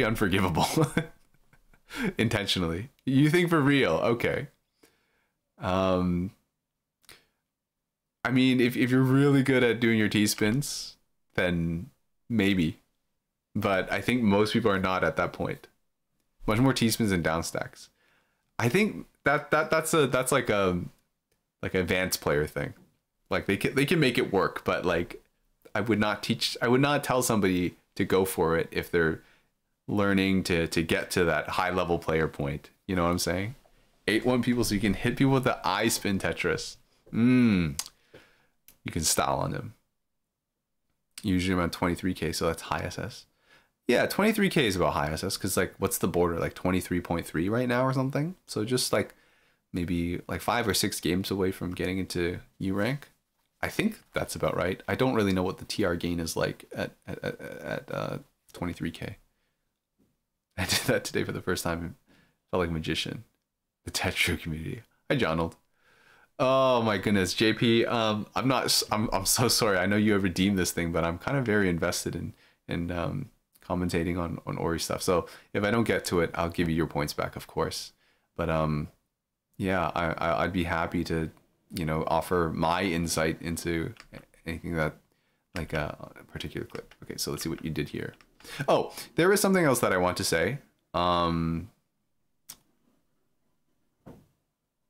[SPEAKER 1] unforgivable. Intentionally. You think for real? Okay. I mean, if you're really good at doing your T-spins, then maybe. But I think most people are not at that point. Much more T-spins and down stacks. I think that's like an advanced player thing. Like they can make it work, but like I would not tell somebody to go for it if they're learning to get to that high level player point. You know what I'm saying? 8-1 people, so you can hit people with the I spin Tetris. You can style on them. Usually around 23k, so that's high SS. Yeah, 23k is about high SS, because like what's the border, like 23.3 right now or something? So just like maybe like 5 or 6 games away from getting into U rank. I think that's about right. I don't really know what the TR gain is like at 23k. I did that today for the first time. Felt like a magician. The Tetra community. Hi, Jonald. Oh my goodness, JP. I'm so sorry. I know you have redeemed this thing, but I'm kind of very invested in commentating on Ori stuff. So if I don't get to it, I'll give you your points back, of course. But yeah, I'd be happy to, you know, offer my insight into anything that, like a particular clip. Okay, so let's see what you did here. Oh, there is something else that I want to say.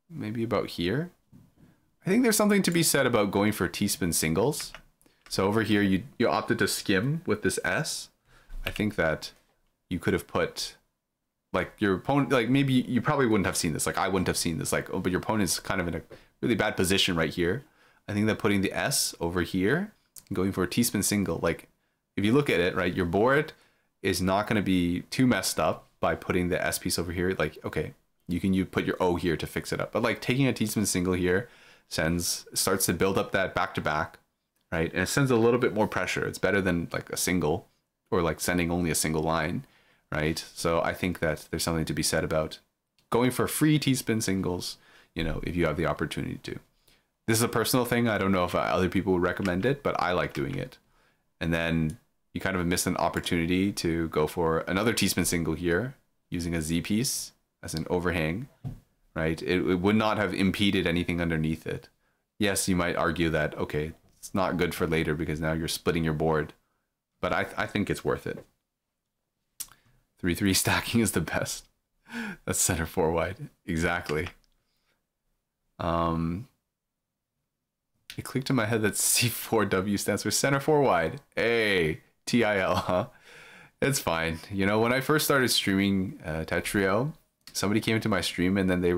[SPEAKER 1] Maybe about here. I think there's something to be said about going for T-spin singles. So over here, you opted to skim with this S. I think that you could have put, like, your opponent, like, maybe you probably wouldn't have seen this. Like, I wouldn't have seen this. Like, oh, but your opponent's kind of in a really bad position right here. I think that putting the S over here, going for a T-spin single, like, if you look at it, right, your board is not going to be too messed up by putting the S piece over here. Like, okay, you put your O here to fix it up. But, like, taking a T-spin single here starts to build up that back-to-back, right? And it sends a little bit more pressure. It's better than, like, a single, or, like, sending only a single line, right? So I think that there's something to be said about going for free T-spin singles, you know, if you have the opportunity to. This is a personal thing. I don't know if other people would recommend it, but I like doing it. And then you kind of miss an opportunity to go for another T-spin single here using a Z piece as an overhang, right? It would not have impeded anything underneath it. Yes, you might argue that, okay, it's not good for later because now you're splitting your board, but I think it's worth it. 3-3 stacking is the best. That's center 4 wide. Exactly. It clicked in my head that C4W stands for center 4 wide. Hey, TIL, huh? It's fine. You know, when I first started streaming Tetrio, somebody came into my stream and then they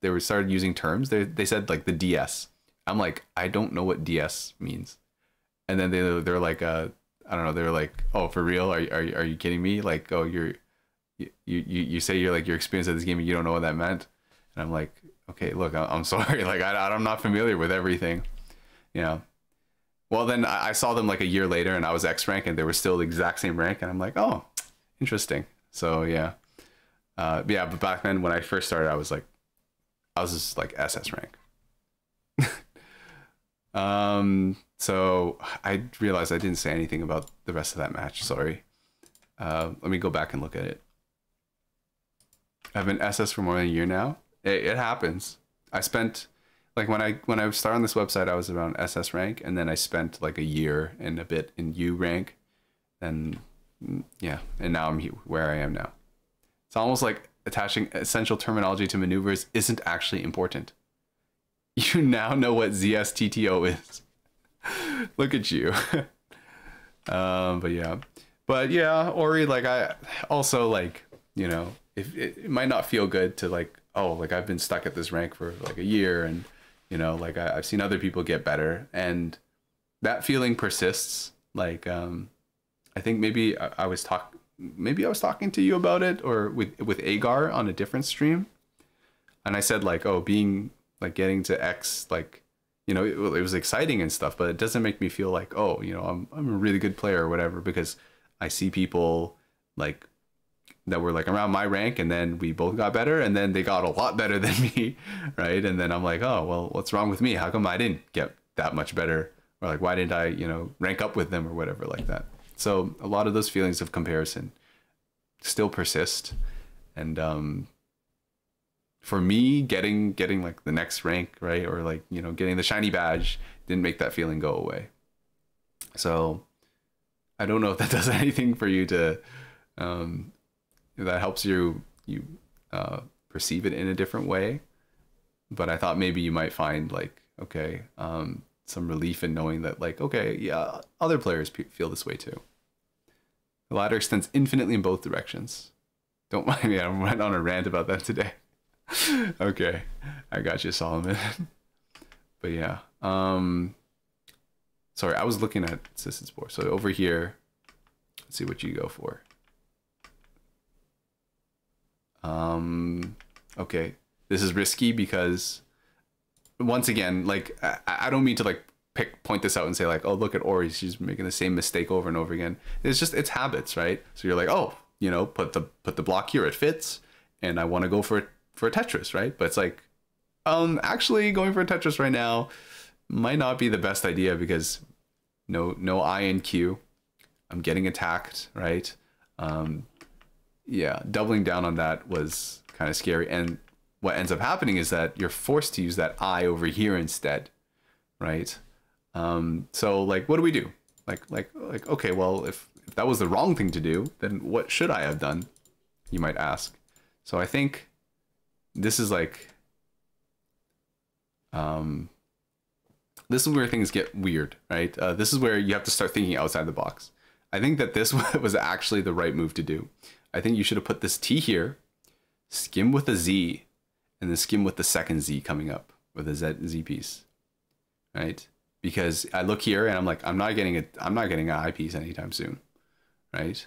[SPEAKER 1] were started using terms. They said like the DS. I'm like, I don't know what DS means. And then they're like, I don't know. They're like, oh, for real? Are you kidding me? Like, oh, you say you're like your experience of this game and you don't know what that meant. And I'm like, okay, look, I'm sorry. Like, I'm not familiar with everything. You know. Well, then I saw them like a year later and I was X rank and they were still the exact same rank. And I'm like, oh, interesting. So, yeah. Yeah, but back then when I first started, I was like, I was just like SS rank. So I realized I didn't say anything about the rest of that match. Sorry. Let me go back and look at it. I've been SS for more than a year now. It happens. I spent like when I started on this website, I was around SS rank, and then I spent like a year and a bit in U rank, and yeah, and now I'm where I am now. It's almost like attaching essential terminology to maneuvers isn't actually important. You now know what ZSTTO is. Look at you. But yeah, Ori, like I also like, you know, if it might not feel good to like, oh, like I've been stuck at this rank for like a year, and you know, like I've seen other people get better, and that feeling persists. Like I think maybe I was talking to you about it, or with Agar on a different stream, and I said like, oh, being like getting to X, like, you know, it was exciting and stuff, but it doesn't make me feel like, oh, you know, I'm a really good player or whatever, because I see people like that were like around my rank, and then we both got better, and then they got a lot better than me, right? And then I'm like, oh, well, what's wrong with me? How come I didn't get that much better? Or like, why didn't I, you know, rank up with them or whatever like that? So a lot of those feelings of comparison still persist. And for me, getting like the next rank, right, or like, you know, getting the shiny badge didn't make that feeling go away. So I don't know if that does anything for you to if that helps you perceive it in a different way, but I thought maybe you might find like, okay, some relief in knowing that like, okay, yeah, other players feel this way too. The ladder extends infinitely in both directions. Don't mind me, I went on a rant about that today. Okay, I got you, Solomon. But yeah, sorry, I was looking at Assistant Sport. So over here, let's see what you go for. Okay, this is risky because once again, like I don't mean to like point this out and say like, oh, look at Ori, she's making the same mistake over and over again. It's habits, right? So you're like, oh, you know, put the block here, it fits, and I want to go for a Tetris, right? But it's like, actually going for a Tetris right now might not be the best idea, because no I in Q, I'm getting attacked, right? Yeah, doubling down on that was kind of scary, and what ends up happening is that you're forced to use that I over here instead, right? So like, what do we do? Like okay, well, if that was the wrong thing to do, then what should I have done, you might ask. So I think this is like this is where things get weird, right? This is where you have to start thinking outside the box. I think that this was actually the right move to do. I think you should have put this T here, skim with a Z, and then skim with the second Z coming up, with a Z piece, right? Because I look here and I'm like, I'm not getting an I piece anytime soon, right?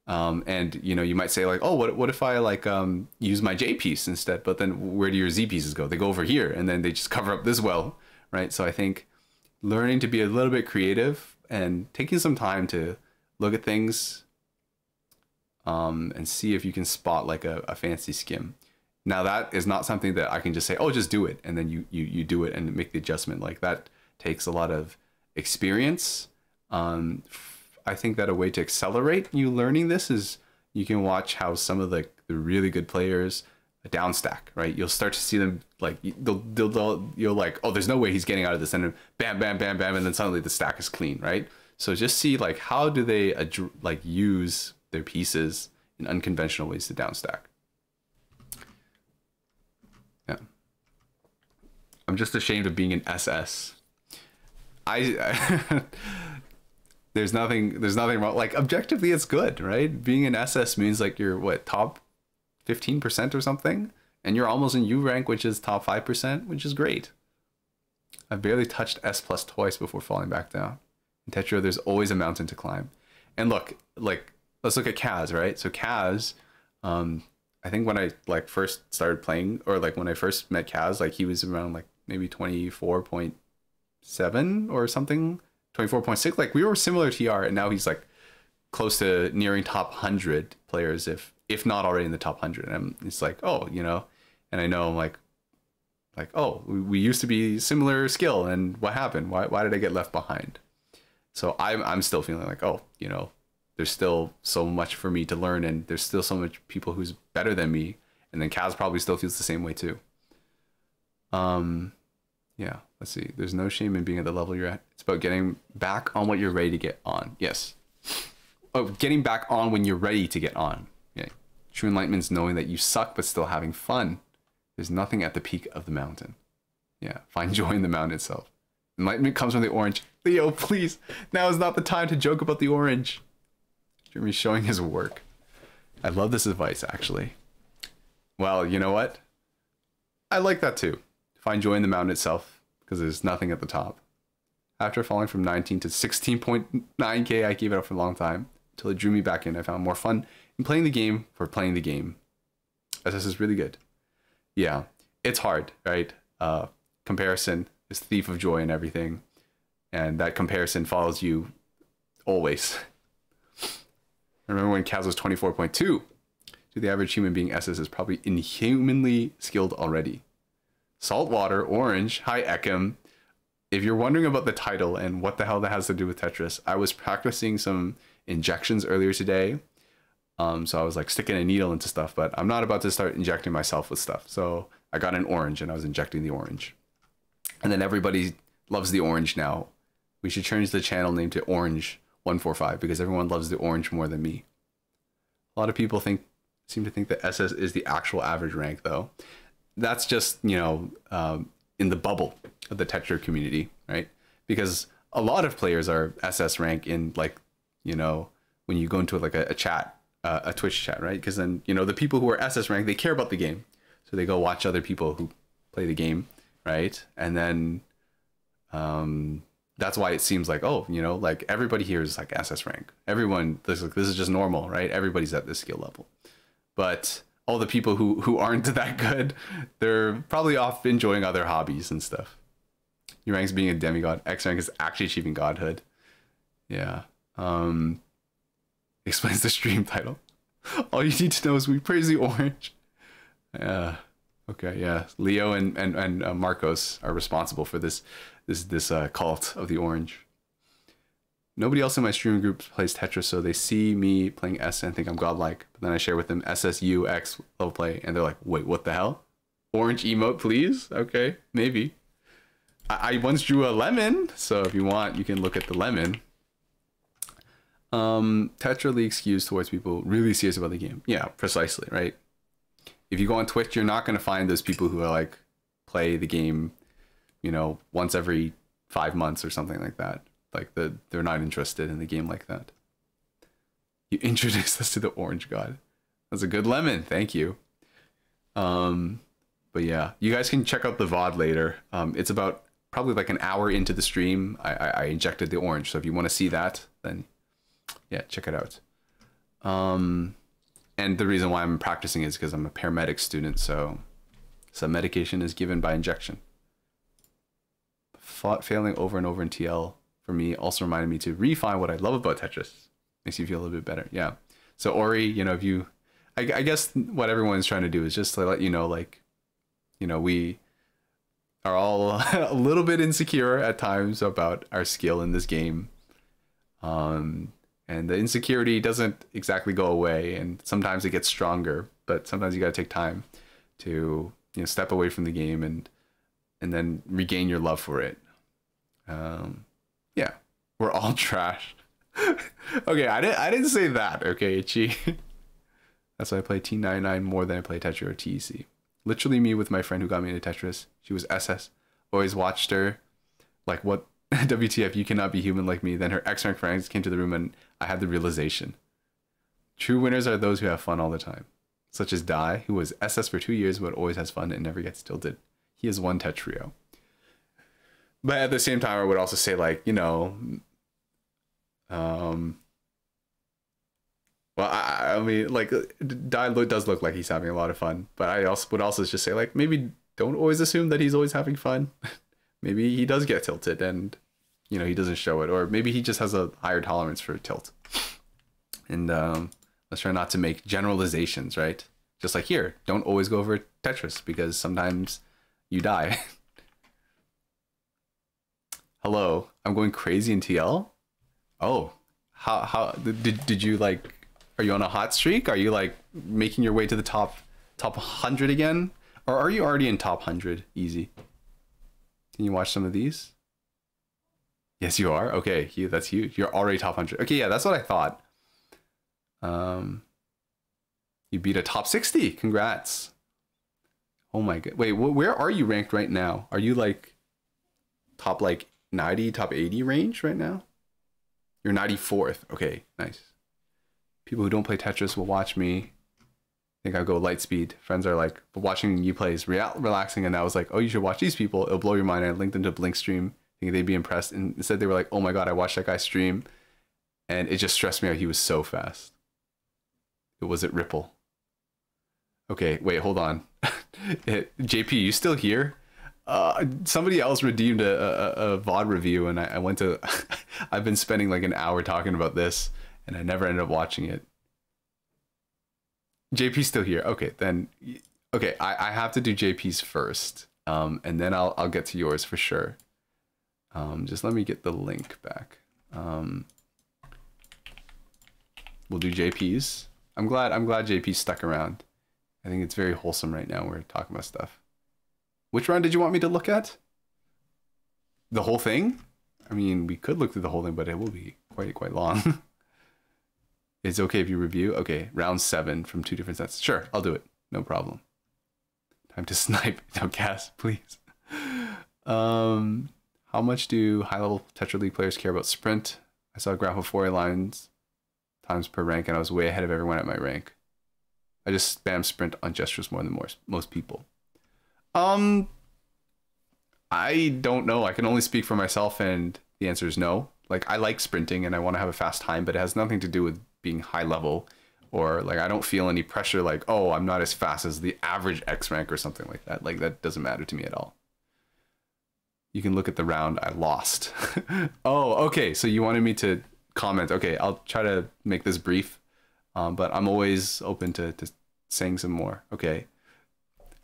[SPEAKER 1] And you know, you might say like, oh, what if I like use my J piece instead? But then where do your Z pieces go? They go over here, and then they just cover up this well, right? So I think learning to be a little bit creative and taking some time to look at things and see if you can spot like a fancy skim. Now that is not something that I can just say, oh, just do it, and then you do it and make the adjustment. Like that takes a lot of experience. I think that a way to accelerate you learning this is you can watch how some of the really good players down stack, right? You'll start to see them like you'll like, oh, there's no way he's getting out of this, and then bam, bam, bam, bam, and then suddenly the stack is clean, right? So just see like, how do they like use their pieces in unconventional ways to down stack. Yeah, I'm just ashamed of being an SS. There's nothing wrong. Like objectively, it's good, right? Being an SS means like you're what, top 15% or something, and you're almost in U rank, which is top 5%, which is great. I've barely touched S+ twice before falling back down. In Tetra, there's always a mountain to climb. And look, like let's look at Kaz, right? So Kaz, I think when I like first started playing, or like when I first met Kaz, like he was around like maybe 24.7 or something. 24.6, like we were similar TR, and now he's like close to nearing top 100 players, if not already in the top 100. And it's like, oh, you know, and I know I'm like, Like, oh, we used to be similar skill, and what happened? Why did I get left behind? So I'm still feeling like, oh, there's still so much for me to learn, and there's still so much people who's better than me. And then Kaz probably still feels the same way too. Yeah, let's see. There's no shame in being at the level you're at. It's about getting back on what you're ready to get on. Yes. Oh, getting back on when you're ready to get on. Yeah. True enlightenment's knowing that you suck, but still having fun. There's nothing at the peak of the mountain. Yeah, find joy in the mountain itself. Enlightenment comes from the orange. Leo, please. Now is not the time to joke about the orange. Jeremy's showing his work. I love this advice, actually. Well, you know what? I like that too. Find joy in the mountain itself, because there's nothing at the top. After falling from 19 to 16.9k, I gave it up for a long time until it drew me back in. I found more fun in playing the game for playing the game. SS is really good. Yeah, it's hard, right? Comparison is the thief of joy and everything. And that comparison follows you always. I remember when Kaz was 24.2. To the average human being, SS is probably inhumanly skilled already. Saltwater, orange, hi Ekim. If you're wondering about the title and what the hell that has to do with Tetris, I was practicing some injections earlier today. So I was like sticking a needle into stuff, but I'm not about to start injecting myself with stuff. So I got an orange and I was injecting the orange. And then everybody loves the orange now. We should change the channel name to Orange 145 because everyone loves the orange more than me. A lot of people seem to think that SS is the actual average rank though. That's just, in the bubble of the Tetra community, right? Because a lot of players are SS rank in when you go into like a chat, a Twitch chat, right? Because then, the people who are SS rank, they care about the game. So they go watch other people who play the game, right? And then that's why it seems like, oh, like everybody here is like SS rank. Everyone, this is just normal, right? Everybody's at this skill level. But all the people who aren't that good, they're probably off enjoying other hobbies and stuff. Your rank's being a demigod. X rank is actually achieving godhood. Yeah. Explains the stream title. All you need to know is we praise the orange. Yeah. Okay. Yeah. Leo and Marcos are responsible for this cult of the orange. Nobody else in my streaming group plays Tetris, so they see me playing S and think I'm godlike. But then I share with them SSUX level play, and they're like, wait, what the hell? Orange emote, please? Okay, maybe. I once drew a lemon, so if you want, you can look at the lemon. Tetra League skews towards people really serious about the game. Yeah, precisely, right? If you go on Twitch, you're not going to find those people who are like, play the game, once every 5 months or something like that. Like they're not interested in the game like that. You introduced us to the orange god. That's a good lemon. Thank you. But yeah, you guys can check out the VOD later. It's about probably like an hour into the stream. I injected the orange. So if you want to see that, then yeah, check it out. And the reason why I'm practicing is because I'm a paramedic student. So some medication is given by injection. Failing over and over in TL for me also reminded me to refine what I love about Tetris. Makes you feel a little bit better. Yeah. So Ori, if you, I guess what everyone's trying to do is just to let you know, like, we are all a little bit insecure at times about our skill in this game. And the insecurity doesn't exactly go away, and sometimes it gets stronger, but sometimes you got to take time to, step away from the game and then regain your love for it. Yeah, we're all trash. Okay, I didn't say that. Okay, Ichi. That's why I play T99 more than I play Tetra or TEC. Literally me with my friend who got me into Tetris. She was SS. Always watched her. Like, what? WTF, you cannot be human like me. Then her X rank friends came to the room and I had the realization. True winners are those who have fun all the time. Such as Dai, who was SS for 2 years but always has fun and never gets tilted. He has won Tetrio. But at the same time, I would also say, like, well, I mean, like, Dai does look like he's having a lot of fun. But I also would also just say, like, maybe don't always assume that he's always having fun. Maybe he does get tilted and, he doesn't show it. Or maybe he just has a higher tolerance for tilt. And let's try not to make generalizations, right? Just like here, don't always go over Tetris because sometimes, you die. Hello, I'm going crazy in TL. Oh, how did you like? Are you on a hot streak? Are you like making your way to the top 100 again, or are you already in top 100? Easy. Can you watch some of these? Yes, you are. Okay, that's huge. You're already top 100. Okay, yeah, that's what I thought. You beat a top 60. Congrats. Oh my god. Wait, where are you ranked right now? Are you like top like 90, top 80 range right now? You're 94th. Okay, nice. People who don't play Tetris will watch me. I think I go light speed. Friends are like, but watching you play is relaxing. And I was like, oh, you should watch these people. It'll blow your mind. I linked them to Blink stream, thinking they'd be impressed. And instead they were like, oh my god, I watched that guy stream. And it just stressed me out. He was so fast. It was at Ripple. Okay, wait, hold on. JP, you still here? Somebody else redeemed a VOD review, and I went to... I've been spending like an hour talking about this, and I never ended up watching it. JP's still here. Okay, then... Okay, I have to do JP's first, and then I'll get to yours for sure. Just let me get the link back. We'll do JP's. I'm glad JP stuck around. I think it's very wholesome right now. We're talking about stuff. Which round did you want me to look at? The whole thing? I mean, we could look through the whole thing, but it will be quite long. It's okay if you review? Okay, round 7 from 2 different sets. Sure, I'll do it. No problem. Time to snipe. No gas, please. How much do high-level Tetra League players care about sprint? I saw a graph of 4 lines times per rank, and I was way ahead of everyone at my rank. I just spam sprint on gestures more than most people. I don't know. I can only speak for myself, and the answer is no. Like, I like sprinting and I want to have a fast time, but it has nothing to do with being high level, or like I don't feel any pressure like, oh, I'm not as fast as the average X rank or something like that. Like, that doesn't matter to me at all. You can look at the round I lost. Oh, okay. So you wanted me to comment. Okay, I'll try to make this brief, but I'm always open to saying some more. Okay.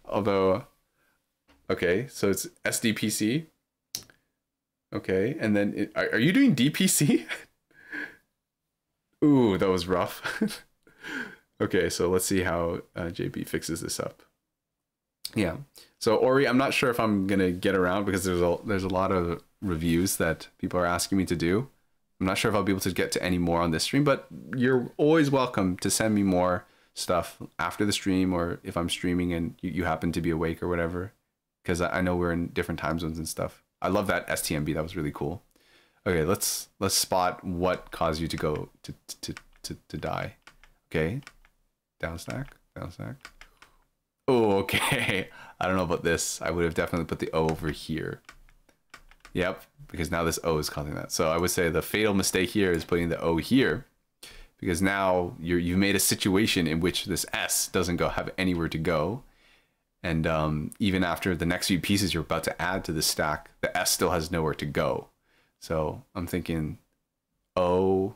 [SPEAKER 1] Although, okay, so it's SDPC. Okay, and then are you doing DPC? Ooh, that was rough. Okay, so let's see how JP fixes this up. Yeah, so Ori, I'm not sure if I'm gonna get around because there's a lot of reviews that people are asking me to do. I'm not sure if I'll be able to get to any more on this stream, but you're always welcome to send me more stuff after the stream, or if I'm streaming and you happen to be awake or whatever, because I know we're in different time zones and stuff. I love that STMB. That was really cool. Okay, let's spot what caused you to go to die. Okay, down stack. Oh, okay. I don't know about this. I would have definitely put the O over here. Yep, because now this O is causing that. So I would say the fatal mistake here is putting the O here, because now you've made a situation in which this S doesn't have anywhere to go. And even after the next few pieces you're about to add to the stack, the S still has nowhere to go. So I'm thinking O,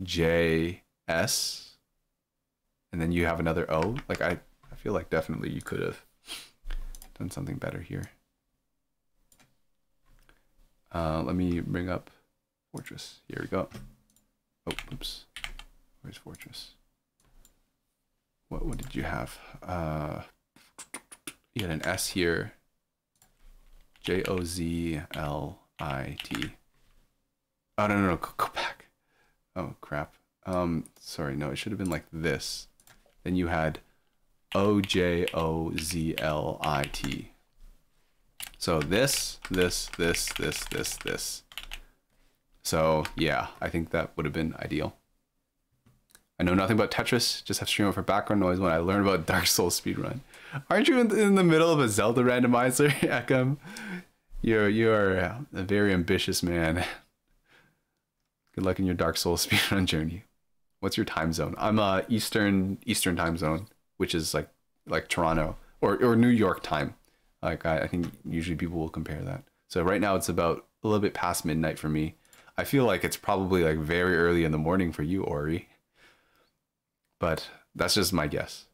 [SPEAKER 1] J, S, and then you have another O. Like I feel like definitely you could have done something better here. Let me bring up Fortress. Here we go. Oh, oops. Where's Fortress? What did you have? You had an S here. Jozlit. Oh, no, go back. Oh, crap. Sorry, no, it should have been like this. Then you had Ojozlit. So this. So yeah, I think that would have been ideal. I know nothing about Tetris, just have streamer for background noise when I learn about Dark Souls speedrun. Aren't you in the middle of a Zelda randomizer, Ekam? You're a very ambitious man. Good luck in your Dark Souls speedrun journey. What's your time zone? I'm Eastern time zone, which is like Toronto or New York time. Like I think usually people will compare that. So right now it's about a little bit past midnight for me. I feel like it's probably like very early in the morning for you, Ori. But that's just my guess.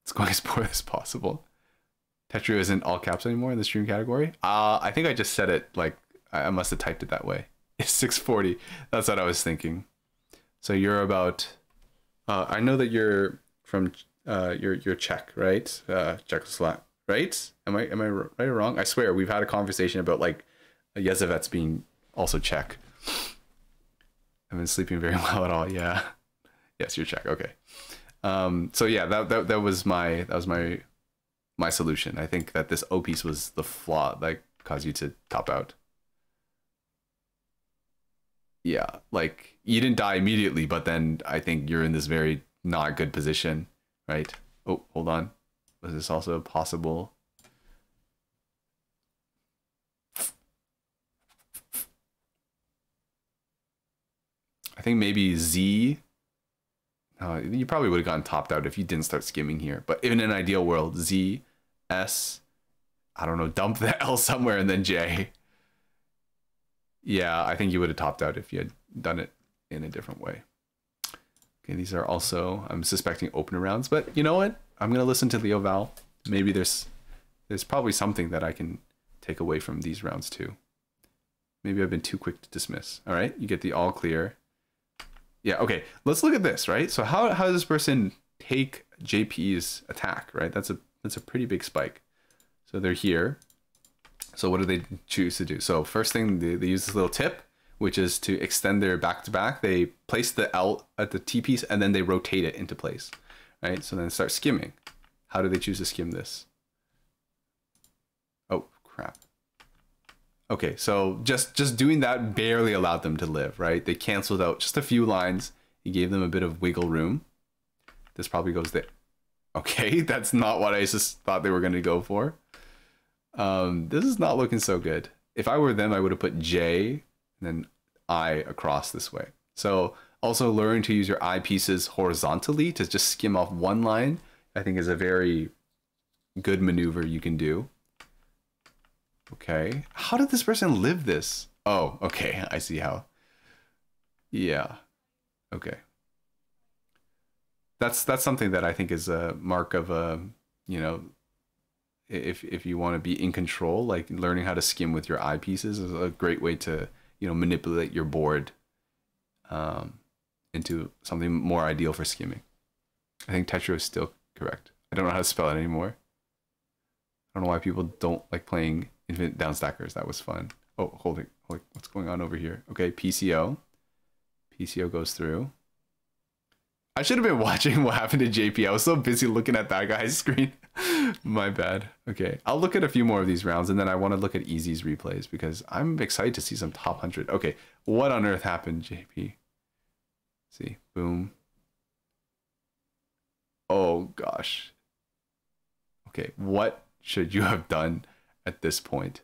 [SPEAKER 1] It's going as poor as possible. Tetrio isn't all caps anymore in the stream category. I think I just said it like I must have typed it that way. It's 6:40. That's what I was thinking. So you're about. I know that you're from. You're Czech, right? Czechoslovak, right? Am I right or wrong? I swear we've had a conversation about like Yezevets being also Czech. I've been sleeping very well at all. Yeah. Yes, you're Czech. Okay. So yeah, that was my solution. I think that this O piece was the flaw that caused you to top out. Yeah, like you didn't die immediately, but then I think you're in this very not good position, right? Oh, hold on. Was this also possible? I think maybe Z. You probably would have gotten topped out if you didn't start skimming here. But in an ideal world, Z, S, I don't know, dump the L somewhere and then J. Yeah, I think you would have topped out if you had done it in a different way. Okay, these are also, I'm suspecting opener rounds, but you know what? I'm going to listen to Leo Val. Maybe there's probably something that I can take away from these rounds too. Maybe I've been too quick to dismiss. All right, you get the all clear. Yeah, okay, let's look at this, right? So how does this person take JP's attack, right? That's a pretty big spike. So they're here. So what do they choose to do? So first thing, they use this little tip, which is to extend their back-to-back. They place the L at the T piece, and then they rotate it into place, right? So then start skimming. How do they choose to skim this? Oh, crap. Okay, so just doing that barely allowed them to live, right? They canceled out just a few lines. He gave them a bit of wiggle room. This probably goes there. Okay, that's not what I just thought they were going to go for. This is not looking so good. If I were them, I would have put J and then I across this way. So also learning to use your I pieces horizontally to just skim off one line, I think is a very good maneuver you can do. Okay, how did this person live this? Oh, okay, I see how. Yeah, okay. That's something that I think is a mark of a, you know, if you want to be in control, like learning how to skim with your eyepieces is a great way to, you know, manipulate your board into something more ideal for skimming. I think Tetrio is still correct. I don't know how to spell it anymore. I don't know why people don't like playing infinite downstackers. That was fun. Oh, hold it. What's going on over here? Okay, PCO. PCO goes through. I should have been watching what happened to JP. I was so busy looking at that guy's screen. My bad. Okay, I'll look at a few more of these rounds, and then I want to look at Easy's replays because I'm excited to see some top 100. Okay, what on earth happened, JP? See, boom. Oh gosh. Okay, what should you have done at this point?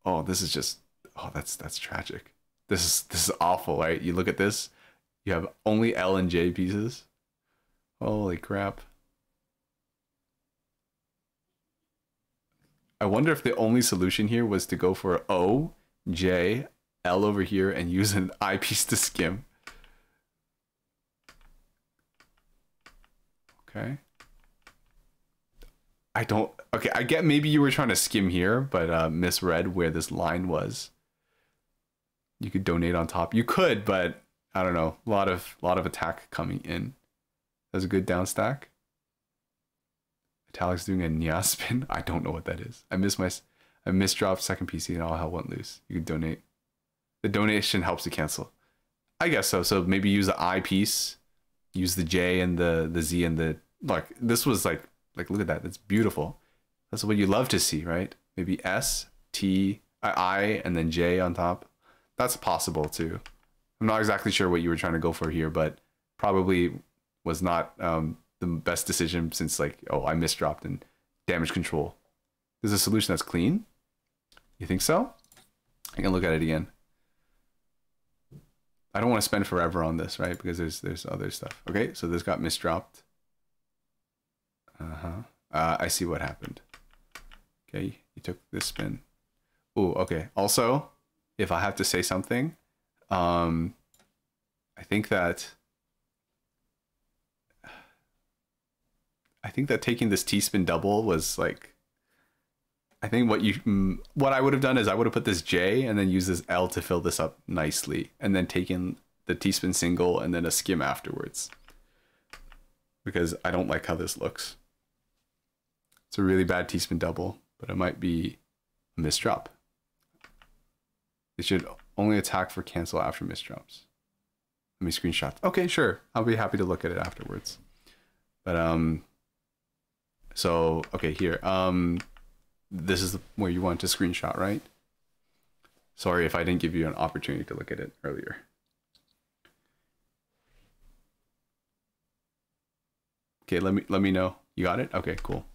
[SPEAKER 1] Oh, this is just, oh, that's tragic. This is awful, right? You look at this, you have only L and J pieces. Holy crap. I wonder if the only solution here was to go for O, J, L over here and use an I piece to skim. Okay. Okay, I get maybe you were trying to skim here, but misread where this line was. You could donate on top. You could, but I don't know. A lot of attack coming in. That's a good down stack. Italic's doing a Nya spin. I don't know what that is. I misdropped second PC and all hell went loose. You could donate. The donation helps to cancel. I guess so. So maybe use the I piece, use the J and the Z and the, like, this was like look at that. That's beautiful. That's what you love to see, right? Maybe S, T, I, and then J on top. That's possible too. I'm not exactly sure what you were trying to go for here, but probably was not the best decision since, like, oh, I misdropped and damage control. There's a solution that's clean. You think so? I can look at it again. I don't want to spend forever on this, right? Because there's other stuff. Okay, so this got misdropped. I see what happened. Okay, you took this spin. Oh, okay. Also, if I have to say something, I think that taking this T-spin double was like I think what I would have done is I would have put this J and then use this L to fill this up nicely, and then taken the teaspoon single and then a skim afterwards, because I don't like how this looks. It's a really bad teaspoon double, but it might be a misdrop. It should only attack for cancel after misdrops. Let me screenshot. Okay, sure. I'll be happy to look at it afterwards. But so okay, here. This is where you want to screenshot, right? Sorry if I didn't give you an opportunity to look at it earlier. Okay, let me know. You got it? Okay, cool.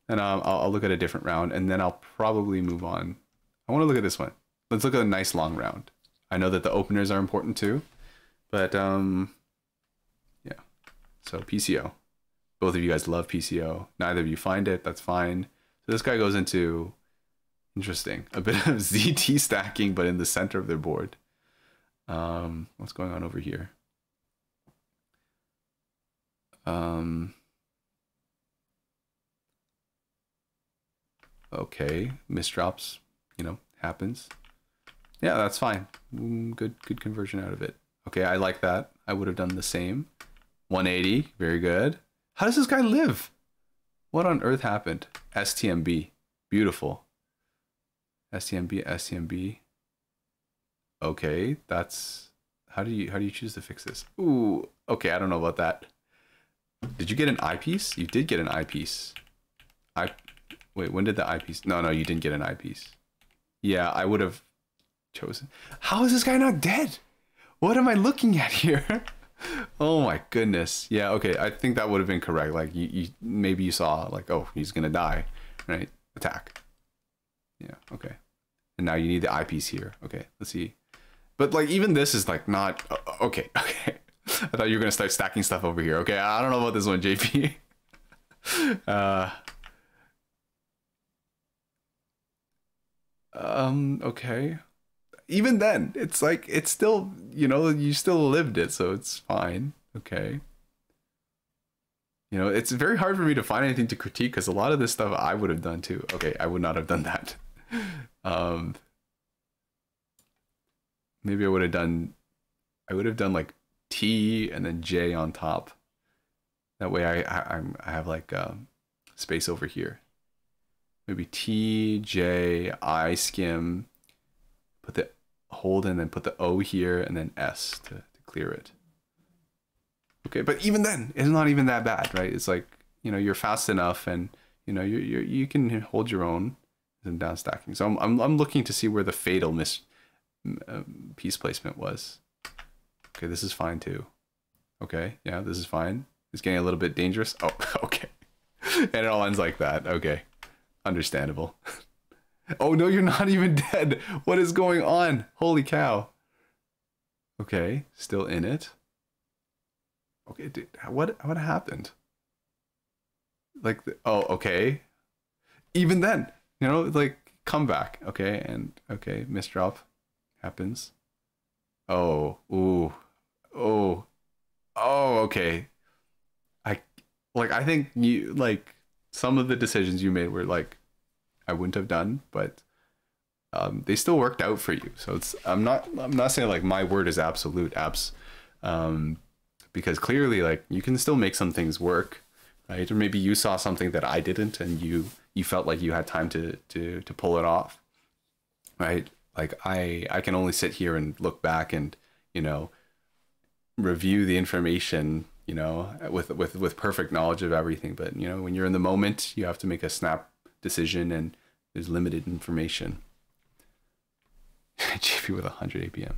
[SPEAKER 1] And I'll look at a different round, and then I'll probably move on. I want to look at this one. Let's look at a nice long round. I know that the openers are important too, but yeah. So PCO. Both of you guys love PCO. Neither of you find it. That's fine. So this guy goes into, interesting, a bit of ZT stacking, but in the center of their board. What's going on over here? Okay, misdrops, you know, happens. Yeah, that's fine. Good conversion out of it. Okay, I like that. I would have done the same. 180, very good. How does this guy live? What on earth happened? STMB, beautiful. STMB, STMB. Okay, that's how do you choose to fix this? Ooh, okay, I don't know about that. Did you get an eyepiece? You did get an eyepiece. Wait, when did the eyepiece? No, you didn't get an eyepiece. Yeah, I would have chosen. How is this guy not dead? What am I looking at here? Oh my goodness. Yeah, okay, I think that would have been correct. Like you maybe you saw like, oh, he's gonna die, right? Attack. Yeah, okay. And now you need the eyepiece here. Okay, let's see. But like even this is like not okay. I thought you were gonna start stacking stuff over here. Okay, I don't know about this one, JP. Okay. Even then, it's like, it's still, you know, you still lived it, so it's fine. Okay. You know, it's very hard for me to find anything to critique because a lot of this stuff I would have done too. Okay, I would not have done that. Maybe I would have done like T and then J on top. That way I have like space over here. Maybe T, J, I skim, put the hold and then put the O here and then S to clear it. Okay, but even then, it's not even that bad, right? It's like, you know, you're fast enough and, you know, you can hold your own and down stacking. So I'm looking to see where the fatal piece placement was. Okay, this is fine too. Okay, yeah, this is fine. It's getting a little bit dangerous. Oh, okay. And it all ends like that. Okay. Understandable. Oh no, you're not even dead. What is going on? Holy cow. Okay, still in it. Okay, dude, what happened? Like, oh, okay. Even then, you know, like comeback. Okay, and okay, misdrop happens. Oh, ooh, oh, okay. I think you like some of the decisions you made were like I wouldn't have done, but they still worked out for you. So it's I'm not saying like my word is absolute because clearly like you can still make some things work, right? Or maybe you saw something that I didn't and you felt like you had time to pull it off, right? Like I can only sit here and look back and, you know, review the information, you know, with perfect knowledge of everything. But, you know, when you're in the moment, you have to make a snap decision and there's limited information. JP with 100 APM.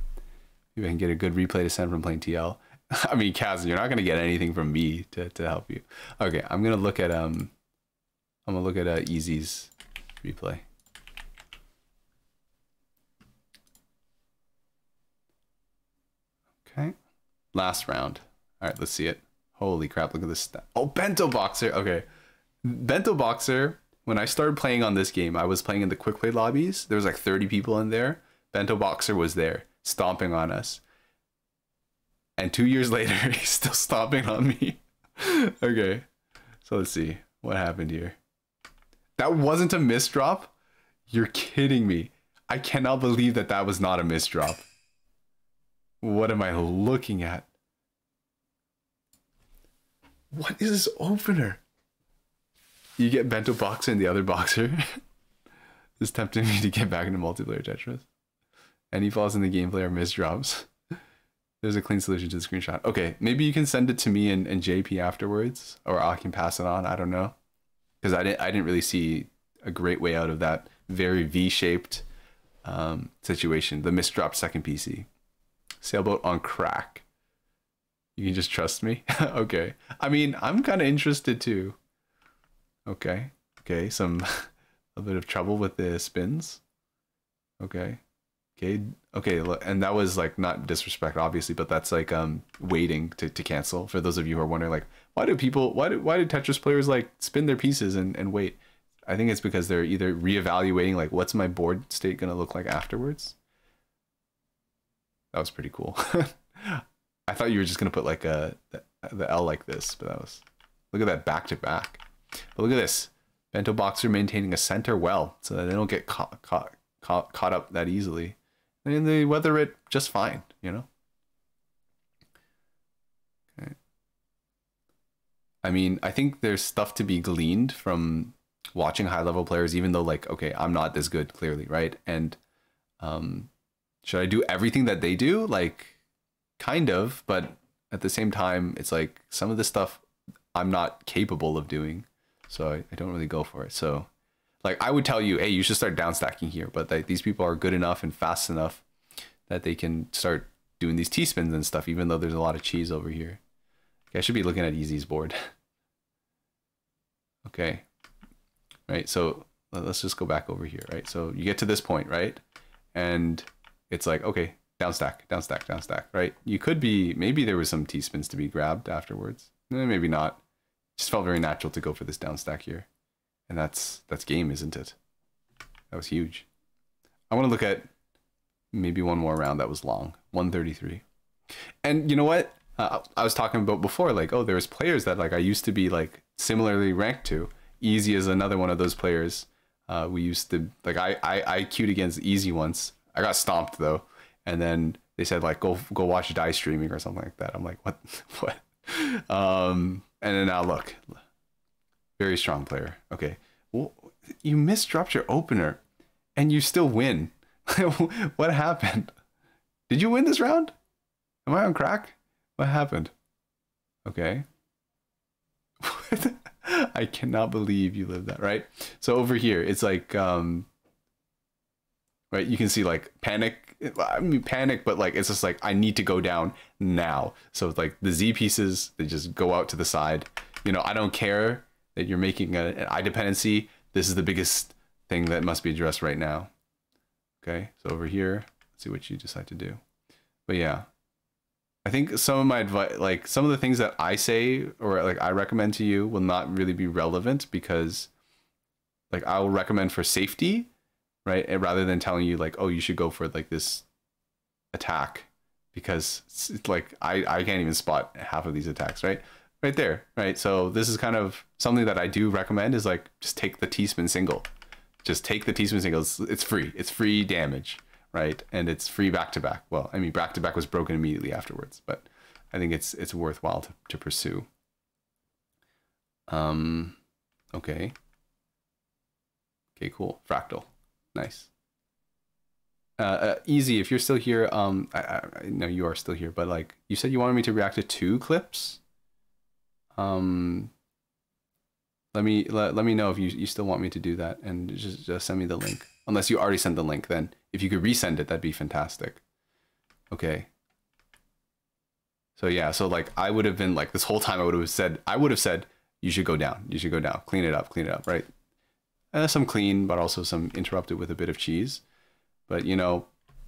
[SPEAKER 1] Maybe I can get a good replay to send from playing TL. I mean, Kaz, you're not going to get anything from me to help you. Okay, I'm going to look at Easy's replay. Okay. Last round. All right, let's see it. Holy crap, look at this stat. Oh, Bento Boxer. Okay. Bento Boxer, when I started playing on this game, I was playing in the quick play lobbies. There was like 30 people in there. Bento Boxer was there, stomping on us. And 2 years later, he's still stomping on me. Okay. So let's see what happened here. That wasn't a misdrop. You're kidding me. I cannot believe that that was not a misdrop. What am I looking at? What is this opener? You get bento boxer and the other boxer. This is tempting me to get back into multiplayer Tetris. Any flaws in the gameplay are misdrops. There's a clean solution to the screenshot. Okay, maybe you can send it to me and JP afterwards, or I can pass it on. I don't know, because I didn't really see a great way out of that very V-shaped situation. The misdropped second PC. Sailboat on crack. You can just trust me. Okay. I mean, I'm kind of interested too. Okay. Okay. A bit of trouble with the spins. Okay. Okay. Okay. And that was like not disrespect, obviously, but that's like waiting to cancel. For those of you who are wondering, like, why do Tetris players like spin their pieces and wait? I think it's because they're either reevaluating like what's my board state gonna look like afterwards. That was pretty cool. I thought you were just gonna put like the L like this, but that was, look at that back to back. But look at this, bento boxer maintaining a center well, so that they don't get caught up that easily, and they weather it just fine, you know. Okay. I mean, I think there's stuff to be gleaned from watching high level players, even though like, okay, I'm not this good clearly, right? And should I do everything that they do? Like, kind of, but at the same time, it's like some of the stuff I'm not capable of doing, so I don't really go for it. So like, I would tell you, hey, you should start downstacking here, but like, these people are good enough and fast enough that they can start doing these T-spins and stuff, even though there's a lot of cheese over here. Okay, I should be looking at Easy's board. Okay, right, so let's just go back over here, right? So you get to this point, right? And it's like, okay, downstack, downstack, downstack, right? You could be, maybe there was some T-spins to be grabbed afterwards. Maybe not. Just felt very natural to go for this downstack here. And that's game, isn't it? That was huge. I want to look at maybe one more round that was long. 133. And you know what? I was talking about before, like, oh, there's players that like I used to be like similarly ranked to. Easy is another one of those players. We used to, like, I queued against Easy once. I got stomped though. And then they said like, go watch Die streaming or something like that. I'm like, what? What? And then now look, very strong player. Okay, well, you misdropped your opener and you still win. What happened? Did you win this round? Am I on crack? What happened? Okay. I cannot believe you lived that, right? So over here, it's like, right, you can see like panic. I mean, panic, but like, it's just like, I need to go down now. So it's like the Z pieces, they just go out to the side. You know, I don't care that you're making an I dependency. This is the biggest thing that must be addressed right now. Okay, so over here, let's see what you decide to do. But yeah, I think some of my advice, like some of the things that I say or like I recommend to you will not really be relevant, because like I'll recommend for safety, right? And rather than telling you like, oh, you should go for like this attack, because it's like I can't even spot half of these attacks, right? Right there, right? So this is kind of something that I do recommend, is like, just take the T-spin single. Just take the T-spin single. It's free. It's free damage, right? And it's free back-to-back. Well, I mean, back-to-back was broken immediately afterwards, but I think it's worthwhile to pursue. Okay. Okay, cool. Fractal. Nice. Easy, if you're still here, I know you are still here, but like, you said you wanted me to react to 2 clips. Let me know if you still want me to do that, and just send me the link. Unless you already sent the link, then if you could resend it, that'd be fantastic. Okay. So yeah, so like I would have been like, this whole time I would have said you should go down, clean it up, right? Some clean, but also some interrupted with a bit of cheese. But you know,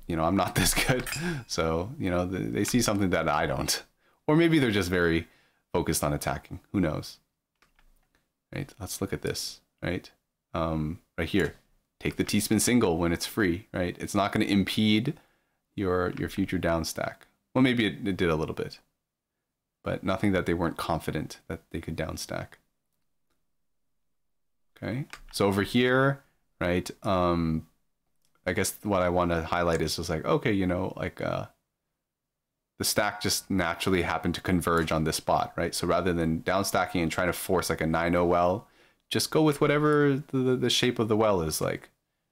[SPEAKER 1] I'm not this good, so you know they see something that I don't, or maybe they're just very focused on attacking. Who knows? Right. Let's look at this. Right. Right here. Take the T-spin single when it's free. Right. It's not going to impede your future down stack. Well, maybe it did a little bit, but nothing that they weren't confident that they could down stack. Okay. So over here, right? I guess what I want to highlight is just like, okay, you know, like the stack just naturally happened to converge on this spot, right? So rather than down stacking and trying to force like a 9-0 well, just go with whatever the shape of the well is like,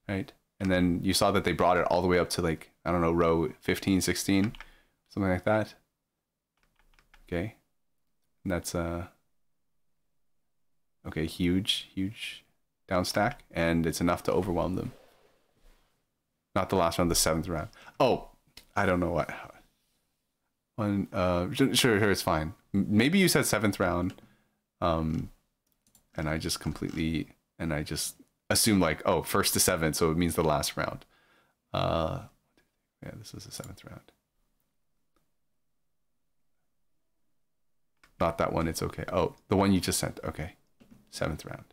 [SPEAKER 1] right? And then you saw that they brought it all the way up to like, I don't know, row 15, 16, something like that. Okay. And that's okay, huge down stack, and it's enough to overwhelm them. Not the last round, the 7th round. Oh, I don't know what. One, sure, it's fine. Maybe you said 7th round, and I just assumed like, oh, 1st to 7th, so it means the last round. Yeah, this is the 7th round. Not that one, it's okay. Oh, the one you just sent, okay. 7th round.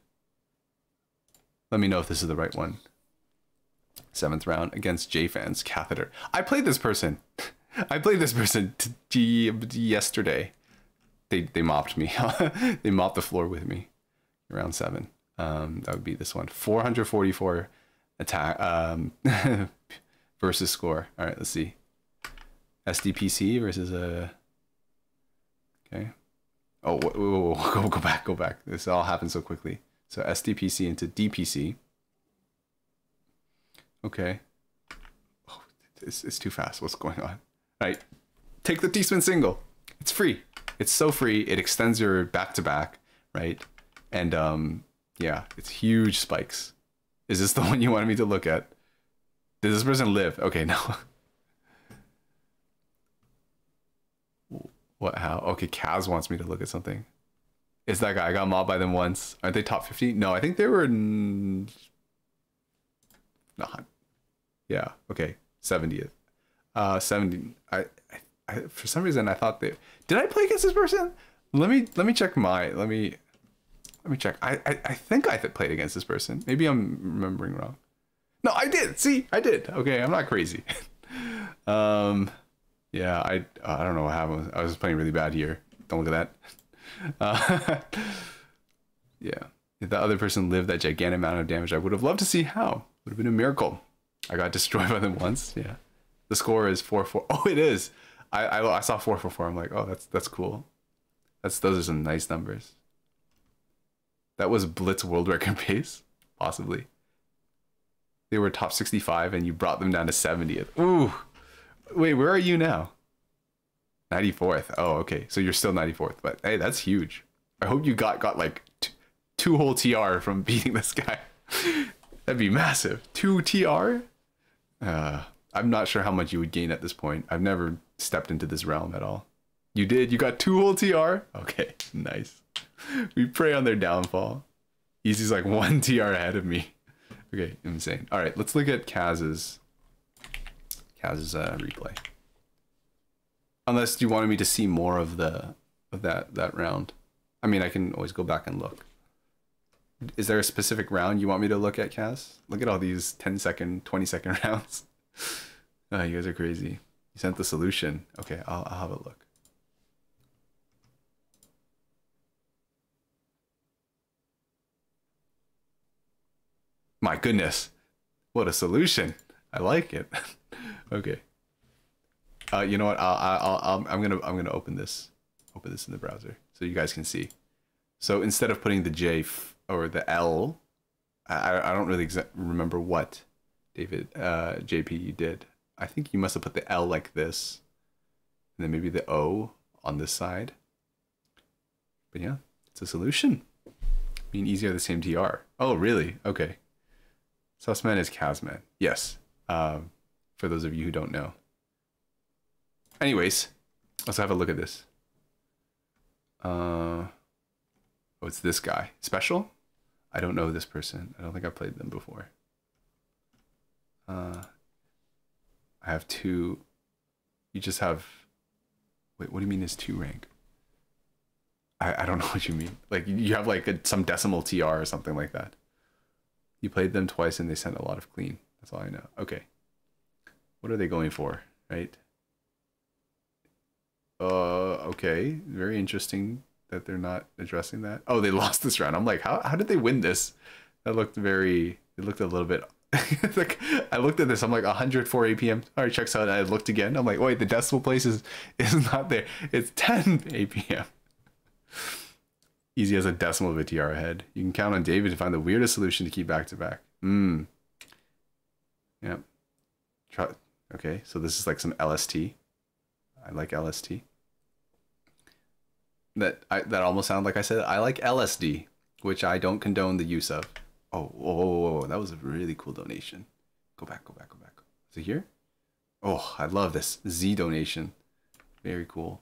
[SPEAKER 1] Let me know if this is the right one. 7th round against J-Fans Catheter. I played this person. I played this person yesterday. They mopped me. They mopped the floor with me. Round 7. That would be this one. 444 attack versus score. All right, let's see. SDPC versus a. Okay. Oh, whoa, go back. This all happened so quickly. So SDPC into DPC. Okay. Oh, it's too fast. What's going on? All right. Take the T-spin single. It's free. It's so free. It extends your back-to-back, right? And yeah, it's huge spikes. Is this the one you wanted me to look at? Does this person live? Okay, no. What, how? Okay, Kaz wants me to look at something. It's that guy. I got mobbed by them once. Aren't they top 50? No, I think they were not. Yeah, okay. 70th. 70. I for some reason I thought they did I play against this person? Let me check let me check. I think I played against this person. Maybe I'm remembering wrong. No, I did. See, I did. Okay, I'm not crazy. Yeah, I don't know what happened. I was playing really bad here. Don't look at that. Yeah. If the other person lived that gigantic amount of damage, I would have loved to see how. Would have been a miracle. I got destroyed by them once. Yeah. The score is 4-4. Oh, it is. I saw 4-4-4. I'm like, oh, that's cool. Those are some nice numbers. That was Blitz world record pace, possibly. They were top 65 and you brought them down to 70th. Ooh. Wait, where are you now? 94th. Oh, okay. So you're still 94th, but hey, that's huge. I hope you got like two whole TR from beating this guy. That'd be massive. 2 TR? I'm not sure how much you would gain at this point. I've never stepped into this realm at all. You did? You got 2 whole TR? Okay, nice. We prey on their downfall. Easy's like 1 TR ahead of me. Okay, insane. All right, let's look at Kaz's replay. Unless you wanted me to see more of that round. I mean, I can always go back and look. Is there a specific round you want me to look at, Kaz? Look at all these 10-second, 20-second rounds. Oh, you guys are crazy. You sent the solution. Okay, I'll have a look. My goodness, what a solution! I like it. Okay. You know what? I'm gonna open this in the browser so you guys can see. So instead of putting the J or the L, I don't really remember what David JP you did. I think you must have put the L like this, and then maybe the O on this side. But yeah, it's a solution. Being easier, the same TR. Oh, really? Okay. Sussman is Kazman. Yes. For those of you who don't know. Anyways, let's have a look at this. Oh, it's this guy. Special? I don't know this person. I don't think I've played them before. I have 2. You just have... Wait, what do you mean is 2 rank? I don't know what you mean. Like, you have like some decimal TR or something like that. You played them twice and they sent a lot of clean. That's all I know. Okay. What are they going for, right? Okay. Very interesting that they're not addressing that. Oh, they lost this round. I'm like, how did they win this? That looked very It looked a little bit like I looked at this, I'm like 104 APM. All right, checks out. I looked again. I'm like, wait, the decimal place is not there. It's 10 APM. Easy as a decimal of a TR ahead. You can count on David to find the weirdest solution to keep back to back. Yep. Try. Okay, so this is like some LST. I like LST. That almost sounded like I said I like LSD, which I don't condone the use of. Oh, whoa, that was a really cool donation. Go back. Is it here? Oh, I love this Z donation. Very cool.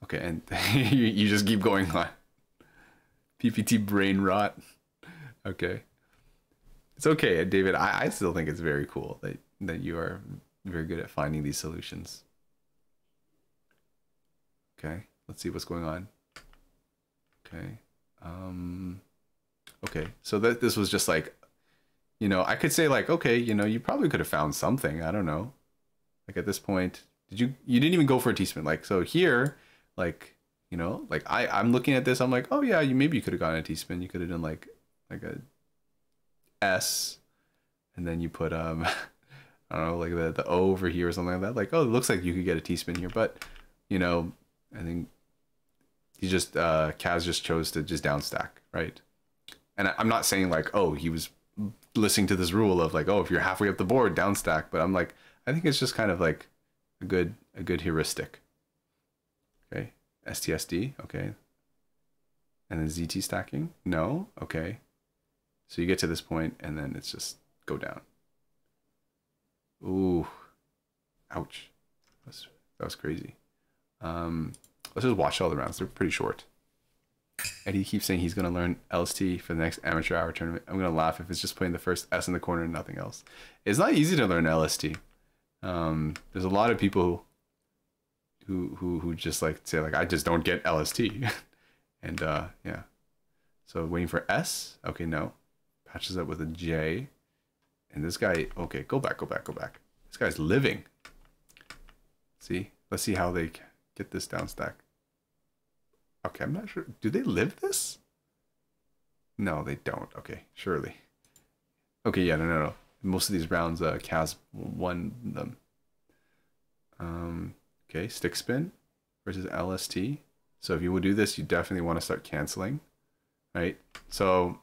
[SPEAKER 1] Okay, and you just keep going on. PPT brain rot. Okay. It's okay, David. I still think it's very cool that you are very good at finding these solutions. Okay, let's see what's going on. Okay. Okay, so this was just like, you know, I could say like, okay, you know, you probably could have found something. I don't know. Like at this point, you didn't even go for a T-spin. Like, so here, like, you know, like I'm looking at this, I'm like, oh yeah, maybe you could have gotten a T-spin. You could have done like a S, and then you put I don't know, like the O over here or something like that. Like, oh, it looks like you could get a T-spin here, but you know, I think he just Kaz just chose to just downstack, right? And I'm not saying like, oh, he was listening to this rule of like, oh, if you're halfway up the board, downstack. But I'm like, I think it's just kind of like a good heuristic. Okay, STSD, okay, and then ZT stacking, no, okay. So you get to this point, and then it's just go down. Ooh, ouch, that was crazy. Let's just watch all the rounds. They're pretty short. Eddie keeps saying he's going to learn LST for the next amateur hour tournament. I'm going to laugh if it's just putting the first S in the corner and nothing else. It's not easy to learn LST. There's a lot of people who just like say like, I just don't get LST. And yeah. So waiting for S. Okay, no. Patches up with a J. And this guy, okay, go back. This guy's living. See? Let's see how they get this down stack. Okay, I'm not sure. Do they live this? No, they don't. Okay, surely. Okay, yeah, no. Most of these rounds, Kaz won them. Okay, stick spin versus LST. So if you would do this, you definitely want to start canceling, right? So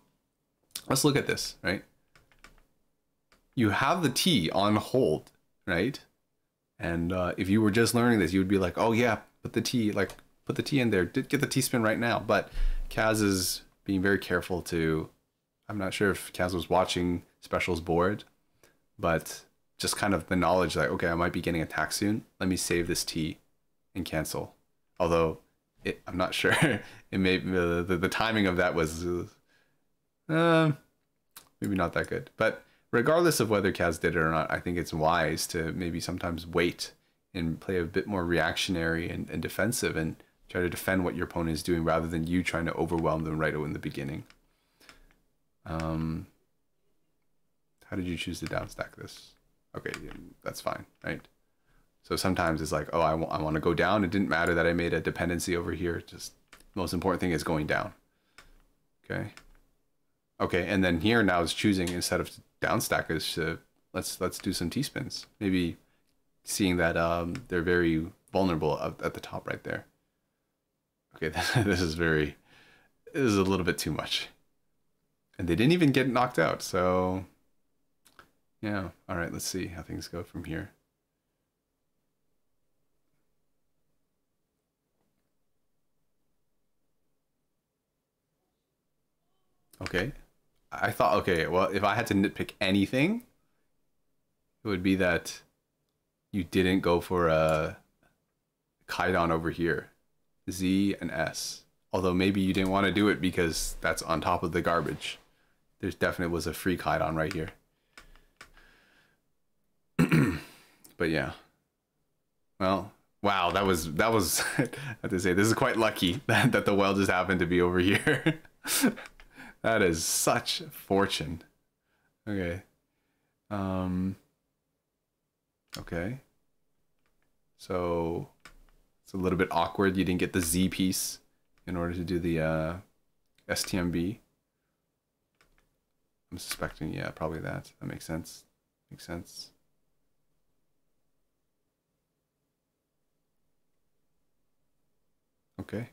[SPEAKER 1] let's look at this, right? You have the T on hold, right? And if you were just learning this, you would be like, oh yeah, put the T in there, get the T spin right now. But Kaz is being very careful to, I'm not sure if Kaz was watching Special's board, but just kind of the knowledge that, okay, I might be getting attacked soon. Let me save this T and cancel. Although I'm not sure. It may the timing of that was maybe not that good. But regardless of whether Kaz did it or not, I think it's wise to maybe sometimes wait and play a bit more reactionary and defensive and try to defend what your opponent is doing rather than you trying to overwhelm them right in the beginning. How did you choose to downstack this? Okay, that's fine, right? So sometimes it's like, oh, I want to go down. It didn't matter that I made a dependency over here. Just the most important thing is going down. Okay. Okay, and then here now is choosing instead of downstack is to let's do some T-spins. Maybe seeing that they're very vulnerable at the top right there. Okay, this is a little bit too much. And they didn't even get knocked out, so yeah. All right, let's see how things go from here. Okay. I thought, okay, well, if I had to nitpick anything, it would be that you didn't go for a Kaidan over here. Z and S. Although maybe you didn't want to do it because that's on top of the garbage. There's definitely was a free Kaidan right here. But yeah. Well, wow, that was I have to say, this is quite lucky that the well just happened to be over here. That is such fortune. Okay. Okay. So it's a little bit awkward. You didn't get the Z piece in order to do the STMB. I'm suspecting, yeah, probably that. That makes sense. Makes sense. Okay.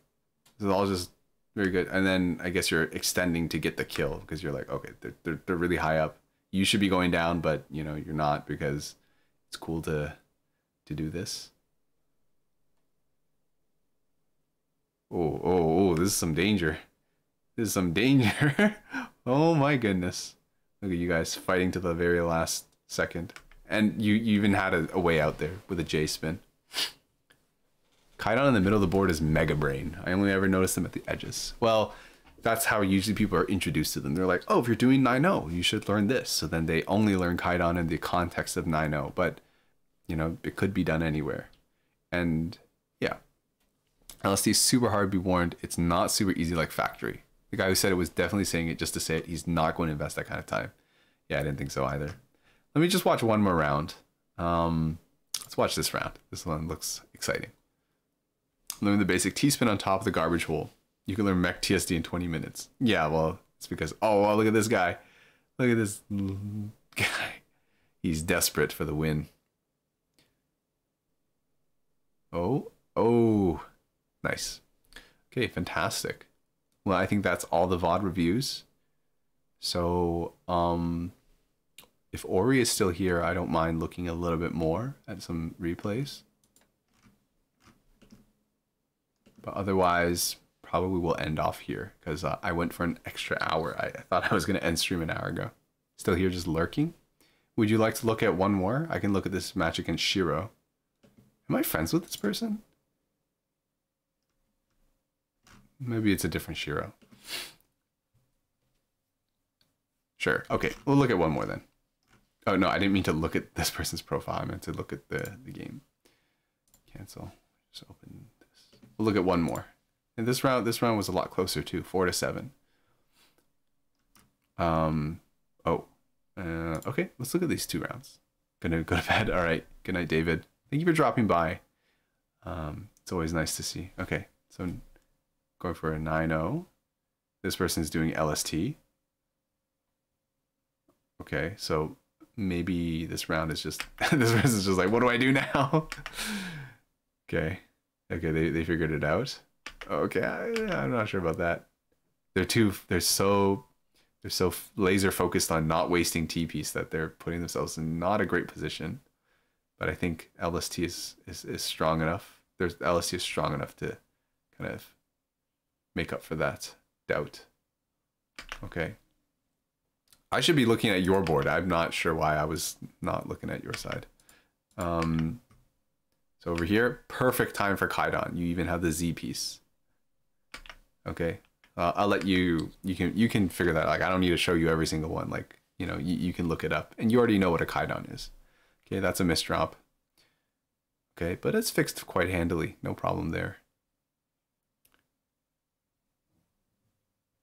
[SPEAKER 1] This is all just very good. And then I guess you're extending to get the kill because you're like, okay, they're really high up. You should be going down, but you know, you're not because it's cool to do this. Oh, this is some danger. This is some danger. Oh my goodness. Look at you guys fighting to the very last second. And you even had a way out there with a J spin. Kaidan in the middle of the board is Mega Brain. I only ever notice them at the edges. Well, that's how usually people are introduced to them. They're like, oh, if you're doing 9-0, you should learn this. So then they only learn Kaidan in the context of 9-0. But, you know, it could be done anywhere. And yeah. LSD is super hard, be warned. It's not super easy like Factory. The guy who said it was definitely saying it just to say it. He's not going to invest that kind of time. Yeah, I didn't think so either. Let me just watch one more round. Let's watch this round. This one looks exciting. Learn the basic T-spin on top of the garbage hole. You can learn mech TSD in 20 minutes. Yeah, well, it's because, oh, well, look at this guy. Look at this guy. He's desperate for the win. Oh, nice. Okay, fantastic. Well, I think that's all the VOD reviews. So, if Ori is still here, I don't mind looking a little bit more at some replays. But otherwise, probably we'll end off here because I went for an extra hour. I thought I was going to end stream an hour ago. Still here just lurking. Would you like to look at one more? I can look at this match against Shiro. Am I friends with this person? Maybe it's a different Shiro. Sure. Okay, we'll look at one more then. Oh, no, I didn't mean to look at this person's profile. I meant to look at the game. Cancel. Just open this. We'll look at one more. And this round was a lot closer too, 4-7. Okay, let's look at these two rounds. Gonna go to bed. All right. Good night, David. Thank you for dropping by. It's always nice to see. Okay, so going for a 9-0. This person's doing LST. Okay, so maybe this round is just this person's just like, what do I do now? Okay, they figured it out. Okay, I'm not sure about that. They're so laser focused on not wasting T-piece that they're putting themselves in not a great position. But I think LST is strong enough. LST is strong enough to kind of make up for that doubt. Okay. I should be looking at your board. I'm not sure why I was not looking at your side. So over here, perfect time for Kaidan. You even have the Z piece. Okay. I'll let you can figure that out. Like, I don't need to show you every single one. Like, you know, you can look it up and you already know what a Kaidan is. Okay, that's a misdrop. Okay, but it's fixed quite handily. No problem there.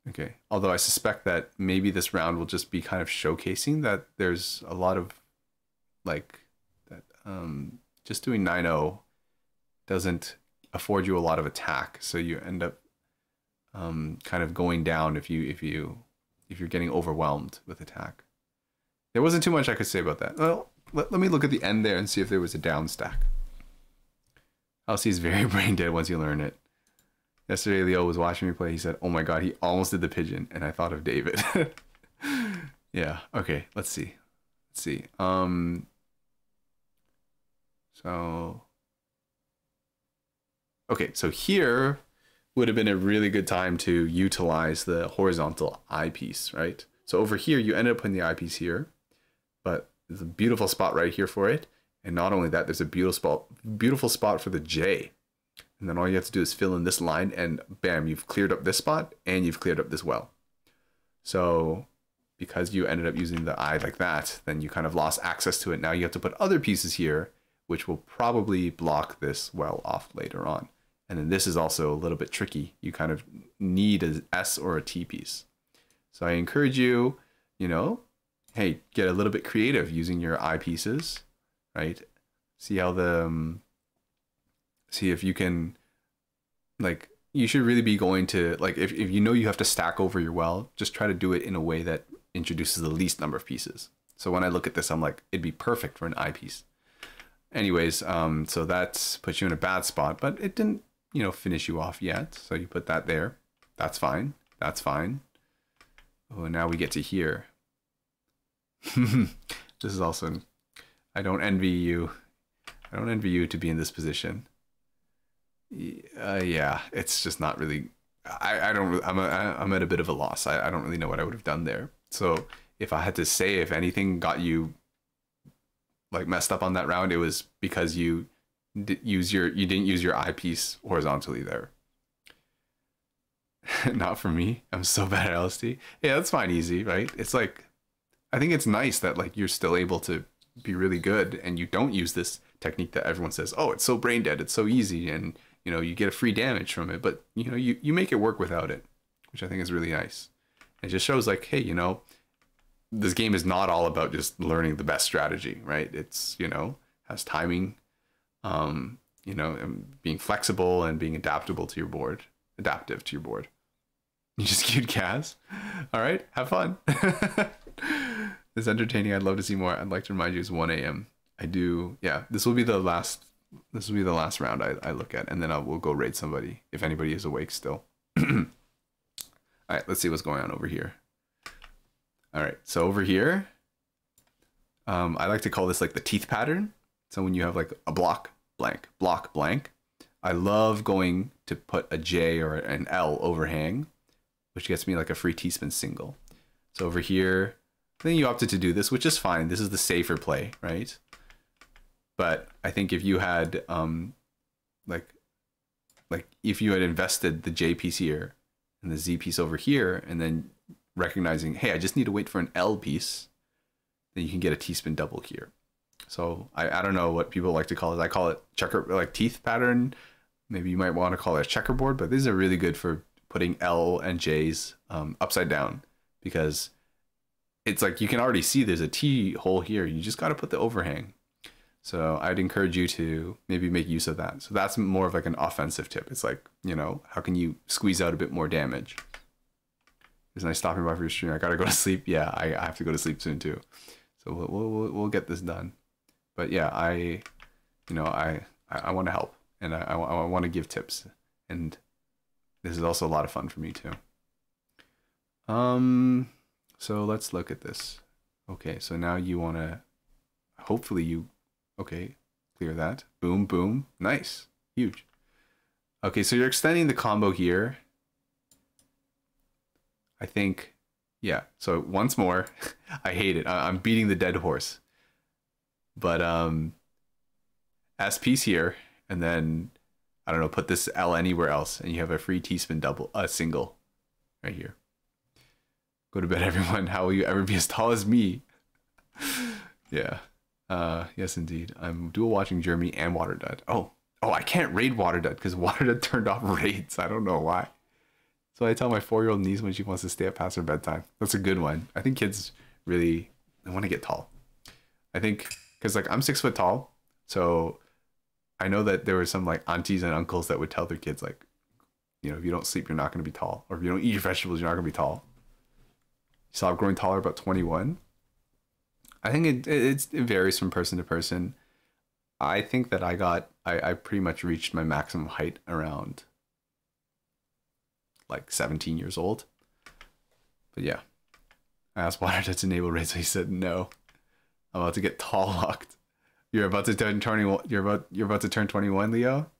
[SPEAKER 1] Okay, although I suspect that maybe this round will just be kind of showcasing that there's a lot of, like, that just doing 9-0 doesn't afford you a lot of attack. So you end up kind of going down if you're getting overwhelmed with attack. There wasn't too much I could say about that. Well, let me look at the end there and see if there was a down stack. LC is very brain dead once you learn it. Yesterday, Leo was watching me play. He said, oh my God, he almost did the pigeon. And I thought of David. Yeah. Okay. Let's see. So here would have been a really good time to utilize the horizontal eyepiece, right? So over here, you ended up putting the eyepiece here, but there's a beautiful spot right here for it. And not only that, there's a beautiful spot for the J. And then all you have to do is fill in this line and bam, you've cleared up this spot and you've cleared up this well. So because you ended up using the eye like that, then you kind of lost access to it. Now you have to put other pieces here, which will probably block this well off later on. And then this is also a little bit tricky. You kind of need an S or a T piece. So I encourage you, you know, hey, get a little bit creative using your eye pieces, right? See how see if you can, like, you should really be going to, like, if you know you have to stack over your well, just try to do it in a way that introduces the least number of pieces. So when I look at this, I'm like, it'd be perfect for an I piece. Anyways, so that puts you in a bad spot, but it didn't, you know, finish you off yet. So you put that there. That's fine. That's fine. Oh, now we get to here. This is also, I don't envy you. I don't envy you to be in this position. Yeah, it's just not really, I'm at a bit of a loss. I don't really know what I would have done there. So if I had to say, if anything got you like messed up on that round, it was because you didn't use your eyepiece horizontally there. Not for me. I'm so bad at LSD. Yeah, that's fine, easy, right? It's like, I think it's nice that like you're still able to be really good and you don't use this technique that everyone says, oh, it's so brain dead, it's so easy, and you know, you get a free damage from it, but you know, you make it work without it, which I think is really nice. It just shows like, hey, you know, this game is not all about just learning the best strategy, right? It's, you know, has timing, you know, and being flexible and being adaptable to your board, adaptive to your board. You just queued Kaz. All right, have fun. It's entertaining. I'd love to see more. I'd like to remind you it's 1 a.m. I do. Yeah, this will be the last round I look at, and then we'll go raid somebody if anybody is awake still. All right, let's see what's going on over here. All right, so over here, I like to call this like the teeth pattern. So when you have like a block, blank, block, blank, I love going to put a J or an L overhang, which gets me like a free T-spin single. So over here, then you opted to do this, which is fine. This is the safer play, right? But I think if you had, like if you had invested the J piece here and the Z piece over here, and then recognizing, hey, I just need to wait for an L piece, then you can get a T-spin double here. So I don't know what people like to call it. I call it checker, like teeth pattern. Maybe you might want to call it a checkerboard, but these are really good for putting L and J's upside down, because it's like you can already see there's a T hole here. You just got to put the overhang. So I'd encourage you to maybe make use of that. So that's more of like an offensive tip. It's like, you know, how can you squeeze out a bit more damage? Is nice stopping by for your stream. I gotta go to sleep. Yeah, I have to go to sleep soon too. So we'll get this done. But yeah, I want to help, and I want to give tips, and this is also a lot of fun for me too. So let's look at this. Okay, so now you want to, hopefully you, okay, clear that. Boom, boom, nice, huge. Okay, so you're extending the combo here. I think, yeah, so once more, I hate it. I'm beating the dead horse. But S piece here, and then, I don't know, put this L anywhere else, and you have a free T-spin double, single right here. Go to bed, everyone. How will you ever be as tall as me? Yeah. Yes, indeed. I'm dual watching Jeremy and Waterdud. Oh, I can't raid Waterdud because Waterdud turned off raids. I don't know why. So I tell my 4-year-old niece when she wants to stay up past her bedtime. That's a good one. I think kids really, they want to get tall. I think, because like I'm 6 foot tall, so I know that there were some like aunties and uncles that would tell their kids like, you know, if you don't sleep, you're not going to be tall. Or if you don't eat your vegetables, you're not going to be tall. You stop growing taller about 21. I think it varies from person to person. I think that I pretty much reached my maximum height around like 17 years old. But yeah, I asked Water to enable raids, so he said no. I'm about to get tall locked. You're about to turn 21. You're about to turn 21, Leo.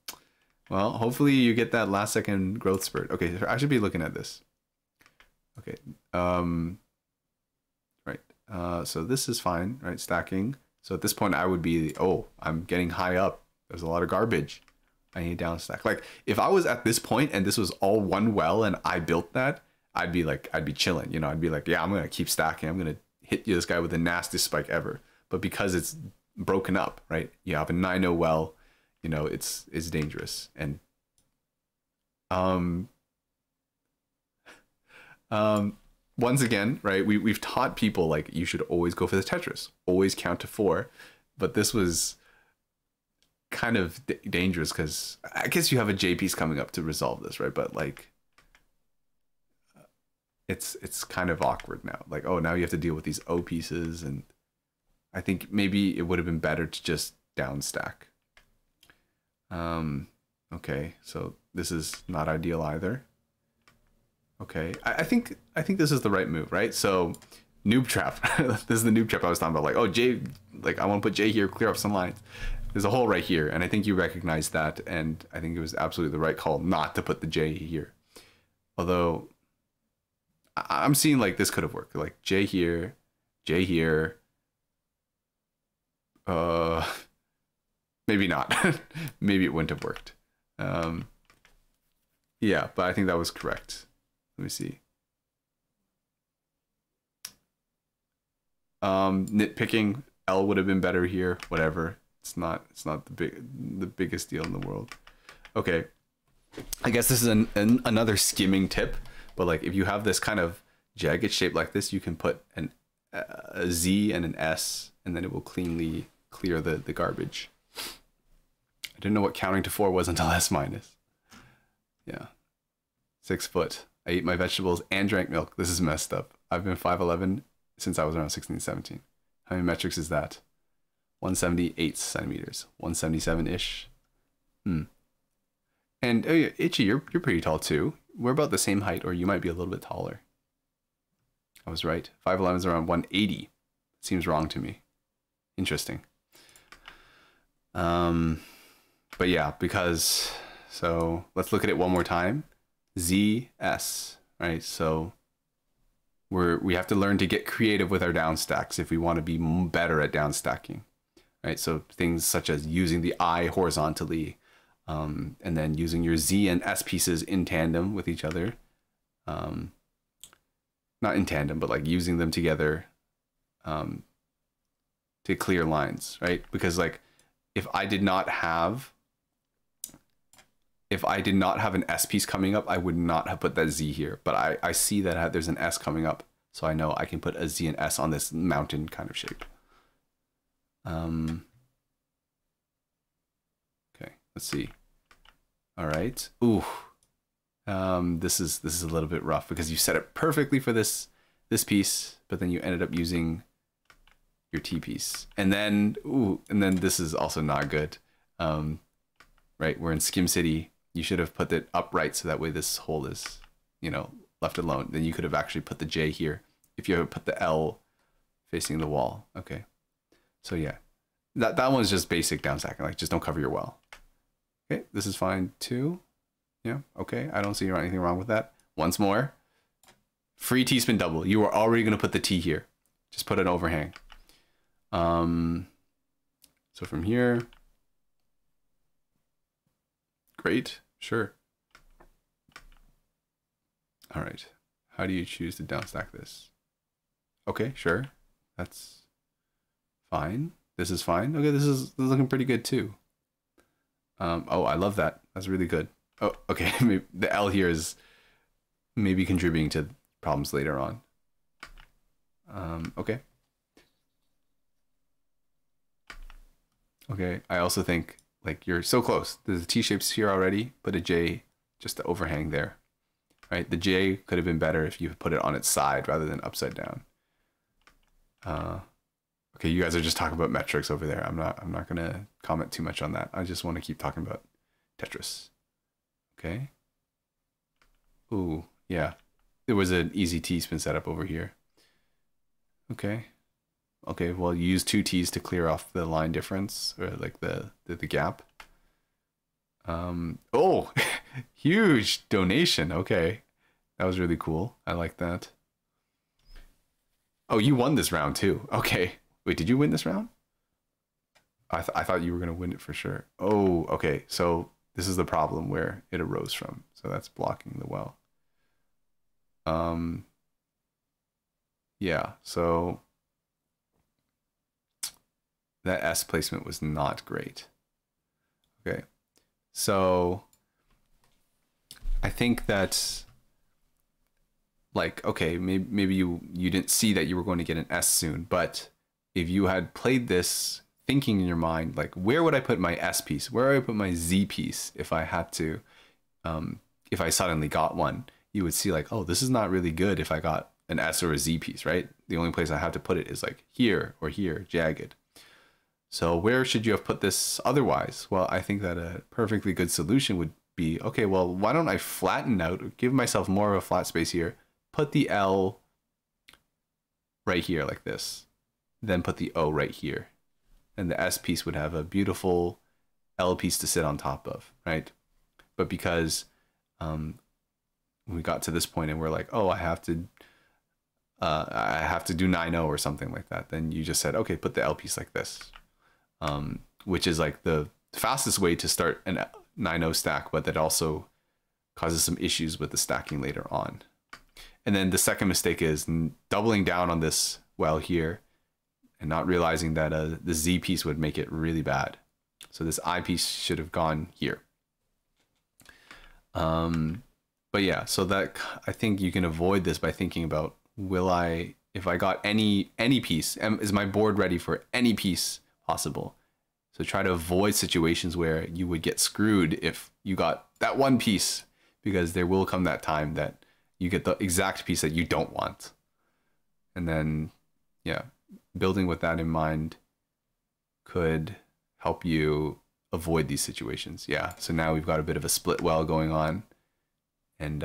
[SPEAKER 1] Well, hopefully you get that last second growth spurt. Okay, I should be looking at this. Okay. Right. So this is fine, right? Stacking. So at this point I would be, oh, I'm getting high up. There's a lot of garbage. I need down stack. Like if I was at this point and this was all one well and I built that, I'd be chilling, you know, I'd be like, yeah, I'm going to keep stacking. I'm going to hit this guy with the nastiest spike ever. But because it's broken up, right? You have a 9-0 well, you know, it's dangerous. And once again, right, we've taught people like you should always go for the Tetris, always count to 4. But this was kind of dangerous because I guess you have a J piece coming up to resolve this, right? But like it's kind of awkward now. Like, oh, now you have to deal with these O pieces, and I think maybe it would have been better to just down stack. Okay, so this is not ideal either. Okay, I think this is the right move, right? So noob trap. This is the noob trap I was talking about. Like, oh, J, like I want to put J here, clear up some lines. There's a hole right here, and I think you recognize that, and I think it was absolutely the right call not to put the J here. Although I'm seeing like this could have worked. Like J here, J here. Maybe not. Maybe it wouldn't have worked. Yeah, but I think that was correct. Let me see. Nitpicking, L would have been better here. Whatever. It's not the biggest deal in the world. Okay. I guess this is another skimming tip, but like if you have this kind of jagged shape like this, you can put a Z and an S, and then it will cleanly clear the garbage. I didn't know what counting to 4 was until S minus. Yeah. 6 foot. I eat my vegetables and drank milk. This is messed up. I've been 5'11" since I was around 16, 17. How many metrics is that? 178 centimeters. 177-ish. And oh yeah, Itchy, you're pretty tall too. We're about the same height, or you might be a little bit taller. I was right. 5'11" is around 180. Seems wrong to me. Interesting. But yeah, because, so let's look at it one more time. ZS, right? So we have to learn to get creative with our down stacks if we want to be better at down stacking, right? So things such as using the I horizontally, and then using your Z and S pieces in tandem with each other. Not in tandem, but like using them together to clear lines, right? Because like if I did not have an S piece coming up, I would not have put that Z here. But I see that there's an S coming up, so I know I can put a Z and S on this mountain kind of shape. Okay, let's see. All right. Ooh, this is a little bit rough because you set it perfectly for this piece, but then you ended up using your T piece, and then this is also not good. Right, we're in Skim City. You should have put it upright so that way this hole is, left alone. Then you could have actually put the J here if you ever put the L facing the wall. Okay, so yeah, that one's just basic down stacking. Like just don't cover your well. Okay, this is fine too. Yeah, okay, I don't see anything wrong with that. Once more, free T-spin double. You are already gonna put the T here. Just put an overhang. So from here. Great, sure. All right, how do you choose to downstack this? Okay, sure, that's fine. This is fine. Okay, this is looking pretty good too. Oh, I love that. That's really good. Oh, okay, maybe the L here is maybe contributing to problems later on. Okay. Okay, I also think like you're so close. There's T shapes here already. Put a J just to overhang there, right? The J could have been better if you put it on its side rather than upside down. Okay, you guys are just talking about metrics over there. I'm not gonna comment too much on that. I just want to keep talking about Tetris. Okay. Ooh, yeah. There was an easy T-spin setup over here. Okay. Okay, well, you use 2 T's to clear off the line difference, or like the gap. Oh, huge donation. Okay, that was really cool. I like that. Oh, you won this round too. Okay, wait, did you win this round? I thought you were gonna win it for sure. Oh, okay, so this is the problem where it arose from. So that's blocking the well. Yeah, so that S placement was not great. Okay, so I think that, like, okay, maybe you didn't see that you were going to get an S soon, but if you had played this thinking in your mind, like, where would I put my S piece? Where would I put my Z piece if I had to, if I suddenly got one? you would see like, oh, this is not really good if I got an S or a Z piece, right? The only place I have to put it is like here or here, jagged. So where should you have put this otherwise? Well, I think that a perfectly good solution would be, okay, well, why don't I flatten out, give myself more of a flat space here, put the L right here like this, then put the O right here. And the S piece would have a beautiful L piece to sit on top of, right? But because we got to this point and we're like, oh, I have to do 9-0 or something like that, then you just said, okay, put the L piece like this, which is like the fastest way to start an 9-0 stack, but that also causes some issues with the stacking later on. And then the second mistake is doubling down on this well here and not realizing that the Z piece would make it really bad. So this I piece should have gone here. But yeah, so that I think you can avoid this by thinking about, if I got any piece, is my board ready for any piece possible? So try to avoid situations where you would get screwed if you got that one piece, because there will come that time that you get the exact piece that you don't want. And then, yeah, building with that in mind could help you avoid these situations. Yeah, so now we've got a bit of a split well going on. And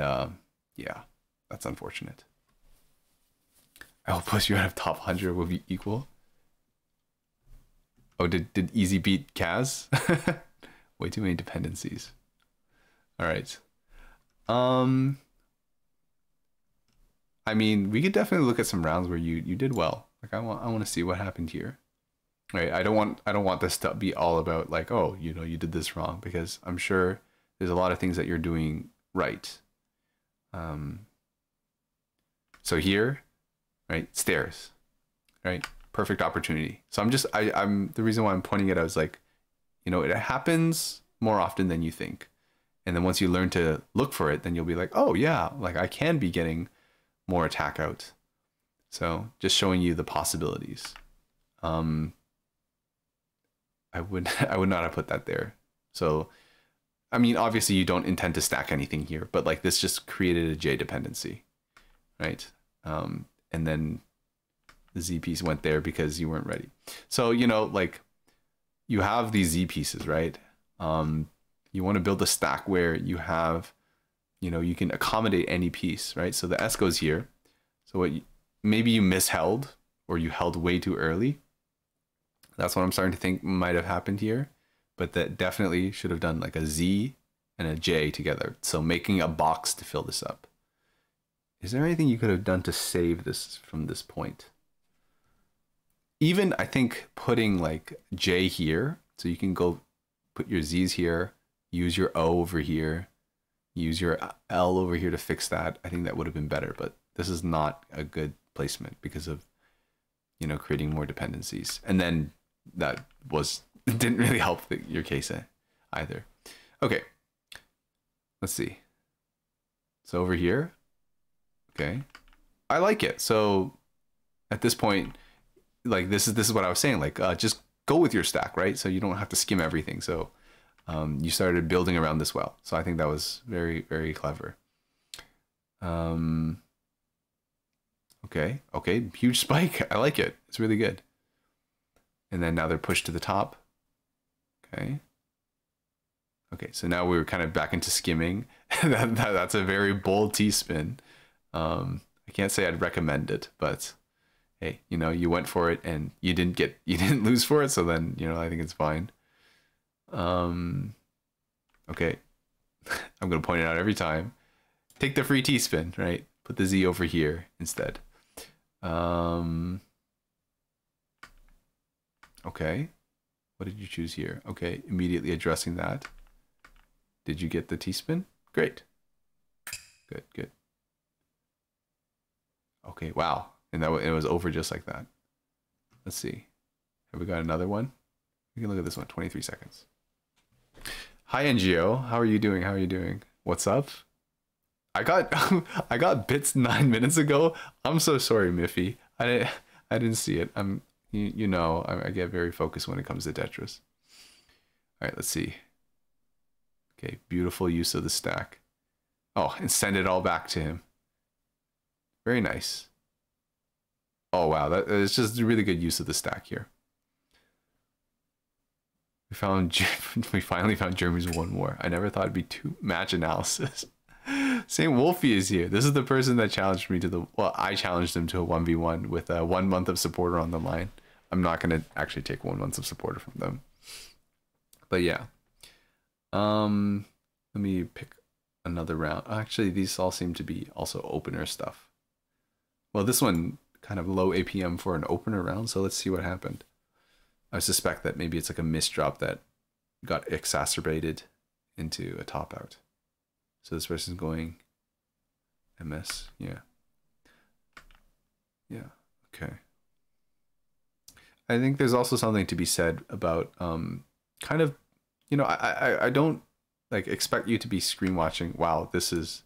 [SPEAKER 1] yeah, that's unfortunate. I will push you out of top 100 will be equal. Oh, did Easy beat Kaz? Way too many dependencies. All right. I mean, we could definitely look at some rounds where you did well. Like I want to see what happened here. Right? I don't want this to be all about like, oh, you know, you did this wrong, because I'm sure there's a lot of things that you're doing right. So here, right, stairs, right, perfect opportunity. So I'm the reason why I'm pointing it out is like, you know, it happens more often than you think. And then once you learn to look for it, then you'll be like, oh yeah, like I can be getting more attack out. So just showing you the possibilities. I would not have put that there. So, I mean, obviously you don't intend to stack anything here, but like this just created a J dependency, right? And then the Z piece went there because you weren't ready. So, you know, like you have these Z pieces, right? You want to build a stack where you have, you know, you can accommodate any piece, right? So the S goes here. So maybe you misheld or you held way too early. That's what I'm starting to think might have happened here, but that definitely should have done like a Z and a J together. So making a box to fill this up. Is there anything you could have done to save this from this point? Even I think putting like J here, so you can go put your Z's here, use your O over here, use your L over here to fix that. I think that would have been better, but this is not a good placement because of, you know, creating more dependencies. And then that didn't really help your case either. Okay, let's see. So over here, okay, I like it. So at this point, like this is what I was saying, like just go with your stack, right? So you don't have to skim everything. So you started building around this well. So I think that was very, very clever. Okay, huge spike. I like it. It's really good. And then now they're pushed to the top. Okay, so now we're kind of back into skimming. That's a very bold T-spin. I can't say I'd recommend it, but hey, you know, you went for it and you didn't lose for it, so then, you know, I think it's fine. Okay, I'm gonna point it out every time. Take the free T-spin, right? Put the Z over here instead. Okay, what did you choose here? Okay, immediately addressing that. Did you get the T-spin? Great. Good. Okay, wow. And it was over just like that. Let's see. Have we got another one? We can look at this one, 23 seconds. Hi, NGO. How are you doing? What's up? I got bits 9 minutes ago. I'm so sorry, Miffy. I didn't see it. You know, I get very focused when it comes to Tetris. All right, let's see. Okay, beautiful use of the stack. Oh, and send it all back to him. Very nice. Oh, wow. That is just a really good use of the stack here. We finally found Jeremy's one more. I never thought it'd be two match analysis. St. Wolfie is here. This is the person that challenged me to the... Well, I challenged him to a 1v1 with 1 month of supporter on the line. I'm not going to actually take 1 month of supporter from them. But yeah. Let me pick another round. Actually, these all seem to be also opener stuff. Well, this one kind of low APM for an opener round, so let's see what happened. I suspect that maybe it's like a misdrop that got exacerbated into a top out. So this person's going MS. Yeah. Yeah. Okay. I think there's also something to be said about kind of, you know, I don't like expect you to be screen watching. Wow, this is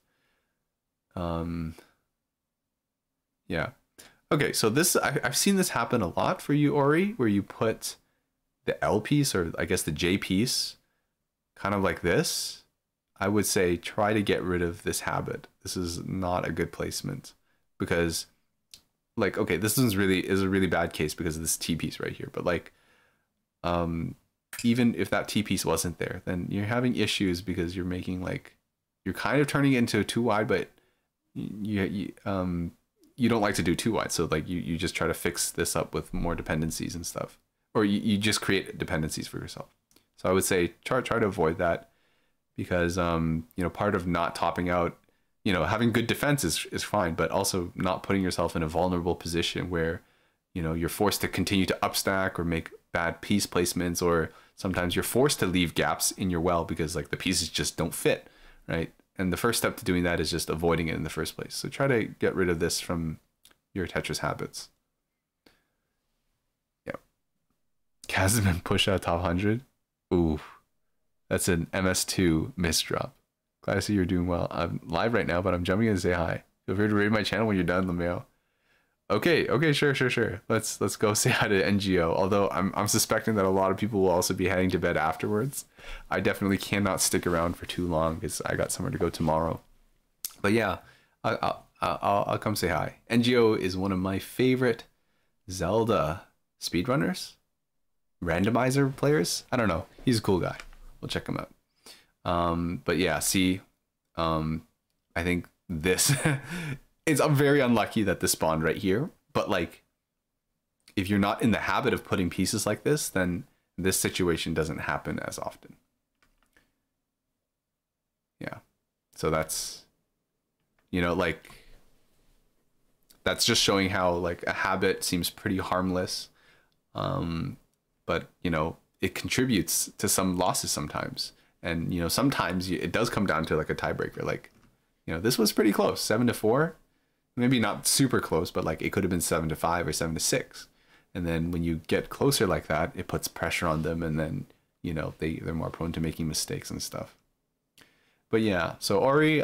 [SPEAKER 1] yeah. Okay, so this I've seen this happen a lot for you, Ori, where you put the L piece, or I guess the J piece, kind of like this. I would say try to get rid of this habit. This is not a good placement because, like, okay, this is a really bad case because of this T piece right here. But like, even if that T piece wasn't there, then you're having issues because you're making like, you're kind of turning it into a too wide, but you don't like to do too wide, so like you just try to fix this up with more dependencies and stuff, or you just create dependencies for yourself. So I would say try to avoid that, because you know, part of not topping out, you know, having good defense is fine, but also not putting yourself in a vulnerable position where, you know, you're forced to continue to upstack or make bad piece placements, or sometimes you're forced to leave gaps in your well because like the pieces just don't fit, right? And the first step to doing that is just avoiding it in the first place. So try to get rid of this from your Tetris habits. Yep. Kazman push out top 100. Ooh, that's an MS2 misdrop. Glad to see you're doing well. I'm live right now, but I'm jumping in to say hi. Feel free to raid my channel when you're done, Lemeo. Okay, sure. Let's go say hi to NGO. Although I'm suspecting that a lot of people will also be heading to bed afterwards. I definitely cannot stick around for too long because I got somewhere to go tomorrow. But yeah, I'll come say hi. NGO is one of my favorite Zelda speedrunners, randomizer players. I don't know. He's a cool guy. We'll check him out. But yeah, see, I think this. It's very unlucky that this spawned right here, but like, if you're not in the habit of putting pieces like this, then this situation doesn't happen as often. Yeah. So that's, you know, like, that's just showing how like a habit seems pretty harmless. But you know, it contributes to some losses sometimes. And, you know, sometimes it does come down to like a tiebreaker. Like, you know, this was pretty close, 7-4. Maybe not super close, but like it could have been 7-5 or 7-6. And then when you get closer like that, it puts pressure on them, and then, you know, they're more prone to making mistakes and stuff. But yeah, so Ori,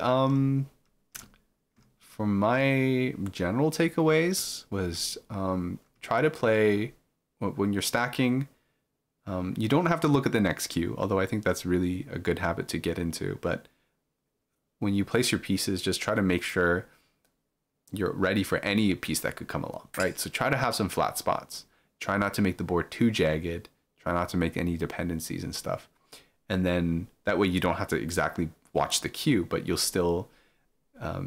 [SPEAKER 1] for my general takeaways was try to play when you're stacking. You don't have to look at the next queue, although I think that's really a good habit to get into. But when you place your pieces, just try to make sure you're ready for any piece that could come along, right? So try to have some flat spots. Try not to make the board too jagged. Try not to make any dependencies and stuff. And then that way you don't have to exactly watch the queue, but you'll still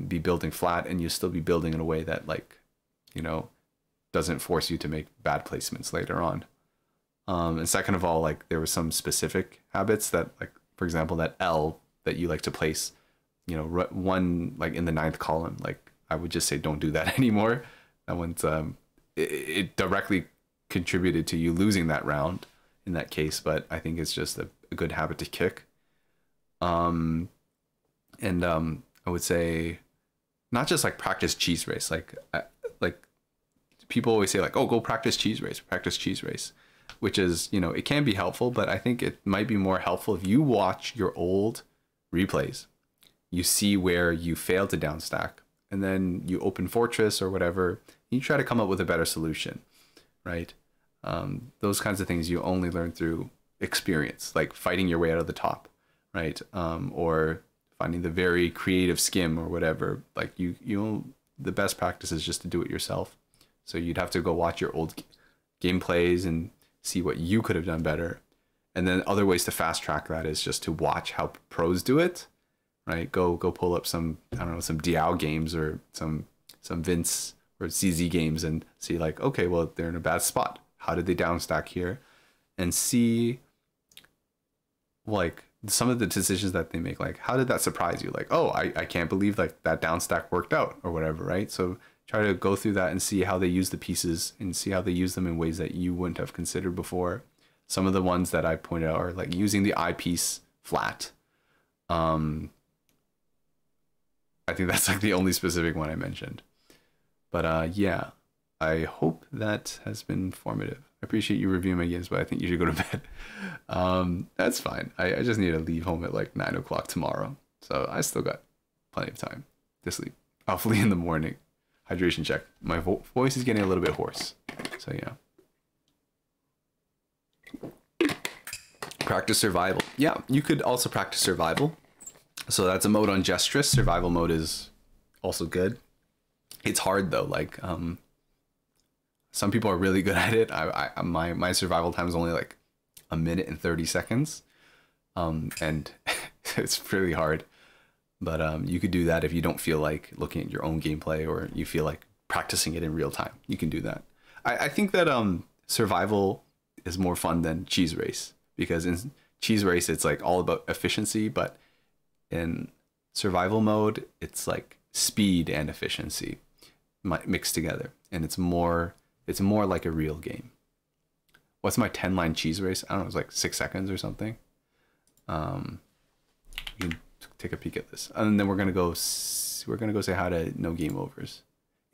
[SPEAKER 1] be building flat, and you'll still be building in a way that, like, you know, doesn't force you to make bad placements later on. And second of all, like, there were some specific habits that, like, for example, that L that you like to place, you know, one like in the 9th column, like, I would just say don't do that anymore. That one's it directly contributed to you losing that round in that case, but I think it's just a good habit to kick. I would say not just like practice cheese race, like people always say like, oh, go practice cheese race, which is, you know, it can be helpful, but I think it might be more helpful if you watch your old replays, you see where you failed to downstack, and then you open Fortress or whatever, you try to come up with a better solution, right? Those kinds of things you only learn through experience, like fighting your way out of the top, right? Or finding the very creative skim or whatever. Like the best practice is just to do it yourself. So you'd have to go watch your old gameplays and see what you could have done better. And then other ways to fast track that is just to watch how pros do it, right? Go pull up some, I don't know, some Diao games or some Vince or CZ games and see like, okay, well, they're in a bad spot. How did they downstack here? And see like some of the decisions that they make, like how did that surprise you? Like, oh, I can't believe like that downstack worked out or whatever, right? So try to go through that and see how they use the pieces and see how they use them in ways that you wouldn't have considered before. Some of the ones that I pointed out are like using the eyepiece flat. I think that's like the only specific one I mentioned. But yeah, I hope that has been informative. I appreciate you reviewing my games, but I think you should go to bed. That's fine. I just need to leave home at like 9 o'clock tomorrow. So I still got plenty of time to sleep. Hopefully in the morning. Hydration check. My voice is getting a little bit hoarse. So yeah. Practice survival. Yeah, you could also practice survival. So that's a mode on Gestress. Survival mode is also good. It's hard though. Like some people are really good at it. My survival time is only like 1 minute and 30 seconds. And it's really hard. But you could do that if you don't feel like looking at your own gameplay or you feel like practicing it in real time. You can do that. I think that survival is more fun than cheese race, because in cheese race it's like all about efficiency, but in survival mode it's like speed and efficiency mixed together, and it's more like a real game. What's my 10-line cheese race? I don't know, it's like 6 seconds or something. You can take a peek at this, and then we're gonna go say hi to No Game Overs.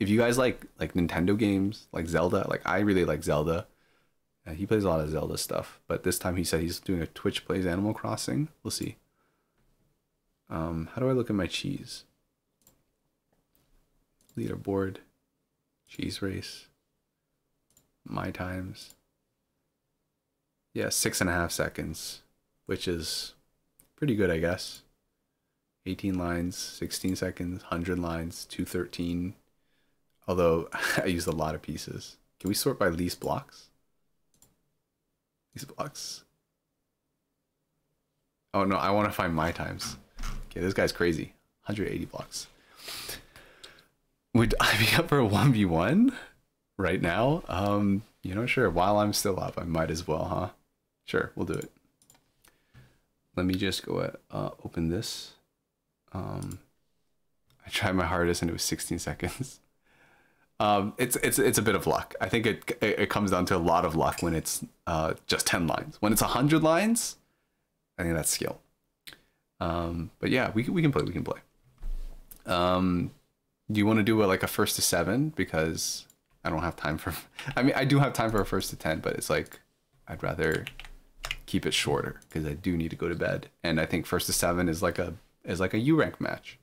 [SPEAKER 1] If you guys like Nintendo games, like Zelda, like I really like Zelda. He plays a lot of Zelda stuff, but this time he said he's doing a Twitch plays Animal Crossing. We'll see. How do I look at my cheese? Leaderboard, cheese race, my times. Yeah, 6.5 seconds, which is pretty good, I guess. 18 lines, 16 seconds, 100 lines, 213. Although I used a lot of pieces. Can we sort by least blocks? Least blocks. Oh no, I want to find my times. Okay, this guy's crazy. 180 blocks. Would I be up for a 1v1 right now? You know, sure. While I'm still up, I might as well, huh? Sure, we'll do it. Let me just go open this. I tried my hardest and it was 16 seconds. It's a bit of luck. I think it comes down to a lot of luck when it's just 10 lines. When it's 100 lines, I think that's skill. But yeah, we can play. Do you want to do like a 1st to 7? Because I don't have time for. I mean, I do have time for a 1st to 10, but it's like I'd rather keep it shorter because I do need to go to bed. And I think 1st to 7 is like a U rank match.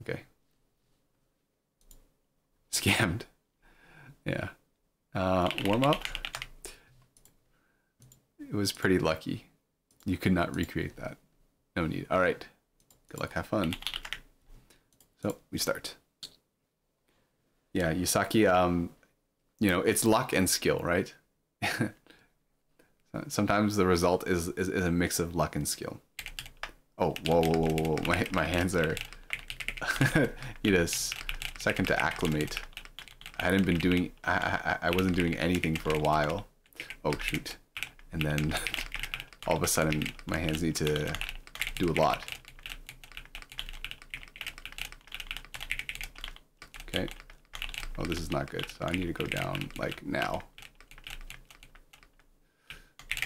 [SPEAKER 1] Okay. Scammed. Yeah. Warm up. It was pretty lucky. You could not recreate that. No need. All right. Good luck. Have fun. So we start. Yeah, Yusaki. You know, it's luck and skill, right? Sometimes the result is a mix of luck and skill. Oh, whoa. My hands are. Need a second to acclimate. I hadn't been doing. I wasn't doing anything for a while. Oh shoot! And then all of a sudden, my hands need to do a lot. Okay. Oh, this is not good. So I need to go down like now.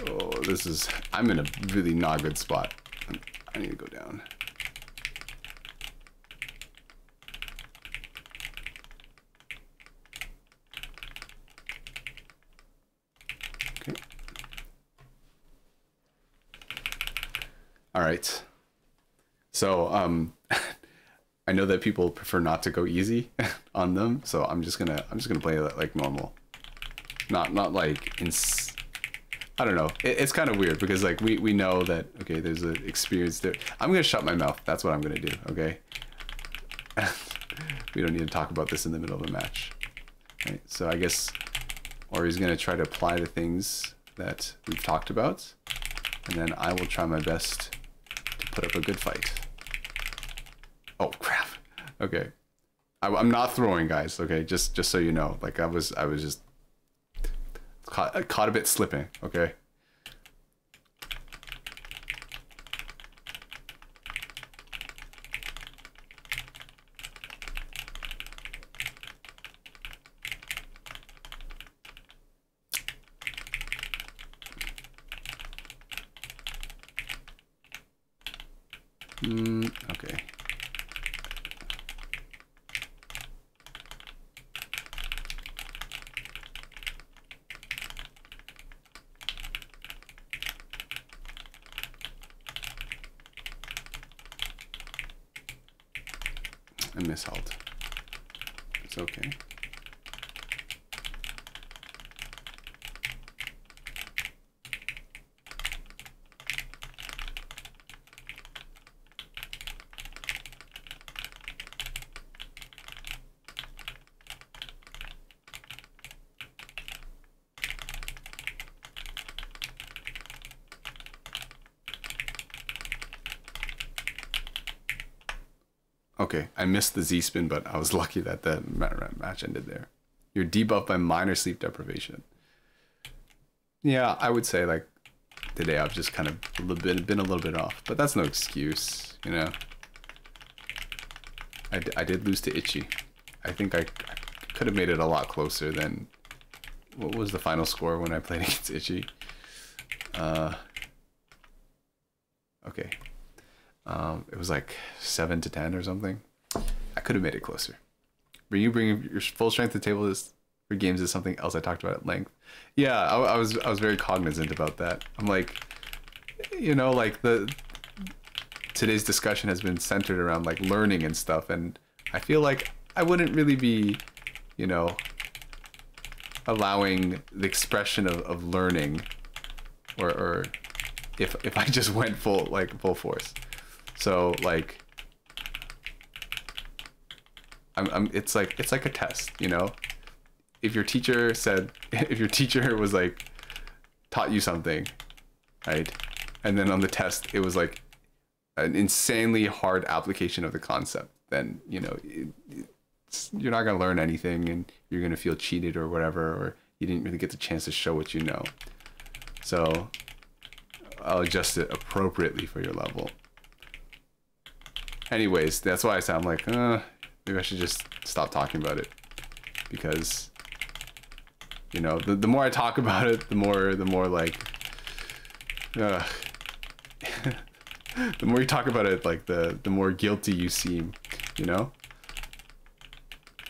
[SPEAKER 1] Oh, this is. I'm in a really not good spot. I need to go down. Okay. All right. So, I know that people prefer not to go easy on them, so I'm just gonna play it like normal. Not like I don't know. It's kind of weird because like we know that, okay, there's an experience there. I'm gonna shut my mouth. That's what I'm gonna do. Okay. We don't need to talk about this in the middle of a match. Right, so I guess Ori's gonna try to apply the things that we've talked about, and then I will try my best to put up a good fight. Oh crap. Okay. I'm not throwing, guys. Okay, just so you know. Like I was just caught a bit slipping. Okay. Okay. I misheld. It's okay. Okay, I missed the Z-spin, but I was lucky that the match ended there. You're debuffed by minor sleep deprivation. Yeah, I would say like today I've just kind of been a little bit off, but that's no excuse, you know. I did lose to Itchy. I think I could have made it a lot closer than what was the final score when I played against Itchy. Okay. It was like 7-10 or something. I could have made it closer. But you bring your full strength to the table for games is something else I talked about at length. Yeah, I was very cognizant about that. I'm like, you know, like today's discussion has been centered around like learning and stuff, and I feel like I wouldn't really be, you know, allowing the expression of learning, or if I just went full force. So like it's like a test, you know. If your teacher was like taught you something, right, and then on the test it was like an insanely hard application of the concept, then you know you're not gonna learn anything, and you're gonna feel cheated or whatever, or you didn't really get the chance to show what you know. So I'll adjust it appropriately for your level. Anyways, that's why I said I'm like, maybe I should just stop talking about it, because you know the more I talk about it, the more like the more you talk about it, like the more guilty you seem, you know.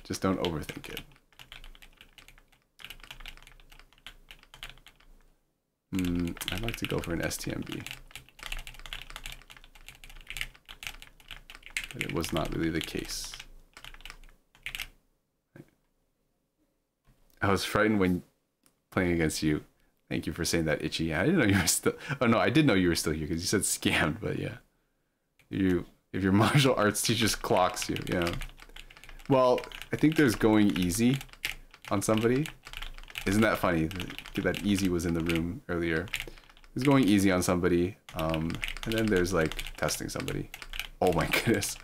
[SPEAKER 1] Just don't overthink it. I'd like to go for an STMB. But it was not really the case. I was frightened when playing against you. Thank you for saying that, Itchy. Yeah, I didn't know you were still... Oh no, I did know you were still here because you said scammed, but yeah. If your martial arts teacher clocks you, yeah. Well, I think there's going easy on somebody. Isn't that funny? That Easy was in the room earlier. There's going easy on somebody, and then there's like testing somebody. Oh my goodness.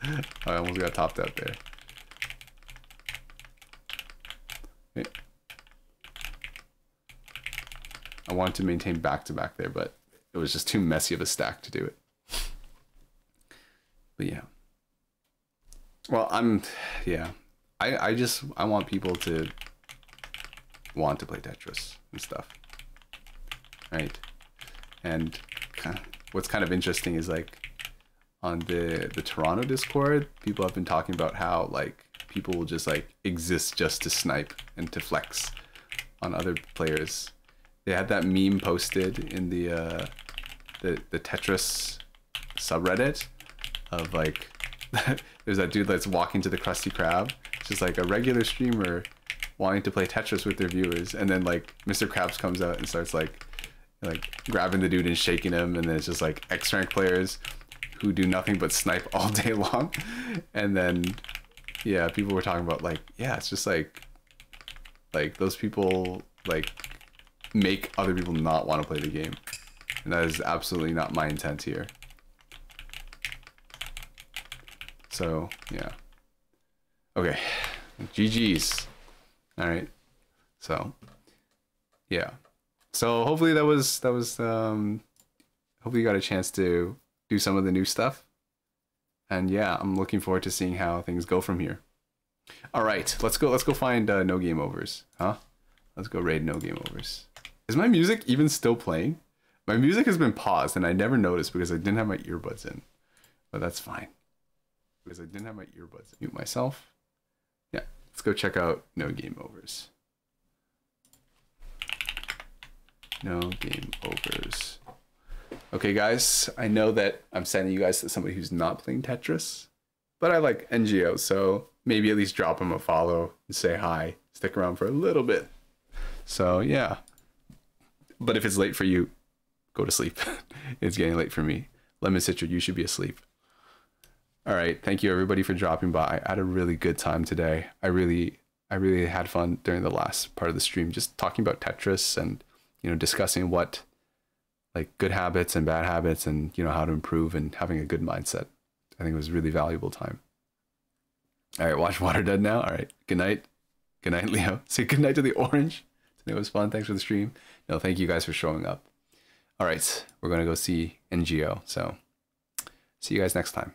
[SPEAKER 1] I almost got topped out there. Okay. I wanted to maintain back-to-back there, but it was just too messy of a stack to do it. But yeah. Well, I want people to want to play Tetris and stuff. Right? And what's kind of interesting is like on the Toronto Discord, people have been talking about how like people will just like exist just to snipe and to flex on other players. They had that meme posted in the Tetris subreddit of like there's that dude that's walking to the Krusty Krab. It's just like a regular streamer wanting to play Tetris with their viewers, and then like Mr. Krabs comes out and starts like like grabbing the dude and shaking him, and then it's just like X rank players who do nothing but snipe all day long. And then yeah, people were talking about like, yeah, it's just like those people like make other people not want to play the game, and that is absolutely not my intent here. So yeah, okay, GG's. All right, so yeah, so hopefully that was hopefully you got a chance to do some of the new stuff, and yeah, I'm looking forward to seeing how things go from here. All right, let's go find no game overs, huh? Let's go raid no game overs. Is my music even still playing? My music has been paused, and I never noticed because I didn't have my earbuds in, but that's fine. Because I didn't have my earbuds in. Mute myself. Yeah, let's go check out no game overs. No game overs. Okay, guys, I know that I'm sending you guys to somebody who's not playing Tetris, but I like NGO, so maybe at least drop him a follow and say hi. Stick around for a little bit. So yeah, but if it's late for you, go to sleep. It's getting late for me. Lemon Citron, you should be asleep. All right, thank you everybody for dropping by. I had a really good time today. I really had fun during the last part of the stream, just talking about Tetris and, you know, discussing what like good habits and bad habits and, you know, how to improve and having a good mindset. I think it was really valuable time. All right, watch Water Dead now. All right, good night. Good night, Leo. Say good night to the orange. Today was fun. Thanks for the stream. No, thank you guys for showing up. All right, we're going to go see NGO. So see you guys next time.